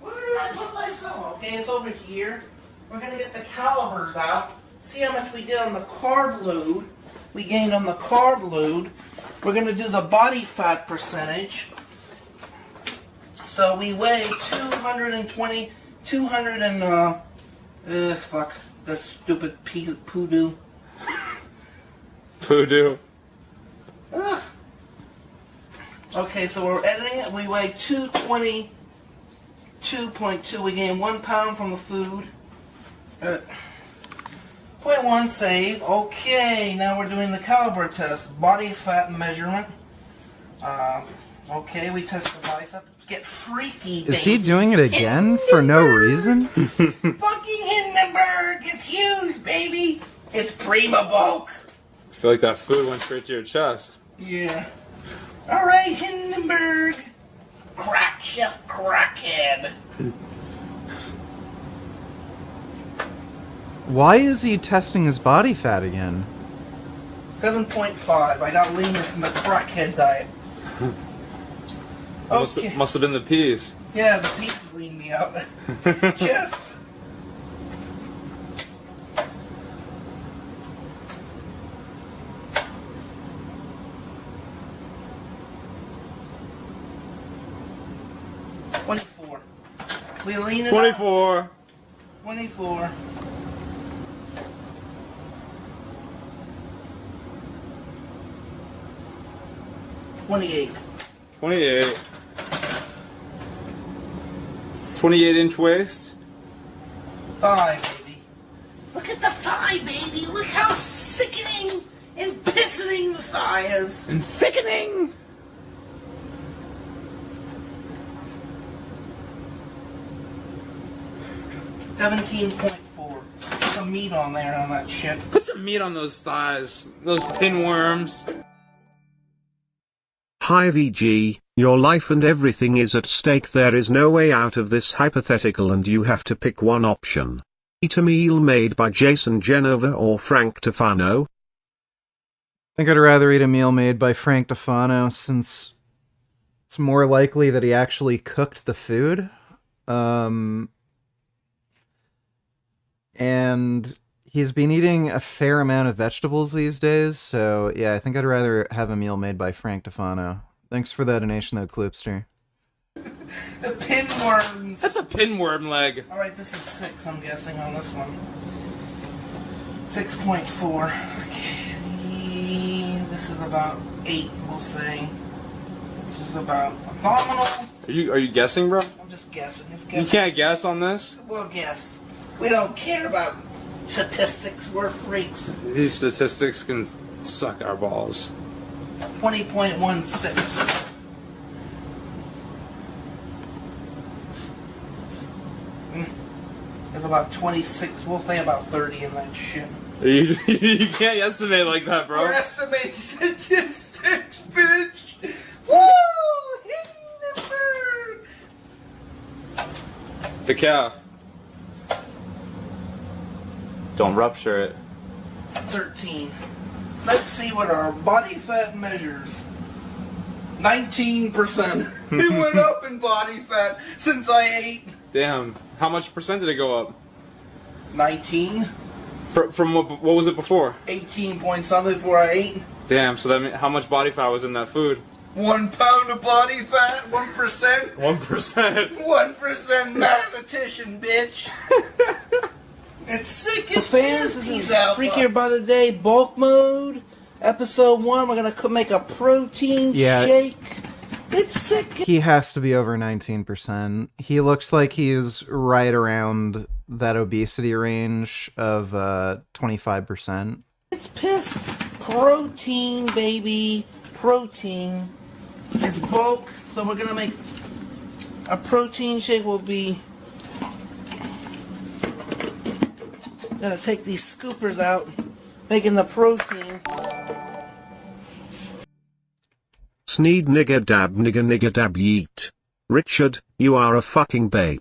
Where did I put my cell phone? Okay, it's over here. We're gonna get the calibers out. See how much we did on the carb load. We gained on the carb load. We're gonna do the body fat percentage. So we weigh 220, fuck, this stupid poodoo. Poodoo. Ugh. Okay, so we're editing it. We weigh 222.2. We gain 1 pound from the food. 0.1 save. Okay, now we're doing the caliber test. Body fat measurement. Okay, we test the bicep. Get freaky, baby. Is he doing it again for no reason? Fucking Hindenburg! It's huge, baby! It's Prima Bulk! I feel like that food went straight to your chest. Yeah. Alright, Hindenburg! Crack Chef Crackhead! Why is he testing his body fat again? 7.5. I got leaner from the crackhead diet. Okay. Must have been the peas. Yeah, the peas leaned me out. Just. $24. We lean it 24. Out. 24. $28. 28. 28-inch waist. Thigh, baby. Look at the thigh, baby. Look how sickening and pissening the thigh is. And thickening. $17.4. Put some meat on there on that shit. Put some meat on those thighs. Those pinworms. Hi VG, your life and everything is at stake. There is no way out of this hypothetical and you have to pick one option. Eat a meal made by Jason Genova or Frank Tufano. I think I'd rather eat a meal made by Frank Tufano since it's more likely that he actually cooked the food. And he's been eating a fair amount of vegetables these days, so yeah, I think I'd rather have a meal made by Frank Tufano. Thanks for the donation, though, Clipster. The pinworms. That's a pinworm leg. Alright, this is 6, I'm guessing, on this one. 6.4. Okay, this is about 8, we'll say. This is about abdominal. Are you guessing, bro? I'm just guessing. You can't guess on this? We'll guess. We don't care about statistics. We're freaks. These statistics can suck our balls. 20.16. There's about 26. We'll say about 30 in that shit. You can't estimate like that, bro. We're estimating statistics, bitch. Woo! Hindenburg! The calf. Don't rupture it. 13. Let's see what our body fat measures. 19%. It went up in body fat since I ate. Damn. How much percent did it go up? 19. From what was it before? 18 point something before I ate. Damn, so that means how much body fat was in that food? 1 pound of body fat, 1%. 1%. 1% mathematician, bitch. It's sick as fans. This is Freakier by the Day bulk mode. Episode 1. We're gonna make a protein shake. It's sick. He has to be over 19%. He looks like he's right around that obesity range of 25%. It's piss. Protein, baby. Protein. It's bulk, so we're gonna make a protein shake. Will be. Gonna take these scoopers out, making the protein. Sneed nigga dab yeet. Richard, you are a fucking babe.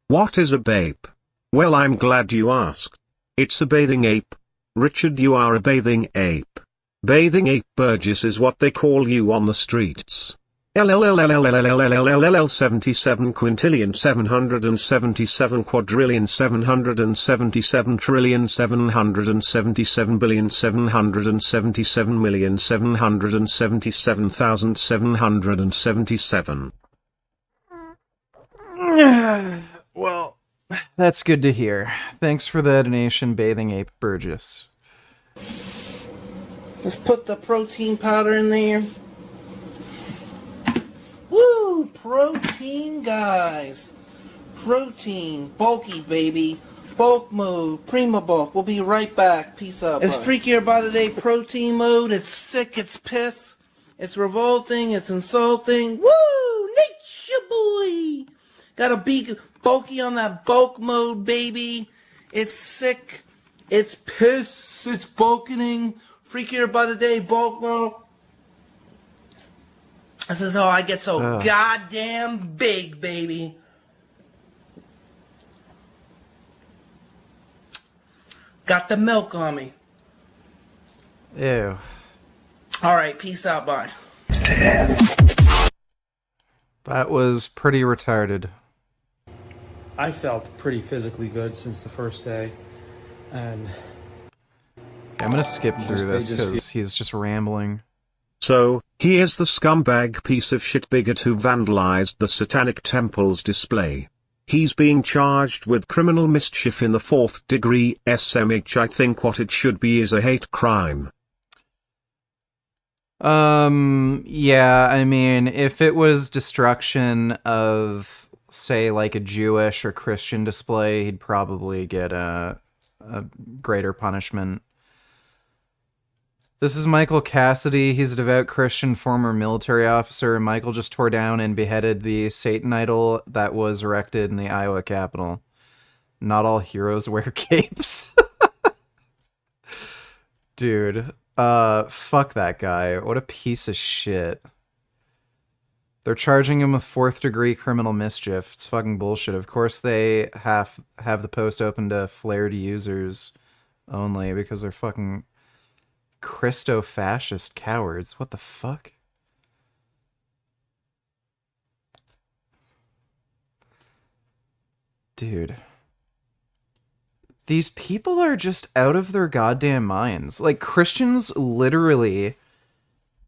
What is a babe? Well, I'm glad you asked. It's a bathing ape. Richard, you are a bathing ape. Bathing ape Burgess is what they call you on the streets. LLLLLLLLLLL 77 quintillion 777 quadrillion 777 trillion 777 billion 777 million 777,777. Well, that's good to hear. Thanks for the donation, Bathing Ape Burgess. Just put the protein powder in there. Woo! Protein, guys. Protein. Bulky, baby. Bulk mode. Prima bulk. We'll be right back. Peace out. It's Freakier by the Day protein mode. It's sick. It's piss. It's revolting. It's insulting. Woo! Nature boy! Gotta be bulky on that bulk mode, baby. It's sick. It's piss. It's bulking. Freakier by the Day bulk mode. This is how I get so goddamn big, baby. Got the milk on me. Ew. Alright, peace out, bye. That was pretty retarded. I felt pretty physically good since the first day, and... I'm gonna skip through this because he's just rambling. So, he is the scumbag piece of shit bigot who vandalized the Satanic Temple's display. He's being charged with criminal mischief in the 4th degree SMH. I think what it should be is a hate crime. Yeah, I mean, if it was destruction of, say, like a Jewish or Christian display, he'd probably get a greater punishment. This is Michael Cassidy. He's a devout Christian former military officer. Michael just tore down and beheaded the Satan idol that was erected in the Iowa Capitol. Not all heroes wear capes. Dude, fuck that guy. What a piece of shit. They're charging him with 4th degree criminal mischief. It's fucking bullshit. Of course they have the post open to flared users only because they're fucking Christo-fascist cowards. What the fuck? Dude. These people are just out of their goddamn minds. Like, Christians literally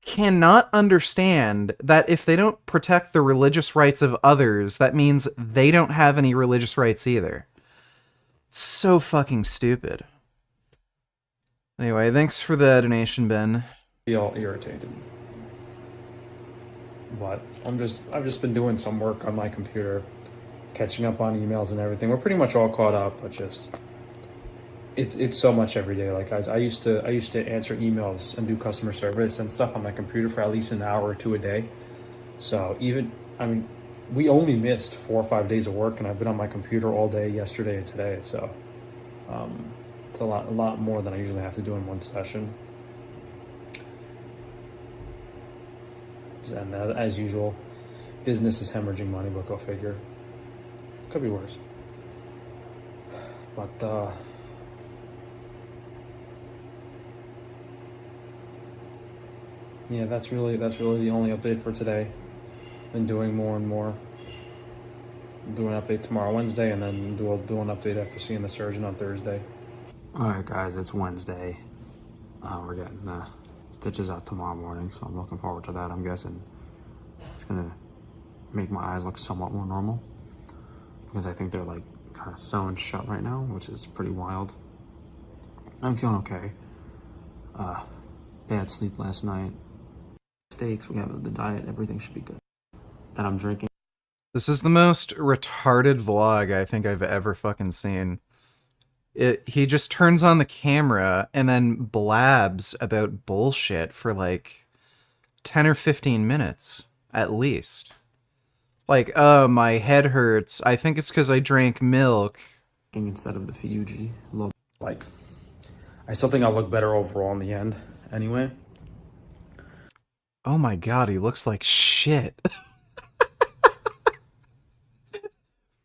cannot understand that if they don't protect the religious rights of others, that means they don't have any religious rights either. It's so fucking stupid. Anyway, thanks for the donation, Ben. Feel irritated. but I've just been doing some work on my computer, catching up on emails and everything. We're pretty much all caught up, but just it's so much every day. Like guys, I used to answer emails and do customer service and stuff on my computer for at least an hour or two a day. So we only missed 4 or 5 days of work, and I've been on my computer all day yesterday and today. So it's a lot more than I usually have to do in one session. And as usual, business is hemorrhaging money, but go figure. Could be worse. But yeah, that's really the only update for today. Been doing more and more. Do an update tomorrow, Wednesday, and then do an update after seeing the surgeon on Thursday. All right, guys, it's Wednesday. We're getting the stitches out tomorrow morning, so I'm looking forward to that. I'm guessing it's gonna make my eyes look somewhat more normal, because I think they're like kind of sewn shut right now, which is pretty wild. I'm feeling okay. Bad sleep last night. Steaks, we have the diet, everything should be good. Then I'm drinking. This is the most retarded vlog I think I've ever fucking seen. He just turns on the camera and then blabs about bullshit for like 10 or 15 minutes, at least. Like, oh, my head hurts. I think it's because I drank milk. Instead of the Fiji. Like, I still think I'll look better overall in the end, anyway. Oh my god, he looks like shit.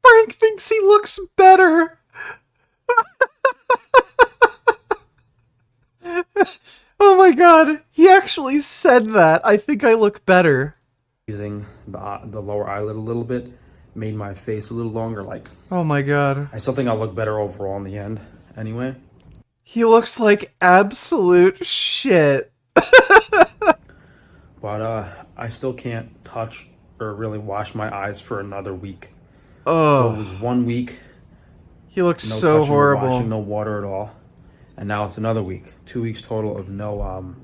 Frank thinks he looks better. Oh my god, he actually said that. I think I look better. Using the lower eyelid a little bit made my face a little longer. Like, oh my god, I still think I'll look better overall in the end, anyway. He looks like absolute shit. But I still can't touch or really wash my eyes for another week. Oh, so it was 1 week. He looks no so touching, horrible. No washing, no water at all. And now it's another week. 2 weeks total of no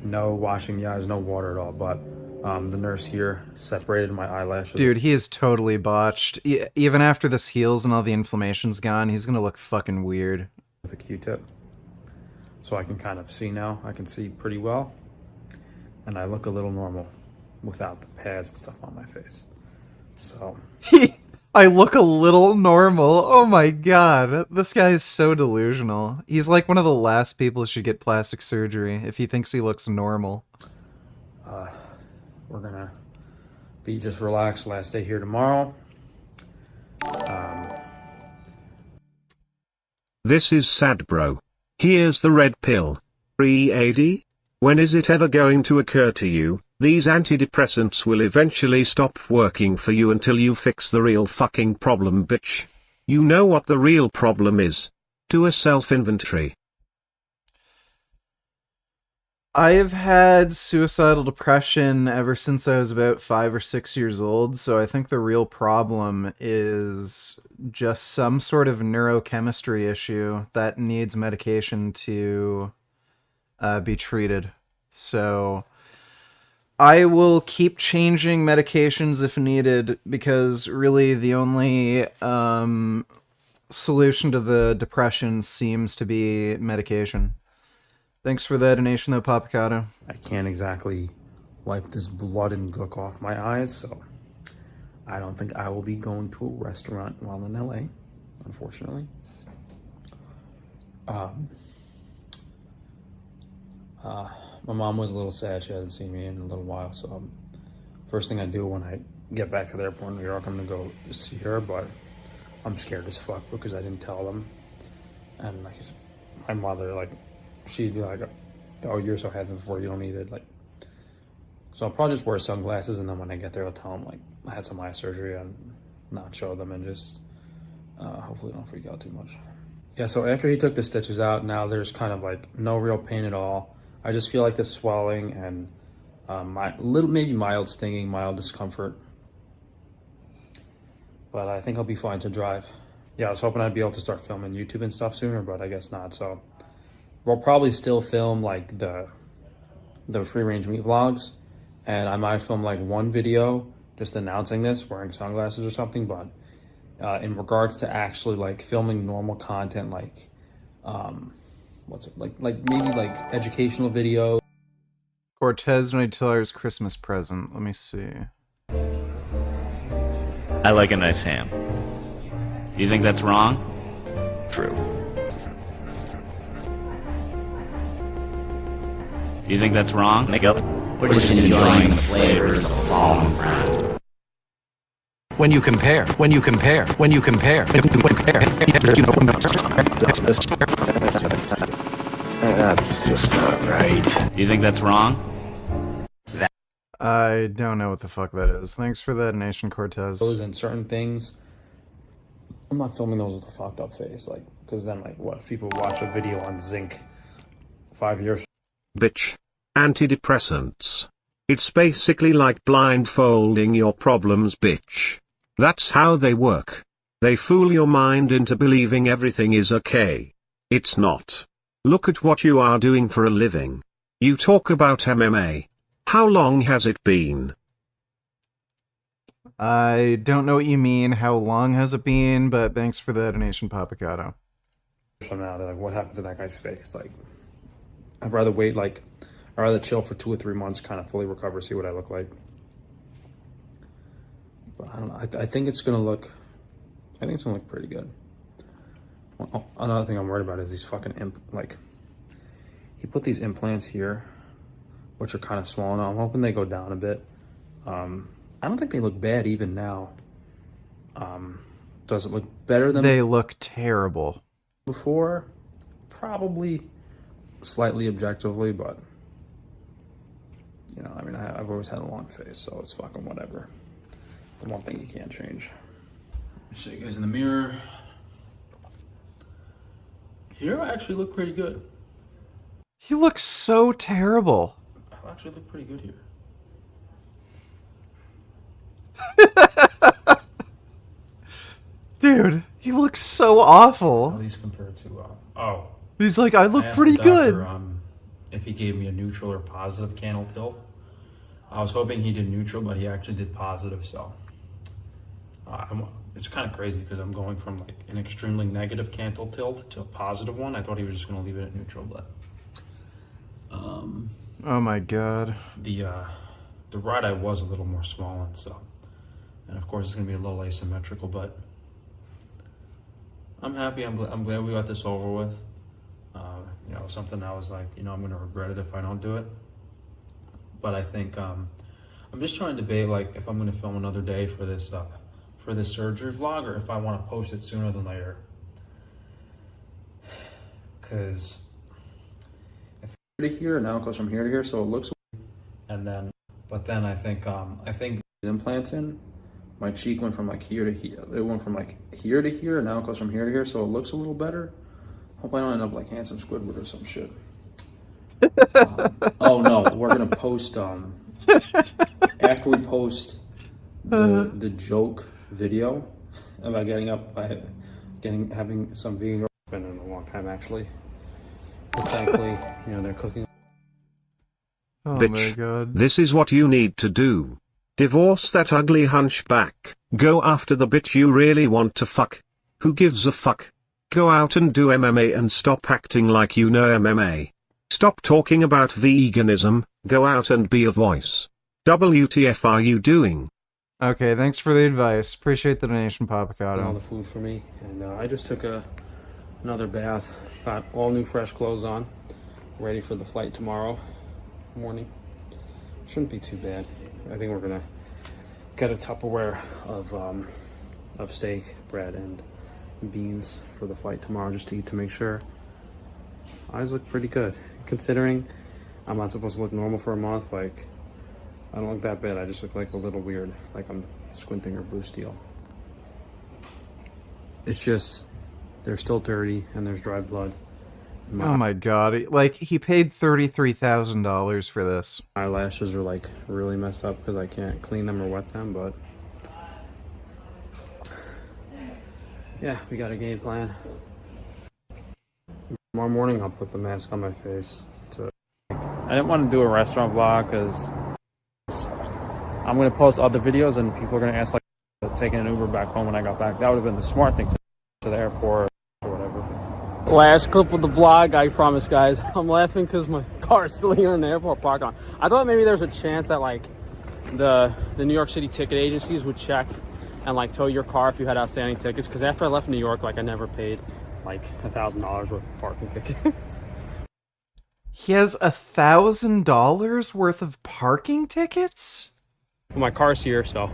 washing the eyes, no water at all. But the nurse here separated my eyelashes. Dude, he is totally botched. Even after this heals and all the inflammation's gone, he's gonna look fucking weird. With a Q-tip. So I can kind of see now. I can see pretty well. And I look a little normal without the pads and stuff on my face. So I look a little normal. Oh my god. This guy is so delusional. He's like one of the last people who should get plastic surgery if he thinks he looks normal. We're gonna be just relaxed. Last day here tomorrow. This is sad, bro. Here's the red pill. Free AD? When is it ever going to occur to you? These antidepressants will eventually stop working for you until you fix the real fucking problem, bitch. You know what the real problem is. Do a self-inventory. I have had suicidal depression ever since I was about 5 or 6 years old, so I think the real problem is just some sort of neurochemistry issue that needs medication to be treated. So I will keep changing medications if needed, because really the only solution to the depression seems to be medication. Thanks for the donation though, Papacato. I can't exactly wipe this blood and gook off my eyes, so I don't think I will be going to a restaurant while in LA, unfortunately. My mom was a little sad. She hasn't seen me in a little while, so first thing I do when I get back to the airport in New York, I'm gonna go see her, but I'm scared as fuck because I didn't tell them. And like my mother, like, she'd be like, oh, you're so handsome for you don't need it. Like, so I'll probably just wear sunglasses, and then when I get there, I'll tell them like I had some eye surgery and not show them, and just hopefully don't freak out too much. Yeah, so after he took the stitches out, now there's kind of like no real pain at all. I just feel like the swelling and maybe mild stinging, mild discomfort. But I think I'll be fine to drive. Yeah, I was hoping I'd be able to start filming YouTube and stuff sooner, but I guess not. So we'll probably still film like the free range meat vlogs, and I might film like one video just announcing this, wearing sunglasses or something, but in regards to actually like filming normal content, like what's it like maybe like educational videos. Cortez Nutela's Christmas present. Let me see. I like a nice ham. Do you think that's wrong? True. Do you think that's wrong? We're just enjoying the flavors of fall and brand. When you compare, That's just not right. Do you think that's wrong? I don't know what the fuck that is. Thanks for that, Nation Cortez. Those and certain things, I'm not filming those with a fucked up face, like, because then, like, what if people watch a video on zinc 5 years? Bitch. Antidepressants. It's basically like blindfolding your problems, bitch. That's how they work. They fool your mind into believing everything is okay. It's not. Look at what you are doing for a living. You talk about MMA. How long has it been? I don't know what you mean. How long has it been? But thanks for the donation, Papagato. So now they're like, what happened to that guy's face? Like, I'd rather wait, like, I'd rather chill for 2 or 3 months, kind of fully recover, see what I look like. But I don't know. I think it's gonna look pretty good. Well, another thing I'm worried about is these fucking he put these implants here, which are kind of small now. I'm hoping they go down a bit. I don't think they look bad even now. Does it look better than they look terrible before? Probably slightly objectively, but you know, I mean, I've always had a long face, so it's fucking whatever. The one thing you can't change. Show you guys in the mirror. Here I actually look pretty good. You look so terrible. I actually look pretty good here. Dude, he looks so awful. At least compared to, oh. He's like, I look asked pretty the doctor, good. If he gave me a neutral or positive canal tilt. I was hoping he did neutral, but he actually did positive, so. It's kind of crazy because I'm going from like an extremely negative cantal tilt to a positive one. I thought he was just going to leave it at neutral, but. Oh my god. The right eye was a little more swollen, so. And of course it's going to be a little asymmetrical, but. I'm happy. I'm glad we got this over with. You know, something I was like, you know, I'm going to regret it if I don't do it. But I think I'm just trying to debate, like, if I'm going to film another day for this surgery vlog, or if I want to post it sooner than later. Because if here to here, now it goes from here to here, so it looks weird. And then, but then I think these implants in, my cheek went from like here to here. It went from like here to here, and now it goes from here to here, so it looks a little better. Hope I don't end up like Handsome Squidward or some shit. Oh no, we're gonna post after we post the joke video about having some vegan girls. It's been in a long time actually. But thankfully, you know, they're cooking. Oh Bitch, my god. This is what you need to do. Divorce that ugly hunchback. Go after the bitch you really want to fuck. Who gives a fuck? Go out and do MMA and stop acting like you know MMA. Stop talking about veganism, go out and be a voice. WTF are you doing? Okay, thanks for the advice. Appreciate the donation, Papagato. All the food for me, and I just took another bath. Got all new fresh clothes on, ready for the flight tomorrow morning. Shouldn't be too bad. I think we're gonna get a Tupperware of steak, bread, and beans for the flight tomorrow, just to eat to make sure. Eyes look pretty good, considering I'm not supposed to look normal for a month. Like, I don't look that bad. I just look like a little weird, like I'm squinting or blue steel. It's just they're still dirty and there's dry blood. Oh my god, like he paid $33,000 for this. Eyelashes are like really messed up because I can't clean them or wet them, but yeah, we got a game plan. Tomorrow morning I'll put the mask on my face. I didn't want to do a restaurant vlog because I'm going to post other videos and people are going to ask, like, taking an Uber back home when I got back. That would have been the smart thing to the airport or whatever. Last clip of the vlog, I promise, guys. I'm laughing because my car is still here in the airport parked on. I thought maybe there's a chance that, like, the New York City ticket agencies would check and, like, tow your car if you had outstanding tickets. Because after I left New York, like, I never paid, like, $1,000 worth of parking tickets. He has $1,000 worth of parking tickets? Well, my car's here, so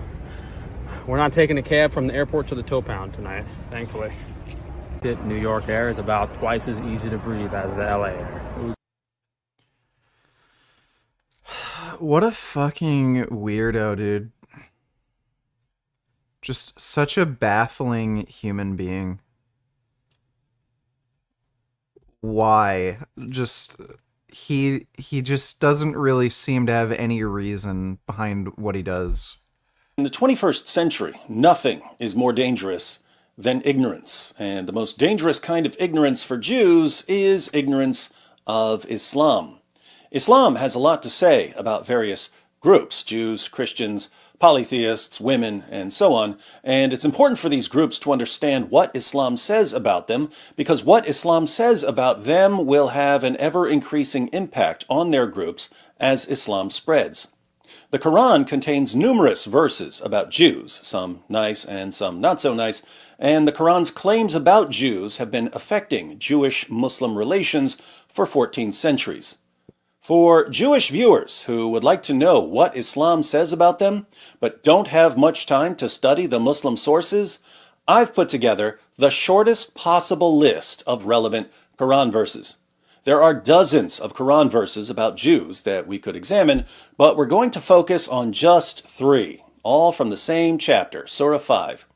we're not taking a cab from the airport to the tow pound tonight, thankfully. New York air is about twice as easy to breathe as the LA air. What a fucking weirdo, dude. Just such a baffling human being. Why? Just he just doesn't really seem to have any reason behind what he does. In the 21st century, nothing is more dangerous than ignorance. And the most dangerous kind of ignorance for Jews is ignorance of Islam. Islam has a lot to say about various groups, Jews, Christians, polytheists, women, and so on. And it's important for these groups to understand what Islam says about them, because what Islam says about them will have an ever-increasing impact on their groups as Islam spreads. The Quran contains numerous verses about Jews, some nice and some not so nice, and the Quran's claims about Jews have been affecting Jewish-Muslim relations for 14 centuries. For Jewish viewers who would like to know what Islam says about them, but don't have much time to study the Muslim sources, I've put together the shortest possible list of relevant Quran verses. There are dozens of Quran verses about Jews that we could examine, but we're going to focus on just 3, all from the same chapter, Surah 5.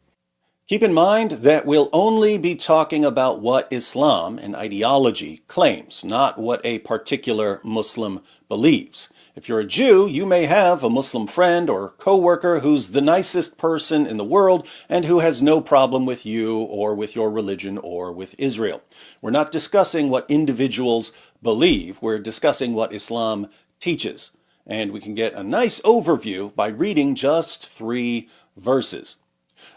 Keep in mind that we'll only be talking about what Islam, an ideology, claims, not what a particular Muslim believes. If you're a Jew, you may have a Muslim friend or co-worker who's the nicest person in the world and who has no problem with you or with your religion or with Israel. We're not discussing what individuals believe. We're discussing what Islam teaches. And we can get a nice overview by reading just 3 verses.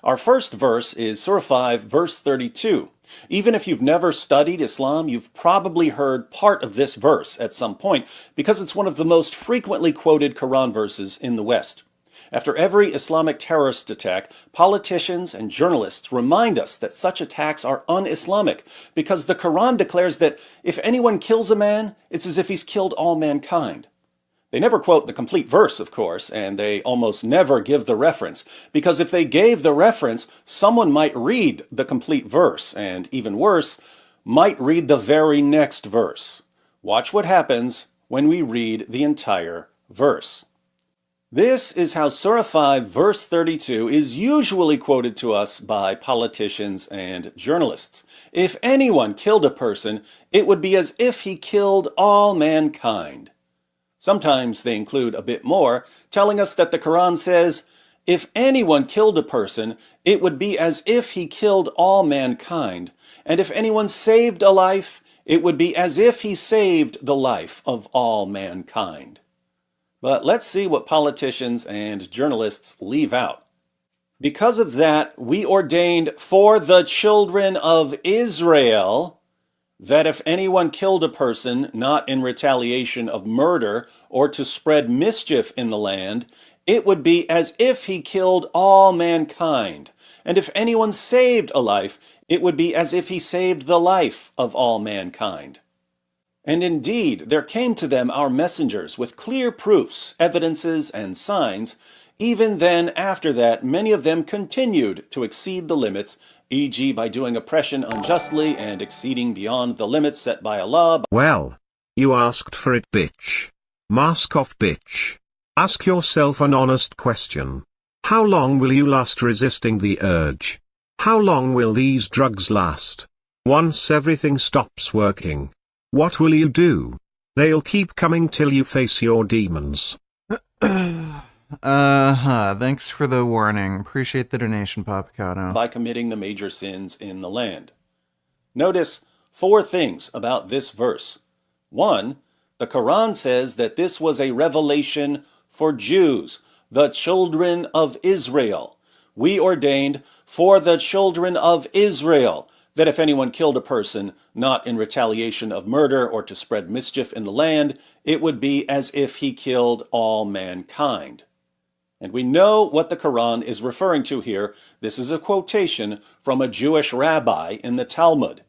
Our first verse is Surah 5, verse 32. Even if you've never studied Islam, you've probably heard part of this verse at some point because it's one of the most frequently quoted Quran verses in the West. After every Islamic terrorist attack, politicians and journalists remind us that such attacks are un-Islamic because the Quran declares that if anyone kills a man, it's as if he's killed all mankind. They never quote the complete verse, of course, and they almost never give the reference, because if they gave the reference, someone might read the complete verse, and even worse, might read the very next verse. Watch what happens when we read the entire verse. This is how Surah 5, verse 32 is usually quoted to us by politicians and journalists. If anyone killed a person, it would be as if he killed all mankind. Sometimes they include a bit more, telling us that the Quran says, if anyone killed a person, it would be as if he killed all mankind, and if anyone saved a life, it would be as if he saved the life of all mankind. But let's see what politicians and journalists leave out. Because of that, we ordained for the children of Israel that if anyone killed a person not in retaliation of murder or to spread mischief in the land, it would be as if he killed all mankind. And if anyone saved a life, it would be as if he saved the life of all mankind. And indeed, there came to them our messengers with clear proofs, evidences, and signs. Even then, after that, many of them continued to exceed the limits, e.g. by doing oppression unjustly and exceeding beyond the limits set by Allah. Well, you asked for it, bitch. Mask off, bitch. Ask yourself an honest question. How long will you last resisting the urge? How long will these drugs last? Once everything stops working, what will you do? They'll keep coming till you face your demons. Thanks for the warning. Appreciate the donation, Papacano. By committing the major sins in the land. Notice 4 things about this verse. 1, the Quran says that this was a revelation for Jews. the children of Israel. We ordained for the children of Israel that if anyone killed a person not in retaliation of murder or to spread mischief in the land, it would be as if he killed all mankind. And we know what the Quran is referring to here. This is a quotation from a Jewish rabbi in the Talmud.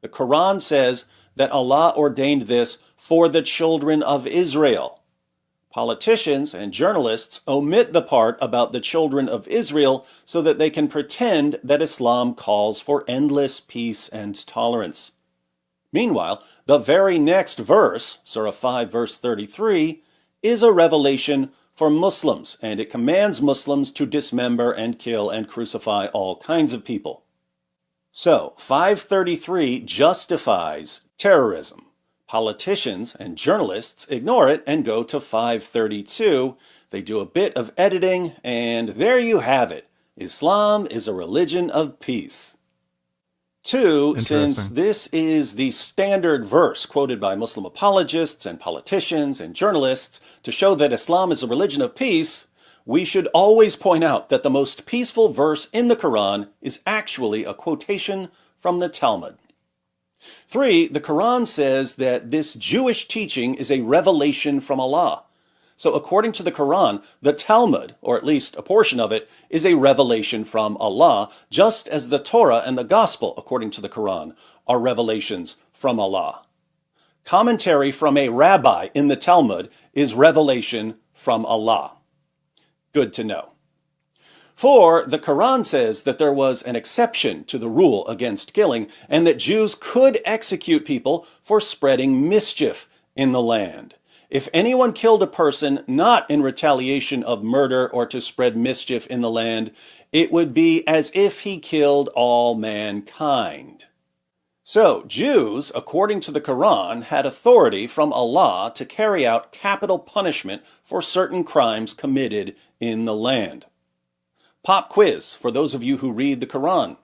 The Quran says that Allah ordained this for the children of Israel. Politicians and journalists omit the part about the children of Israel so that they can pretend that Islam calls for endless peace and tolerance. Meanwhile, the very next verse, Surah 5, verse 33, is a revelation for Muslims, and it commands Muslims to dismember and kill and crucify all kinds of people. So, 533 justifies terrorism. Politicians and journalists ignore it and go to 532. They do a bit of editing, and there you have it. Islam is a religion of peace. 2, since this is the standard verse quoted by Muslim apologists and politicians and journalists to show that Islam is a religion of peace, we should always point out that the most peaceful verse in the Quran is actually a quotation from the Talmud. 3, the Quran says that this Jewish teaching is a revelation from Allah. So according to the Quran, the Talmud, or at least a portion of it, is a revelation from Allah, just as the Torah and the Gospel, according to the Quran, are revelations from Allah. Commentary from a rabbi in the Talmud is revelation from Allah. Good to know. 4, the Quran says that there was an exception to the rule against killing, and that Jews could execute people for spreading mischief in the land. If anyone killed a person not in retaliation of murder or to spread mischief in the land, it would be as if he killed all mankind. So, Jews, according to the Quran, had authority from Allah to carry out capital punishment for certain crimes committed in the land. Pop quiz for those of you who read the Quran.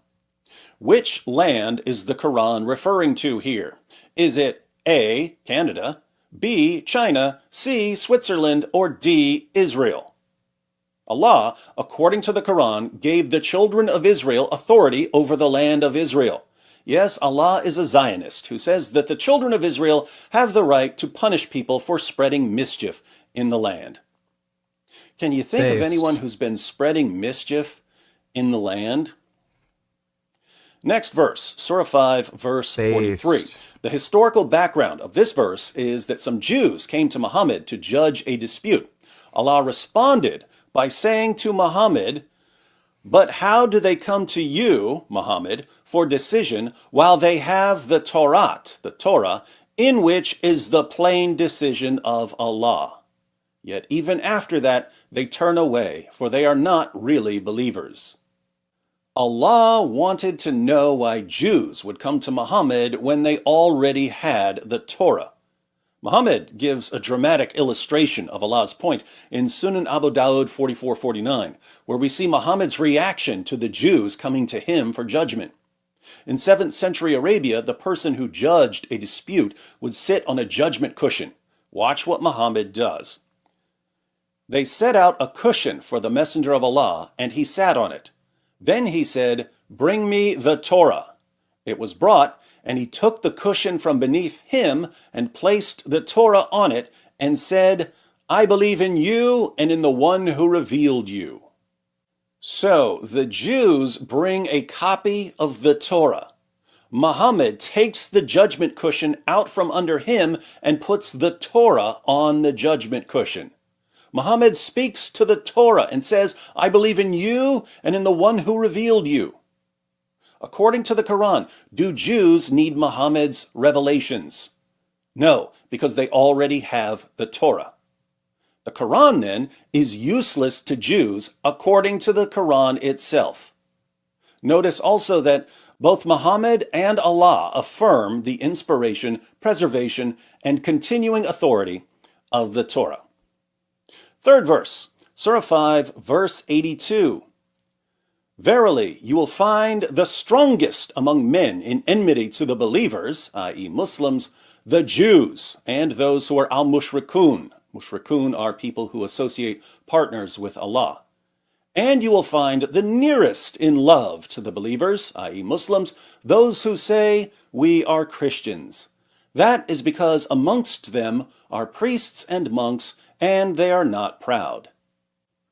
Which land is the Quran referring to here? Is it A, Canada, B, China, C, Switzerland, or D, Israel? Allah, according to the Quran, gave the children of Israel authority over the land of Israel. Yes, Allah is a Zionist who says that the children of Israel have the right to punish people for spreading mischief in the land. Can you think of anyone who's been spreading mischief in the land? Next verse, Surah 5, verse 43. The historical background of this verse is that some Jews came to Muhammad to judge a dispute. Allah responded by saying to Muhammad, "But how do they come to you, Muhammad, for decision while they have the Torah, in which is the plain decision of Allah? Yet even after that, they turn away, for they are not really believers." Allah wanted to know why Jews would come to Muhammad when they already had the Torah. Muhammad gives a dramatic illustration of Allah's point in Sunan Abu Dawud 4449, where we see Muhammad's reaction to the Jews coming to him for judgment. In 7th century Arabia, the person who judged a dispute would sit on a judgment cushion. Watch what Muhammad does. They set out a cushion for the Messenger of Allah, and he sat on it. Then he said, "Bring me the Torah." It was brought, and he took the cushion from beneath him and placed the Torah on it and said, "I believe in you and in the one who revealed you." So the Jews bring a copy of the Torah. Muhammad takes the judgment cushion out from under him and puts the Torah on the judgment cushion. Muhammad speaks to the Torah and says, "I believe in you and in the one who revealed you." According to the Quran, do Jews need Muhammad's revelations? No, because they already have the Torah. The Quran, then, is useless to Jews according to the Quran itself. Notice also that both Muhammad and Allah affirm the inspiration, preservation, and continuing authority of the Torah. Third verse, Surah 5, verse 82. "Verily, you will find the strongest among men in enmity to the believers, i.e. Muslims, the Jews, and those who are al-mushrikun, Mushrikun are people who associate partners with Allah. And you will find the nearest in love to the believers, i.e. Muslims, those who say, we are Christians. That is because amongst them are priests and monks, and they are not proud.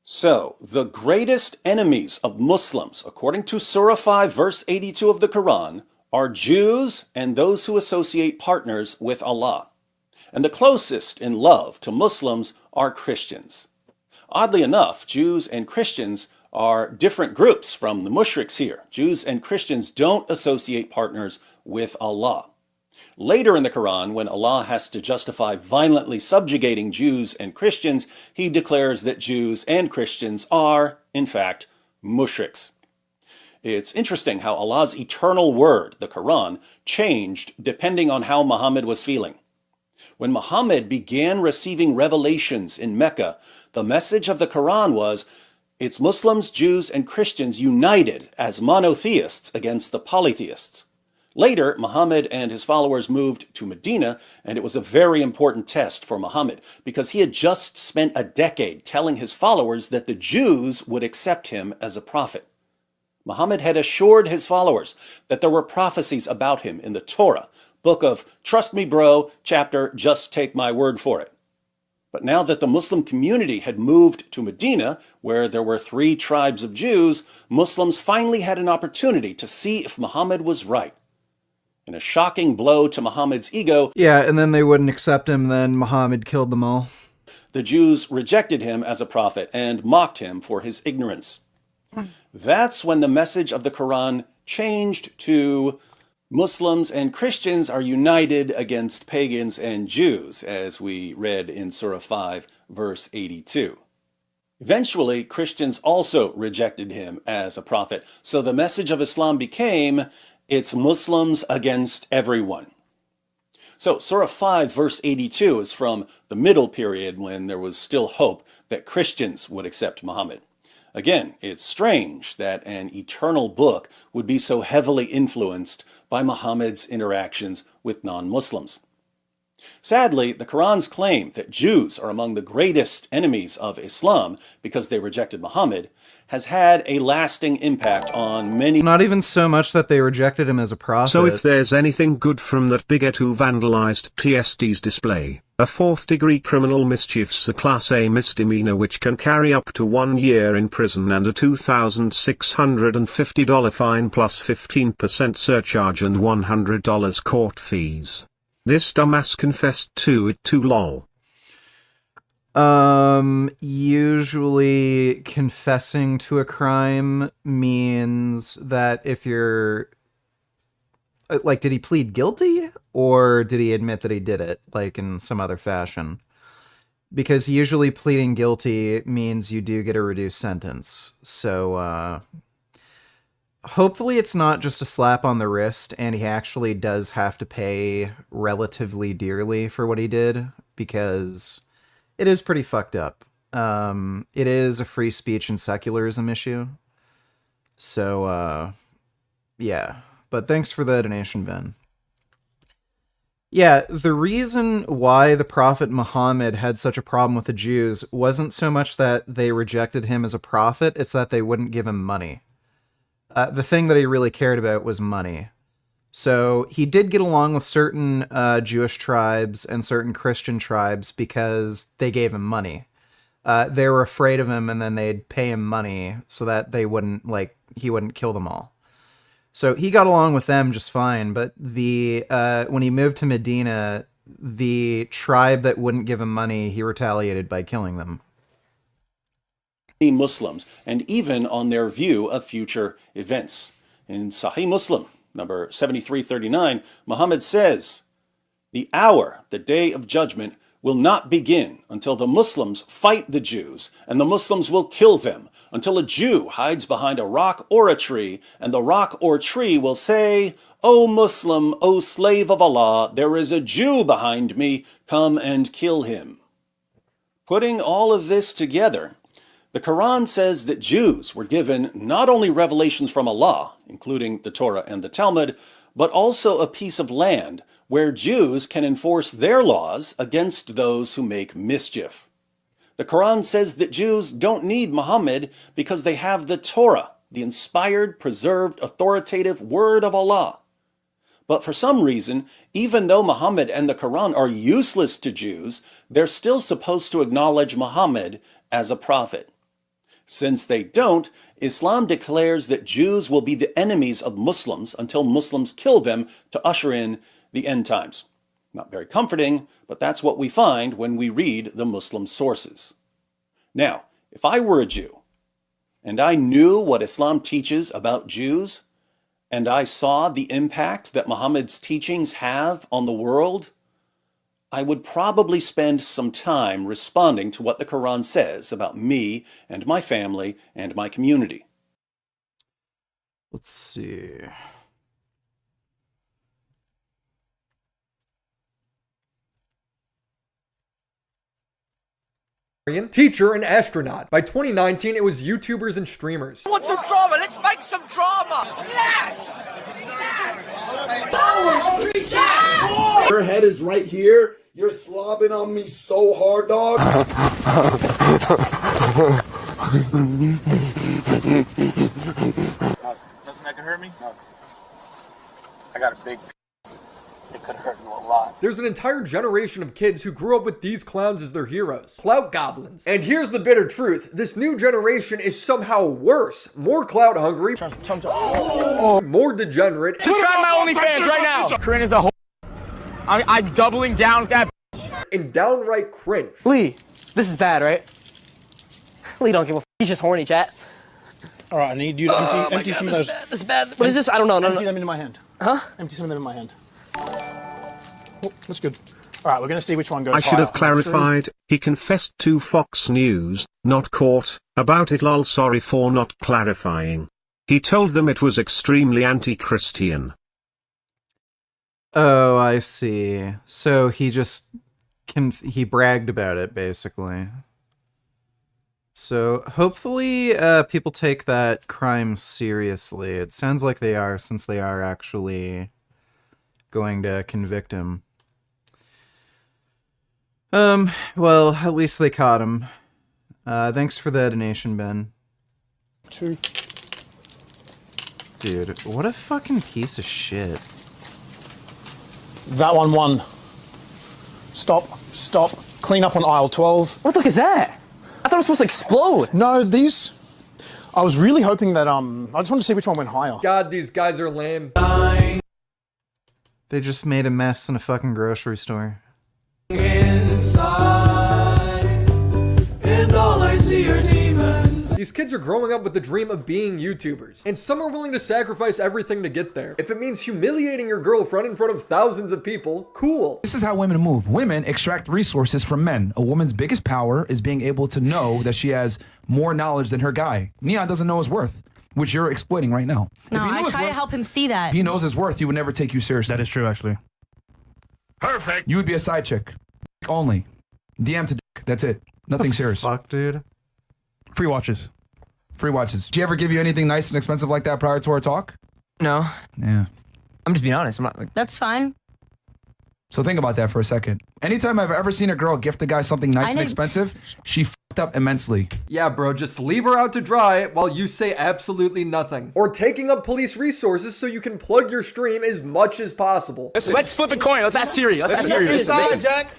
So, the greatest enemies of Muslims, according to Surah 5, verse 82 of the Quran, are Jews and those who associate partners with Allah. And the closest in love to Muslims are Christians. Oddly enough, Jews and Christians are different groups from the mushriks here. Jews and Christians don't associate partners with Allah. Later in the Quran, when Allah has to justify violently subjugating Jews and Christians, he declares that Jews and Christians are, in fact, mushriks. It's interesting how Allah's eternal word, the Quran, changed depending on how Muhammad was feeling. When Muhammad began receiving revelations in Mecca, the message of the Quran was, it's Muslims, Jews, and Christians united as monotheists against the polytheists. Later, Muhammad and his followers moved to Medina, and it was a very important test for Muhammad because he had just spent a decade telling his followers that the Jews would accept him as a prophet. Muhammad had assured his followers that there were prophecies about him in the Torah, book of Trust Me Bro, chapter Just Take My Word for It. But now that the Muslim community had moved to Medina, where there were 3 tribes of Jews, Muslims finally had an opportunity to see if Muhammad was right. In a shocking blow to Muhammad's ego, yeah, and then they wouldn't accept him, then Muhammad killed them all. The Jews rejected him as a prophet and mocked him for his ignorance. That's when the message of the Quran changed to Muslims and Christians are united against pagans and Jews, as we read in Surah 5, verse 82. Eventually, Christians also rejected him as a prophet, so the message of Islam became, it's Muslims against everyone. So Surah 5, verse 82 is from the middle period when there was still hope that Christians would accept Muhammad. Again, it's strange that an eternal book would be so heavily influenced by Muhammad's interactions with non-Muslims. Sadly, the Quran's claim that Jews are among the greatest enemies of Islam because they rejected Muhammad has had a lasting impact on many... It's not even so much that they rejected him as a prophet. So if there's anything good from that bigot who vandalized TSD's display, a 4th-degree criminal mischief's a Class A misdemeanor which can carry up to 1 year in prison and a $2,650 fine plus 15% surcharge and $100 court fees. This dumbass confessed to it too, lol. Usually confessing to a crime means that if you're... Like, did he plead guilty? Or did he admit that he did it, like, in some other fashion? Because usually pleading guilty means you do get a reduced sentence. So, hopefully it's not just a slap on the wrist, and he actually does have to pay relatively dearly for what he did, because it is pretty fucked up. It is a free speech and secularism issue. So, yeah. But thanks for the donation, Ben. Yeah, the reason why the Prophet Muhammad had such a problem with the Jews wasn't so much that they rejected him as a prophet, it's that they wouldn't give him money. The thing that he really cared about was money. So he did get along with certain Jewish tribes and certain Christian tribes because they gave him money. They were afraid of him, and then they'd pay him money so that they wouldn't, like, he wouldn't kill them all. So he got along with them just fine, but the when he moved to Medina, the tribe that wouldn't give him money, he retaliated by killing them. Muslims, and even on their view of future events. In Sahih Muslim, number 7339, Muhammad says, "The hour, the day of judgment, will not begin until the Muslims fight the Jews, and the Muslims will kill them, until a Jew hides behind a rock or a tree, and the rock or tree will say, 'O Muslim, O slave of Allah, there is a Jew behind me, come and kill him.'" Putting all of this together, the Quran says that Jews were given not only revelations from Allah, including the Torah and the Talmud, but also a piece of land where Jews can enforce their laws against those who make mischief. The Quran says that Jews don't need Muhammad because they have the Torah, the inspired, preserved, authoritative word of Allah. But for some reason, even though Muhammad and the Quran are useless to Jews, they're still supposed to acknowledge Muhammad as a prophet. Since they don't, Islam declares that Jews will be the enemies of Muslims until Muslims kill them to usher in the end times. Not very comforting, but that's what we find when we read the Muslim sources. Now, if I were a Jew, and I knew what Islam teaches about Jews, and I saw the impact that Muhammad's teachings have on the world, I would probably spend some time responding to what the Quran says about me and my family and my community. Let's see. Teacher and astronaut. By 2019, it was YouTubers and streamers. Want some drama? Let's make some drama! Yes! Your head is right here. You're slobbing on me so hard, dog. Nothing that can hurt me? No. I got a big piece. It could hurt you a lot. There's an entire generation of kids who grew up with these clowns as their heroes. Clout goblins. And here's the bitter truth. This new generation is somehow worse. More clout hungry. More degenerate. Subscribe my OnlyFans right now. Corinne is a whole. I'm doubling down with that. And downright cringe. Lee, this is bad, right? Lee don't give a f. He's just horny, chat. All right, I need you to empty some of those. This is bad. What is this? I don't know. Empty them into my hand. Huh? Empty some of them in my hand. Oh, that's good. All right, we're going to see which one goes I should higher. have clarified, he confessed to Fox News, not court, about it lol, sorry for not clarifying. He told them it was extremely anti-Christian. Oh, I see. So he just he bragged about it, basically. So hopefully people take that crime seriously. It sounds like they are, since they are actually going to convict him. Well, at least they caught him. Thanks for the donation, Ben. 2. Dude, what a fucking piece of shit. That one won. Stop. Clean up on aisle 12. What the fuck is that? I thought it was supposed to explode. No, these... I was really hoping that, I just wanted to see which one went higher. God, these guys are lame. They just made a mess in a fucking grocery store. Inside, and all I see are demons. These kids are growing up with the dream of being YouTubers, and some are willing to sacrifice everything to get there. If it means humiliating your girlfriend in front of thousands of people, cool. This is how women move. Women extract resources from men. A woman's biggest power is being able to know that she has more knowledge than her guy. Neon doesn't know his worth, which you're exploiting right now. No, I try to help him see that. If he knows his worth, he would never take you seriously. That is true, actually. Perfect. You would be a side chick. Only. DM to dick. That's it. Nothing serious. Fuck, dude. Free watches. Free watches. Did she ever give you anything nice and expensive like that prior to our talk? No. Yeah. I'm just being honest. I'm not like... That's fine. So think about that for a second. Anytime I've ever seen a girl gift a guy something nice and expensive, she f***ed up immensely. Yeah, bro, just leave her out to dry while you say absolutely nothing. Or taking up police resources so you can plug your stream as much as possible. Let's flip a coin. Let's ask Siri. Let's ask Siri.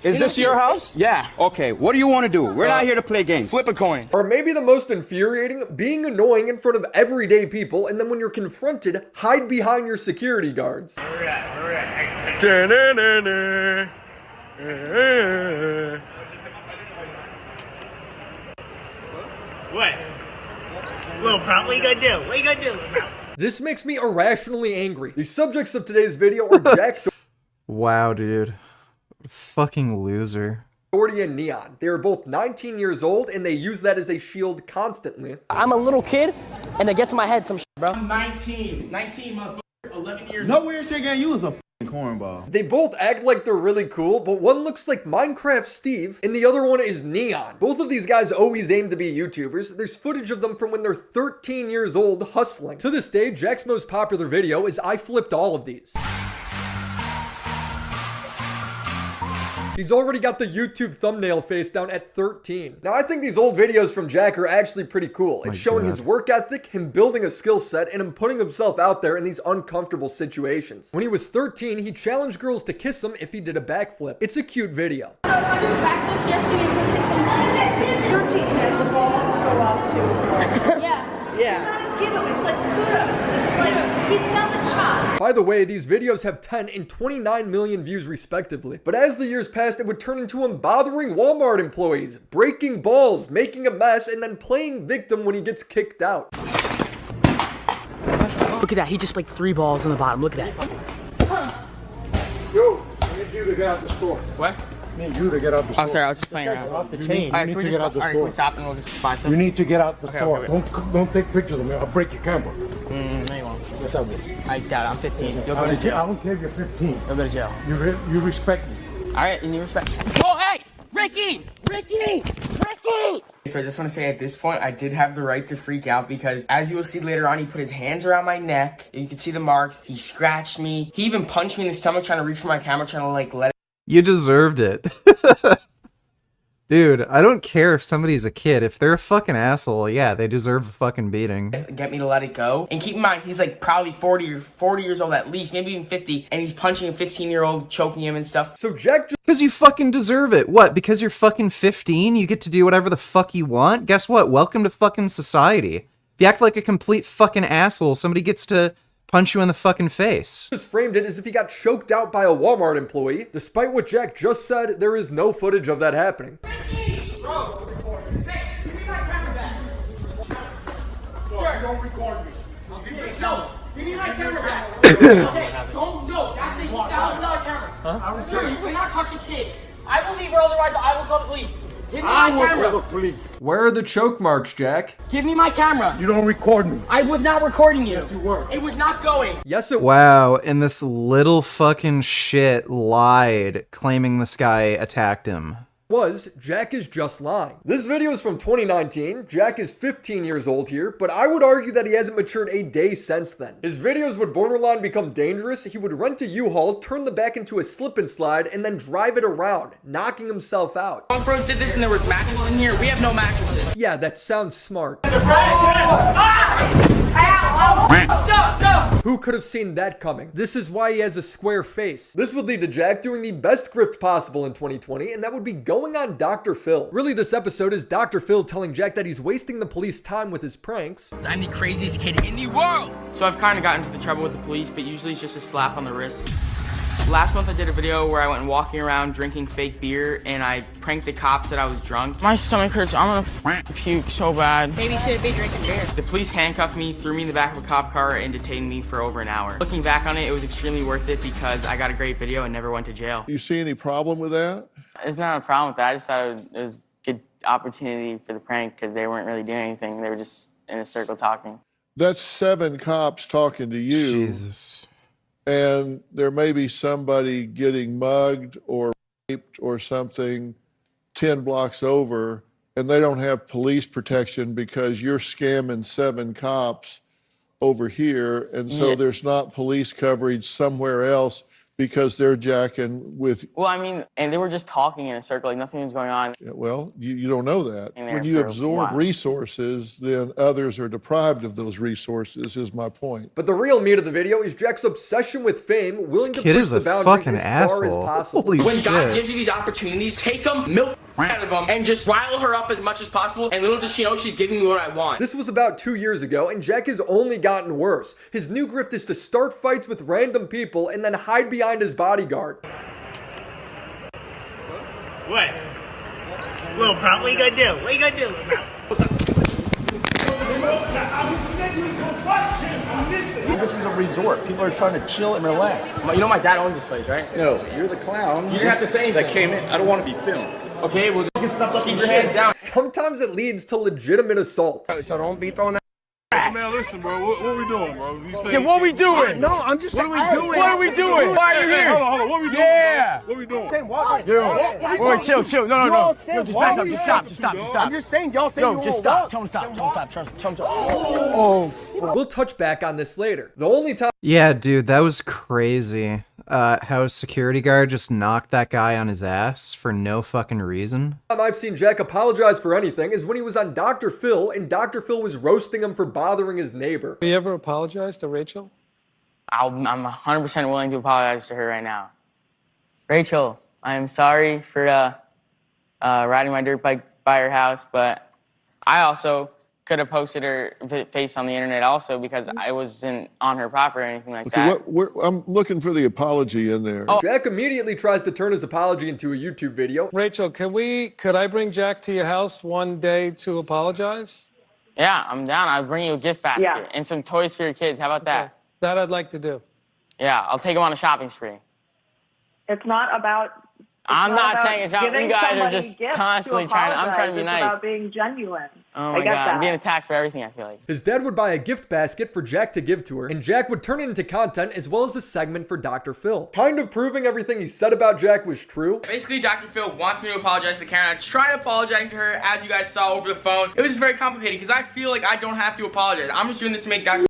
Is this your house? Yeah. Okay, what do you want to do? We're not here to play games. Flip a coin. Or maybe the most infuriating, being annoying in front of everyday people, and then when you're confronted, hide behind your security guards. Where we at? What? Little prompt, what you gonna do? What you gonna do? This makes me irrationally angry. The subjects of today's video are Jack Wow, dude. Fucking loser. Doherty and Neon. They are both 19 years old, and they use that as a shield constantly. I'm a little kid, and it gets in my head some shit, bro. I'm 19, motherfucker, 11 years No weird shit, gang. You was a cornball. They both act like they're really cool, but one looks like Minecraft Steve, and the other one is Neon. Both of these guys always aim to be YouTubers. There's footage of them from when they're 13 years old hustling. To this day, Jack's most popular video is I flipped all of these. He's already got the YouTube thumbnail face down at 13. Now, I think these old videos from Jack are actually pretty cool. It's showing his work ethic, him building a skill set, and him putting himself out there in these uncomfortable situations. When he was 13, he challenged girls to kiss him if he did a backflip. It's a cute video. So if I do a backflip, yes, you can kiss him. 13 has the balls to go up to. Yeah. Yeah. You gotta give him. It's like kudos. It's like he's got the chops. By the way, these videos have 10 and 29 million views respectively. But as the years passed, it would turn into him bothering Walmart employees, breaking balls, making a mess, and then playing victim when he gets kicked out. Look at that. He just like 3 balls on the bottom. Look at that. Yo, I need you to get out the store. What? I need you to get out the store. Oh, sorry. I was just playing around. Off the chain. You need to get out the store. Can we stop and we'll just buy some? You need to get out the Okay, store. okay. Don't take pictures of me. I'll break your camera. No, you won't. Yes, I will. I doubt it. I'm 15. You'll go to jail. I don't care if you're 15. You'll go to jail. You respect me. All right, and you respect. Oh, hey! Ricky! Ricky! Ricky! So I just want to say at this point, I did have the right to freak out because as you will see later on, he put his hands around my neck. You can see the marks. He scratched me. He even punched me in the stomach trying to reach for my camera, trying to like let it. You deserved it. Dude, I don't care if somebody's a kid. If they're a fucking asshole, yeah, they deserve a fucking beating. Get me to let it go. And keep in mind, he's like probably 40 years old at least, maybe even 50, and he's punching a 15-year-old, choking him and stuff. So Jack just... Because you fucking deserve it. What, because you're fucking 15, you get to do whatever the fuck you want? Guess what? Welcome to fucking society. If you act like a complete fucking asshole, somebody gets to punch you in the fucking face. Just framed it as if he got choked out by a Walmart employee. Despite what Jack just said, there is no footage of that happening. Bro, hey, give me my camera back. Sir, don't record me. No, give me my camera back. Okay, don't, no, that's a $1,000 camera. Huh? Sir, you cannot touch a kid. I will leave her, otherwise I will call the police. Give me my camera. I will call the police. Where are the choke marks, Jack? Give me my camera. You don't record me. I was not recording you. Yes, you were. It was not going. Yes, it Wow, and this little fucking shit lied, claiming this guy attacked him. was. Jack is just lying. This video is from 2019. Jack is 15 years old here, but I would argue that he hasn't matured a day since then. His videos would borderline become dangerous. He would rent a U-Haul, turn the back into a slip and slide, and then drive it around, knocking himself out. Punk Bros did this and there was mattresses in here. We have no mattresses. Yeah, that sounds smart. Stop! Who could have seen that coming? This is why he has a square face. This would lead to Jack doing the best grift possible in 2020, and that would be going on Dr. Phil. Really, this episode is Dr. Phil telling Jack that he's wasting the police time with his pranks. I'm the craziest kid in the world. So I've kind of gotten into the trouble with the police, but usually it's just a slap on the wrist. Last month I did a video where I went walking around drinking fake beer and I pranked the cops that I was drunk. My stomach hurts. I'm gonna puke so bad. Maybe you shouldn't be drinking beer. The police handcuffed me, threw me in the back of a cop car, and detained me for over an hour. Looking back on it, it was extremely worth it because I got a great video and never went to jail. You see any problem with that? It's not a problem with that. I just thought it was a good opportunity for the prank because they weren't really doing anything. They were just in a circle talking. That's 7 cops talking to you. Jesus. And there may be somebody getting mugged or raped or something 10 blocks over, and they don't have police protection because you're scamming 7 cops over here, and so there's not police coverage somewhere else because they're jacking with... Well, I mean, and they were just talking in a circle, like nothing was going on. Yeah, well, you don't know that. When you absorb resources, then others are deprived of those resources, is my point. But the real meat of the video is Jack's obsession with fame, willing to push the boundaries as far as possible. Holy when shit. God gives you these opportunities, take them, milk out of them, and just rile her up as much as possible, and little does she know she's giving me what I want. This was about 2 years ago, and Jack has only gotten worse. His new grift is to start fights with random people and then hide behind his bodyguard. What? Little bro, what you gonna do? What you gonna do, bro? This is a resort. People are trying to chill and relax. You know my dad owns this place, right? No, you're the clown. You didn't have to say anything. That came in. I don't want to be filmed. Okay, well, keep your hands down. Sometimes it leads to legitimate assault. So don't be throwing that. Man, listen, bro. What are we doing, bro? Yeah, what are we doing? No, I'm just. What are we doing? What are we doing? Why are you here? Hold on. What are we doing? Yeah. What are we doing? Yo, chill. No. Yo, just back up. Just stop. I'm just saying, y'all say Yo, just stop. Tell him stop. Tell him stop. Oh, fuck. We'll touch back on this later. The only time... Yeah, dude, that was crazy. how a security guard just knocked that guy on his ass for no fucking reason? I've seen Jack apologize for anything is when he was on Dr. Phil and Dr. Phil was roasting him for bothering his neighbor. Have you ever apologized to Rachel? I'm 100% willing to apologize to her right now. Rachel, I'm sorry for riding my dirt bike by her house, but I also could have posted her face on the internet also because I wasn't on her property or anything like that. I'm looking for the apology in there. Oh. Jack immediately tries to turn his apology into a YouTube video. Rachel, could I bring Jack to your house one day to apologize? Yeah, I'm down. I'll bring you a gift basket and some toys for your kids. How about that? That I'd like to do. Yeah, I'll take them on a shopping spree. It's not about. I'm not saying it's about you guys are just gifts constantly I'm trying to be nice. It's about being genuine. Oh my God, I'm being attacked for everything, I feel like. His dad would buy a gift basket for Jack to give to her, and Jack would turn it into content as well as a segment for Dr. Phil. Kind of proving everything he said about Jack was true. Basically, Dr. Phil wants me to apologize to Karen. I tried apologizing to her, as you guys saw over the phone. It was just very complicated because I feel like I don't have to apologize. I'm just doing this to make Dr.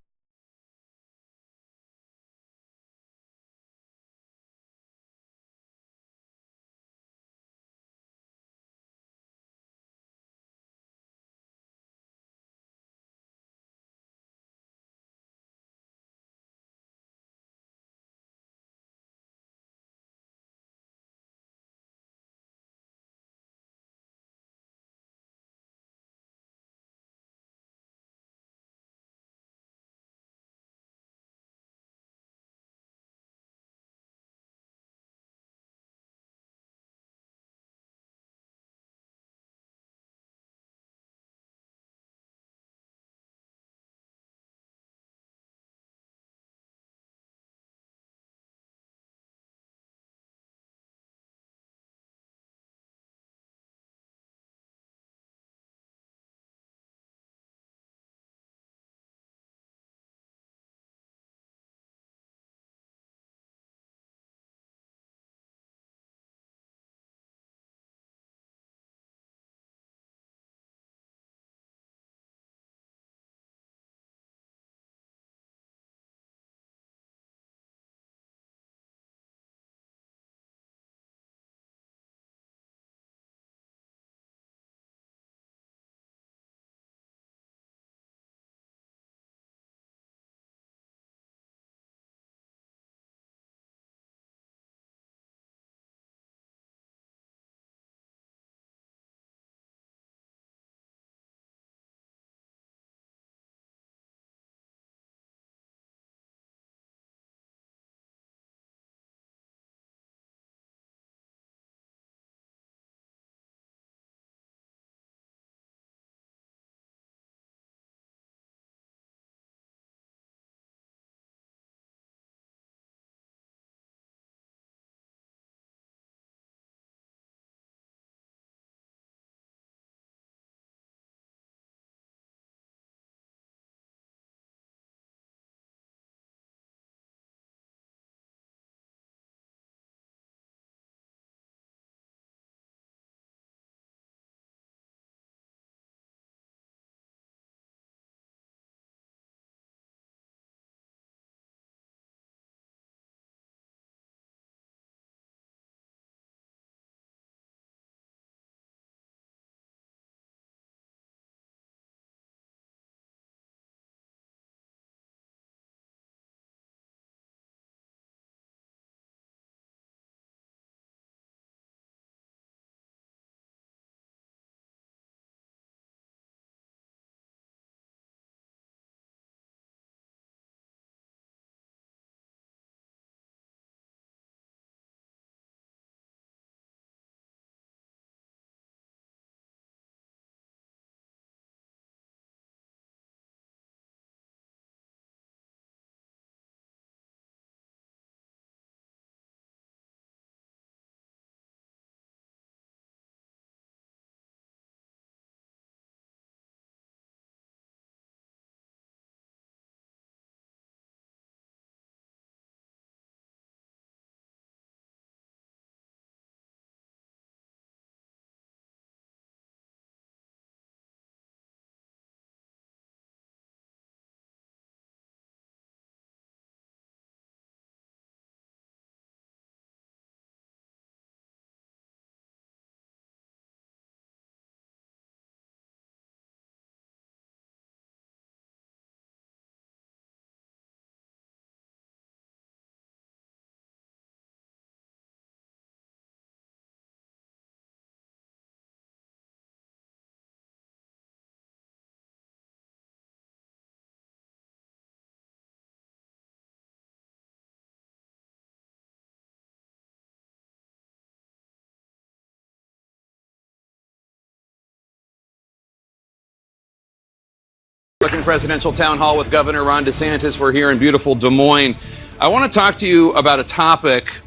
Republican presidential town hall with Governor Ron DeSantis. We're here in beautiful Des Moines. I want to talk to you about a topic.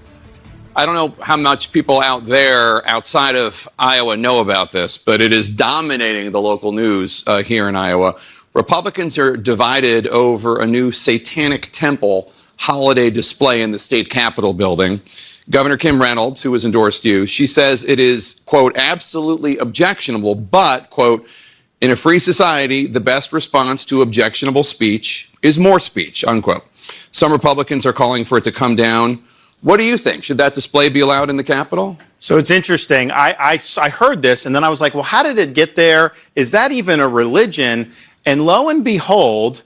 I don't know how much people out there outside of Iowa know about this, but it is dominating the local news here in Iowa. Republicans are divided over a new satanic temple holiday display in the state capitol building. Governor Kim Reynolds, who has endorsed you, she says it is, quote, absolutely objectionable, but, quote, in a free society, the best response to objectionable speech is more speech, unquote. Some Republicans are calling for it to come down. What do you think? Should that display be allowed in the Capitol? So it's interesting. I heard this, and then I was like, well, how did it get there? Is that even a religion? And lo and behold,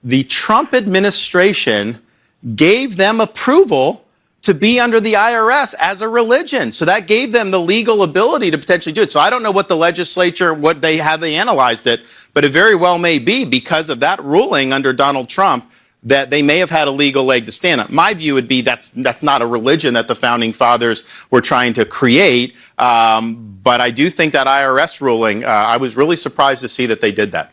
the Trump administration gave them approval to be under the IRS as a religion. So that gave them the legal ability to potentially do it. So I don't know what the legislature, how they analyzed it, but it very well may be because of that ruling under Donald Trump that they may have had a legal leg to stand on. My view would be that's not a religion that the founding fathers were trying to create. But I do think that IRS ruling, I was really surprised to see that they did that.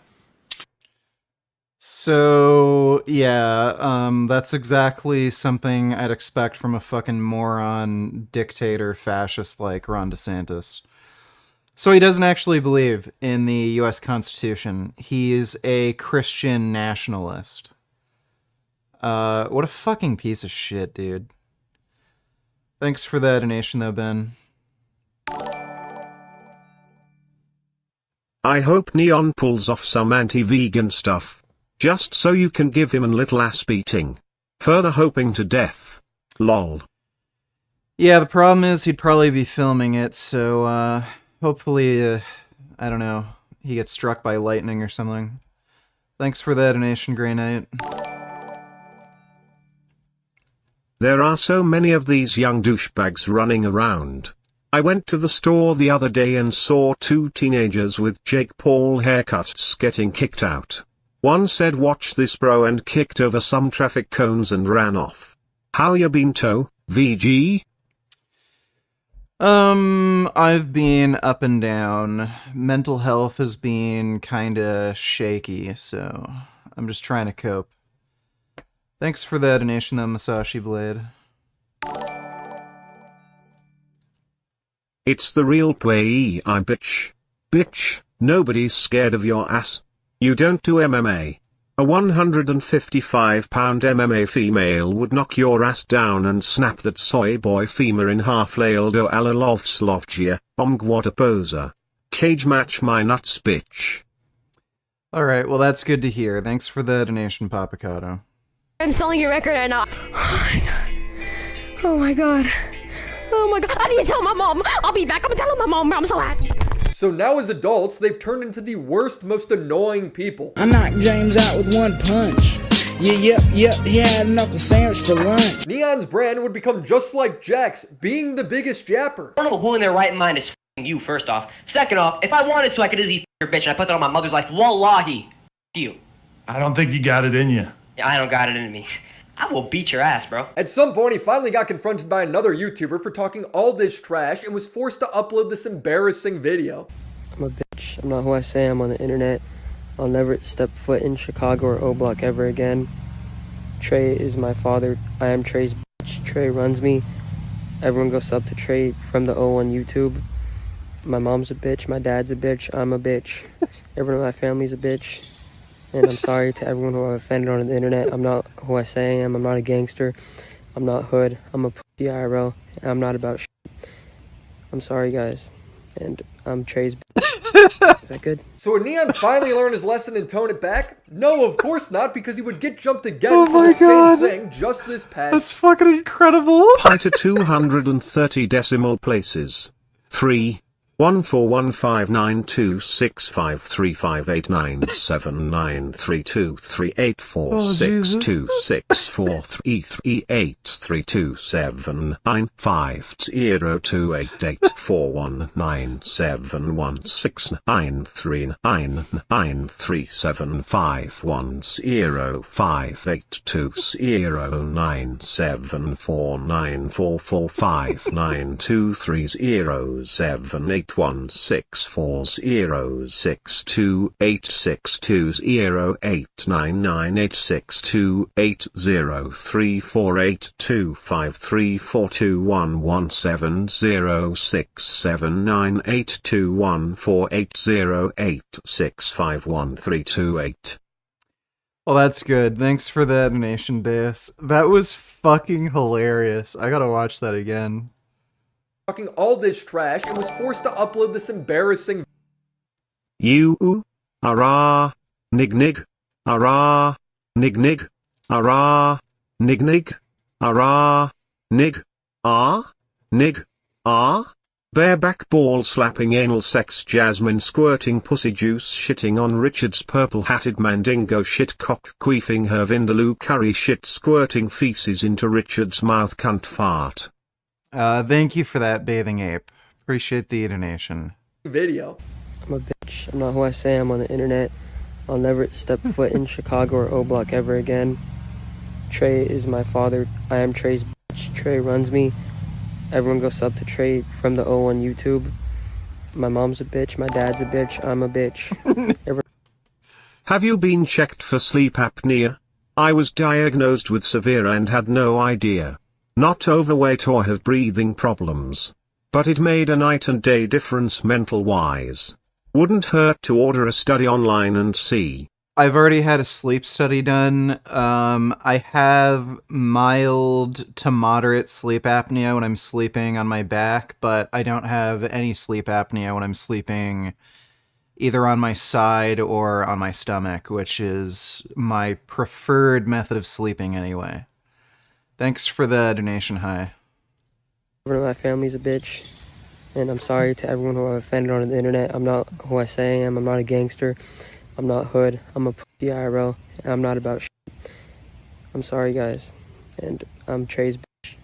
So, yeah, that's exactly something I'd expect from a fucking moron, dictator, fascist like Ron DeSantis. So he doesn't actually believe in the U.S. Constitution. He's a Christian nationalist. What a fucking piece of shit, dude. Thanks for that donation, though, Ben. I hope Neon pulls off some anti-vegan stuff. Just so you can give him a little ass beating. Further hoping to death. Lol. Yeah, the problem is he'd probably be filming it, so, hopefully, I don't know, he gets struck by lightning or something. Thanks for that donation, Grey Knight. There are so many of these young douchebags running around. I went to the store the other day and saw two teenagers with Jake Paul haircuts getting kicked out. One said watch this bro and kicked over some traffic cones and ran off. How ya been to, VG? I've been up and down. Mental health has been kinda shaky, so I'm just trying to cope. Thanks for the donation though, Masashi Blade. It's the real play, I bitch. Bitch, nobody's scared of your ass. You don't do MMA. A 155-pound MMA female would knock your ass down and snap that soy boy femur in half laildo alalovslovgia, omgwada poser. Cage match my nuts, bitch. Alright, well that's good to hear. Thanks for the donation, Papacado. I'm selling your record right now. Oh my god. Oh my god. I need to tell my mom. I'll be back. I'm telling my mom. I'm so happy. So now as adults, they've turned into the worst, most annoying people. I knocked James out with one punch. Yep, he had a knuckle sandwich for lunch. Neon's brand would become just like Jack's, being the biggest japper. I don't know who in their right mind is f***ing you, first off. Second off, if I wanted to, I could easily f*** your bitch and I put that on my mother's life. Wallahi. F*** you. I don't think you got it in you. Yeah, I don't got it in me. I will beat your ass, bro. At some point, he finally got confronted by another YouTuber for talking all this trash and was forced to upload this embarrassing video. I'm a bitch. I'm not who I say I am on the internet. I'll never step foot in Chicago or O-Block ever again. Trey is my father. I am Trey's bitch. Trey runs me. Everyone go sub to Trey from the O on YouTube. My mom's a bitch. My dad's a bitch. I'm a bitch. Everyone in my family's a bitch. And I'm sorry to everyone who I've offended on the internet. I'm not who I say I am. I'm not a gangster. I'm not hood. I'm a pussy IRL. I'm not about shit. I'm sorry, guys. And I'm Trey's bitch. Is that good? So would Neon finally learn his lesson and tone it back? No, of course not, because he would get jumped again for the same thing just this past. That's fucking incredible. Pi to 230 decimal places. 3. 1415926535897939520869497169395820974945923078923. 8816826280986280348253421170679821480865138. Well, that's good. Thanks for the donation, Deus. That was fucking hilarious. I gotta watch that again. Talking all this trash and was forced to upload this embarrassing You, ara, nig nig, ara, nig nig, ara, nig nig, ara, nig, ah, nig, ah, bareback ball slapping anal sex Jasmine squirting pussy juice shitting on Richard's purple-hatted mandingo shit cock queefing her vindaloo curry shit squirting feces into Richard's mouth cunt fart. Thank you for that, Bathing Ape. Appreciate the donation. video. I'm a bitch. I'm not who I say I'm on the internet. I'll never step foot in Chicago or O Block ever again. Trey is my father. I am Trey's bitch. Trey runs me. Everyone go sub to Trey from the O on YouTube. My mom's a bitch. My dad's a bitch. I'm a bitch. Have you been checked for sleep apnea? I was diagnosed with severe and had no idea. Not overweight or have breathing problems. But it made a night and day difference mental-wise. Wouldn't hurt to order a study online and see. I've already had a sleep study done. I have mild to moderate sleep apnea when I'm sleeping on my back, but I don't have any sleep apnea when I'm sleeping either on my side or on my stomach, which is my preferred method of sleeping anyway. Thanks for the donation, Hi. Everyone in my family's a bitch. And I'm sorry to everyone who I've offended on the internet. I'm not who I say I am. I'm not a gangster. I'm not hood. I'm a pussy IRL. And I'm not about shit. I'm sorry, guys. And I'm Trey's bitch.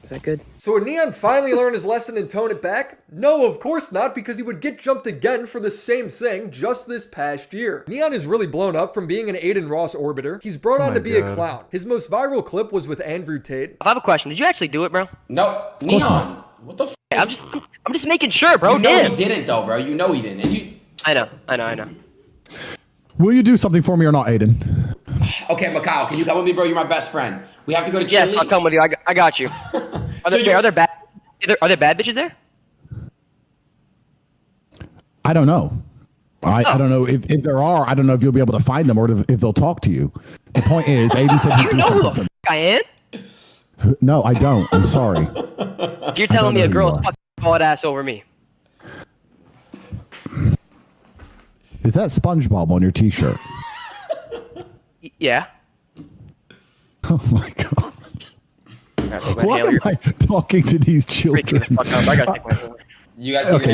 Is that good? So would Neon finally learn his lesson and tone it back? No, of course not, because he would get jumped again for the same thing just this past year. Neon is really blown up from being an Aiden Ross orbiter. He's brought on to be a clown. His most viral clip was with Andrew Tate. I have a question. Did you actually do it, bro? No, Neon. What the f? I'm just making sure, bro. You know he didn't, though, bro. You know he didn't. And you. I know. Will you do something for me or not, Aiden? Okay, Macau, can you come with me, bro? You're my best friend. We have to go to Yes, I'll come with you. I got you. Are there bad bitches there? I don't know. I don't know if there are. I don't know if you'll be able to find them or if they'll talk to you. The point is, Aiden said he'd do something for me. I am? No, I don't. I'm sorry. So you're telling me a girl's fucking bald ass over me? Is that SpongeBob on your T-shirt? Yeah. Oh my god! Why am I talking to these children? You gotta take Okay,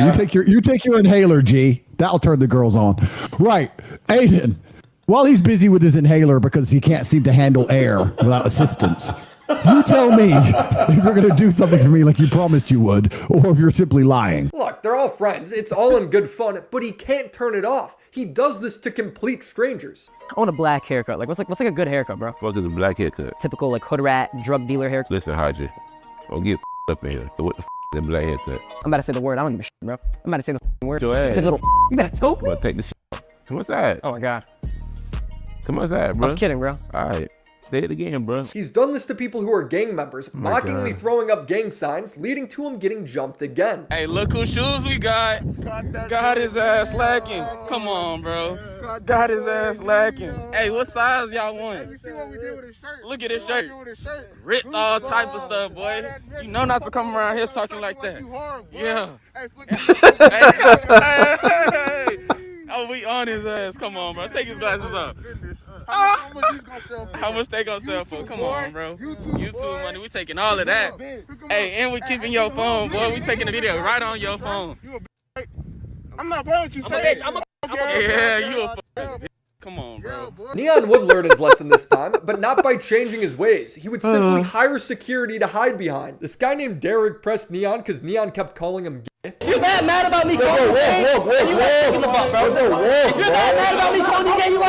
you take your inhaler, G. That'll turn the girls on. Right, Aiden. While he's busy with his inhaler because he can't seem to handle air without assistance, you tell me if you're gonna do something for me like you promised you would, or if you're simply lying. Look, they're all friends. It's all in good fun, but he can't turn it off. He does this to complete strangers. I want a black haircut. What's a good haircut, bro? Fuck is a black haircut? Typical hood rat, drug dealer haircut. Listen, Haji, don't get up in here. So what the is a black haircut? I'm about to say the word. I don't give a shit, bro. I'm about to say the word. Your ass. You better choke me. Well, take this shit. Come outside. Oh my god. Come outside, bro. I was kidding, bro. All right. Say it again, bro. He's done this to people who are gang members, mockingly throwing up gang signs, leading to him getting jumped again. Hey, look whose shoes we got. Got his ass lacking. Come on, bro. Got his ass lacking. Hey, what size y'all want? Hey, you see what we did with his shirt? Look at his shirt. Ripped all type of stuff, boy. You know not to come around here talking like that. Yeah. Hey. Oh, we on his ass. Come on, bro. Take his glasses off. How much they gonna sell for? Come on, bro. YouTube money. We taking all of that. Hey, and we keeping your phone, boy. We taking the video right on your phone. I'm not bad what you say. Yeah, you a bitch. Come on, bro. Neon would learn his lesson this time, but not by changing his ways. He would simply hire security to hide behind. This guy named Derek pressed Neon because Neon kept calling him gay. If you're mad about me, go. If you're mad about me, calling you gay, go.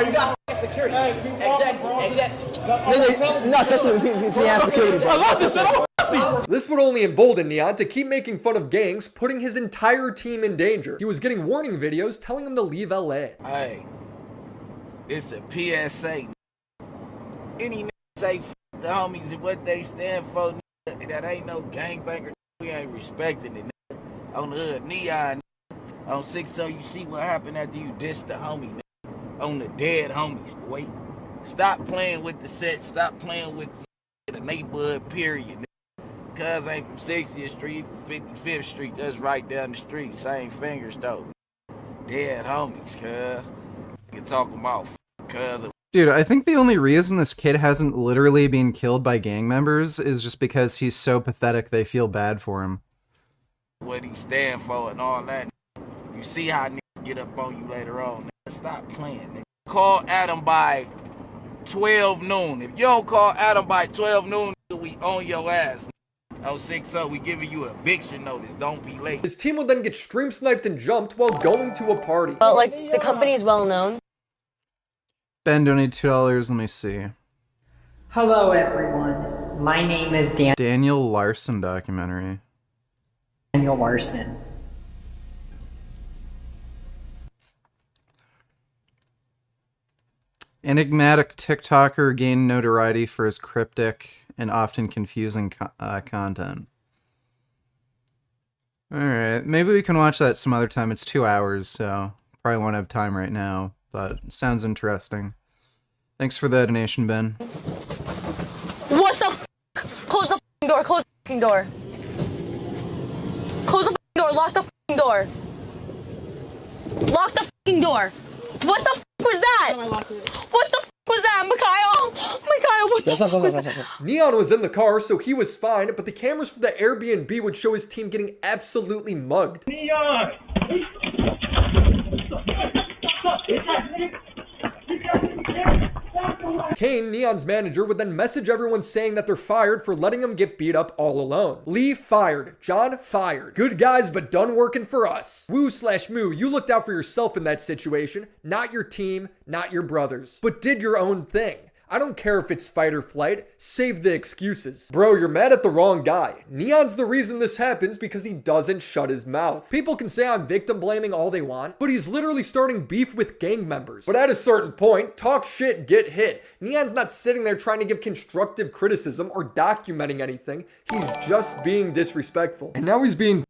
You got security. Exactly. Nigga, not touching him if he has security. I love this shit. pussy. This would only embolden Neon to keep making fun of gangs, putting his entire team in danger. He was getting warning videos telling him to leave LA. Hey, it's a PSA. Any nigga say f the homies and what they stand for, nigga, that ain't no gangbanger. We ain't respecting it. Nigga. On the hood, Neon. On 6 so you see what happened after you dissed the homie. Nigga. On the dead homies, boy. Stop playing with the set. Stop playing with the neighborhood, period. Nigga. Cuz ain't from 60th Street, from 55th Street. That's right down the street. Same fingers, though. Dead homies, cuz. You talking about cuz. Dude, I think the only reason this kid hasn't literally been killed by gang members is just because he's so pathetic they feel bad for him. What he stand for and all that. You see how niggas get up on you later on. Nigga. Stop playing, nigga. Call Adam by 12 noon. If you don't call Adam by 12 noon, nigga, we on your ass. Oh, 6 so we giving you eviction notice. Don't be late. His team would then get stream sniped and jumped while going to a party. Well, like, the company is well known. Ben donated $2. Let me see. Hello, everyone. My name is Daniel Larson documentary. Daniel Larson. Enigmatic TikToker gained notoriety for his cryptic and often confusing content. Alright, maybe we can watch that some other time. It's 2 hours, so probably won't have time right now, but it sounds interesting. Thanks for the donation, Ben. What the f? Close the f***ing door, close the f***ing door. Close the f***ing door, lock the f***ing door. Lock the f***ing door. What the f*** was that? What the f*** was that, Mikhail? Mikhail, what the f*** was that? Neon was in the car, so he was fine, but the cameras for the Airbnb would show his team getting absolutely mugged. Neon! Kane, Neon's manager, would then message everyone saying that they're fired for letting him get beat up all alone. Lee fired. John fired. Good guys, but done working for us. Woo/moo, you looked out for yourself in that situation, not your team, not your brothers, but did your own thing. I don't care if it's fight or flight, save the excuses. Bro, you're mad at the wrong guy. Neon's the reason this happens because he doesn't shut his mouth. People can say I'm victim blaming all they want, but he's literally starting beef with gang members. But at a certain point, talk shit, get hit. Neon's not sitting there trying to give constructive criticism or documenting anything. He's just being disrespectful. And now he's being...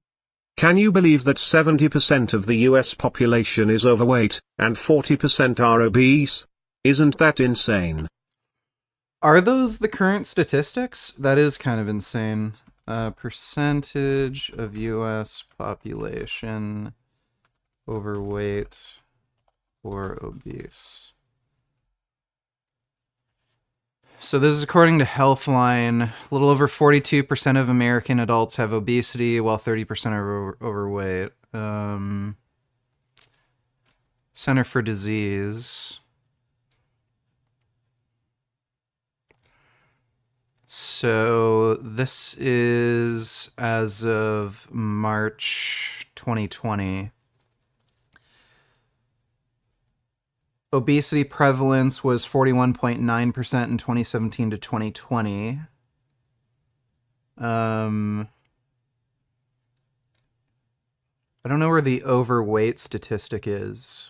Can you believe that 70% of the US population is overweight, and 40% are obese? Isn't that insane? Are those the current statistics? That is kind of insane. Percentage of U.S. population overweight or obese. So this is according to Healthline. A little over 42% of American adults have obesity, while 30% are overweight. Center for Disease. So this is as of March 2020. Obesity prevalence was 41.9% in 2017 to 2020. I don't know where the overweight statistic is.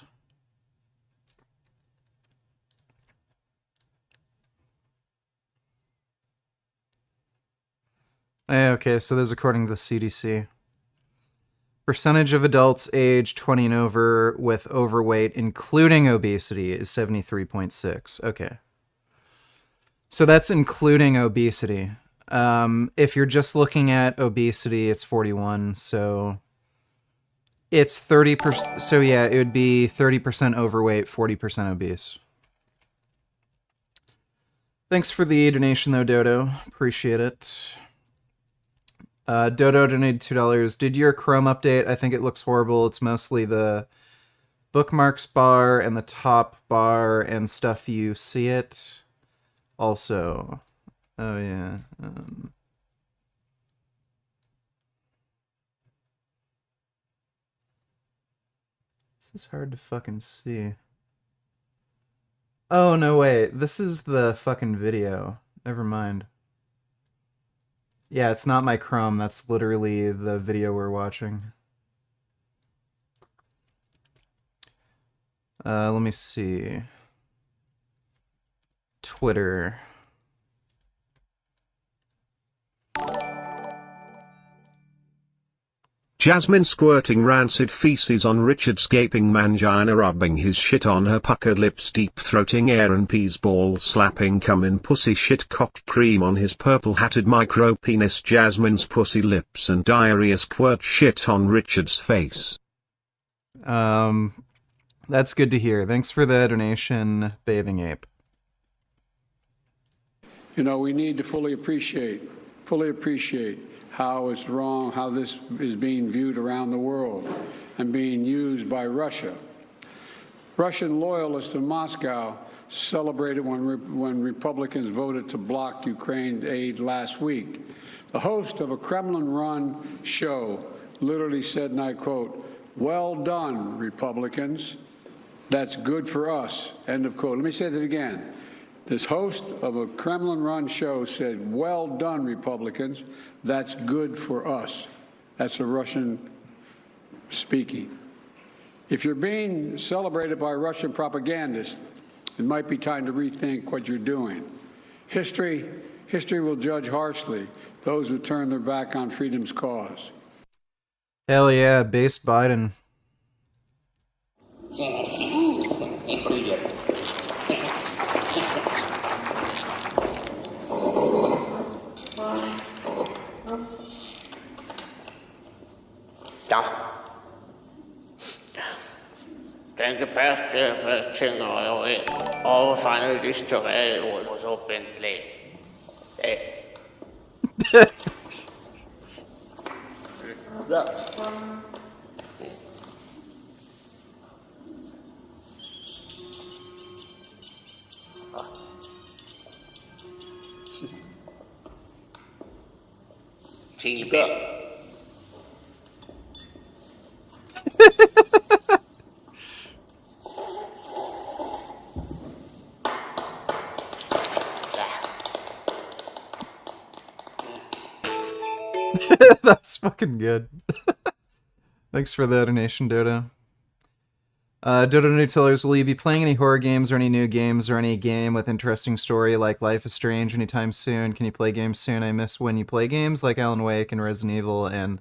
Okay, so this is according to the CDC. Percentage of adults aged 20 and over with overweight, including obesity, is 73.6. Okay. So that's including obesity. If you're just looking at obesity, it's 41, so it's 30%. So yeah, it would be 30% overweight, 40% obese. Thanks for the donation though, Dodo. Appreciate it. Dodo donated $2. Did your Chrome update? I think it looks horrible. It's mostly the bookmarks bar and the top bar and stuff you see it. Also, oh yeah. This is hard to fucking see. Oh no, wait. This is the fucking video. Never mind. Yeah, it's not my Chrome. That's literally the video we're watching. Let me see. Twitter. Jasmine squirting rancid feces on Richard's gaping mangina, rubbing his shit on her puckered lips, deep-throating Aaron P's ball, slapping cum in pussy shit, cock cream on his purple-hatted micro-penis, Jasmine's pussy lips, and diarrhea squirt shit on Richard's face. That's good to hear. Thanks for the donation, Bathing Ape. You know, we need to fully appreciate how it's wrong, how this is being viewed around the world and being used by Russia. Russian loyalists in Moscow celebrated when Republicans voted to block Ukraine aid last week. The host of a Kremlin-run show literally said, and I quote, "Well done, Republicans. That's good for us," end of quote. Let me say that again. This host of a Kremlin-run show said, "Well done, Republicans. That's good for us." That's a Russian speaking. If you're being celebrated by Russian propagandists, it might be time to rethink what you're doing. History will judge harshly those who turn their back on freedom's cause. Hell yeah, base Biden. Den bedste ting og fandt det større og så Bentley. That's fucking good. Thanks for the donation, Dodo. Dodo Nutellers, will you be playing any horror games or any new games or any game with interesting story like Life is Strange anytime soon? Can you play games soon? I miss when you play games like Alan Wake and Resident Evil and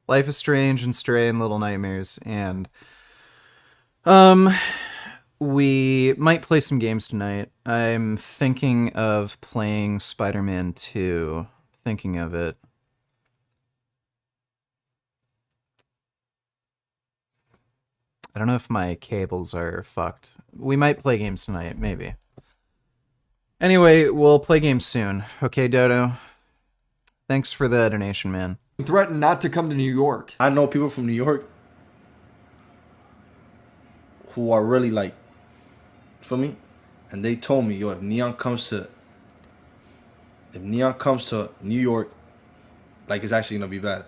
Life is Strange and Stray and Little Nightmares. And we might play some games tonight. I'm thinking of playing Spider-Man 2. Thinking of it. I don't know if my cables are fucked. We might play games tonight, maybe. Anyway, we'll play games soon. Okay, Dodo? Thanks for the donation, man. Threatened not to come to New York. I know people from New York who are really like, for me, and they told me, yo, if Neon comes to New York, like, it's actually gonna be bad.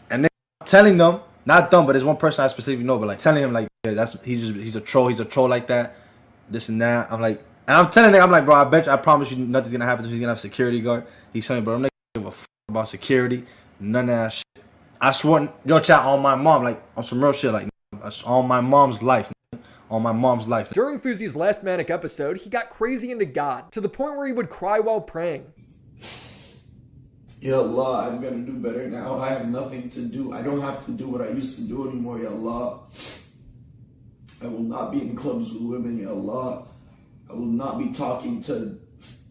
And then telling them, not them, but there's one person I specifically know, but like telling him like, yeah, he's a troll like that, this and that. I'm like, and I'm telling him, I'm like, bro, I promise you nothing's gonna happen to him. He's gonna have a security guard. He's telling me, bro, I'm not gonna give a fuck about security, none of that shit. I swear, yo, chat on my mom, like on some real shit, like on my mom's life. On my mom's life. During Fuzi's last manic episode, he got crazy into God, to the point where he would cry while praying. Ya Allah, I'm gonna do better now. I have nothing to do. I don't have to do what I used to do anymore, Ya Allah. I will not be in clubs with women, Ya Allah. I will not be talking to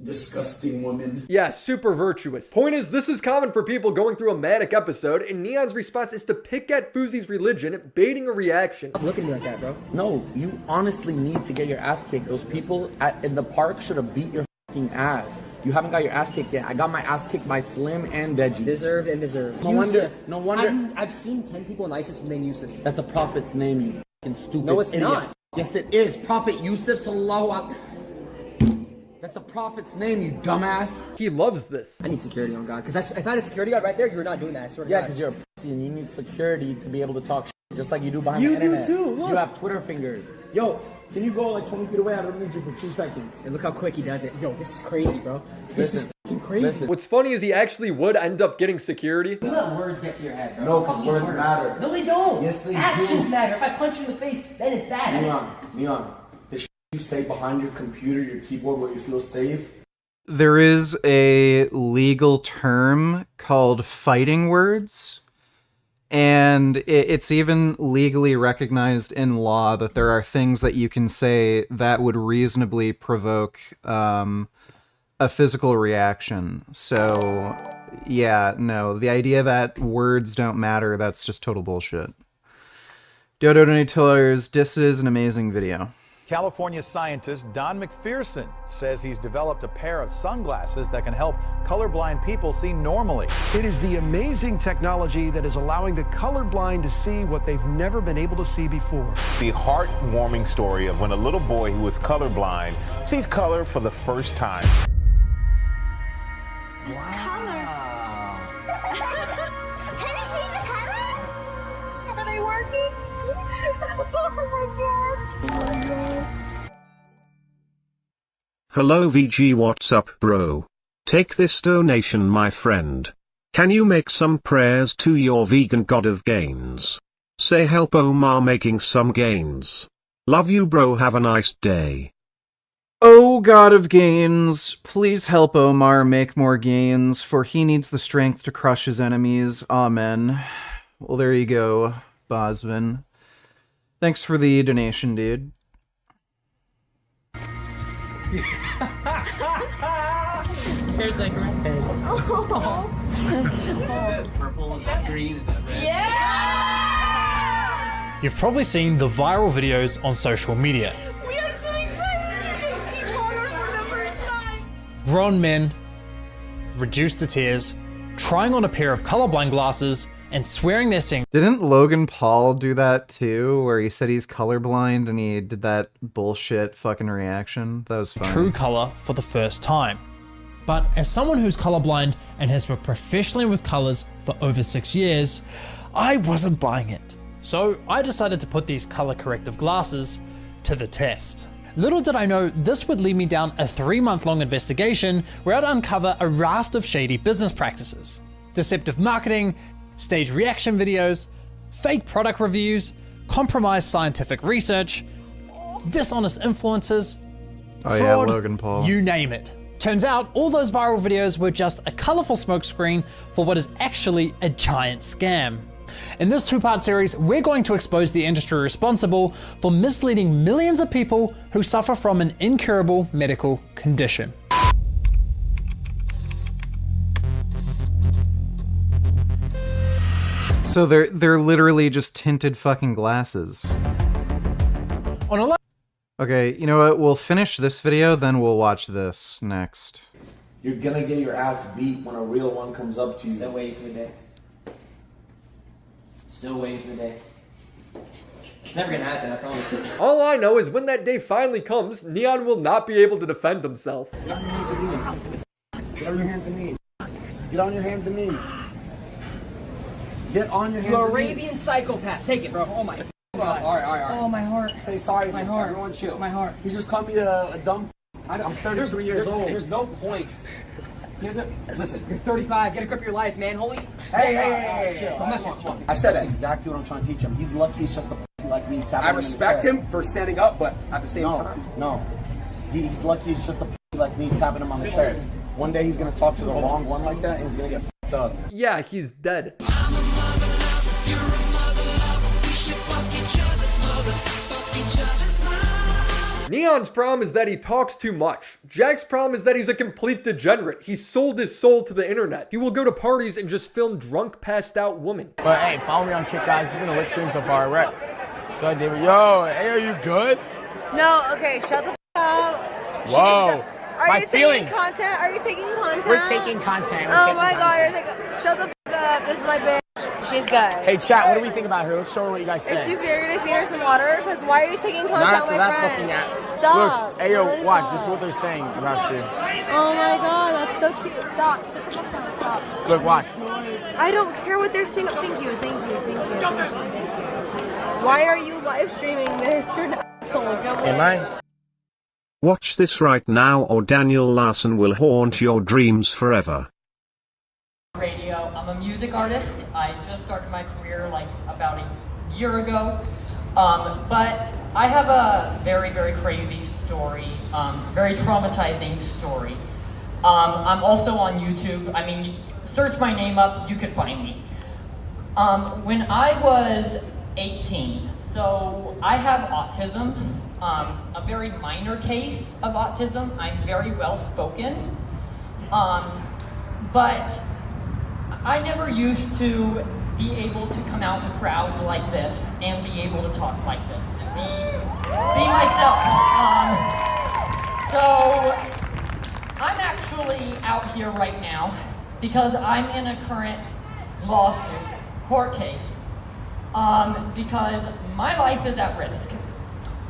disgusting women. Yeah, super virtuous. Point is, this is common for people going through a manic episode, and Neon's response is to pick at Fuzi's religion, baiting a reaction. Stop looking at me like that, bro. No, you honestly need to get your ass kicked. Those people in the park should have beat your fucking ass. You haven't got your ass kicked yet. I got my ass kicked by Slim and Veggie. Deserved and deserved. No wonder. I've seen 10 people in ISIS name Yusuf. That's a prophet's name, you fucking stupid No, it's idiot. not. Yes, it is. Prophet Yusuf, sallallahu alaihi. That's a prophet's name, you dumbass. He loves this. I need security on God. Because if I had a security guard right there, you were not doing that. I swear to God. Yeah, because you're a pussy and you need security to be able to talk shit, just like you do behind You the internet. do too, look. You have Twitter fingers. Yo, can you go like 20 feet away? I don't need you for 2 seconds. And look how quick he does it. Yo, this is crazy, bro. This is fucking crazy. What's funny is he actually would end up getting security. You let words get to your head, bro. No, because words matter. No, they don't. Yes, they Actions do. matter. If I punch you in the face, then it's bad. Leon, the shit you say behind your computer, your keyboard, where you feel safe. There is a legal term called fighting words, and it's even legally recognized in law that there are things that you can say that would reasonably provoke a physical reaction. So, yeah, no, the idea that words don't matter, that's just total bullshit. Dodo Donatillers, this is an amazing video. California scientist Don McPherson says he's developed a pair of sunglasses that can help colorblind people see normally. It is the amazing technology that is allowing the colorblind to see what they've never been able to see before. The heartwarming story of when a little boy who was colorblind sees color for the first time. It's color. Can you see the color? Are they working? Oh my god. Hello VG, what's up bro? Take this donation my friend. Can you make some prayers to your vegan god of gains? Say help Omar making some gains. Love you bro, have a nice day. Oh god of gains, please help Omar make more gains, for he needs the strength to crush his enemies. Amen. Well, there you go, Bosvin. Thanks for the donation, dude. Here's like red. Oh. Is that purple? Is that green? Is that red? Yeah! You've probably seen the viral videos on social media. We are so excited to see color for the first time! Grown men, reduced to tears, trying on a pair of colorblind glasses and swearing they're seeing. Didn't Logan Paul do that too, where he said he's colorblind and he did that bullshit fucking reaction? That was funny. True color for the first time. But as someone who's colorblind and has worked professionally with colors for over 6 years, I wasn't buying it. So I decided to put these color corrective glasses to the test. Little did I know this would lead me down a 3-month-long investigation where I'd uncover a raft of shady business practices, deceptive marketing, staged reaction videos, fake product reviews, compromised scientific research, dishonest influencers, Oh fraud, yeah, Logan Paul. you name it. Turns out all those viral videos were just a colorful smokescreen for what is actually a giant scam. In this 2-part series, we're going to expose the industry responsible for misleading millions of people who suffer from an incurable medical condition. So they're literally just tinted fucking glasses. On a Okay, you know what? We'll finish this video, then we'll watch this next. You're gonna get your ass beat when a real one comes up to you. Still waiting for the day. Still waiting for the day. It's never gonna happen, I promise you. All I know is when that day finally comes, Neon will not be able to defend himself. Get on your hands and knees. Get on your hands and knees. Get on your hands You and knees. Arabian psychopath. Take it, bro. Oh my god. All right. Oh, my heart. Say sorry. My heart. Everyone chill. My heart. He's just called me a dumb. I'm 33 years old. There's no point. Listen, you're 35. Get a grip of your life, man. Holy. Hey. Chill. I'm not I said that's exactly what I'm trying to teach him. He's lucky he's just a pussy like me. I respect him for standing up, but at the same time. No. He's lucky he's just a pussy like me tapping him on the chest. One day he's going to talk to the wrong one like that and he's going to get fucked up. Yeah, he's dead. Neon's problem is that he talks too much. Jack's problem is that he's a complete degenerate. He sold his soul to the internet. He will go to parties and just film drunk, passed out women. But hey, follow me on Kick, guys. It's been a lit stream so far. We're So, David, yo, hey, are you good? No, okay, shut the f up. Whoa. Are My you feelings. taking content? Are you taking content? We're taking content. Oh my god, you're taking. Shut the f up. This is my bitch. She's good. Hey, chat, what do we think about her? Let's show her what you guys say. Excuse me, are you gonna feed her some water? Because why are you taking content Not with after my that friend? fucking app. Stop. Look, hey, yo, Really watch. stop. This is what they're saying about you. Oh my god, that's so cute. Stop. Stop. Look, watch. I don't care what they're saying. Thank you. Why are you live streaming this? You're an asshole. Go away. Am I? Watch this right now or Daniel Larson will haunt your dreams forever. Radio. I'm a music artist. I just started my career like about a year ago. But I have a very, very crazy story, very traumatizing story. I'm also on YouTube. I mean, search my name up, you could find me. When I was 18, so I have autism, a very minor case of autism. I'm very well spoken, but I never used to be able to come out in crowds like this and be able to talk like this and be myself. So I'm actually out here right now because I'm in a current lawsuit, court case, because my life is at risk.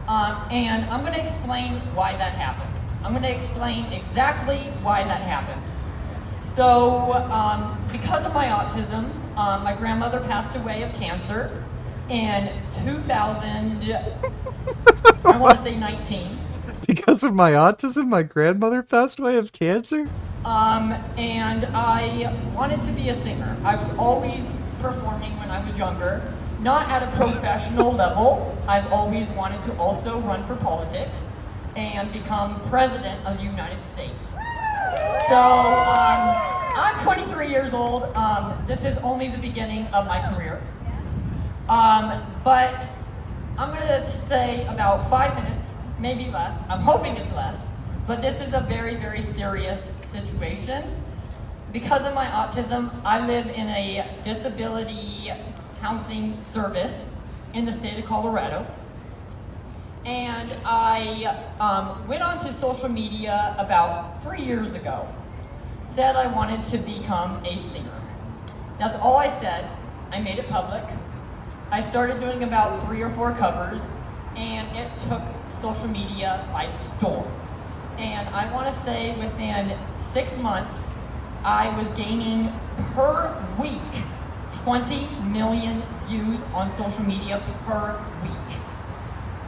And I'm going to explain why that happened. I'm going to explain exactly why that happened. So, because of my autism, my grandmother passed away of cancer in 2000, I want to say 19. Because of my autism, my grandmother passed away of cancer? And I wanted to be a singer. I was always performing when I was younger, not at a professional level. I've always wanted to also run for politics and become president of the United States. So, I'm 23 years old. This is only the beginning of my career. But I'm gonna say about 5 minutes, maybe less. I'm hoping it's less, but this is a very, very serious situation. Because of my autism, I live in a disability housing service in the state of Colorado. And I went onto social media about 3 years ago, said I wanted to become a singer. That's all I said. I made it public. I started doing about 3 or 4 covers, and it took social media by storm. And I want to say within 6 months, I was gaining per week 20 million views on social media per week.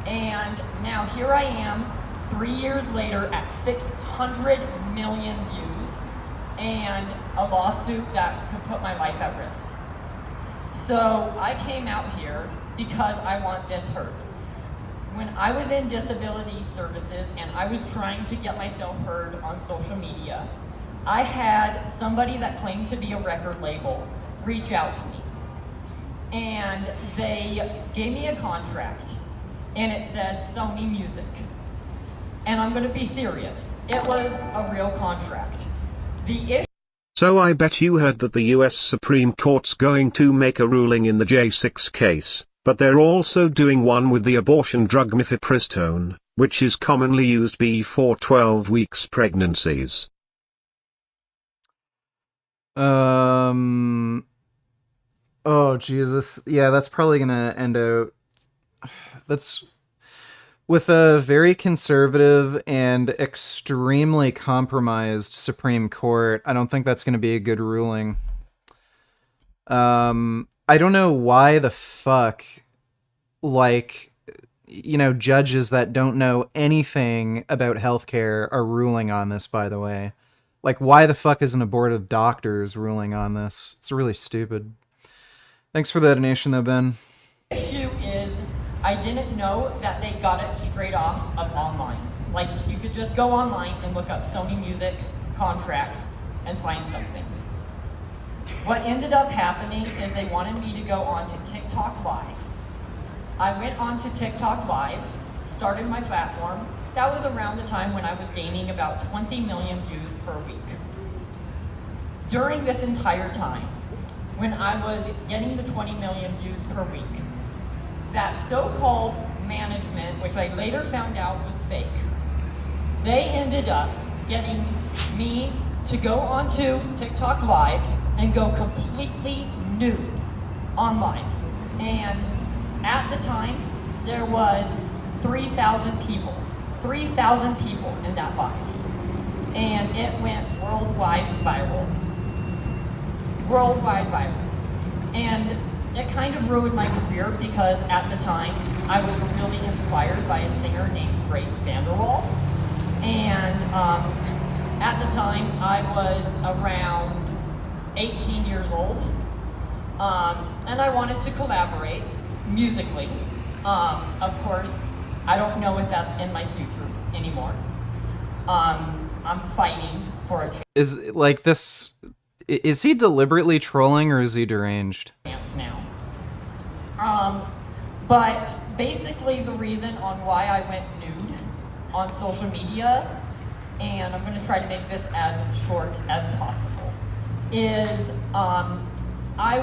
And now here I am, 3 years later at 600 million views and a lawsuit that could put my life at risk. So I came out here because I want this heard. When I was in disability services and I was trying to get myself heard on social media, I had somebody that claimed to be a record label reach out to me. And they gave me a contract, and it said Sony Music. And I'm gonna be serious. It was a real contract. The issue. So I bet you heard that the US Supreme Court's going to make a ruling in the J6 case, but they're also doing one with the abortion drug mifepristone, which is commonly used before 12 weeks pregnancies. Oh, Jesus. Yeah, that's probably gonna end out... That's... With a very conservative and extremely compromised Supreme Court, I don't think that's going to be a good ruling. I don't know why the fuck, like, you know, judges that don't know anything about healthcare are ruling on this, by the way. Like, why the fuck isn't a board of doctors ruling on this? It's really stupid. Thanks for the donation, though, Ben. The issue is, I didn't know that they got it straight off of online. Like, you could just go online and look up Sony Music contracts and find something. What ended up happening is they wanted me to go on to TikTok Live. I went on to TikTok Live, started my platform. That was around the time when I was gaining about 20 million views per week. During this entire time, when I was getting the 20 million views per week, that so-called management, which I later found out was fake, they ended up getting me to go onto TikTok Live and go completely nude on live. And at the time, there was 3,000 people. 3,000 people in that live. And it went worldwide viral. Worldwide viral. And it kind of ruined my career because at the time, I was really inspired by a singer named Grace Vanderwall. And at the time, I was around 18 years old, and I wanted to collaborate musically. Of course, I don't know if that's in my future anymore. I'm fighting for a Is like this? Is he deliberately trolling or is he deranged? chance now. But basically, the reason on why I went nude on social media, and I'm going to try to make this as short as possible, is I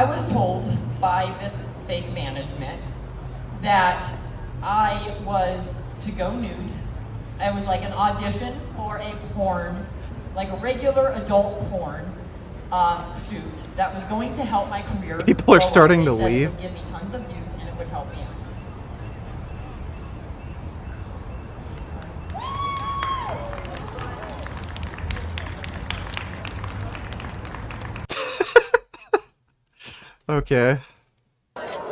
was told by this fake management that I was to go nude. It was like an audition for a porn, like a regular adult porn shoot that was going to help my career. People are starting to They said it leave. would give me tons of views and it would help me out. Okay.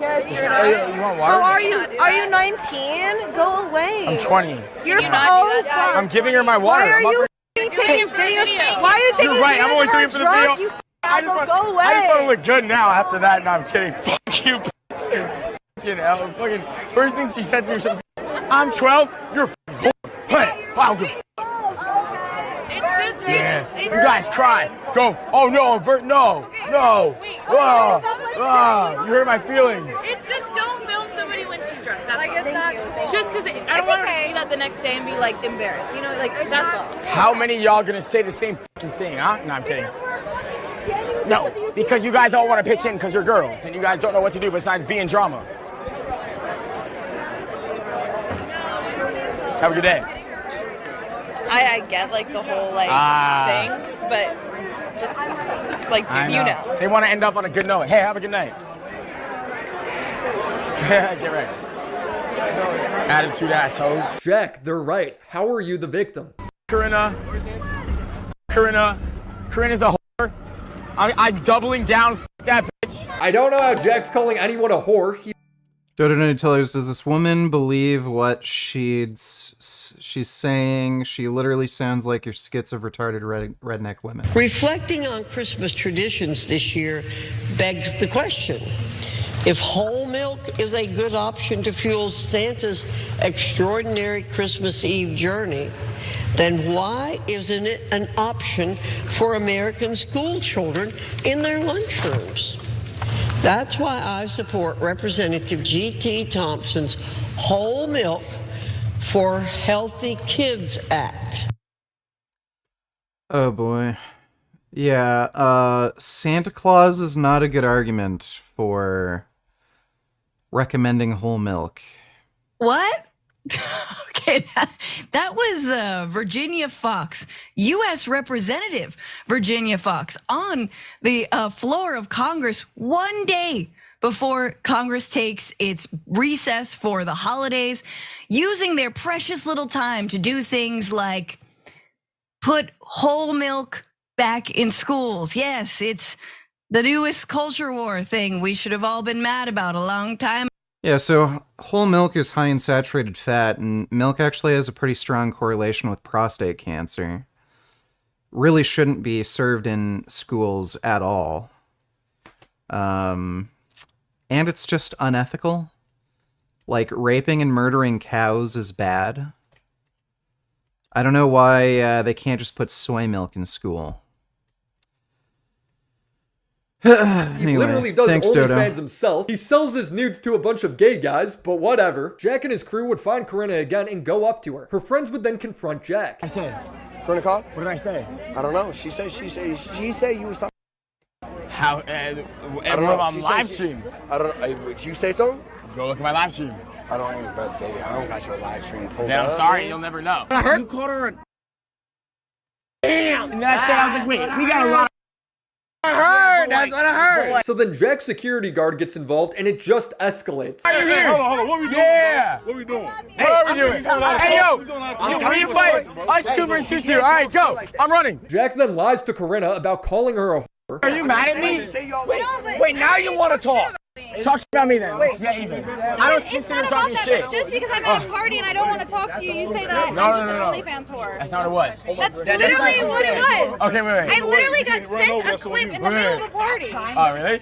Yes, you want water? How are you? Are you 19? Go away. I'm 20. You're I'm giving her my water. Why are I'm you offering- taking videos? Why are you taking You're right. I'm videos only of doing her it for the drunk? video. You I just want to look good now. After that, no, I'm kidding. Fuck you. Fucking hell. Fucking first thing she said to me was, "I'm 12. You're whore." Hey, wow, good. It's just Yeah. You guys try. Go. Oh no, no. You hurt my feelings. It's just don't film somebody when she's drunk. That's like it's not just because I don't want her to see that the next day and be like embarrassed. You know, like that's all. How many of y'all gonna say the same fucking thing, huh? No, I'm kidding. No, because you guys all want to pitch in because you're girls and you guys don't know what to do besides be in drama. Have a good day. I get like the whole like thing, but just like I dude, you know. They want to end up on a good note. Hey, have a good night. Get right. Attitude assholes. Jack, they're right. How are you the victim? Corinna's a whore. I'm doubling down. F that bitch. I don't know how Jack's calling anyone a whore. Dodo Tellers, does this woman believe what she's saying? She literally sounds like your skits of retarded redneck women. Reflecting on Christmas traditions this year begs the question. If whole milk is a good option to fuel Santa's extraordinary Christmas Eve journey, then why isn't it an option for American school children in their lunchrooms? That's why I support Representative G.T. Thompson's Whole Milk for Healthy Kids Act. Oh boy. Yeah, Santa Claus is not a good argument for recommending whole milk. What? Okay, that was Virginia Fox, U.S. Representative Virginia Fox, on the floor of Congress one day before Congress takes its recess for the holidays, using their precious little time to do things like put whole milk back in schools. Yes, it's the newest culture war thing we should have all been mad about a long time. Yeah, so whole milk is high in saturated fat, and milk actually has a pretty strong correlation with prostate cancer. Really shouldn't be served in schools at all. And it's just unethical. Like, raping and murdering cows is bad. I don't know why they can't just put soy milk in school. Anyway, He literally does thanks, Dodo. OnlyFans himself. He sells his nudes to a bunch of gay guys, but whatever. Jack and his crew would find Corinna again and go up to her. Her friends would then confront Jack. I said, Corinna call? What did I say? I don't know. She said you was talking. How? I don't know. On She live said stream. I don't know. Would you say something? Go look at my live stream. I don't, but baby, I don't got your live stream pulled Then I'm up, sorry, man. you'll never know. You called her a... Damn! And then I said, I was like, wait, we got a lot of... That's what I heard. So then Jack's security guard gets involved and it just escalates. Are you here? Hold on. What we doing? Yeah. What we doing? Hey, what are we doing? Hey, yo! What are you fighting? Us 2 versus 2. All right, go. I'm running. Jack then lies to Corinna about calling her a whore. Are you mad at me? Wait, now you want to talk. Talk shit about me then. Yeah, even. I don't It's consider not talking about shit. that. Just because I'm at a party and I don't want to talk to you, you say that No, I'm no, just no, an no. OnlyFans whore. That's not what it was. That's literally what it was. Okay, wait. I literally got sent a clip in the middle of a party. Oh, really?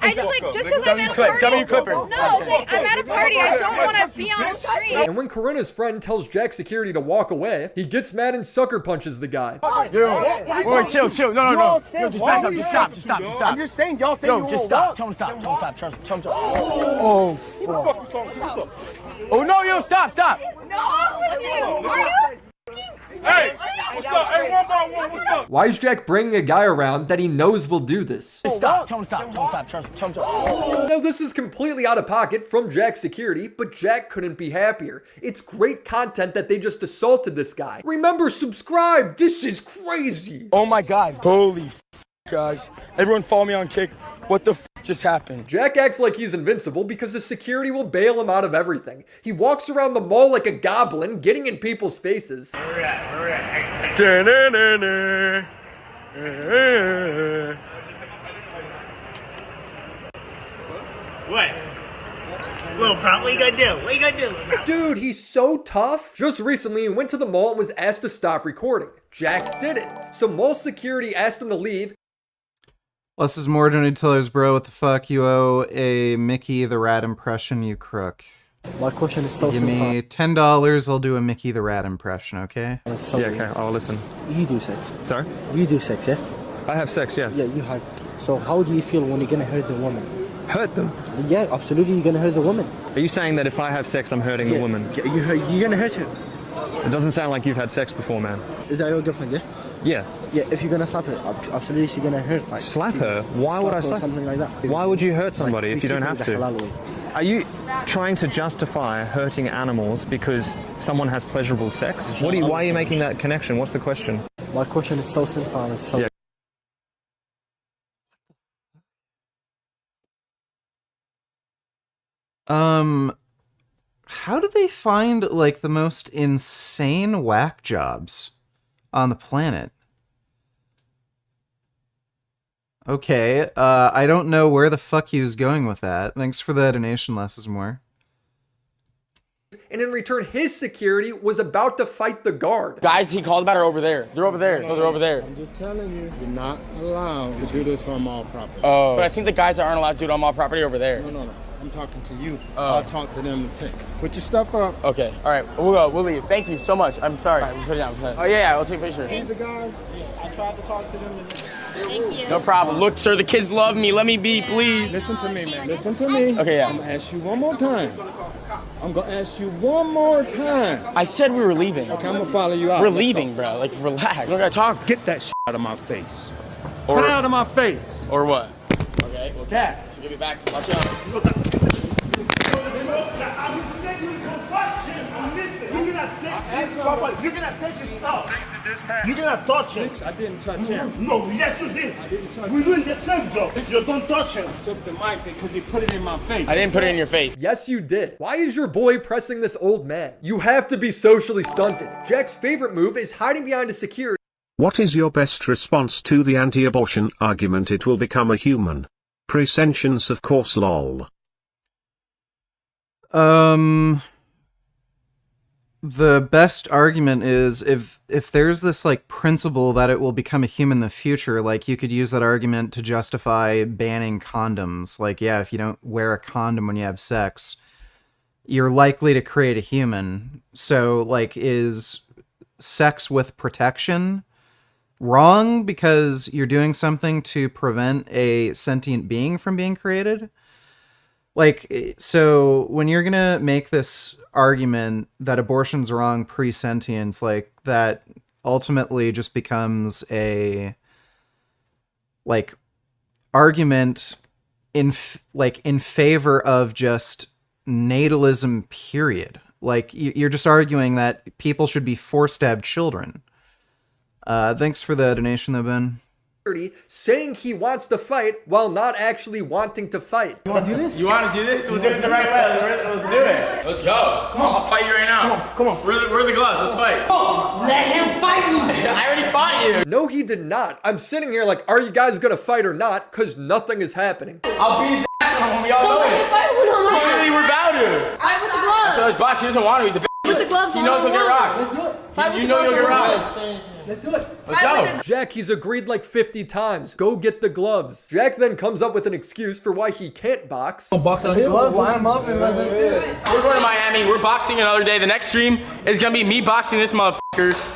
I just because I'm at a party. W Clippers. No, like, I'm at a party. I don't want to be on stream. And when Corinna's friend tells Jack security to walk away, he gets mad and sucker punches the guy. Yo, wait, chill. No. Yo, just back up. Just stop. I'm just saying, y'all say Yo, just stop. Tell him stop. Trust him. Oh, fuck. Oh, no, yo, stop. No, with you. Are you? Hey, what's up? Hey, one by one, what's up? Why is Jack bringing a guy around that he knows will do this? Just stop. Tell him stop. Trust him. Now, this is completely out of pocket from Jack's security, but Jack couldn't be happier. It's great content that they just assaulted this guy. Remember, subscribe. This is crazy. Oh, my God. Holy f***, guys. Everyone follow me on Kick. What the f*** just happened? Jack acts like he's invincible because the security will bail him out of everything. He walks around the mall like a goblin, getting in people's faces. Where we at? What? Little prompt, what you gonna do? What you gonna do? Dude, he's so tough. Just recently, he went to the mall and was asked to stop recording. Jack did it. So mall security asked him to leave. Less is more donate tellers, bro. What the fuck? You owe a Mickey the Rat impression, you crook. My question is so Give simple. me $10, I'll do a Mickey the Rat impression, okay? So yeah, okay, I'll listen. You do sex. Sorry? You do sex, yeah? I have sex, yes. Yeah, you have. So how do you feel when you're gonna hurt the woman? Hurt them? Yeah, absolutely, you're gonna hurt the woman. Are you saying that if I have sex, I'm hurting the woman? You're gonna hurt her. It doesn't sound like you've had sex before, man. Is that your girlfriend, yeah? Yeah. Yeah, if you're gonna slap her, absolutely she's gonna hurt. Like, slap her? Why would I slap her? Something like that. Why would you hurt somebody Like, if you don't have the halal to? way. Are you trying to justify hurting animals because someone has pleasurable sex? Why are you making that connection? What's the question? My question is so simple and it's so... Yeah. How do they find, like, the most insane whack jobs on the planet? Okay, I don't know where the fuck he was going with that. Thanks for the donation, less is more. And in return, his security was about to fight the guard. Guys, he called about her over there. They're over there. No, they're over there. I'm just telling you, you're not allowed to do this on mall property. Oh. But I think the guys that aren't allowed to do it on mall property are over there. No. I'm talking to you. I'll talk to them. Put your stuff up. Okay. All right. We'll go. We'll leave. Thank you so much. I'm sorry. All right, we'll put it down. Oh, yeah. I'll take a picture. These are guys. I tried to talk to them. Thank you. No problem. Look, sir, the kids love me. Let me be, please. Listen to me, man. Listen to me. Okay, yeah. I'm gonna ask you one more time. I said we were leaving. Okay, I'm gonna follow you out. We're leaving, bro. Like, relax. We don't gotta talk. Get that shit out of my face. Or, Get it out of my face. Or what? Okay. Well, that. So give it back. Watch out. You're gonna take his stuff. You're gonna touch him. I didn't touch him. No, yes you did. I didn't touch We're doing the same job. You don't touch him. I took the mic because he put it in my face. I didn't put it in your face. Yes, you did. Why is your boy pressing this old man? You have to be socially stunted. Jack's favorite move is hiding behind a security. What is your best response to the anti-abortion argument it will become a human? Presentience, of course, lol. The best argument is if there's this, like, principle that it will become a human in the future, like, you could use that argument to justify banning condoms. Like, yeah, if you don't wear a condom when you have sex, you're likely to create a human. So, like, is sex with protection wrong because you're doing something to prevent a sentient being from being created? Like, so when you're gonna make this argument that abortion's wrong pre-sentience, like, that ultimately just becomes a, like, argument in favor of just natalism, period. Like, you're just arguing that people should be forced to have children. Thanks for the donation, though, Ben. Saying he wants to fight while not actually wanting to fight. You want to do this? You want to do this? We'll do it the right way. Let's do it. Let's go. Come on. I'll fight you right now. Come on. Where are the gloves? Let's fight. Let him fight me. I already fought you. No, he did not. I'm sitting here like, are you guys gonna fight or not? Because nothing is happening. I'll beat his ass That's my homie. Y'all know it. Clearly, we're about to. Fight with the gloves. So his box, he doesn't want to. He's a bitch. With the gloves He on, knows he'll get rocked. Let's do it. Fight with You the know gloves you'll get on. rocked. Let's do it. Let's go. Jack, he's agreed like 50 times. Go get the gloves. Jack then comes up with an excuse for why he can't box. Box out here. Gloves, line them up, and let's do it. We're going to Miami. We're boxing another day. The next stream is going to be me boxing this motherfucker.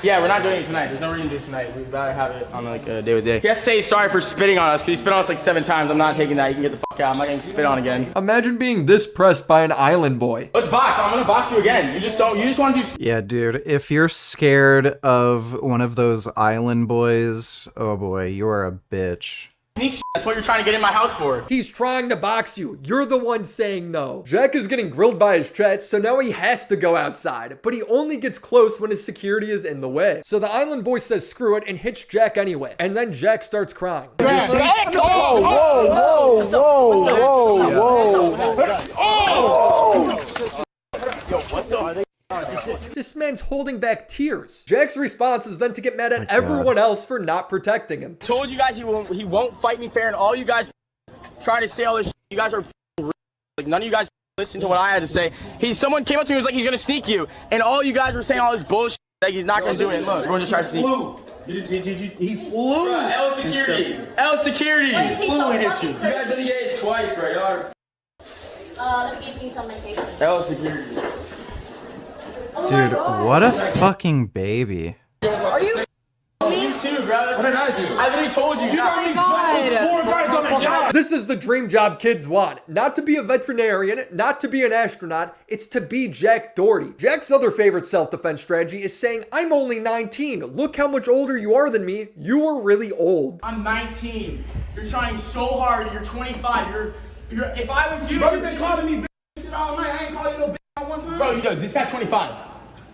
Yeah, we're not doing it tonight. There's no reason to do it tonight. We've got to have it on like a day with day. He has to say sorry for spitting on us because he spit on us like 7 times. I'm not taking that. You can get the fuck out. I'm not getting spit on again. Imagine being this pressed by an island boy. Let's box. I'm going to box you again. You just want to do... Yeah, dude, if you're scared of one of those island boys, oh boy, you are a bitch. Sneak shit. That's what you're trying to get in my house for. He's trying to box you. You're the one saying no. Jack is getting grilled by his chats, so now he has to go outside. But he only gets close when his security is in the way. So the island boy says screw it and hits Jack anyway. And then Jack starts crying. Whoa, whoa, whoa, whoa, whoa. Yo, what the... This man's holding back tears. Jack's response is then to get mad at everyone else for not protecting him. Told you guys he won't fight me fair, and all you guys try to say all this shit. You guys are like, none of you guys listen to what I had to say. Someone came up to me and was like, he's gonna sneak you, and all you guys were saying all this bullshit, like he's not gonna do it. Look, everyone just tried to sneak. He flew. L security. L security. Why is he so You fucking guys only get it twice, bro. Y'all are... Let me get you some medication. L security. Dude, what a fucking baby. Are you me too, bro? What did I do? I literally told you. This is the dream job kids want. Not to be a veterinarian, not to be an astronaut, it's to be Jack Doherty. Jack's other favorite self-defense strategy is saying, I'm only 19. Look how much older you are than me. You were really old. I'm 19. You're trying so hard. You're 25. You're if I was you, Bro, you've been calling me bitch shit all night. I ain't calling you no bitch at one time. Bro, this guy's 25.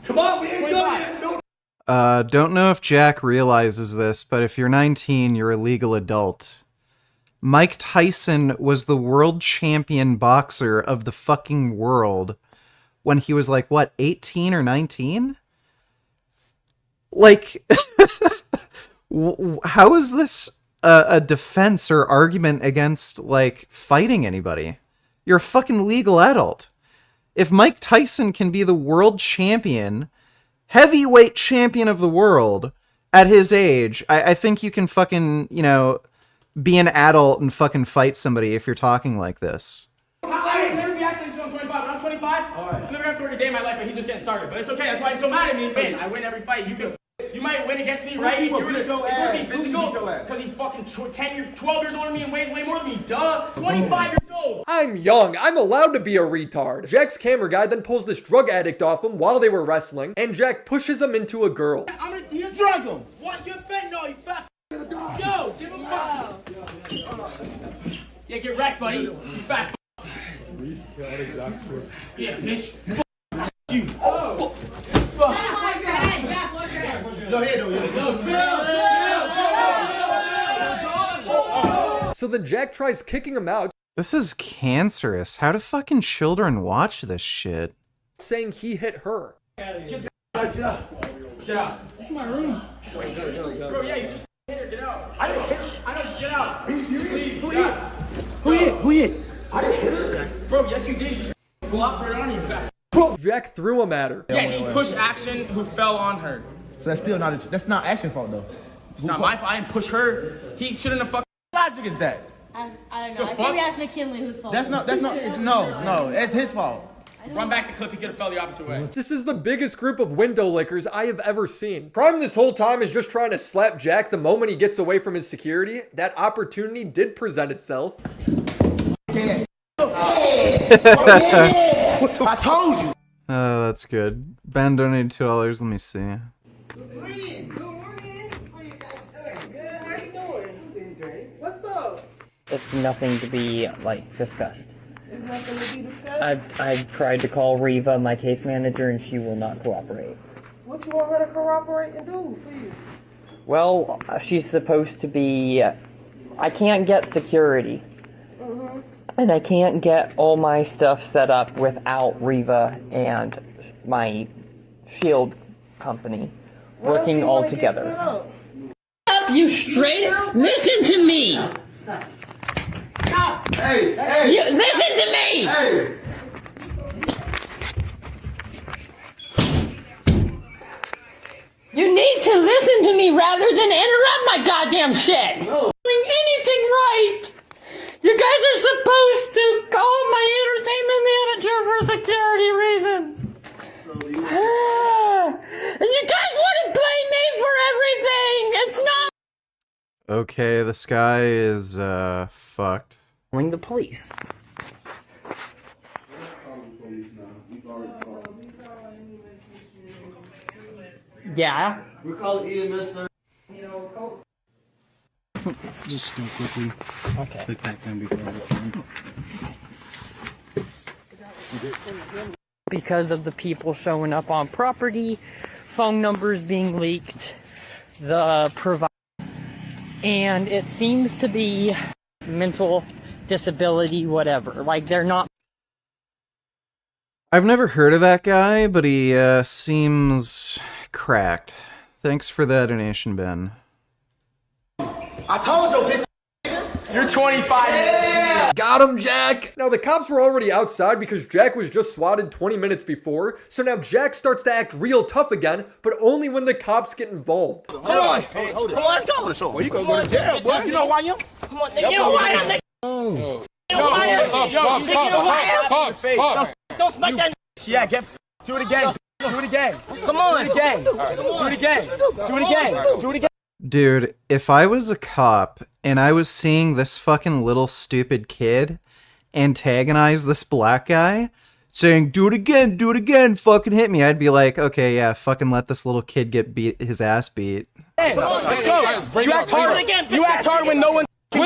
Come on, we ain't done yet. No. Don't know if Jack realizes this, but if you're 19, you're a legal adult. Mike Tyson was the world champion boxer of the fucking world when he was like, what, 18 or 19? Like, how is this a defense or argument against, like, fighting anybody? You're a fucking legal adult. If Mike Tyson can be the world champion, heavyweight champion of the world at his age, I think you can fucking, you know, be an adult and fucking fight somebody if you're talking like this. I never be acting like I'm 25, but I'm 25. I never have to work a day in my life, but he's just getting started. But it's okay, that's why he's so mad at me. I win every fight. You might win against me, right? If you were to be physical, because he's fucking 12 years older than me and weighs way more than me, duh. 25 years old. I'm young. I'm allowed to be a retard. Jack's camera guy then pulls this drug addict off him while they were wrestling, and Jack pushes him into a girl. I'm gonna drug him. What? You're fentanyl, you fat yo, give him fuck. Yeah, get wrecked, buddy. You fat yeah, bitch. You. Oh. So then Jack tries kicking him out. This is cancerous. How do fucking children watch this shit? Saying he hit her. Get out. This is my room. Bro, yeah, you just hit her. Get out. I didn't hit her. I know, just get out. Are you serious? Who hit? Who hit? I didn't hit her. Bro, yes you did. You just flopped right on you, fat. Jack threw him at her. Yeah, he pushed Action, who fell on her. So that's still not that's not Action fault though. It's not my fault. I didn't push her. He shouldn't have fucking. Logic is that? I don't know. I think we asked McKinley whose fault. That's no, it's his fault. Run back the clip, he could have fell the opposite way. This is the biggest group of window lickers I have ever seen. Prime this whole time is just trying to slap Jack the moment he gets away from his security. That opportunity did present itself. I told you. Oh, that's good. Ben donated $2. Let me see. It's nothing to be, like, discussed. There's nothing to be discussed? I've tried to call Riva, my case manager, and she will not cooperate. What you want her to cooperate and do for you? Well, she's supposed to be... I can't get security. Mm-hmm. And I can't get all my stuff set up without Riva and my shield company working all together. You straight up listen to me. Stop. huh? Hey, hey. You, listen to me! Hey. You need to listen to me rather than interrupt my goddamn shit! No. Doing anything right! You guys are supposed to call my entertainment manager for security reasons! And you guys want to blame me for everything! It's not— Okay, this guy is, fucked. Ring the police. Yeah. We call it EMS, sir. Just go quickly. Okay. Click that down before Because of the people showing up on property, phone numbers being leaked, the provider, and it seems to be mental disability, whatever. Like, they're not. I've never heard of that guy, but he seems cracked. Thanks for that donation, Ben. I told you, bitch. You're 25. Yeah! Got him, Jack! Now, the cops were already outside because Jack was just swatted 20 minutes before, so now Jack starts to act real tough again, but only when the cops get involved. Come on, hold it. Come on, let's go. Well, you gonna go to jail, boy. You know why you? Come on, nigga. You know why I'm, nigga. Oh. You know why I'm? Yo, you know why I'm? Don't smack that. Yeah, do it again. Do it again. Come on. Do it again. Do it again. Do it again. Do it again. Dude, if I was a cop and I was seeing this fucking little stupid kid antagonize this black guy, saying, do it again, fucking hit me, I'd be like, okay, yeah, fucking let this little kid get his ass beat. Hey, let's go. You act hard. You act hard when no one. Hey,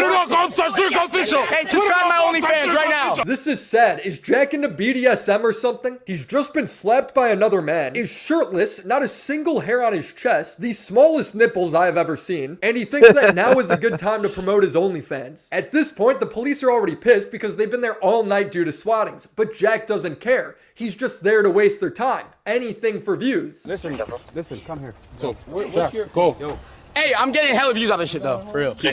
subscribe my OnlyFans right now. This is sad. Is Jack into BDSM or something? He's just been slapped by another man, is shirtless, not a single hair on his chest, the smallest nipples I have ever seen, and he thinks that now is a good time to promote his OnlyFans. At this point, the police are already pissed because they've been there all night due to swattings, but Jack doesn't care. He's just there to waste their time. Anything for views. Listen, come here. So, what's your... Go. Yo. Hey, I'm getting hella views out of this shit though. For real. He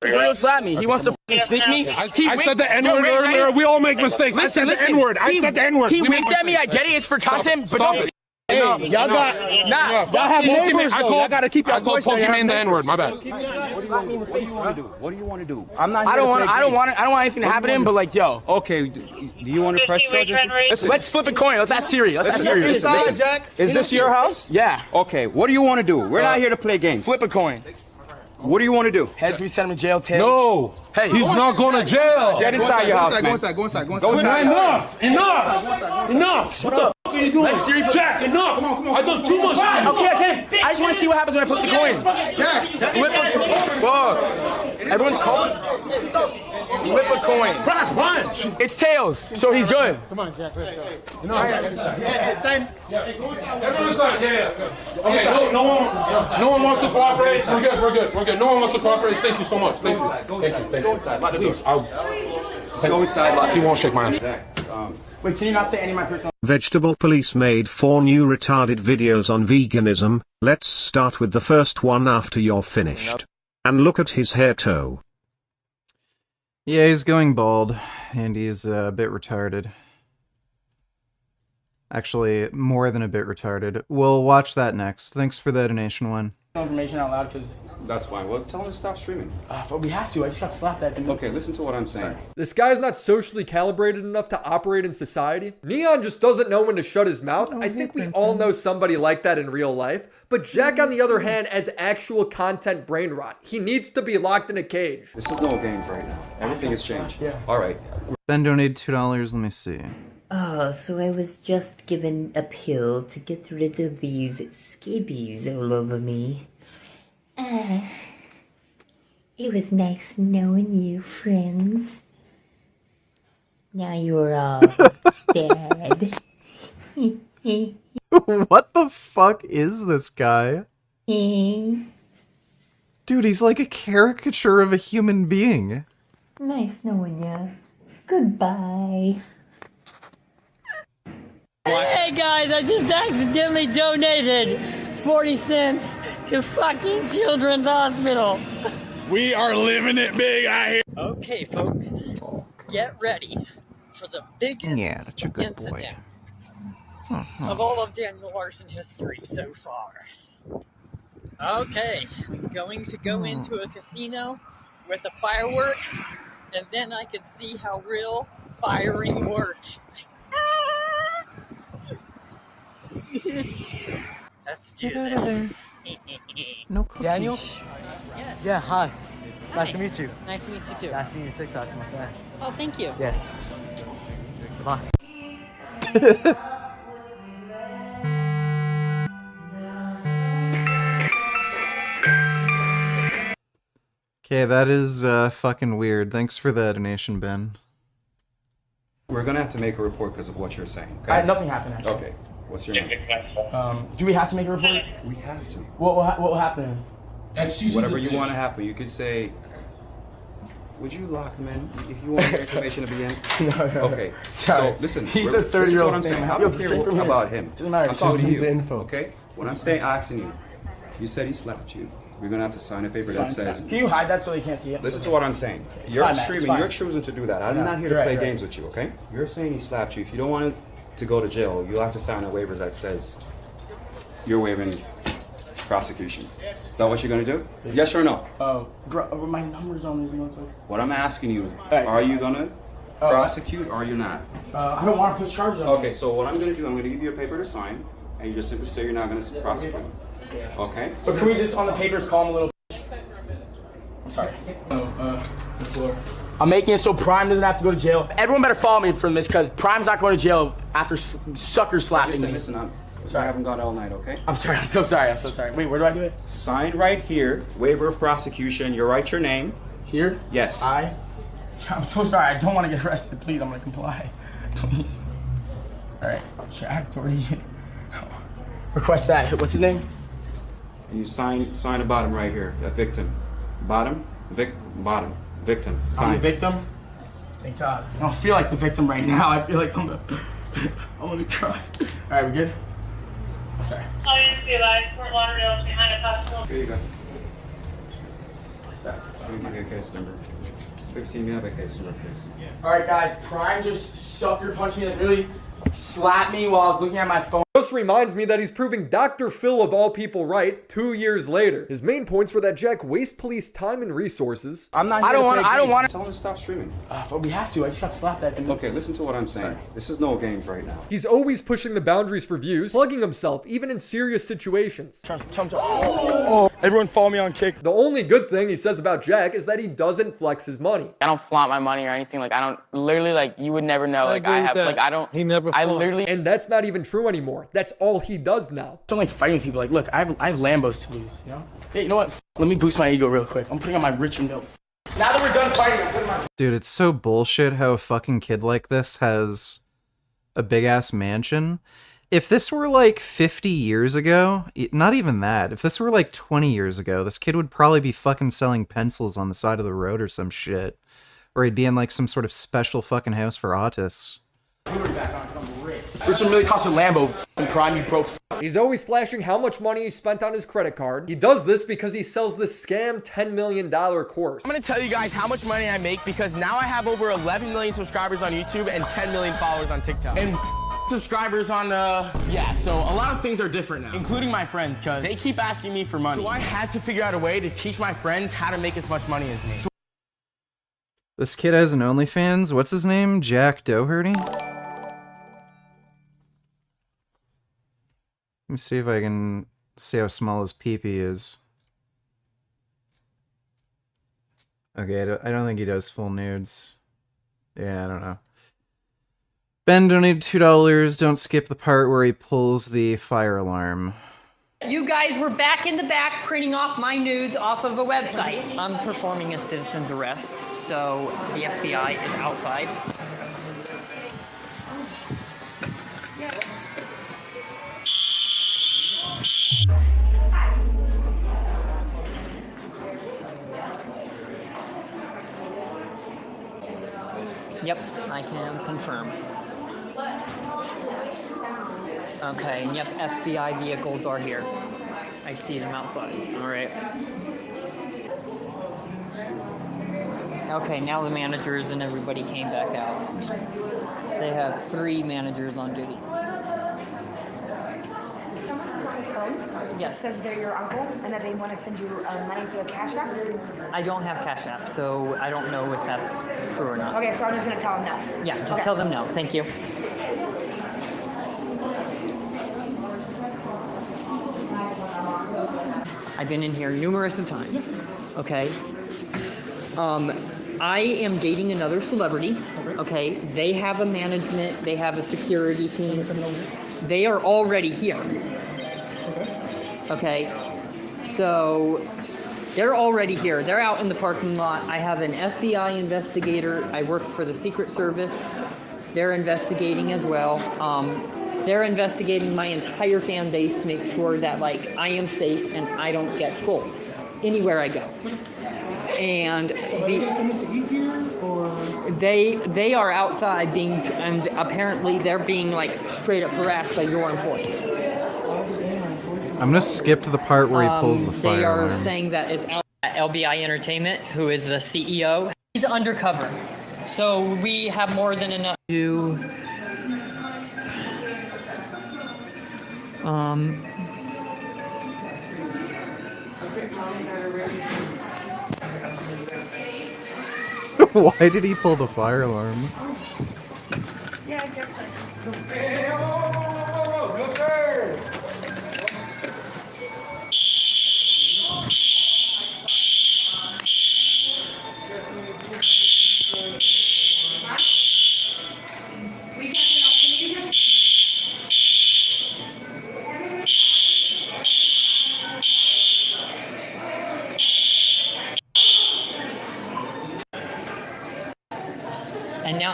real slapped me. He wants to fucking sneak me. I said the N-word earlier. We all make mistakes. Listen, I said the N-word. I said the N-word. He winked at me. I get it. It's for content. But don't. Hey, y'all got. Y'all have neighbors though. Y'all gotta keep your voice down. I called Pokemon the N-word. My bad. What do you want to do? What do you want to do? I'm not. I don't want anything to happen to him. But like, yo. Okay. Do you want to press charges? Let's flip a coin. Let's ask Siri. Listen. Is this your house? Yeah. Okay. What do you want to do? We're not here to play games. Flip a coin. What do you want to do? Heads, we send him to jail. Tails. No. Hey, he's not going to jail. Get inside your house, man. Go inside. Enough. What the fuck are you doing? Let's Siri flip. Jack, enough. I done too much. Okay. I just want to see what happens when I flip the coin. Jack. Flip a coin. Whoa. Everyone's cold. Flip a coin. Run. It's tails, so he's good. Come on, Jack, let's go. Everyone inside. Yeah. Okay. No one wants to cooperate. We're good. No one wants to cooperate. Thank you so much. Thank you. Go inside. Please. Go inside. He won't shake my hand. Wait, can you not say any of my personal... Vegetable Police made 4 new retarded videos on veganism. Let's start with the first one after you're finished. And look at his hair toe. Yeah, he's going bald, and he's a bit retarded. Actually, more than a bit retarded. We'll watch that next. Thanks for the donation one. Information out loud because... That's fine. Well, tell him to stop streaming. But we have to. I just got slapped at the... Okay, listen to what I'm saying. This guy's not socially calibrated enough to operate in society. Neon just doesn't know when to shut his mouth. I think we all know somebody like that in real life. But Jack, on the other hand, has actual content brain rot. He needs to be locked in a cage. This is no games right now. Everything has changed. Yeah. All right. Ben donated $2. Let me see. Oh, so I was just given a pill to get rid of these scabies all over me. It was nice knowing you, friends. Now you're all dead. What the fuck is this guy? Dude, he's like a caricature of a human being. Nice knowing you. Goodbye. Hey guys, I just accidentally donated 40 cents to fucking Children's Hospital. We are living it big out here. Okay, folks, get ready for the biggest Yeah, that's a good boy. incident of all of Daniel Larson history so far. Okay, I'm going to go into a casino with a firework, and then I can see how real firing works. Let's do Get out of there. No cookies. Daniel? Yes. Yeah, hi. Hi. Nice to meet you. Nice to meet you too. Nice to meet you. TikTok's my fan. Oh, thank you. Yeah. Bye. Okay, that is fucking weird. Thanks for the donation, Ben. We're gonna have to make a report because of what you're saying. Okay? Nothing happened, actually. Okay. What's your name? Do we have to make a report? We have to. What will happen? Whatever you want to happen, you could say. Would you lock him in if you want your information to be in? No. Okay. Sorry. So listen. He's a 30-year-old What I'm saying. man. I Yo, don't care straight from about him. him. Doesn't matter. I'm talking to you. The info. Okay. What I'm saying, asking you. You said he slapped you. We're gonna have to sign a paper that says. Can you hide that so they can't see it? Listen to what I'm saying. It's You're fine, Matt, it's streaming. fine. You're choosing to do that. I'm Yeah, not here to you're play right, games with you. Okay? You're saying he slapped you. If you don't want to go to jail, you'll have to sign a waiver that says you're waiving prosecution. Is that what you're gonna do? Yes or no? Bro, my number's on these notes. What I'm asking you, are you gonna prosecute or are you not? I don't want to put charges on Okay, so what I'm gonna do, I'm gonna give you a paper to sign, and you just simply say you're not gonna prosecute. Okay? But can we just on the papers call him a little? I'm sorry. The floor. I'm making it so Prime doesn't have to go to jail. Everyone better follow me from this, because Prime's not going to jail after sucker slapping me. Listen, I haven't gone all night, okay? I'm sorry. I'm so sorry. Wait, where do I do it? Sign right here, waiver of prosecution. You write your name. Here? Yes. I'm so sorry. I don't want to get arrested. Please, I'm going to comply. Please. All right. I already request that. What's his name? You sign the bottom right here. A victim. Bottom. Victim. Sign. I'm the victim? Thank God. I don't feel like the victim right now. I feel like I'm gonna cry. All right, we good? I'm sorry. Audience, be advised, Fort Lauderdale is behind a possible. Here you go. Let me give you a case number. 15, you have a case number, please. All right, guys. Prime just sucker punched me. Like, really slapped me while I was looking at my phone. Just reminds me that he's proving Dr. Phil of all people right 2 years later. His main points were that Jack wastes police time and resources. I'm not. I don't want to. Tell him to stop streaming. But we have to. I just got slapped at the. Okay, listen to what I'm saying. Sorry. This is no games right now. He's always pushing the boundaries for views, plugging himself even in serious situations. Everyone follow me on Kick. The only good thing he says about Jack is that he doesn't flex his money. I don't flaunt my money or anything. Like, I don't, literally, like, you would never know. Like, I have, like, I don't. He never I literally. And that's not even true anymore. That's all he does now. I don't like fighting people. Like, look, I have Lambos to lose, you know? Hey, you know what? Let me boost my ego real quick. I'm putting on my rich and milk. Now that we're done fighting, I'm putting my... Dude, it's so bullshit how a fucking kid like this has a big-ass mansion. If this were like 50 years ago, not even that, if this were like 20 years ago, this kid would probably be fucking selling pencils on the side of the road or some shit. Or he'd be in like some sort of special fucking house for autists. Rich and really cost a Lambo, Prime, you broke. He's always flashing how much money he spent on his credit card. He does this because he sells this scam $10 million course. I'm gonna tell you guys how much money I make because now I have over 11 million subscribers on YouTube and 10 million followers on TikTok. And subscribers on, yeah, so a lot of things are different now, including my friends, because they keep asking me for money. So I had to figure out a way to teach my friends how to make as much money as me. This kid has an OnlyFans. What's his name? Jack Doherty? Let me see if I can see how small his peepee is. Okay, I don't think he does full nudes. Yeah, I don't know. Ben donated $2. Don't skip the part where he pulls the fire alarm. You guys were back in the back printing off my nudes off of a website. I'm performing a citizen's arrest, so the FBI is outside. Yep, I can confirm. Okay, yep, FBI vehicles are here. I see them outside. All right. Okay, now the managers and everybody came back out. They have 3 managers on duty. Someone's on the phone. Yes. Says they're your uncle and that they want to send you money through a Cash App. I don't have Cash App, so I don't know if that's true or not. Okay, so I'm just gonna tell them no. Yeah, just Okay. tell them no. Thank you. I've been in here numerous of times. Okay. I am dating another celebrity. Okay. They have a management. They have a security team. They are already here. Okay. So they're already here. They're out in the parking lot. I have an FBI investigator. I work for the Secret Service. They're investigating as well. They're investigating my entire fan base to make sure that like I am safe and I don't get trolled anywhere I go. And they are outside being, and apparently they're being like straight up harassed by your employees. I'm gonna skip to the part where he pulls the fire They are alarm. saying that it's out at LBI Entertainment, who is the CEO. He's undercover, so we have more than enough to. Why did he pull the fire alarm? Yeah, I guess so. No, sir.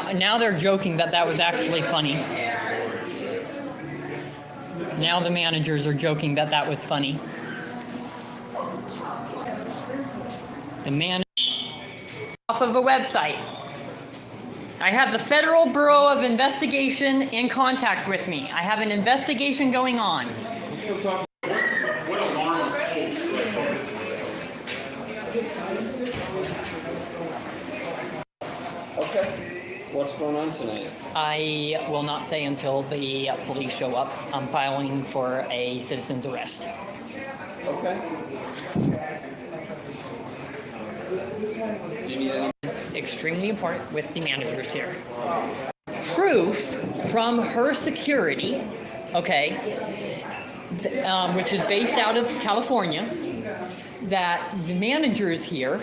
And now they're joking that that was actually funny. Now the managers are joking that that was funny. The man off of a website. I have the Federal Bureau of Investigation in contact with me. I have an investigation going on. Okay. What's going on tonight? I will not say until the police show up. I'm filing for a citizen's arrest. Okay. Do you need any? Extremely important with the managers here. Proof from her security, okay, which is based out of California, that the managers here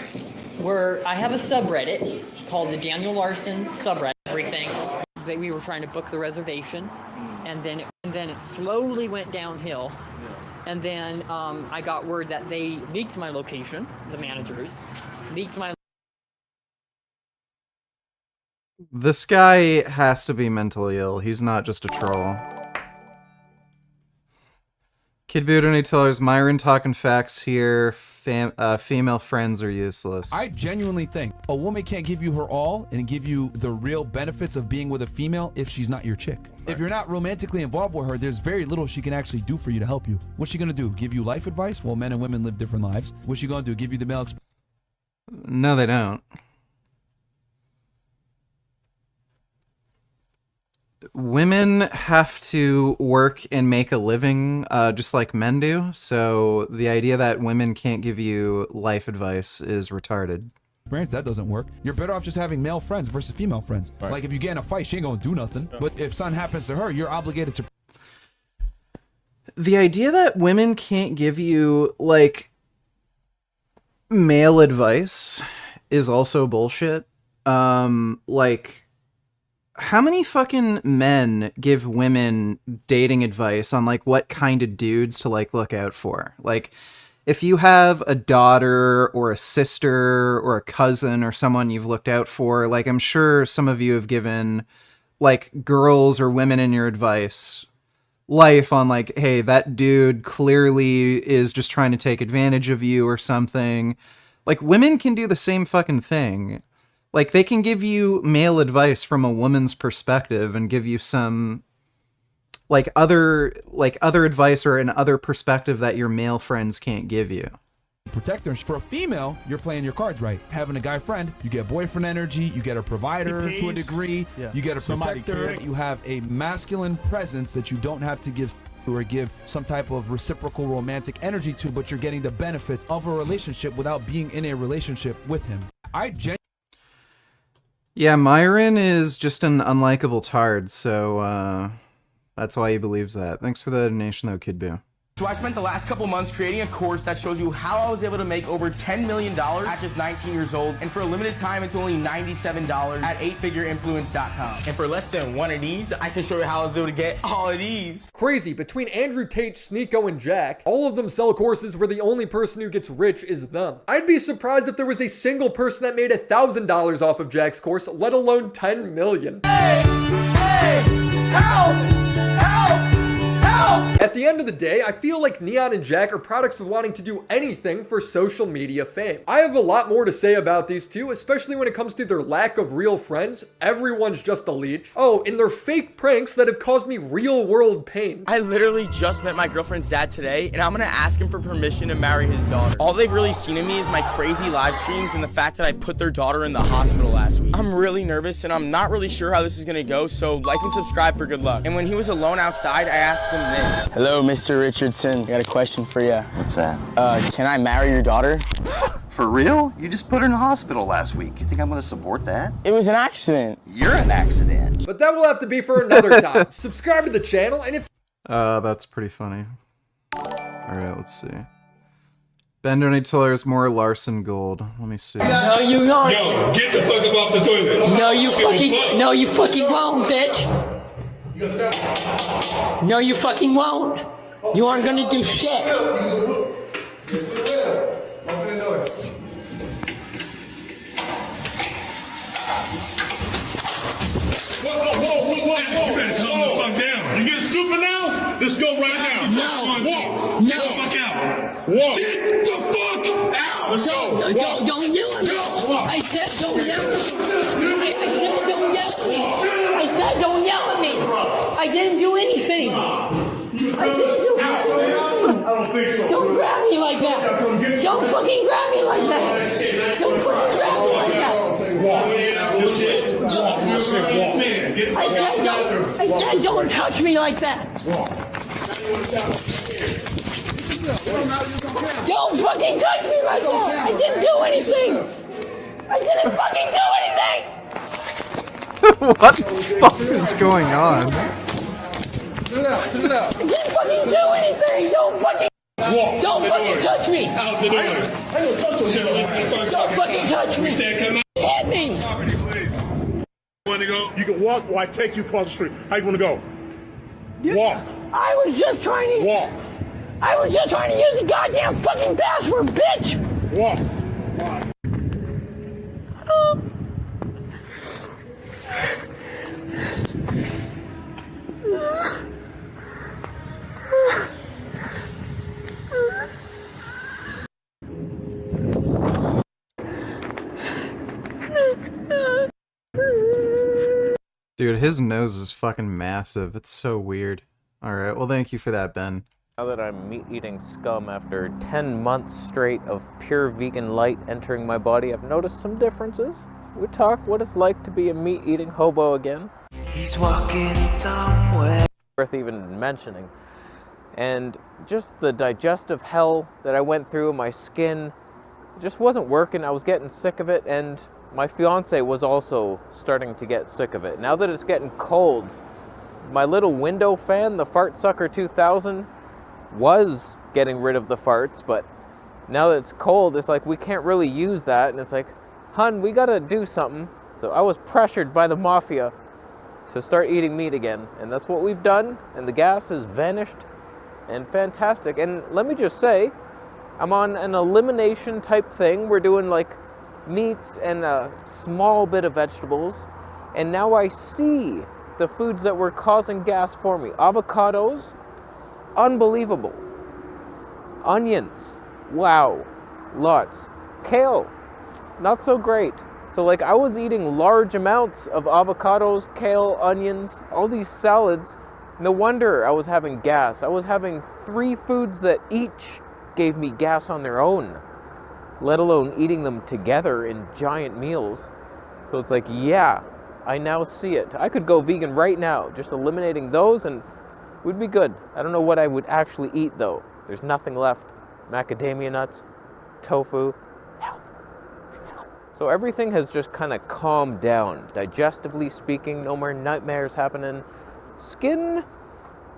were, I have a subreddit called the Daniel Larson subreddit, everything, that we were trying to book the reservation, and then it slowly went downhill. And then I got word that they leaked my location, the managers, leaked my. This guy has to be mentally ill. He's not just a troll. Kid Buddha and Tellers, Myron talking facts here. Female friends are useless. I genuinely think a woman can't give you her all and give you the real benefits of being with a female if she's not your chick. If you're not romantically involved with her, there's very little she can actually do for you to help you. What's she gonna do? Give you life advice? Well, men and women live different lives. What's she gonna do? Give you the male No, they don't. Women have to work and make a living just like men do, so the idea that women can't give you life advice is retarded. experience, that doesn't work. You're better off just having male friends versus female friends. Right. Like if you get in a fight, she ain't gonna do nothing. But if something happens to her, you're obligated to. The idea that women can't give you, like, male advice is also bullshit. Like, how many fucking men give women dating advice on, like, what kind of dudes to, like, look out for? Like, if you have a daughter or a sister or a cousin or someone you've looked out for, like, I'm sure some of you have given, like, girls or women in your advice life on, like, hey, that dude clearly is just trying to take advantage of you or something. Like, women can do the same fucking thing. Like, they can give you male advice from a woman's perspective and give you some, like, other advice or an other perspective that your male friends can't give you. protect her. For a female, you're playing your cards right. Having a guy friend, you get boyfriend energy, you get a provider to a degree, you get a protector, you have a masculine presence that you don't have to give or give some type of reciprocal romantic energy to, but you're getting the benefits of a relationship without being in a relationship with him. Yeah, Myron is just an unlikable tard, so that's why he believes that. Thanks for the donation though, Kid Boo. So I spent the last couple months creating a course that shows you how I was able to make over $10 million at just 19 years old. And for a limited time, it's only $97 at 8figureinfluence.com. And for less than one of these, I can show you how I was able to get all of these. Crazy, between Andrew Tate, Sneeko, and Jack, all of them sell courses where the only person who gets rich is them. I'd be surprised if there was a single person that made $1,000 off of Jack's course, let alone 10 million. Hey, help! Help! At the end of the day, I feel like Neon and Jack are products of wanting to do anything for social media fame. I have a lot more to say about these two, especially when it comes to their lack of real friends. Everyone's just a leech. Oh, and their fake pranks that have caused me real world pain. I literally just met my girlfriend's dad today, and I'm gonna ask him for permission to marry his daughter. All they've really seen in me is my crazy live streams and the fact that I put their daughter in the hospital last week. I'm really nervous, and I'm not really sure how this is gonna go, so like and subscribe for good luck. And when he was alone outside, I asked him this. Hello, Mr. Richardson. I got a question for you. What's that? Can I marry your daughter? For real? You just put her in the hospital last week. You think I'm gonna support that? It was an accident. You're an accident. But that will have to be for another time. Subscribe to the channel, and if that's pretty funny. Alright, let's see. Ben donates more Larson gold. Let me see. No, you won't. Yo, get the fuck up off the toilet. No, you fucking won't, bitch. No, you fucking won't. You aren't gonna do shit. Whoa. You better calm the fuck down. You get stupid now? Let's go right now. No. Walk. Get the fuck out. Walk. Get the fuck out. Let's go. Don't yell at me. I said don't yell at me. I said don't yell at me. I said don't yell at me. I didn't do anything. I don't think so. Don't grab me like that. Don't fucking grab me like that. Don't fucking grab me like that. I said don't touch me like that. Don't fucking touch me like that. I didn't do anything. I didn't fucking do anything. What the fuck is going on? I didn't fucking do anything. Don't fucking touch me. Don't fucking touch me. Hit me. Want to go? You can walk or I take you across the street. How you want to go? Walk. I was just trying to walk. I was just trying to use the goddamn fucking password, bitch. Walk. Dude, his nose is fucking massive. It's so weird. Alright, well thank you for that, Ben. Now that I'm meat-eating scum after 10 months straight of pure vegan light entering my body, I've noticed some differences. We talk what it's like to be a meat-eating hobo again. He's walking somewhere. Worth even mentioning. And just the digestive hell that I went through in my skin just wasn't working. I was getting sick of it, and my fiance was also starting to get sick of it. Now that it's getting cold, my little window fan, the Fart Sucker 2000, was getting rid of the farts, but now that it's cold, it's like we can't really use that, and it's like, hun, we gotta do something. So I was pressured by the mafia to start eating meat again, and that's what we've done, and the gas has vanished, and fantastic. And let me just say, I'm on an elimination type thing. We're doing like meats and a small bit of vegetables, and now I see the foods that were causing gas for me. Avocados, unbelievable. Onions, wow, lots. Kale, not so great. So like I was eating large amounts of avocados, kale, onions, all these salads. No wonder I was having gas. I was having 3 foods that each gave me gas on their own. let alone eating them together in giant meals. So it's like, yeah, I now see it. I could go vegan right now, just eliminating those and we'd be good. I don't know what I would actually eat though. There's nothing left. Macadamia nuts, tofu, hell. So everything has just kind of calmed down. Digestively speaking, no more nightmares happening. Skin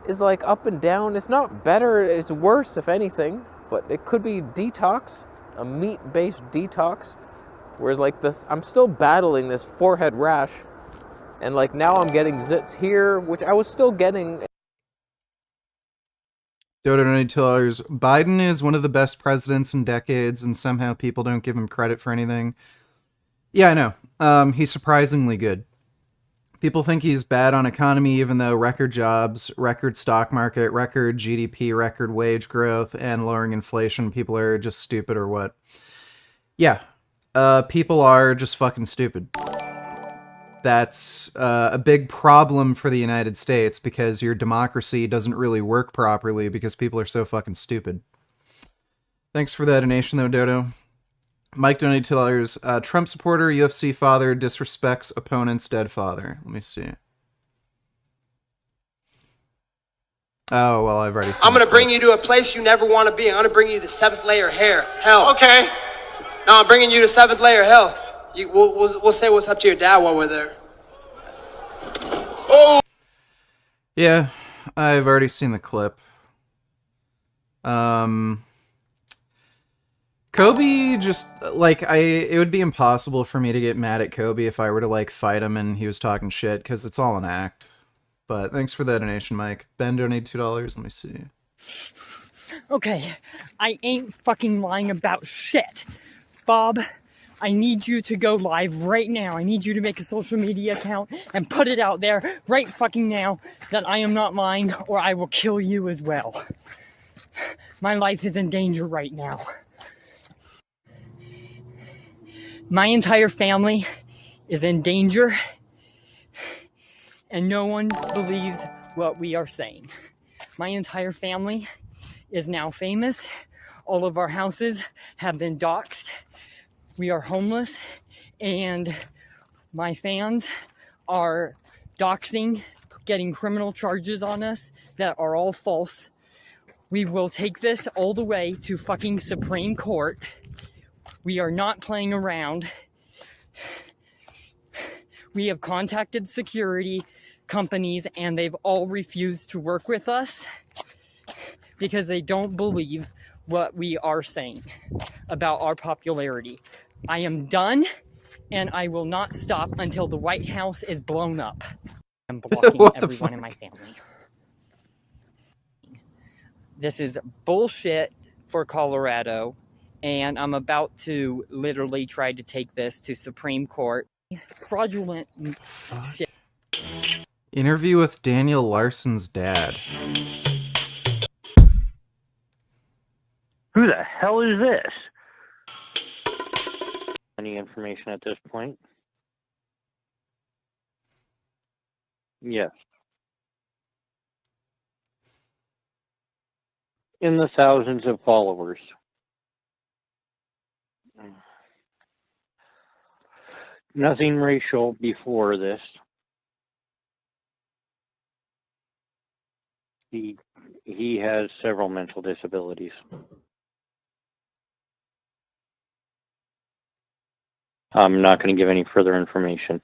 is like up and down. It's not better, it's worse if anything, but it could be detox, a meat-based detox. Whereas like this, I'm still battling this forehead rash, and like now I'm getting zits here, which I was still getting. $2. Biden is one of the best presidents in decades, and somehow people don't give him credit for anything. Yeah, I know. He's surprisingly good. People think he's bad on economy, even though record jobs, record stock market, record GDP, record wage growth, and lowering inflation, people are just stupid or what? Yeah, people are just fucking stupid. That's a big problem for the United States because your democracy doesn't really work properly because people are so fucking stupid. Thanks for that donation, though, Dodo. Mike donated $2. Trump supporter, UFC father, disrespects opponent's dead father. Let me see. Oh, well, I've already seen I'm going to bring you to a place you never want to be. I'm going to bring you to 7th layer hell. Okay. No, I'm bringing you to 7th layer hell. We'll say what's up to your dad while we're there. Oh! Yeah, I've already seen the clip. Kobe just, like, it would be impossible for me to get mad at Kobe if I were to, like, fight him and he was talking shit, because it's all an act. But thanks for the donation, Mike. Ben donated $2. Let me see. Okay, I ain't fucking lying about shit. Bob, I need you to go live right now. I need you to make a social media account and put it out there right fucking now that I am not lying, or I will kill you as well. My life is in danger right now. My entire family is in danger, and no one believes what we are saying. My entire family is now famous. All of our houses have been doxxed. We are homeless, and my fans are doxing, getting criminal charges on us that are all false. We will take this all the way to fucking Supreme Court. We are not playing around. We have contacted security companies and they've all refused to work with us because they don't believe what we are saying about our popularity. I am done, and I will not stop until the White House is blown up. I'm blocking everyone in my family. This is bullshit for Colorado, and I'm about to literally try to take this to Supreme Court. Fraudulent shit. Interview with Daniel Larson's dad. Who the hell is this? Any information at this point? Yes. In the thousands of followers. Nothing racial before this. He has several mental disabilities. I'm not going to give any further information.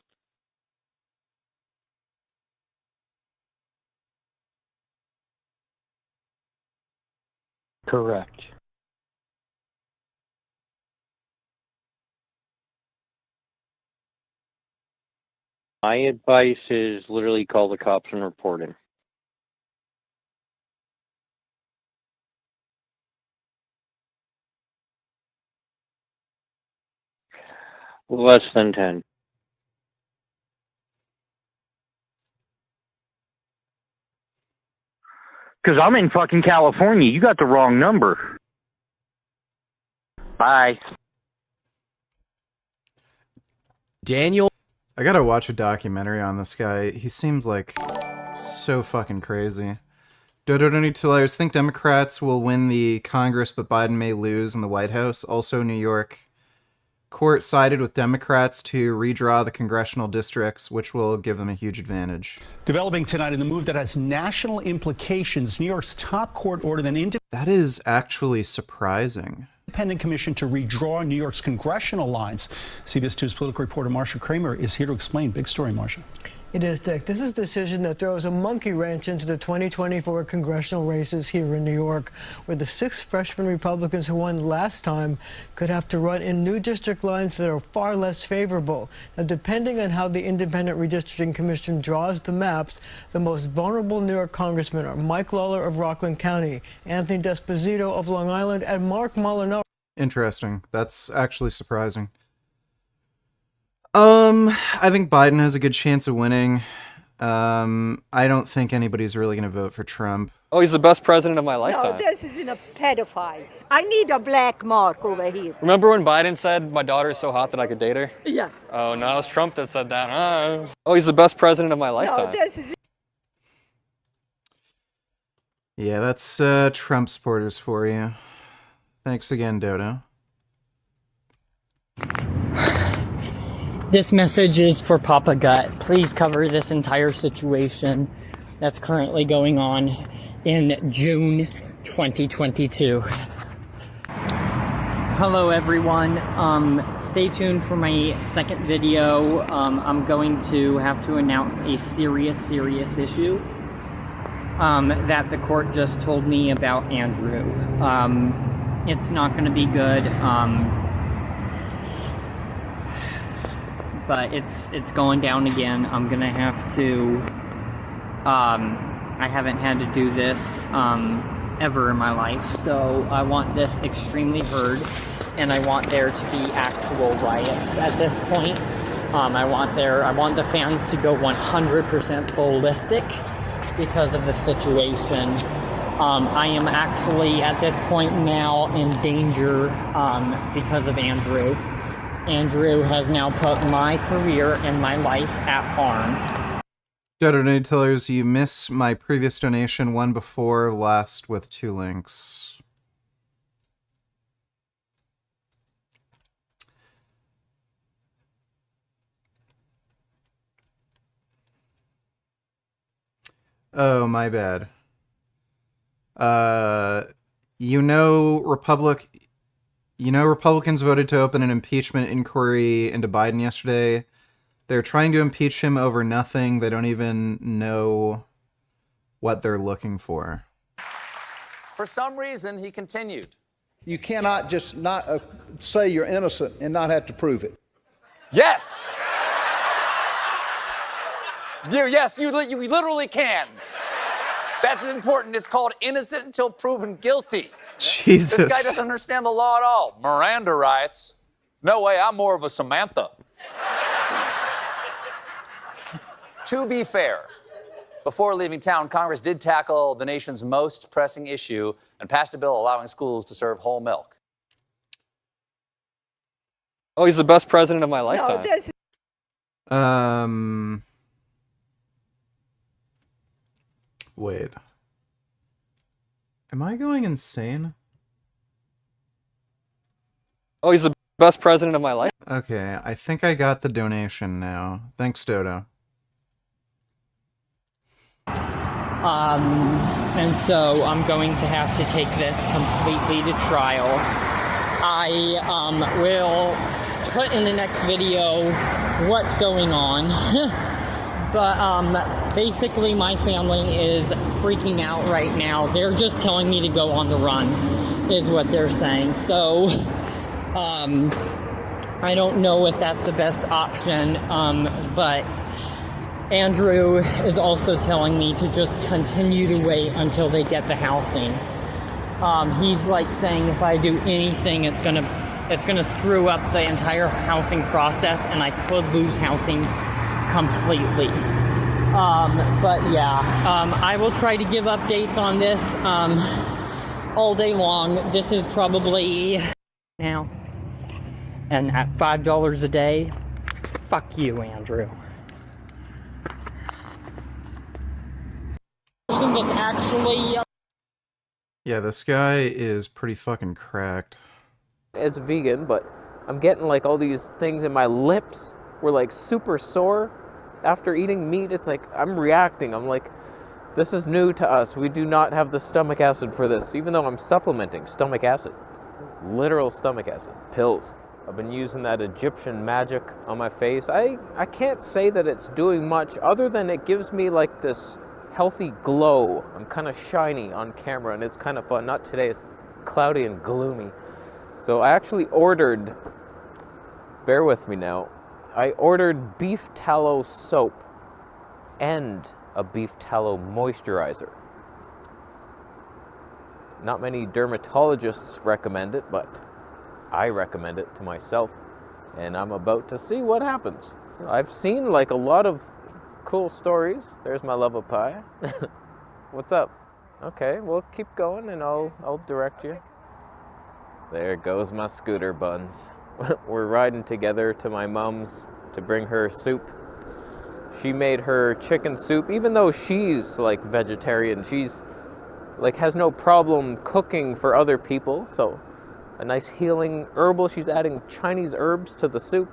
Correct. My advice is literally call the cops and report him. Less than 10. Because I'm in fucking California. You got the wrong number. Bye. Daniel? I gotta watch a documentary on this guy. He seems like so fucking crazy. Dodo Tillers think Democrats will win the Congress, but Biden may lose in the White House. Also, New York court sided with Democrats to redraw the congressional districts, which will give them a huge advantage. Developing tonight in the move that has national implications, New York's top court ordered an That is actually surprising. independent commission to redraw New York's congressional lines. CBS 2's political reporter Marcia Kramer is here to explain. Big story, Marcia. It is, Dick. This is a decision that throws a monkey wrench into the 2024 congressional races here in New York, where the 6 freshman Republicans who won last time could have to run in new district lines that are far less favorable. Now, depending on how the Independent Redistricting Commission draws the maps, the most vulnerable New York congressmen are Mike Lawler of Rockland County, Anthony D'Esposito of Long Island, and Mark Molinaro. Interesting. That's actually surprising. I think Biden has a good chance of winning. I don't think anybody's really going to vote for Trump. Oh, he's the best president of my lifetime. No, this isn't a pedophile. I need a black mark over here. Remember when Biden said, my daughter is so hot that I could date her? Yeah. Oh, no, it was Trump that said that. Oh, he's the best president of my lifetime. No, this is... Yeah, that's Trump supporters for you. Thanks again, Dodo. This message is for Papa Gut. Please cover this entire situation that's currently going on in June 2022. Hello everyone. Stay tuned for my second video. I'm going to have to announce a serious issue that the court just told me about Andrew. It's not going to be good. But it's going down again. I'm gonna have to, I haven't had to do this ever in my life, so I want this extremely heard, and I want there to be actual riots at this point. I want the fans to go 100% ballistic because of the situation. I am actually at this point now in danger because of Andrew. Andrew has now put my career and my life at harm. Dodo Tillers, you miss my previous donation, one before last with 2 links. Oh, my bad. Republicans voted to open an impeachment inquiry into Biden yesterday. They're trying to impeach him over nothing. They don't even know what they're looking for. For some reason, he continued. You cannot just not say you're innocent and not have to prove it. Yes! Yes, you literally can. That's important. It's called innocent until proven guilty. Jesus. This guy doesn't understand the law at all. Miranda writes, no way, I'm more of a Samantha. To be fair, before leaving town, Congress did tackle the nation's most pressing issue and passed a bill allowing schools to serve whole milk. Oh, he's the best president of my lifetime. No, this... Wait. Am I going insane? Oh, he's the best president of my life. Okay, I think I got the donation now. Thanks, Dodo. And so I'm going to have to take this completely to trial. I will put in the next video what's going on. But basically my family is freaking out right now. They're just telling me to go on the run, is what they're saying. So I don't know if that's the best option, but Andrew is also telling me to just continue to wait until they get the housing. He's like saying if I do anything, it's gonna screw up the entire housing process, and I could lose housing completely. But yeah, I will try to give updates on this all day long. This is probably now, and at $5 a day, fuck you, Andrew. person that's actually... Yeah, this guy is pretty fucking cracked. As a vegan, but I'm getting like all these things in my lips. Were like super sore after eating meat. It's like I'm reacting. I'm like, this is new to us. We do not have the stomach acid for this, even though I'm supplementing stomach acid. Literal stomach acid. Pills. I've been using that Egyptian magic on my face. I can't say that it's doing much other than it gives me like this healthy glow. I'm kind of shiny on camera and it's kind of fun. Not today, it's cloudy and gloomy. So I actually ordered, bear with me now, I ordered beef tallow soap and a beef tallow moisturizer. Not many dermatologists recommend it, but I recommend it to myself, and I'm about to see what happens. I've seen like a lot of cool stories. There's my love of pie. What's up? Okay, well keep going and I'll direct you. There goes my scooter buns. We're riding together to my mom's to bring her soup. She made her chicken soup, even though she's like vegetarian. She's like has no problem cooking for other people. So a nice healing herbal. She's adding Chinese herbs to the soup.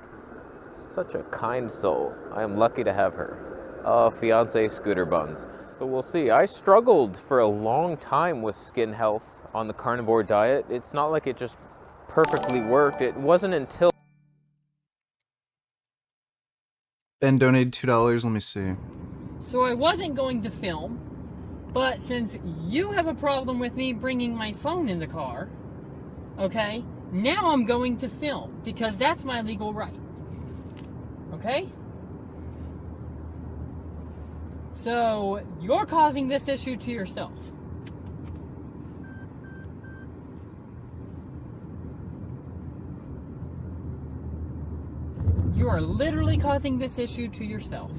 Such a kind soul. I am lucky to have her. Oh, fiance scooter buns. So we'll see. I struggled for a long time with skin health on the carnivore diet. It's not like it just perfectly worked. It wasn't until Ben donated $2. Let me see. So I wasn't going to film, but since you have a problem with me bringing my phone in the car, okay, now I'm going to film because that's my legal right. Okay? So you're causing this issue to yourself. You are literally causing this issue to yourself.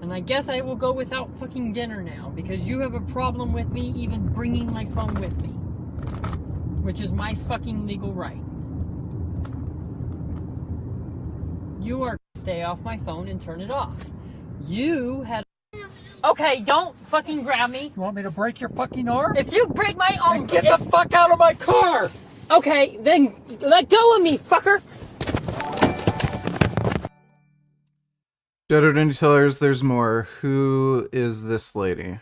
And I guess I will go without fucking dinner now because you have a problem with me even bringing my phone with me. Which is my fucking legal right. You are stay off my phone and turn it off. You had... Okay, don't fucking grab me. You want me to break your fucking arm? If you break my arm... Then get the fuck out of my car! Okay, then let go of me, fucker! Dodo Ninja Tellers, there's more. Who is this lady?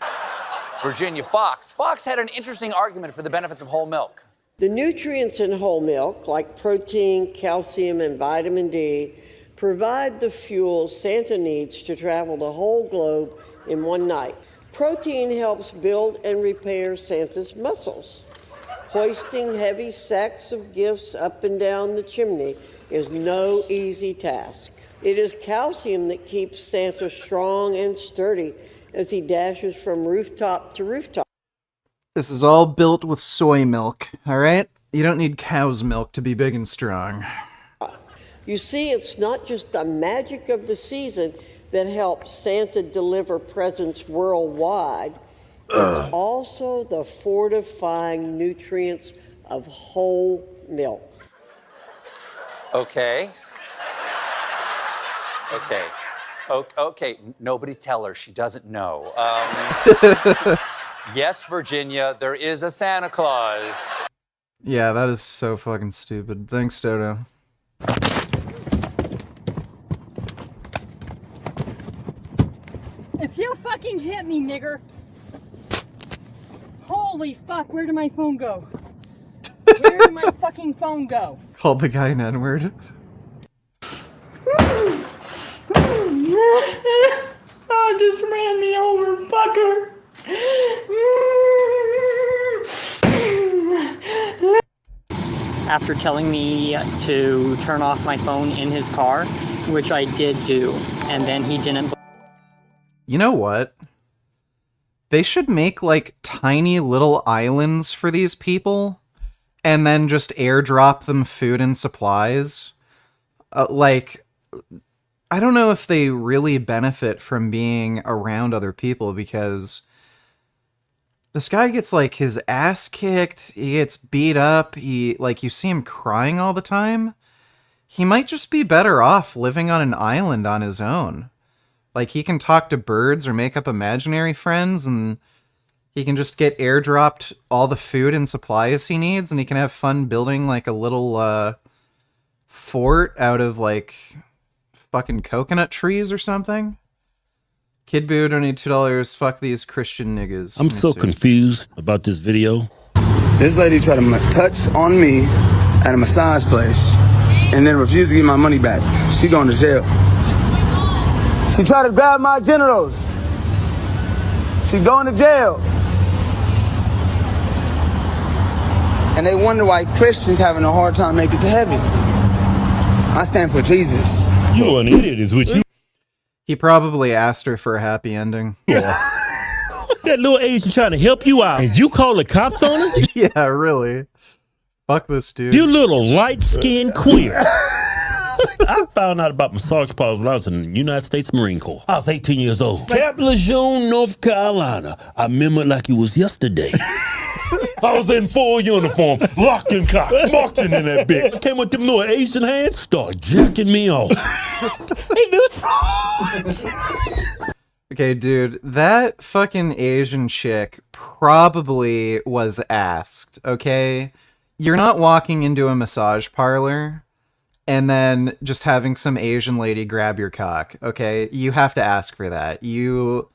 Virginia Fox. Fox had an interesting argument for the benefits of whole milk. The nutrients in whole milk, like protein, calcium, and vitamin D, provide the fuel Santa needs to travel the whole globe in one night. Protein helps build and repair Santa's muscles. Hoisting heavy sacks of gifts up and down the chimney is no easy task. It is calcium that keeps Santa strong and sturdy as he dashes from rooftop to rooftop. This is all built with soy milk, alright? You don't need cow's milk to be big and strong. You see, it's not just the magic of the season that helps Santa deliver presents worldwide. It's also the fortifying nutrients of whole milk. Okay. Okay, nobody tell her. She doesn't know. Yes, Virginia, there is a Santa Claus. Yeah, that is so fucking stupid. Thanks, Dodo. If you fucking hit me, nigger. Holy fuck, where did my phone go? Where did my fucking phone go? Called the guy an N-word. Oh, just ran me over, fucker. After telling me to turn off my phone in his car, which I did do, and then he didn't. You know what? They should make, like, tiny little islands for these people, and then just airdrop them food and supplies. I don't know if they really benefit from being around other people, because this guy gets, like, his ass kicked, he gets beat up, you see him crying all the time. He might just be better off living on an island on his own. Like, he can talk to birds or make up imaginary friends, and he can just get airdropped all the food and supplies he needs, and he can have fun building, like, a little, fort out of, like, fucking coconut trees or something. Kid Boo donated $2. Fuck these Christian niggas. I'm so confused about this video. This lady tried to touch on me at a massage place and then refused to give my money back. She going to jail. She tried to grab my genitals. She going to jail. And they wonder why Christians having a hard time making it to heaven. I stand for Jesus. You an idiot is what you. He probably asked her for a happy ending. That little Asian trying to help you out, and you call the cops on her? Yeah, really. Fuck this dude. You little light-skinned queer. I found out about massage parlors when I was in the United States Marine Corps. I was 18 years old. Camp Lejeune, North Carolina. I remember it like it was yesterday. I was in full uniform, locked and cocked, marching in that bitch. Came with them little Asian hands, started jacking me off. Hey, dude. Okay, dude, that fucking Asian chick probably was asked, okay? You're not walking into a massage parlor and then just having some Asian lady grab your cock, okay? You have to ask for that. You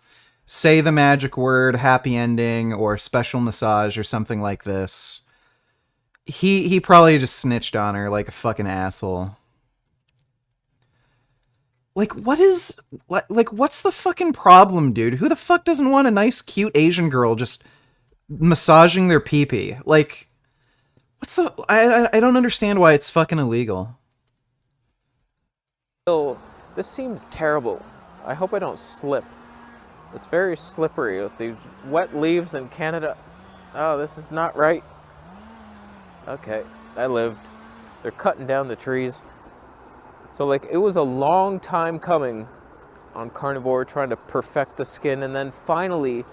say the magic word, happy ending, or special massage, or something like this. He probably just snitched on her like a fucking asshole. Like, what's the fucking problem, dude? Who the fuck doesn't want a nice, cute Asian girl just massaging their pee-pee? Like, I don't understand why it's fucking illegal. So, this seems terrible. I hope I don't slip. It's very slippery with these wet leaves in Canada. Oh, this is not right. Okay, I lived. They're cutting down the trees. So, like, it was a long time coming on carnivore, trying to perfect the skin, and then finally,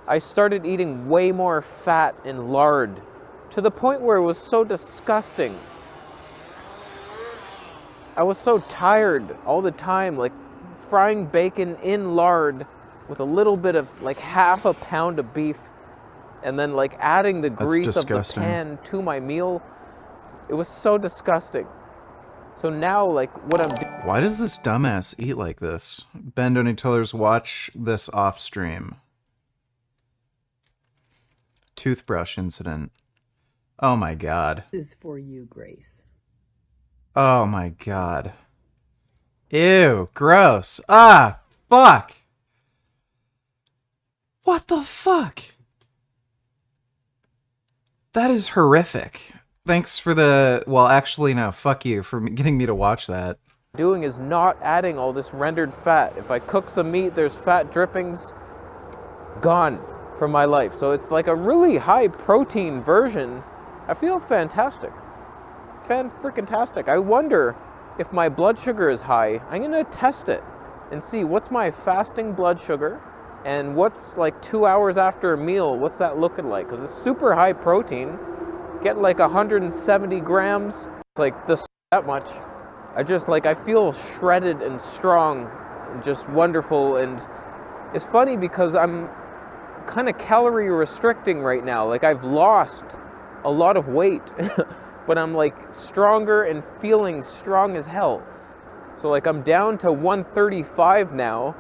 I started eating way more fat and lard, to the point where it was so disgusting. I was so tired all the time, like, frying bacon in lard with a little bit of, like, half a pound of beef, and then, like, adding the grease of the pan to my meal. It was so disgusting. So now, like, what I'm doing... Why does this dumbass eat like this? Ben Donatello's watch this off stream. Toothbrush incident. Oh my god. This is for you, Grace. Oh my god. Ew, gross. Ah, fuck. What the fuck? That is horrific. Thanks for the... Well, actually, no. Fuck you for getting me to watch that. Doing is not adding all this rendered fat. If I cook some meat, there's fat drippings gone from my life. So it's like a really high protein version. I feel fantastic. Fan-freaking-tastic. I wonder if my blood sugar is high. I'm gonna test it and see what's my fasting blood sugar and what's like 2 hours after a meal, what's that looking like? Because it's super high protein. Getting like 170 grams, it's like this that much. I feel shredded and strong and just wonderful. And it's funny because I'm kind of calorie restricting right now. Like, I've lost a lot of weight, but I'm like stronger and feeling strong as hell. So like I'm down to 135 now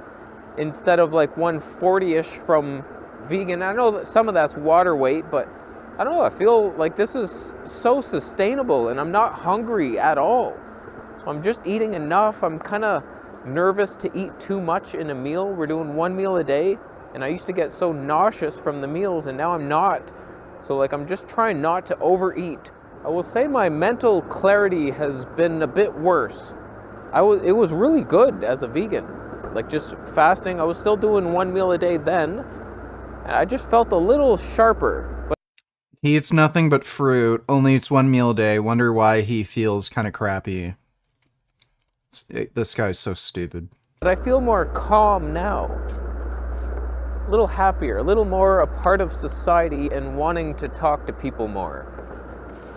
instead of like 140-ish from vegan. I know that some of that's water weight, but I don't know, I feel like this is so sustainable and I'm not hungry at all. So I'm just eating enough. I'm kind of nervous to eat too much in a meal. We're doing 1 meal a day, and I used to get so nauseous from the meals, and now I'm not. So like I'm just trying not to overeat. I will say my mental clarity has been a bit worse. It was really good as a vegan. Like just fasting, I was still doing 1 meal a day then, and I just felt a little sharper. But he eats nothing but fruit, only eats 1 meal a day. Wonder why he feels kind of crappy. This guy's so stupid. But I feel more calm now. A little happier, a little more a part of society and wanting to talk to people more.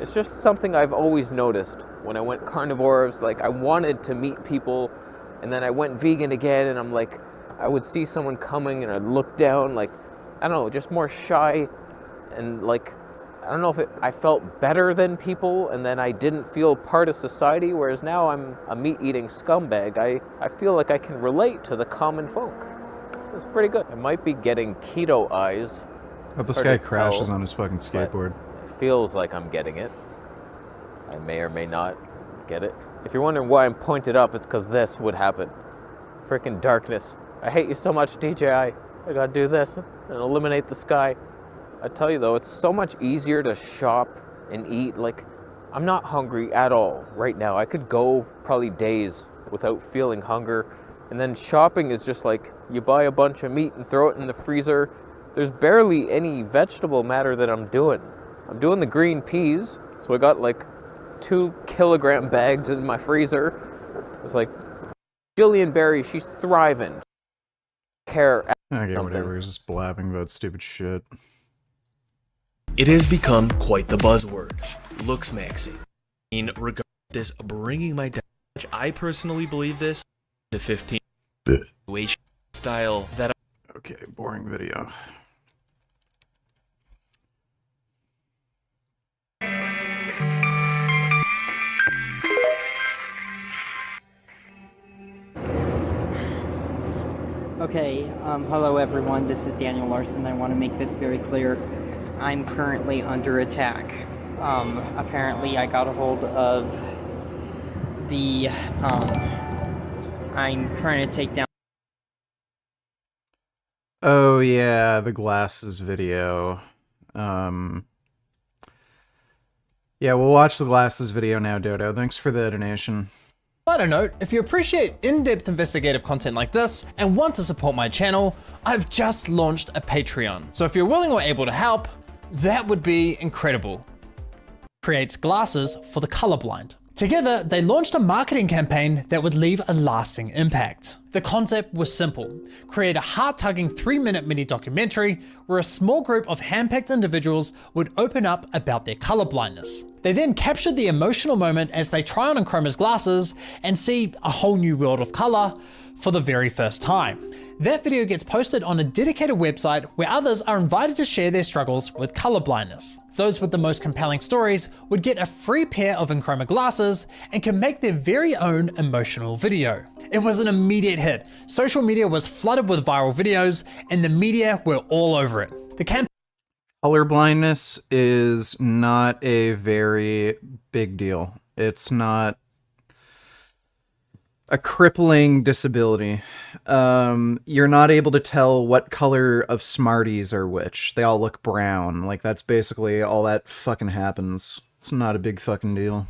It's just something I've always noticed. When I went carnivore, I was like, I wanted to meet people And then I went vegan again, and I'm like, I would see someone coming and I'd look down, like, I don't know, just more shy, and like, I don't know if I felt better than people, and then I didn't feel part of society, whereas now I'm a meat-eating scumbag. I feel like I can relate to the common folk. It's pretty good. I might be getting keto eyes. But this guy crashes on his fucking skateboard. It feels like I'm getting it. I may or may not get it. If you're wondering why I'm pointed up, it's because this would happen. Freaking darkness. I hate you so much, DJI. I gotta do this and eliminate the sky. I tell you though, it's so much easier to shop and eat. Like, I'm not hungry at all right now. I could go probably days without feeling hunger. And then shopping is just like, you buy a bunch of meat and throw it in the freezer. There's barely any vegetable matter that I'm doing. I'm doing the green peas, so I got like 2 kilogram bags in my freezer. It's like, Jillian Berry, she's thriving. Care. Okay, whatever, he's just blabbing about stupid shit. It has become quite the buzzword. Looks maxing. In regard to this bringing my down, which I personally believe this to 15 style that. Okay, boring video. Okay, hello everyone, this is Daniel Larson. I want to make this very clear. I'm currently under attack. Apparently I got a hold of the, I'm trying to take down. Oh yeah, the glasses video. Yeah, we'll watch the glasses video now, Dodo. Thanks for the donation. Side note, if you appreciate in-depth investigative content like this and want to support my channel, I've just launched a Patreon. So if you're willing or able to help, that would be incredible. Creates glasses for the colorblind. Together, they launched a marketing campaign that would leave a lasting impact. The concept was simple. Create a heart-tugging 3-minute mini documentary where a small group of handpicked individuals would open up about their colorblindness. They then captured the emotional moment as they try on Chroma's glasses and see a whole new world of color for the very first time. That video gets posted on a dedicated website where others are invited to share their struggles with color blindness. Those with the most compelling stories would get a free pair of Chroma glasses and can make their very own emotional video. It was an immediate hit. Social media was flooded with viral videos and the media were all over it. The campaign Colorblindness is not a very big deal. It's not a crippling disability. You're not able to tell what color of Smarties are which. They all look brown. Like, that's basically all that fucking happens. It's not a big fucking deal.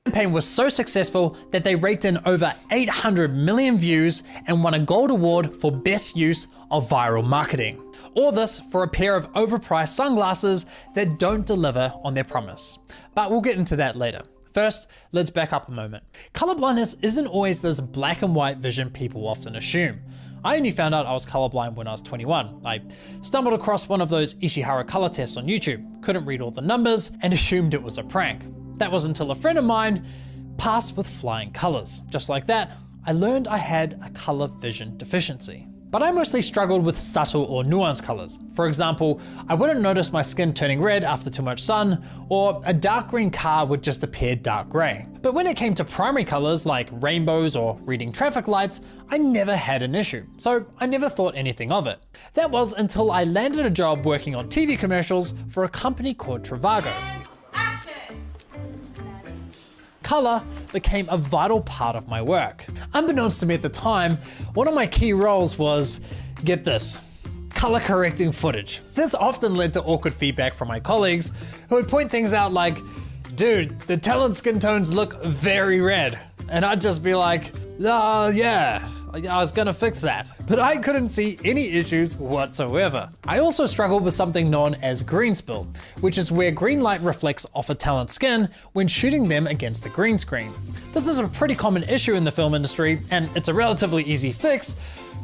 The campaign was so successful that they raked in over 800 million views and won a gold award for best use of viral marketing. All this for a pair of overpriced sunglasses that don't deliver on their promise. But we'll get into that later. First, let's back up a moment. Colorblindness isn't always this black and white vision people often assume. I only found out I was colorblind when I was 21. I stumbled across one of those Ishihara color tests on YouTube, couldn't read all the numbers, and assumed it was a prank. That was until a friend of mine passed with flying colors. Just like that, I learned I had a color vision deficiency. But I mostly struggled with subtle or nuanced colors. For example, I wouldn't notice my skin turning red after too much sun, or a dark green car would just appear dark gray. But when it came to primary colors like rainbows or reading traffic lights, I never had an issue, so I never thought anything of it. That was until I landed a job working on TV commercials for a company called Trivago. Color became a vital part of my work. Unbeknownst to me at the time, one of my key roles was, get this, color correcting footage. This often led to awkward feedback from my colleagues who would point things out like, dude, the talent skin tones look very red. And I'd just be like, yeah, I was gonna fix that. But I couldn't see any issues whatsoever. I also struggled with something known as green spill, which is where green light reflects off a talent's skin when shooting them against a green screen. This is a pretty common issue in the film industry, and it's a relatively easy fix,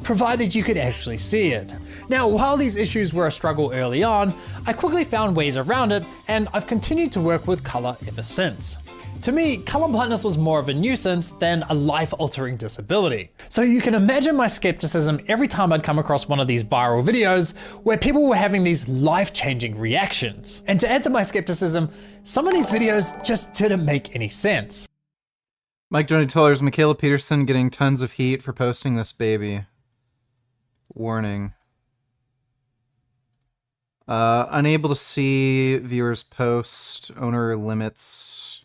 provided you could actually see it. Now, while these issues were a struggle early on, I quickly found ways around it, and I've continued to work with color ever since. To me, colorblindness was more of a nuisance than a life-altering disability. So you can imagine my skepticism every time I'd come across one of these viral videos where people were having these life-changing reactions. And to add to my skepticism, some of these videos just didn't make any sense. Mike Donatello's Michaela Peterson getting tons of heat for posting this baby. Warning. Unable to see viewers post, owner limits.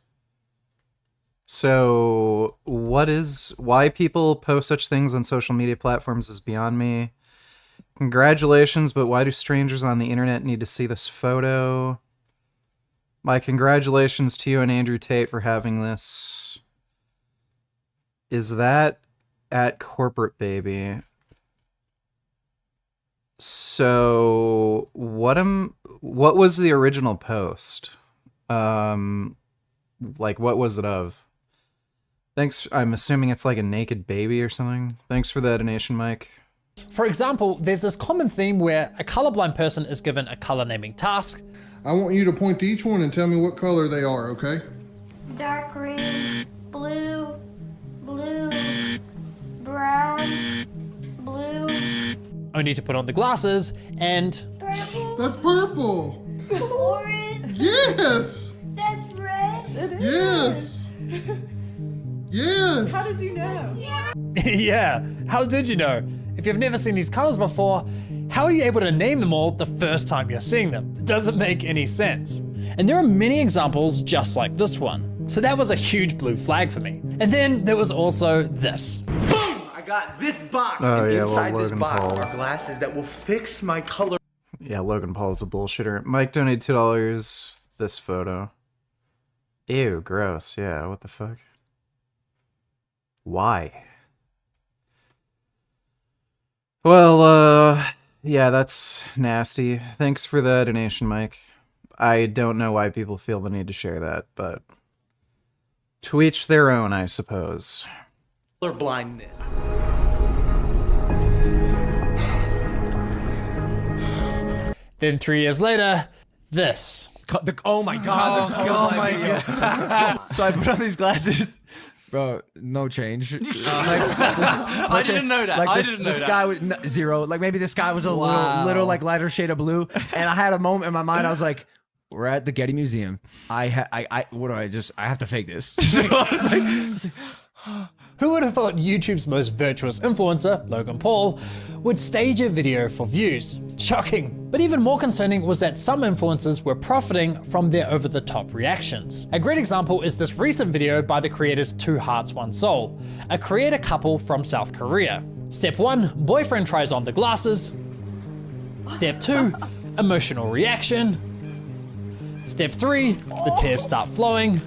So why people post such things on social media platforms is beyond me. Congratulations, but why do strangers on the internet need to see this photo? My congratulations to you and Andrew Tate for having this. Is that at Corporate Baby? So what was the original post? Like what was it of? Thanks. I'm assuming it's like a naked baby or something. Thanks for the donation, Mike. For example, there's this common theme where a colorblind person is given a color naming task. I want you to point to each one and tell me what color they are, okay? Dark green, blue, blue, brown, blue. Only to put on the glasses and... Purple. That's purple. Orange. Yes. That's red. It is. Yes. Yes. How did you know? Yeah, how did you know? If you've never seen these colors before, how are you able to name them all the first time you're seeing them? It doesn't make any sense. And there are many examples just like this one. So that was a huge blue flag for me. And then there was also this. Boom! I got this box. Oh, and yeah, well, inside this Logan box Paul. are glasses that will fix my color. Yeah, Logan Paul's a bullshitter. Mike donated $2. This photo. Ew, gross. Yeah, what the fuck? Why? Well, yeah, that's nasty. Thanks for the donation, Mike. I don't know why people feel the need to share that, but to each their own, I suppose. Color blindness. Then 3 years later, this. Oh my god, oh my god. So I put on these glasses. Bro, no change. I didn't know that. Like I didn't know the that. sky was zero. Like maybe the sky was a Wow. little like lighter shade of blue. And I had a moment in my mind. I was like, we're at the Getty Museum. I have to fake this. So I was like, Who would have thought YouTube's most virtuous influencer, Logan Paul, would stage a video for views? Shocking. But even more concerning was that some influencers were profiting from their over-the-top reactions. A great example is this recent video by the creators Two Hearts One Soul, a creator couple from South Korea. Step 1, boyfriend tries on the glasses. Step 2, emotional reaction. Step 3, the tears start flowing.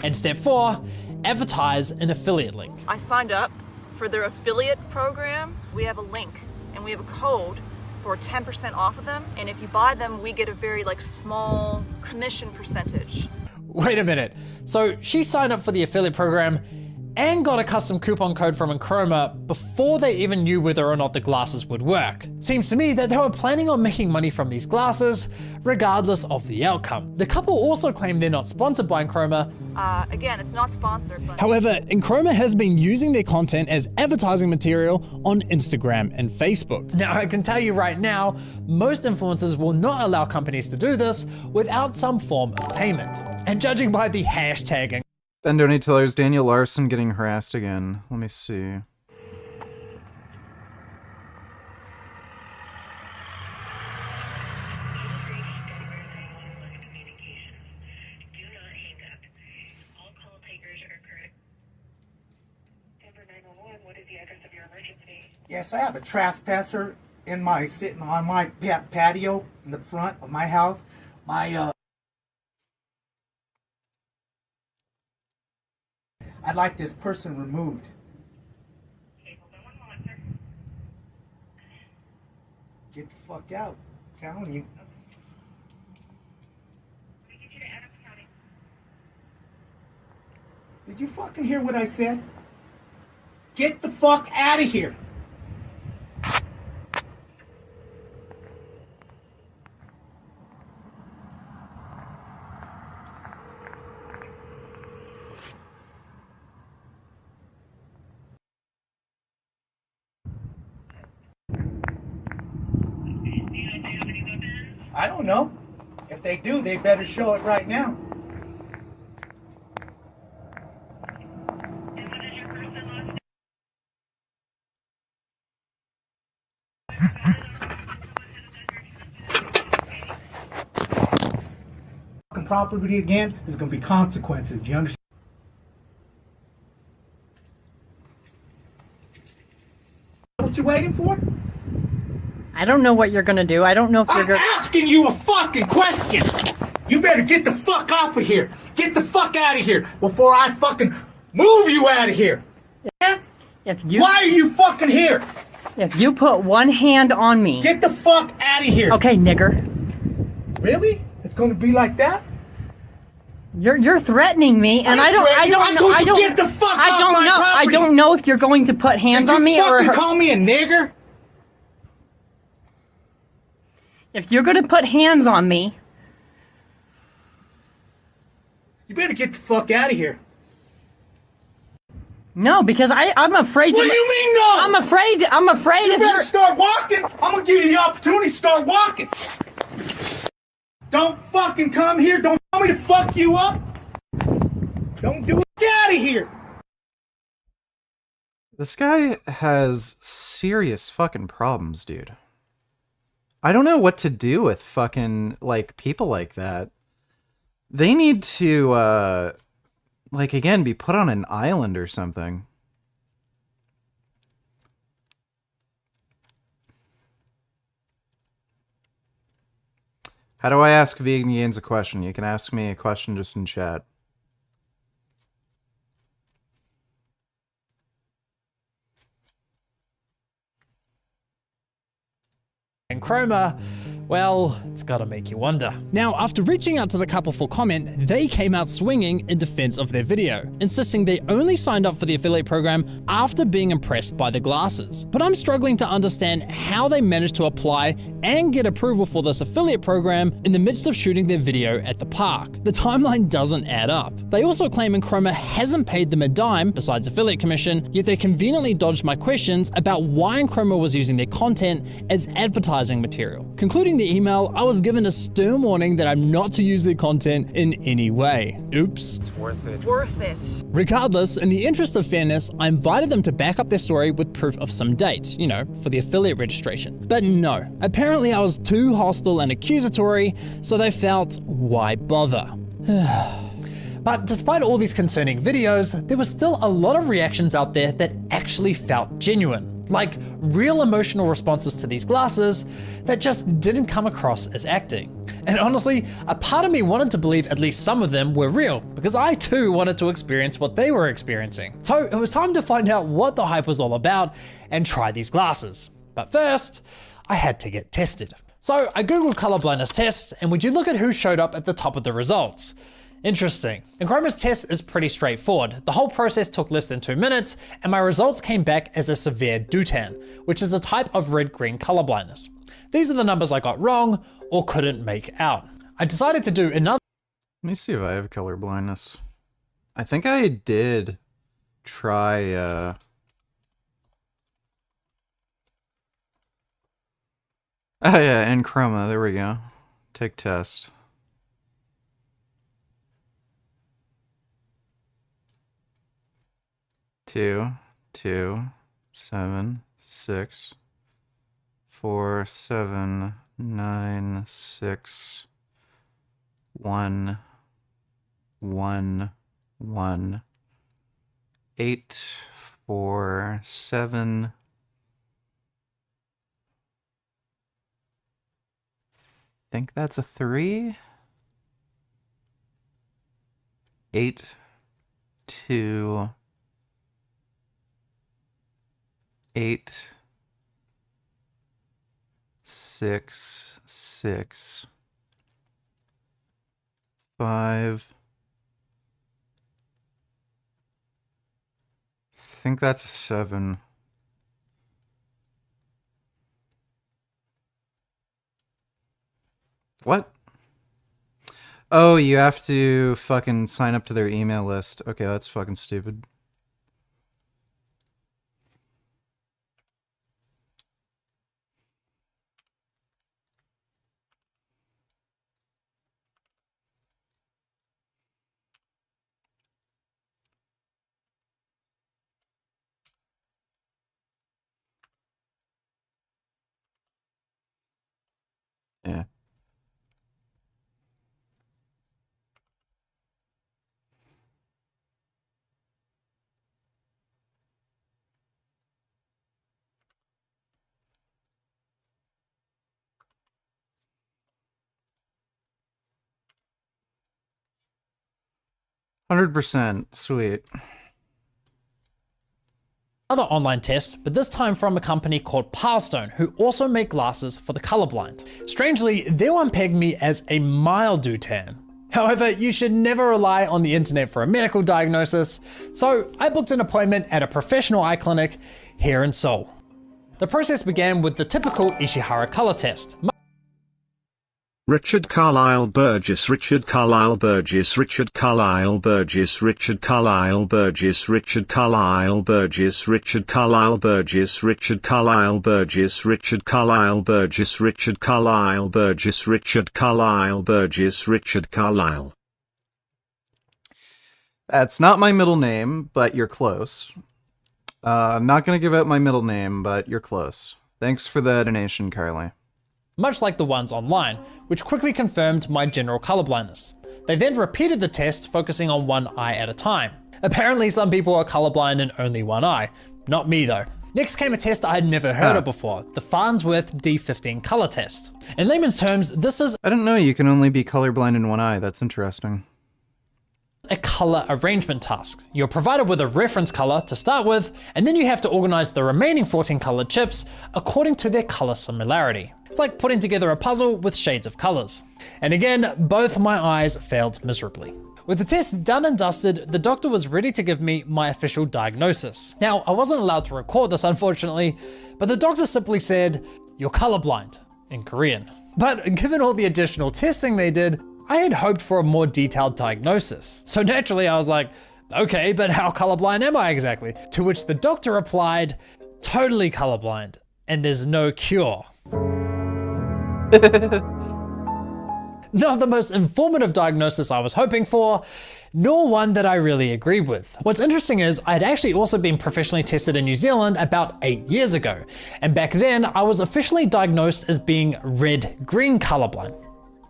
And step 4, advertise an affiliate link. I signed up for their affiliate program. We have a link and we have a code for 10% off of them. And if you buy them, we get a very small commission percentage. Wait a minute. So she signed up for the affiliate program and got a custom coupon code from Enchroma before they even knew whether or not the glasses would work. Seems to me that they were planning on making money from these glasses, regardless of the outcome. The couple also claim they're not sponsored by Enchroma. Again, it's not sponsored, but... However, Enchroma has been using their content as advertising material on Instagram and Facebook. Now, I can tell you right now, most influencers will not allow companies to do this without some form of payment. And judging by the hashtag Ben Donatello's Daniel Larson getting harassed again. Let me see. Yes, I have a trespasser sitting on my patio in the front of my house. I'd like this person removed. Get the fuck out. I'm telling you. Did you fucking hear what I said? Get the fuck out of here. I don't know. If they do, they better show it right now. Property again, there's going to be consequences. Do you understand? What you waiting for? I don't know what you're gonna do. I don't know if you're gonna. I'm asking you a fucking question. You better get the fuck off of here. Get the fuck out of here before I fucking move you out of here. Yeah? Why are you fucking here? If you put one hand on me. Get the fuck out of here. Okay, nigger. Really? It's going to be like that? You're threatening me, and I don't know. Get the fuck I off don't my know. property. I don't know if you're going to put hands on me or. You call me a nigger? If you're going to put hands on me. You better get the fuck out of here. No, because I'm afraid. What do you mean no? I'm afraid. You better start walking. I'm gonna give you the opportunity to start walking. Don't fucking come here. Don't tell me to fuck you up. Don't do it. Get out of here. This guy has serious fucking problems, dude. I don't know what to do with fucking, like, people like that. They need to, like, again, be put on an island or something. How do I ask Vegan Gains a question? You can ask me a question just in chat. And Chroma, well, it's gotta make you wonder. Now, after reaching out to the couple for comment, they came out swinging in defense of their video, insisting they only signed up for the affiliate program after being impressed by the glasses. But I'm struggling to understand how they managed to apply and get approval for this affiliate program in the midst of shooting their video at the park. The timeline doesn't add up. They also claim Chroma hasn't paid them a dime, besides affiliate commission, yet they conveniently dodged my questions about why Chroma was using their content as advertising material. Concluding the email, I was given a stern warning that I'm not to use their content in any way. Oops. It's worth it. Worth it. Regardless, in the interest of fairness, I invited them to back up their story with proof of some dates, you know, for the affiliate registration. But no, apparently I was too hostile and accusatory, so they felt, why bother? But despite all these concerning videos, there was still a lot of reactions out there that actually felt genuine. Like real emotional responses to these glasses that just didn't come across as acting. And honestly, a part of me wanted to believe at least some of them were real, because I too wanted to experience what they were experiencing. So it was time to find out what the hype was all about and try these glasses. But first, I had to get tested. So I googled color blindness tests, and would you look at who showed up at the top of the results? Interesting. And Chroma's test is pretty straightforward. The whole process took less than 2 minutes, and my results came back as a severe Dutan, which is a type of red-green color blindness. These are the numbers I got wrong or couldn't make out. I decided to do another. Let me see if I have color blindness. I think I did try, oh yeah, and Chroma, there we go. Take test. Two, 7, 6, 4, 7, 9, 6, 1, 1, 1, 8, 4, 7. Think that's a 3. 8, 2. 8, 6, 6, 5. I think that's a 7. What? Oh, you have to fucking sign up to their email list. Okay, that's fucking stupid. 100%. Sweet. Another online test, but this time from a company called Pilestone, who also make glasses for the colorblind. Strangely, they one pegged me as a mild tan. However, you should never rely on the internet for a medical diagnosis, so I booked an appointment at a professional eye clinic here in Seoul. The process began with the typical Ishihara color test. Richard Carlisle Burgess, Richard Carlisle Burgess, Richard Carlisle Burgess, Richard Carlisle Burgess, Richard Carlisle Burgess, Richard Carlisle Burgess, Richard Carlisle Burgess, Richard Carlisle Burgess, Richard Carlisle Burgess, Richard Carlisle Burgess, Richard Carlisle. That's not my middle name, but you're close. I'm not gonna give out my middle name, but you're close. Thanks for the donation, Carly. Much like the ones online, which quickly confirmed my general colorblindness. They then repeated the test, focusing on one eye at a time. Apparently some people are colorblind in only one eye. Not me though. Next came a test I had never heard of before, the Farnsworth D15 color test. In layman's terms, this is— I didn't know you can only be colorblind in one eye. That's interesting. A color arrangement task. You're provided with a reference color to start with, and then you have to organize the remaining 14 colored chips according to their color similarity. It's like putting together a puzzle with shades of colors. And again, both my eyes failed miserably. With the test done and dusted, the doctor was ready to give me my official diagnosis. Now, I wasn't allowed to record this unfortunately, but the doctor simply said, "You're colorblind," in Korean. But given all the additional testing they did, I had hoped for a more detailed diagnosis. So naturally I was like, okay, but how colorblind am I exactly? To which the doctor replied, "Totally colorblind, and there's no cure." Not the most informative diagnosis I was hoping for, nor one that I really agreed with. What's interesting is I had actually also been professionally tested in New Zealand about 8 years ago. And back then I was officially diagnosed as being red-green colorblind.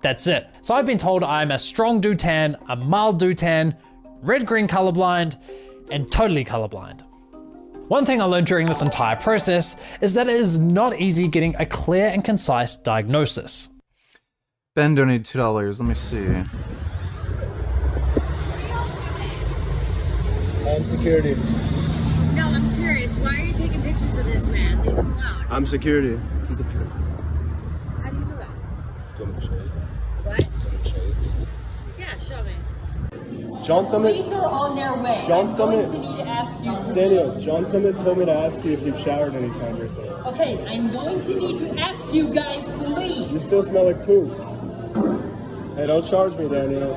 That's it. So I've been told I'm a strong tan, a mild tan, red-green colorblind, and totally colorblind. One thing I learned during this entire process is that it is not easy getting a clear and concise diagnosis. Ben donated $2. Let me see. I'm security. No, I'm serious. Why are you taking pictures of this man? Leave him alone. I'm security. He's a pedophile. How do you know that? Do you want me to show you? What? Do you want me to show you? Yeah, show me. John Summit. Police are on their way. John I'm Summit. going to need to ask you to Daniel, leave. John Summit told me to ask you if you've showered any time recently. Okay, I'm going to need to ask you guys to leave. You still smell like poop. Hey, don't charge me, Daniel.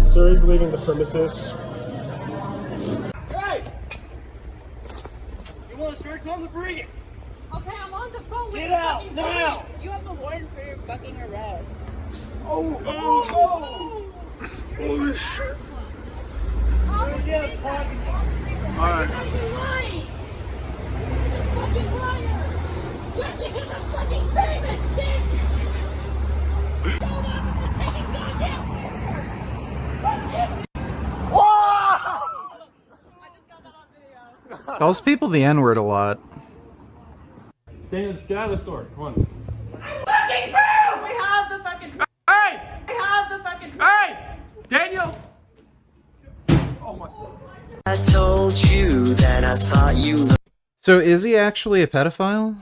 Sir is leaving the premises. Hey! You want a shirt? Tell him to bring it. Okay, I'm on the phone with Get the out fucking now! police. You have a warrant for your fucking arrest. Oh! Oh! Holy shit! Call the police out. Alright. You're lying. You're a fucking liar. Yes, because I'm fucking famous, bitch. Don't ever take a goddamn picture. Calls people the N-word a lot. Daniel, just get out of the store. Come on. Fucking proof! We have the fucking proof. Hey! We have the fucking proof. Hey! Daniel! Oh my. I told you that I thought you. So is he actually a pedophile?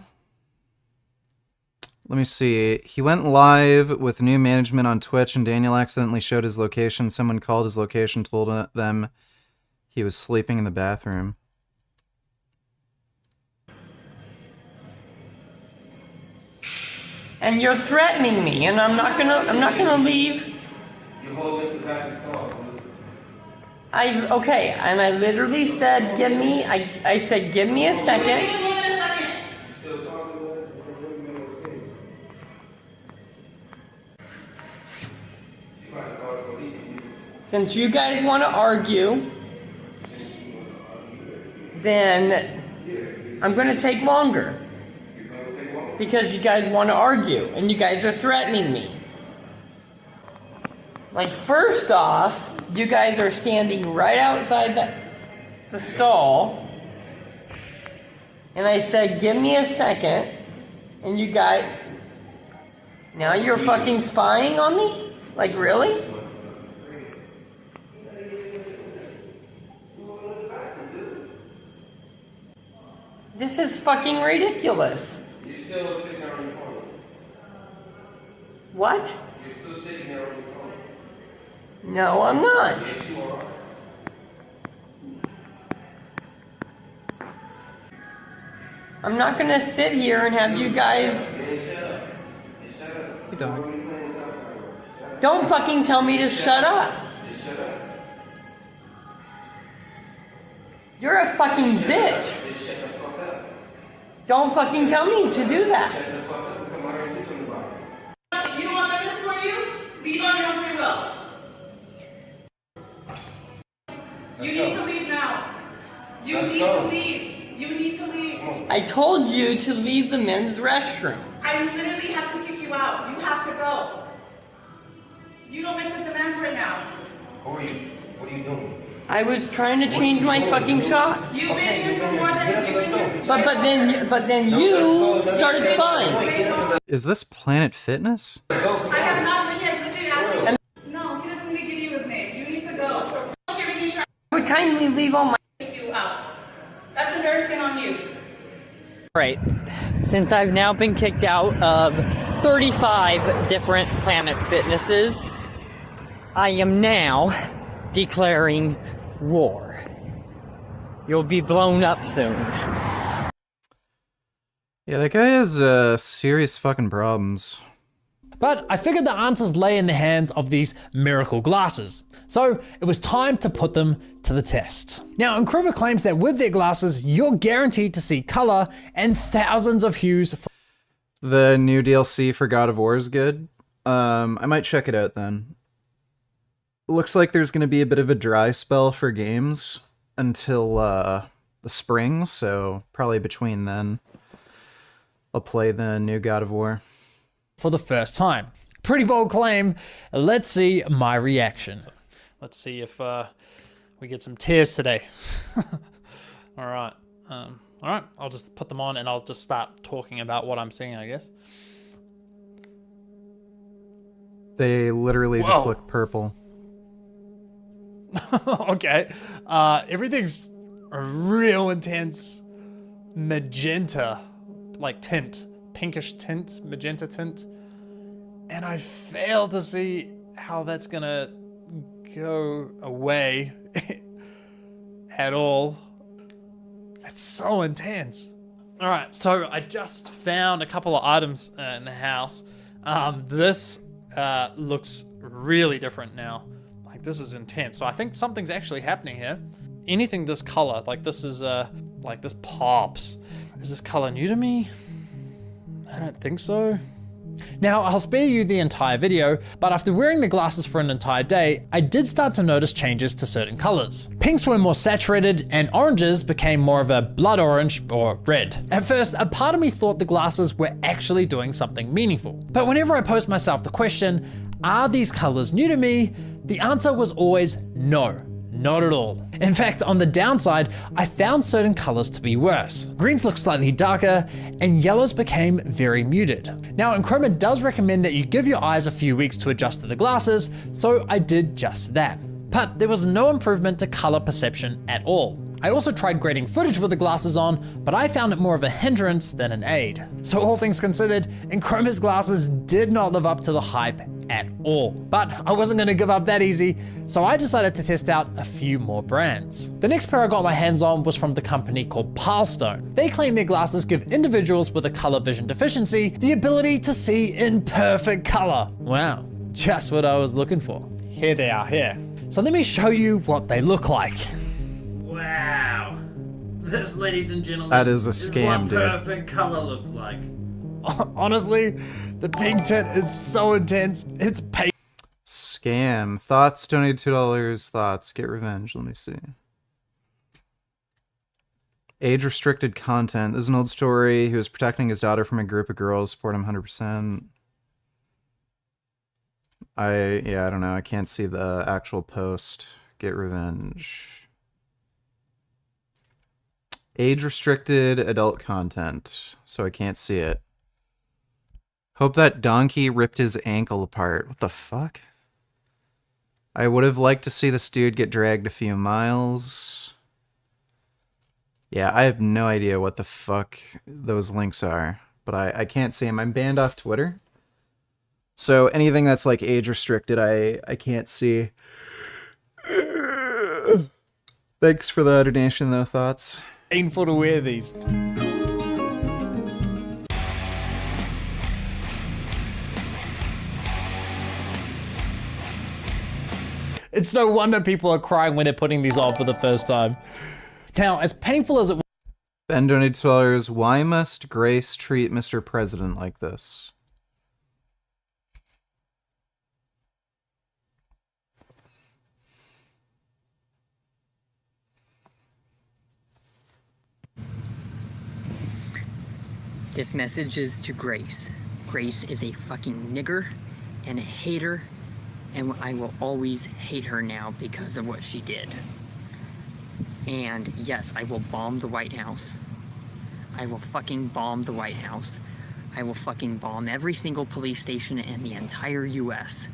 Let me see. He went live with new management on Twitch and Daniel accidentally showed his location. Someone called his location, told them he was sleeping in the bathroom. And you're threatening me, and I'm not gonna leave. You hold it back and talk. Okay, and I literally said, I said, give me a second. Since you guys want to argue, then I'm going to take longer. Because you guys want to argue, and you guys are threatening me. Like, first off, you guys are standing right outside the stall, And I said, give me a second. And you got... Now you're fucking spying on me? Like, really? This is fucking ridiculous. You're still sitting there on your phone. What? You're still sitting there on your phone. No, I'm not. Yes, you are. I'm not gonna sit here and have you guys... Don't fucking tell me to shut up. You're a fucking bitch. Don't fucking tell me to do that. You don't want them to escort you? Leave on your own free will. You need to leave now. You need to leave. You need to leave. I told you to leave the men's restroom. I literally have to kick you out. You have to go. You don't make the demands right now. Who are you? What are you doing? I was trying to change my fucking chalk. You've been here for more than But then you started spying. Is this Planet Fitness? I have not been here. Literally asked you. No, he doesn't need to give you his name. You need to go. You're really sure. I would kindly leave all my... Kick you out. That's embarrassing on you. Right. Since I've now been kicked out of 35 different Planet Fitnesses, I am now declaring war. You'll be blown up soon. Yeah, that guy has serious fucking problems. But I figured the answers lay in the hands of these miracle glasses. So it was time to put them to the test. Now, Nkrumah claims that with their glasses, you're guaranteed to see color and thousands of hues. The new DLC for God of War is good. I might check it out then. Looks like there's going to be a bit of a dry spell for games until the spring, so probably between then I'll play the new God of War. For the first time. Pretty bold claim. Let's see my reaction. Let's see if we get some tears today. All right. All right. I'll just put them on and I'll just start talking about what I'm seeing, I guess. They literally just look purple. Okay. Everything's a real intense magenta, like tint. Pinkish tint, magenta tint. And I fail to see how that's gonna go away at all. It's so intense. All right, so I just found a couple of items in the house. This looks really different now. Like this is intense. So I think something's actually happening here. Anything this color, like this is like this pops. Is this color new to me? I don't think so. Now, I'll spare you the entire video, but after wearing the glasses for an entire day, I did start to notice changes to certain colors. Pinks were more saturated, and oranges became more of a blood orange or red. At first, a part of me thought the glasses were actually doing something meaningful. But whenever I posed myself the question, are these colors new to me? The answer was always no. Not at all. In fact, on the downside, I found certain colors to be worse. Greens looked slightly darker, and yellows became very muted. Now, Nkrumah does recommend that you give your eyes a few weeks to adjust to the glasses, so I did just that. But there was no improvement to color perception at all. I also tried grading footage with the glasses on, but I found it more of a hindrance than an aid. So all things considered, Nkrumah's glasses did not live up to the hype at all. But I wasn't gonna give up that easy, so I decided to test out a few more brands. The next pair I got my hands on was from the company called Pilestone. They claim their glasses give individuals with a color vision deficiency the ability to see in perfect color. Wow, just what I was looking for. Here they are here. So let me show you what they look like. Wow. This, ladies and gentlemen, that is a scam, is what perfect color looks like. Honestly, the pink tint is so intense, it's pain. Scam. Thoughts, donate $2. Thoughts, get revenge. Let me see. Age-restricted content. This is an old story. He was protecting his daughter from a group of girls. Support him 100%. I don't know. I can't see the actual post. Get revenge. Age-restricted adult content, so I can't see it. Hope that donkey ripped his ankle apart. What the fuck? I would have liked to see this dude get dragged a few miles. Yeah, I have no idea what the fuck those links are, but I can't see them. I'm banned off Twitter. So anything that's like age-restricted, I can't see. Thanks for the donation, though, thoughts. Painful to wear these. It's no wonder people are crying when they're putting these on for the first time. Now, as painful as it was, Ben donated $12. Why must Grace treat Mr. President like this? This message is to Grace. Grace is a fucking nigger and a hater, and I will always hate her now because of what she did. And yes, I will bomb the White House. I will fucking bomb the White House. I will fucking bomb every single police station in the entire US.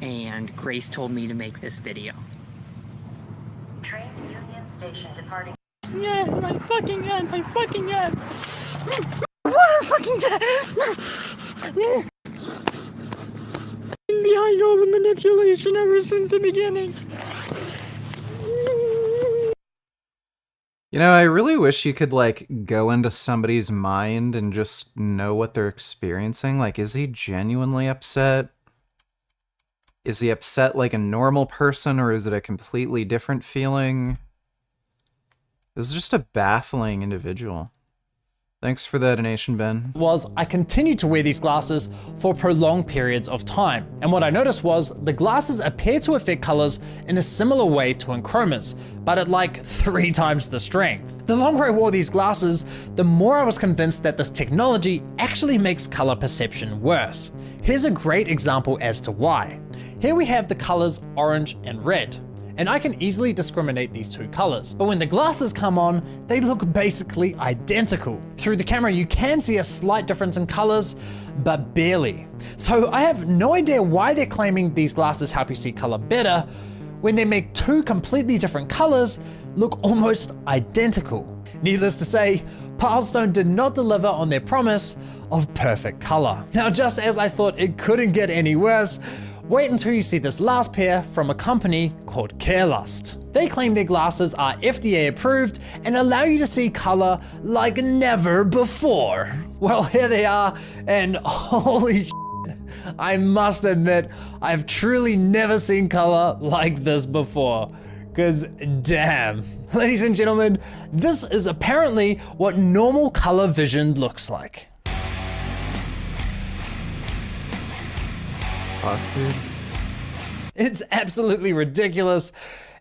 And Grace told me to make this video. Train to Union Station departing. Yeah, my fucking god, my fucking god. What a fucking god. Behind all the manipulation ever since the beginning. You know, I really wish you could, like, go into somebody's mind and just know what they're experiencing. Like, is he genuinely upset? Is he upset like a normal person, or is it a completely different feeling? This is just a baffling individual. Thanks for the donation, Ben. I continued to wear these glasses for prolonged periods of time. And what I noticed was the glasses appear to affect colors in a similar way to enchromas, but at like 3 times the strength. The longer I wore these glasses, the more I was convinced that this technology actually makes color perception worse. Here's a great example as to why. Here we have the colors orange and red, and I can easily discriminate these 2 colors. But when the glasses come on, they look basically identical. Through the camera, you can see a slight difference in colors, but barely. So I have no idea why they're claiming these glasses help you see color better when they make 2 completely different colors look almost identical. Needless to say, Pilestone did not deliver on their promise of perfect color. Now, just as I thought it couldn't get any worse, wait until you see this last pair from a company called Carelust. They claim their glasses are FDA approved and allow you to see color like never before. Well, here they are, and holy shit, I must admit, I've truly never seen color like this before. Cause damn. Ladies and gentlemen, this is apparently what normal color vision looks like. Fuck, dude. It's absolutely ridiculous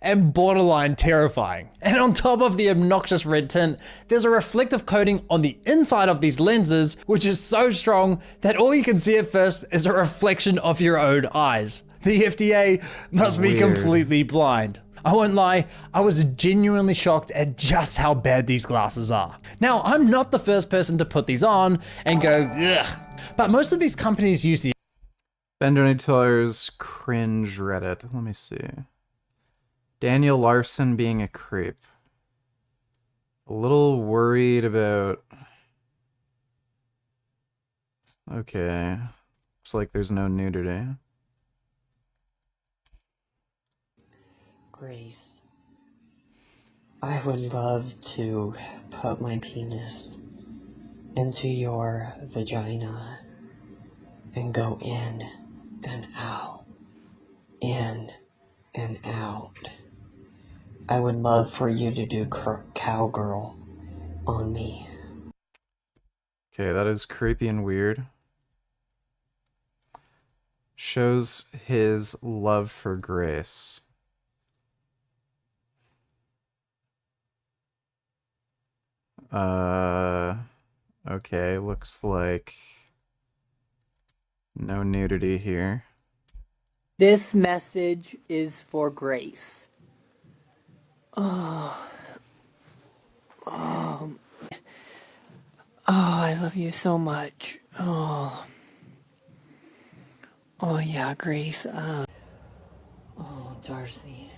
and borderline terrifying. And on top of the obnoxious red tint, there's a reflective coating on the inside of these lenses, which is so strong that all you can see at first is a reflection of your own eyes. The FDA must be completely blind. I won't lie, I was genuinely shocked at just how bad these glasses are. Now, I'm not the first person to put these on and go, ugh, but most of these companies use the Ben Donators cringe Reddit. Let me see. Daniel Larson being a creep. A little worried about... Okay. Looks like there's no nudity. Grace, I would love to put my penis into your vagina and go in and out, in and out. I would love for you to do cowgirl on me. Okay, that is creepy and weird. Shows his love for Grace. Okay, looks like no nudity here. This message is for Grace. Oh. Oh, I love you so much. Oh yeah, Grace. Oh, Darcy.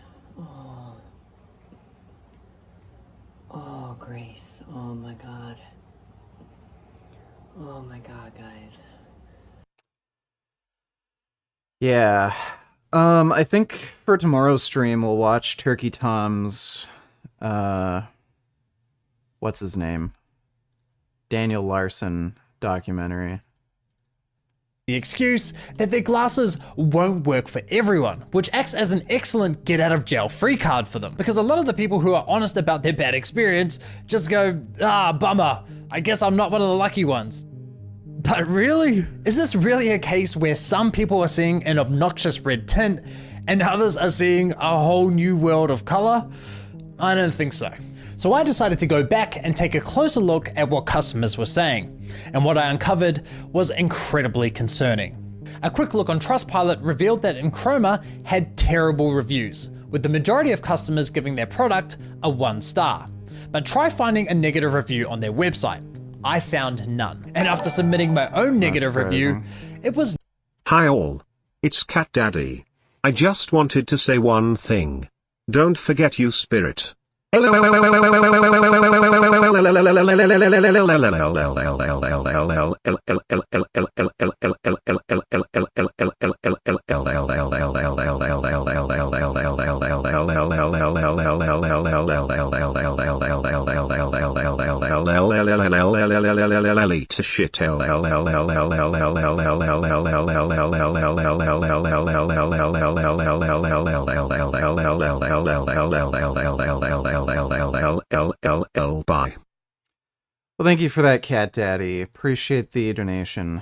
Oh, Grace. Oh my God. Oh my God, guys. Yeah. I think for tomorrow's stream we'll watch Turkey Tom's what's his name? Daniel Larson documentary. The excuse that their glasses won't work for everyone, which acts as an excellent get out of jail free card for them. Because a lot of the people who are honest about their bad experience just go, bummer, I guess I'm not one of the lucky ones. But really? Is this really a case where some people are seeing an obnoxious red tint and others are seeing a whole new world of color? I don't think so. So I decided to go back and take a closer look at what customers were saying. And what I uncovered was incredibly concerning. A quick look on Trustpilot revealed that Enchroma had terrible reviews, with the majority of customers giving their product a 1 star. But try finding a negative review on their website. I found none. And after submitting my own negative review, it was... Hi all. It's Cat Daddy. I just wanted to say one thing. Don't forget you spirit. Bye. Well, thank you for that, Cat Daddy. Appreciate the donation.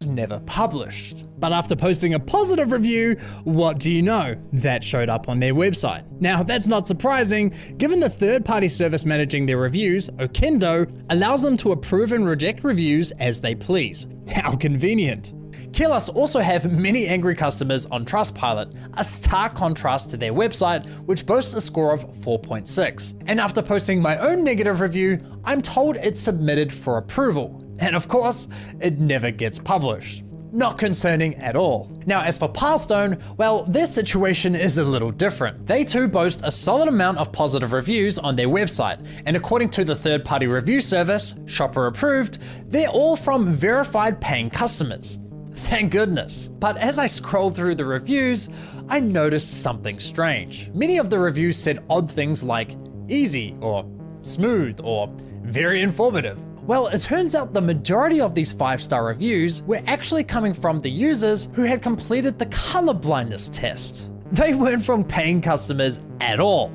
Never published. But after posting a positive review, what do you know? That showed up on their website. Now, that's not surprising, given the third-party service managing their reviews, Okendo, allows them to approve and reject reviews as they please. How convenient. Keyless also have many angry customers on Trustpilot, a stark contrast to their website, which boasts a score of 4.6. And after posting my own negative review, I'm told it's submitted for approval. And of course, it never gets published. Not concerning at all. Now, as for Pilestone, well, their situation is a little different. They too boast a solid amount of positive reviews on their website, and according to the third-party review service, Shopper Approved, they're all from verified paying customers. Thank goodness. But as I scrolled through the reviews, I noticed something strange. Many of the reviews said odd things like easy or smooth or very informative. Well, it turns out the majority of these 5-star reviews were actually coming from the users who had completed the color blindness test. They weren't from paying customers at all.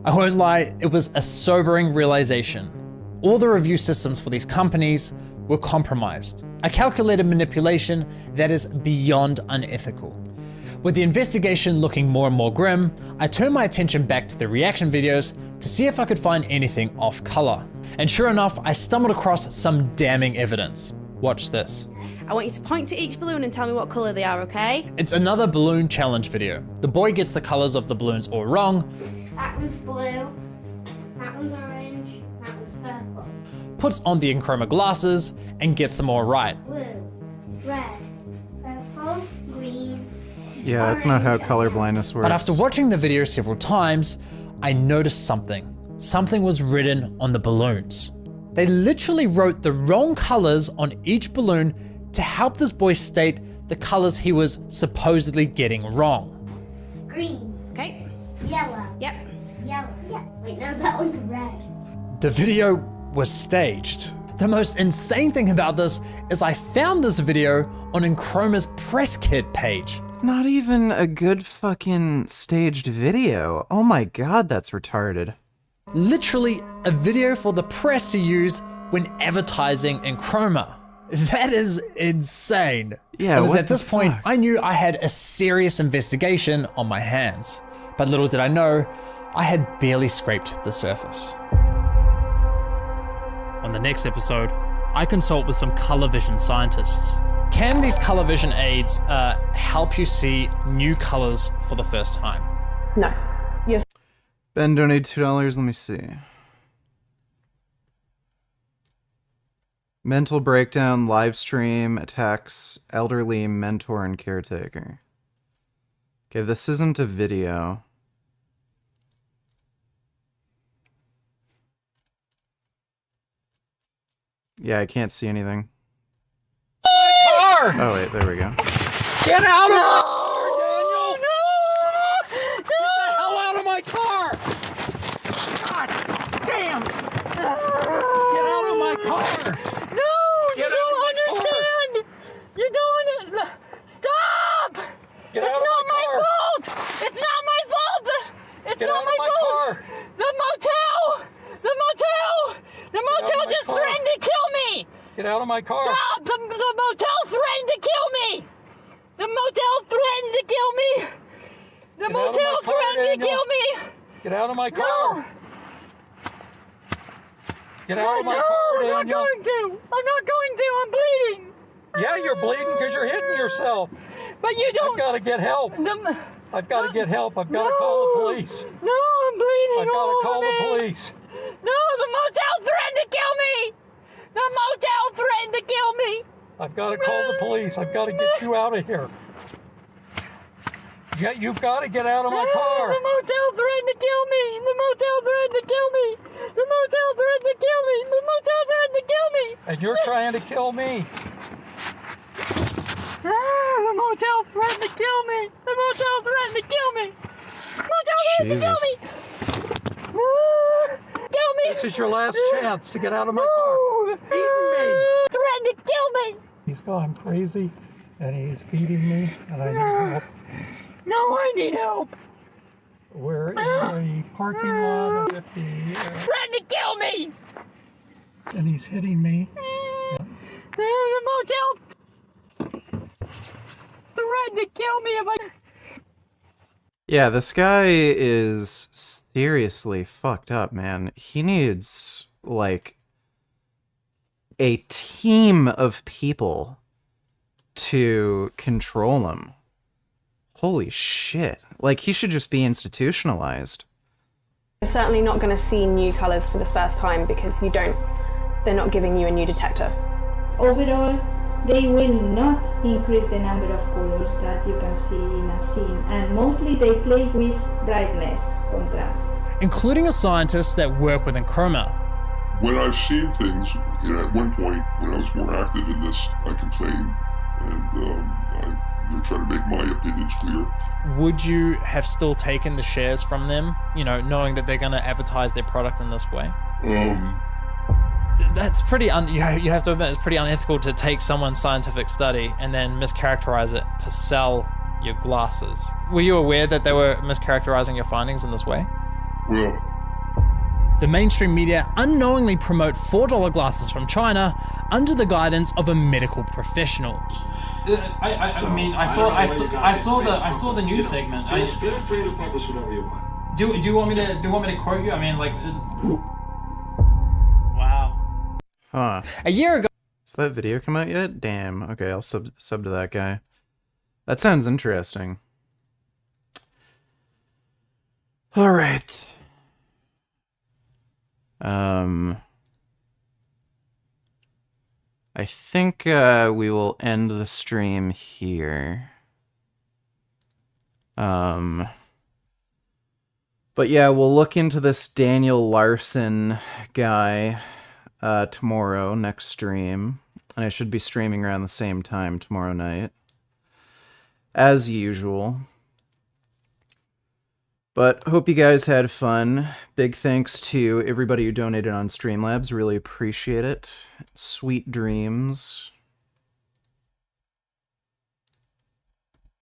I won't lie, it was a sobering realization. All the review systems for these companies were compromised. A calculated manipulation that is beyond unethical. With the investigation looking more and more grim, I turned my attention back to the reaction videos to see if I could find anything off color. And sure enough, I stumbled across some damning evidence. Watch this. I want you to point to each balloon and tell me what color they are, okay? It's another balloon challenge video. The boy gets the colors of the balloons all wrong. That one's blue, that one's orange, that one's purple. Puts on the Enchroma glasses and gets them all right. Blue, red, purple, green. Yeah, that's not how color blindness works. But after watching the video several times, I noticed something. Something was written on the balloons. They literally wrote the wrong colors on each balloon to help this boy state the colors he was supposedly getting wrong. Green. Okay. Yellow. Yep. Yellow. Yeah. Wait, no, that one's red. The video was staged. The most insane thing about this is I found this video on Enchroma's press kit page. It's not even a good fucking staged video. Oh my god, that's retarded. Literally a video for the press to use when advertising Enchroma. That is insane. Yeah, it was what at this the point fuck? I knew I had a serious investigation on my hands. But little did I know, I had barely scraped the surface. On the next episode, I consult with some color vision scientists. Can these color vision aids help you see new colors for the first time? No. Yes. Ben donated $2, let me see. Mental breakdown, live stream, attacks elderly mentor and caretaker. Okay, this isn't a video. Yeah, I can't see anything. Car! Oh wait, there we go. Get out of my car, Daniel! No! Get the hell out of my car! God damn! Get out of my car! No, you don't understand. You don't. Stop! Get It's out of not my my car. fault. It's not my fault. It's Get not out of my my fault. car. The motel. The motel my just car. threatened to kill me. Get out of my car! Stop! The motel threatened to kill me. The motel threatened to kill me. The Get out of motel my car, threatened to Daniel. kill me. Get out of my No. car! Get out of my No, car, I'm not Daniel! going to. I'm not going to. I'm bleeding. Yeah, you're bleeding because you're hitting yourself. But you don't. I've got to get help. I've got to get help. I've got to call the police. No, I'm bleeding. I've got all to over call me. the police. No, the motel threatened to kill me. The motel threatened to kill me. I've got to call the police. I've got to get you out of here. Yeah, you've got to get out of my car. The motel threatened to kill me. The motel threatened to kill me. The motel threatened to kill me. The motel threatened to kill me. And you're trying to kill me. The motel threatened to kill me. The motel threatened to kill me. The motel threatened to kill me. Kill me. This is your last chance to get out of my car. Beating me. Threatened to kill me. He's gone crazy, and he's beating me, and I need help. No, I need help. We're in the parking lot of the... Threatened to kill me. and he's hitting me. The motel threatened to kill me if I... Yeah, this guy is seriously fucked up, man. He needs, like, a team of people to control him. Holy shit. Like, he should just be institutionalized. You're certainly not going to see new colours for this first time because they're not giving you a new detector. Overall, they will not increase the number of colors that you can see in a scene, and mostly they play with brightness, contrast. Including a scientist that work within chroma. When I've seen things, at one point, when I was more active in this, I complained, and I try to make my opinions clear. Would you have still taken the shares from them, knowing that they're going to advertise their product in this way? That's pretty, you have to admit, it's pretty unethical to take someone's scientific study and then mischaracterize it to sell your glasses. Were you aware that they were mischaracterizing your findings in this way? Well, the mainstream media unknowingly promote $4 glasses from China under the guidance of a medical professional. I saw the news segment. Feel free to publish whatever you want. Do you want me to quote you? Wow. Huh. A year ago. Has that video come out yet? Damn. Okay, I'll sub to that guy. That sounds interesting. All right. I think we will end the stream here. But yeah, we'll look into this Daniel Larson guy tomorrow, next stream. And I should be streaming around the same time tomorrow night, as usual. But hope you guys had fun. Big thanks to everybody who donated on Streamlabs. Really appreciate it. Sweet dreams.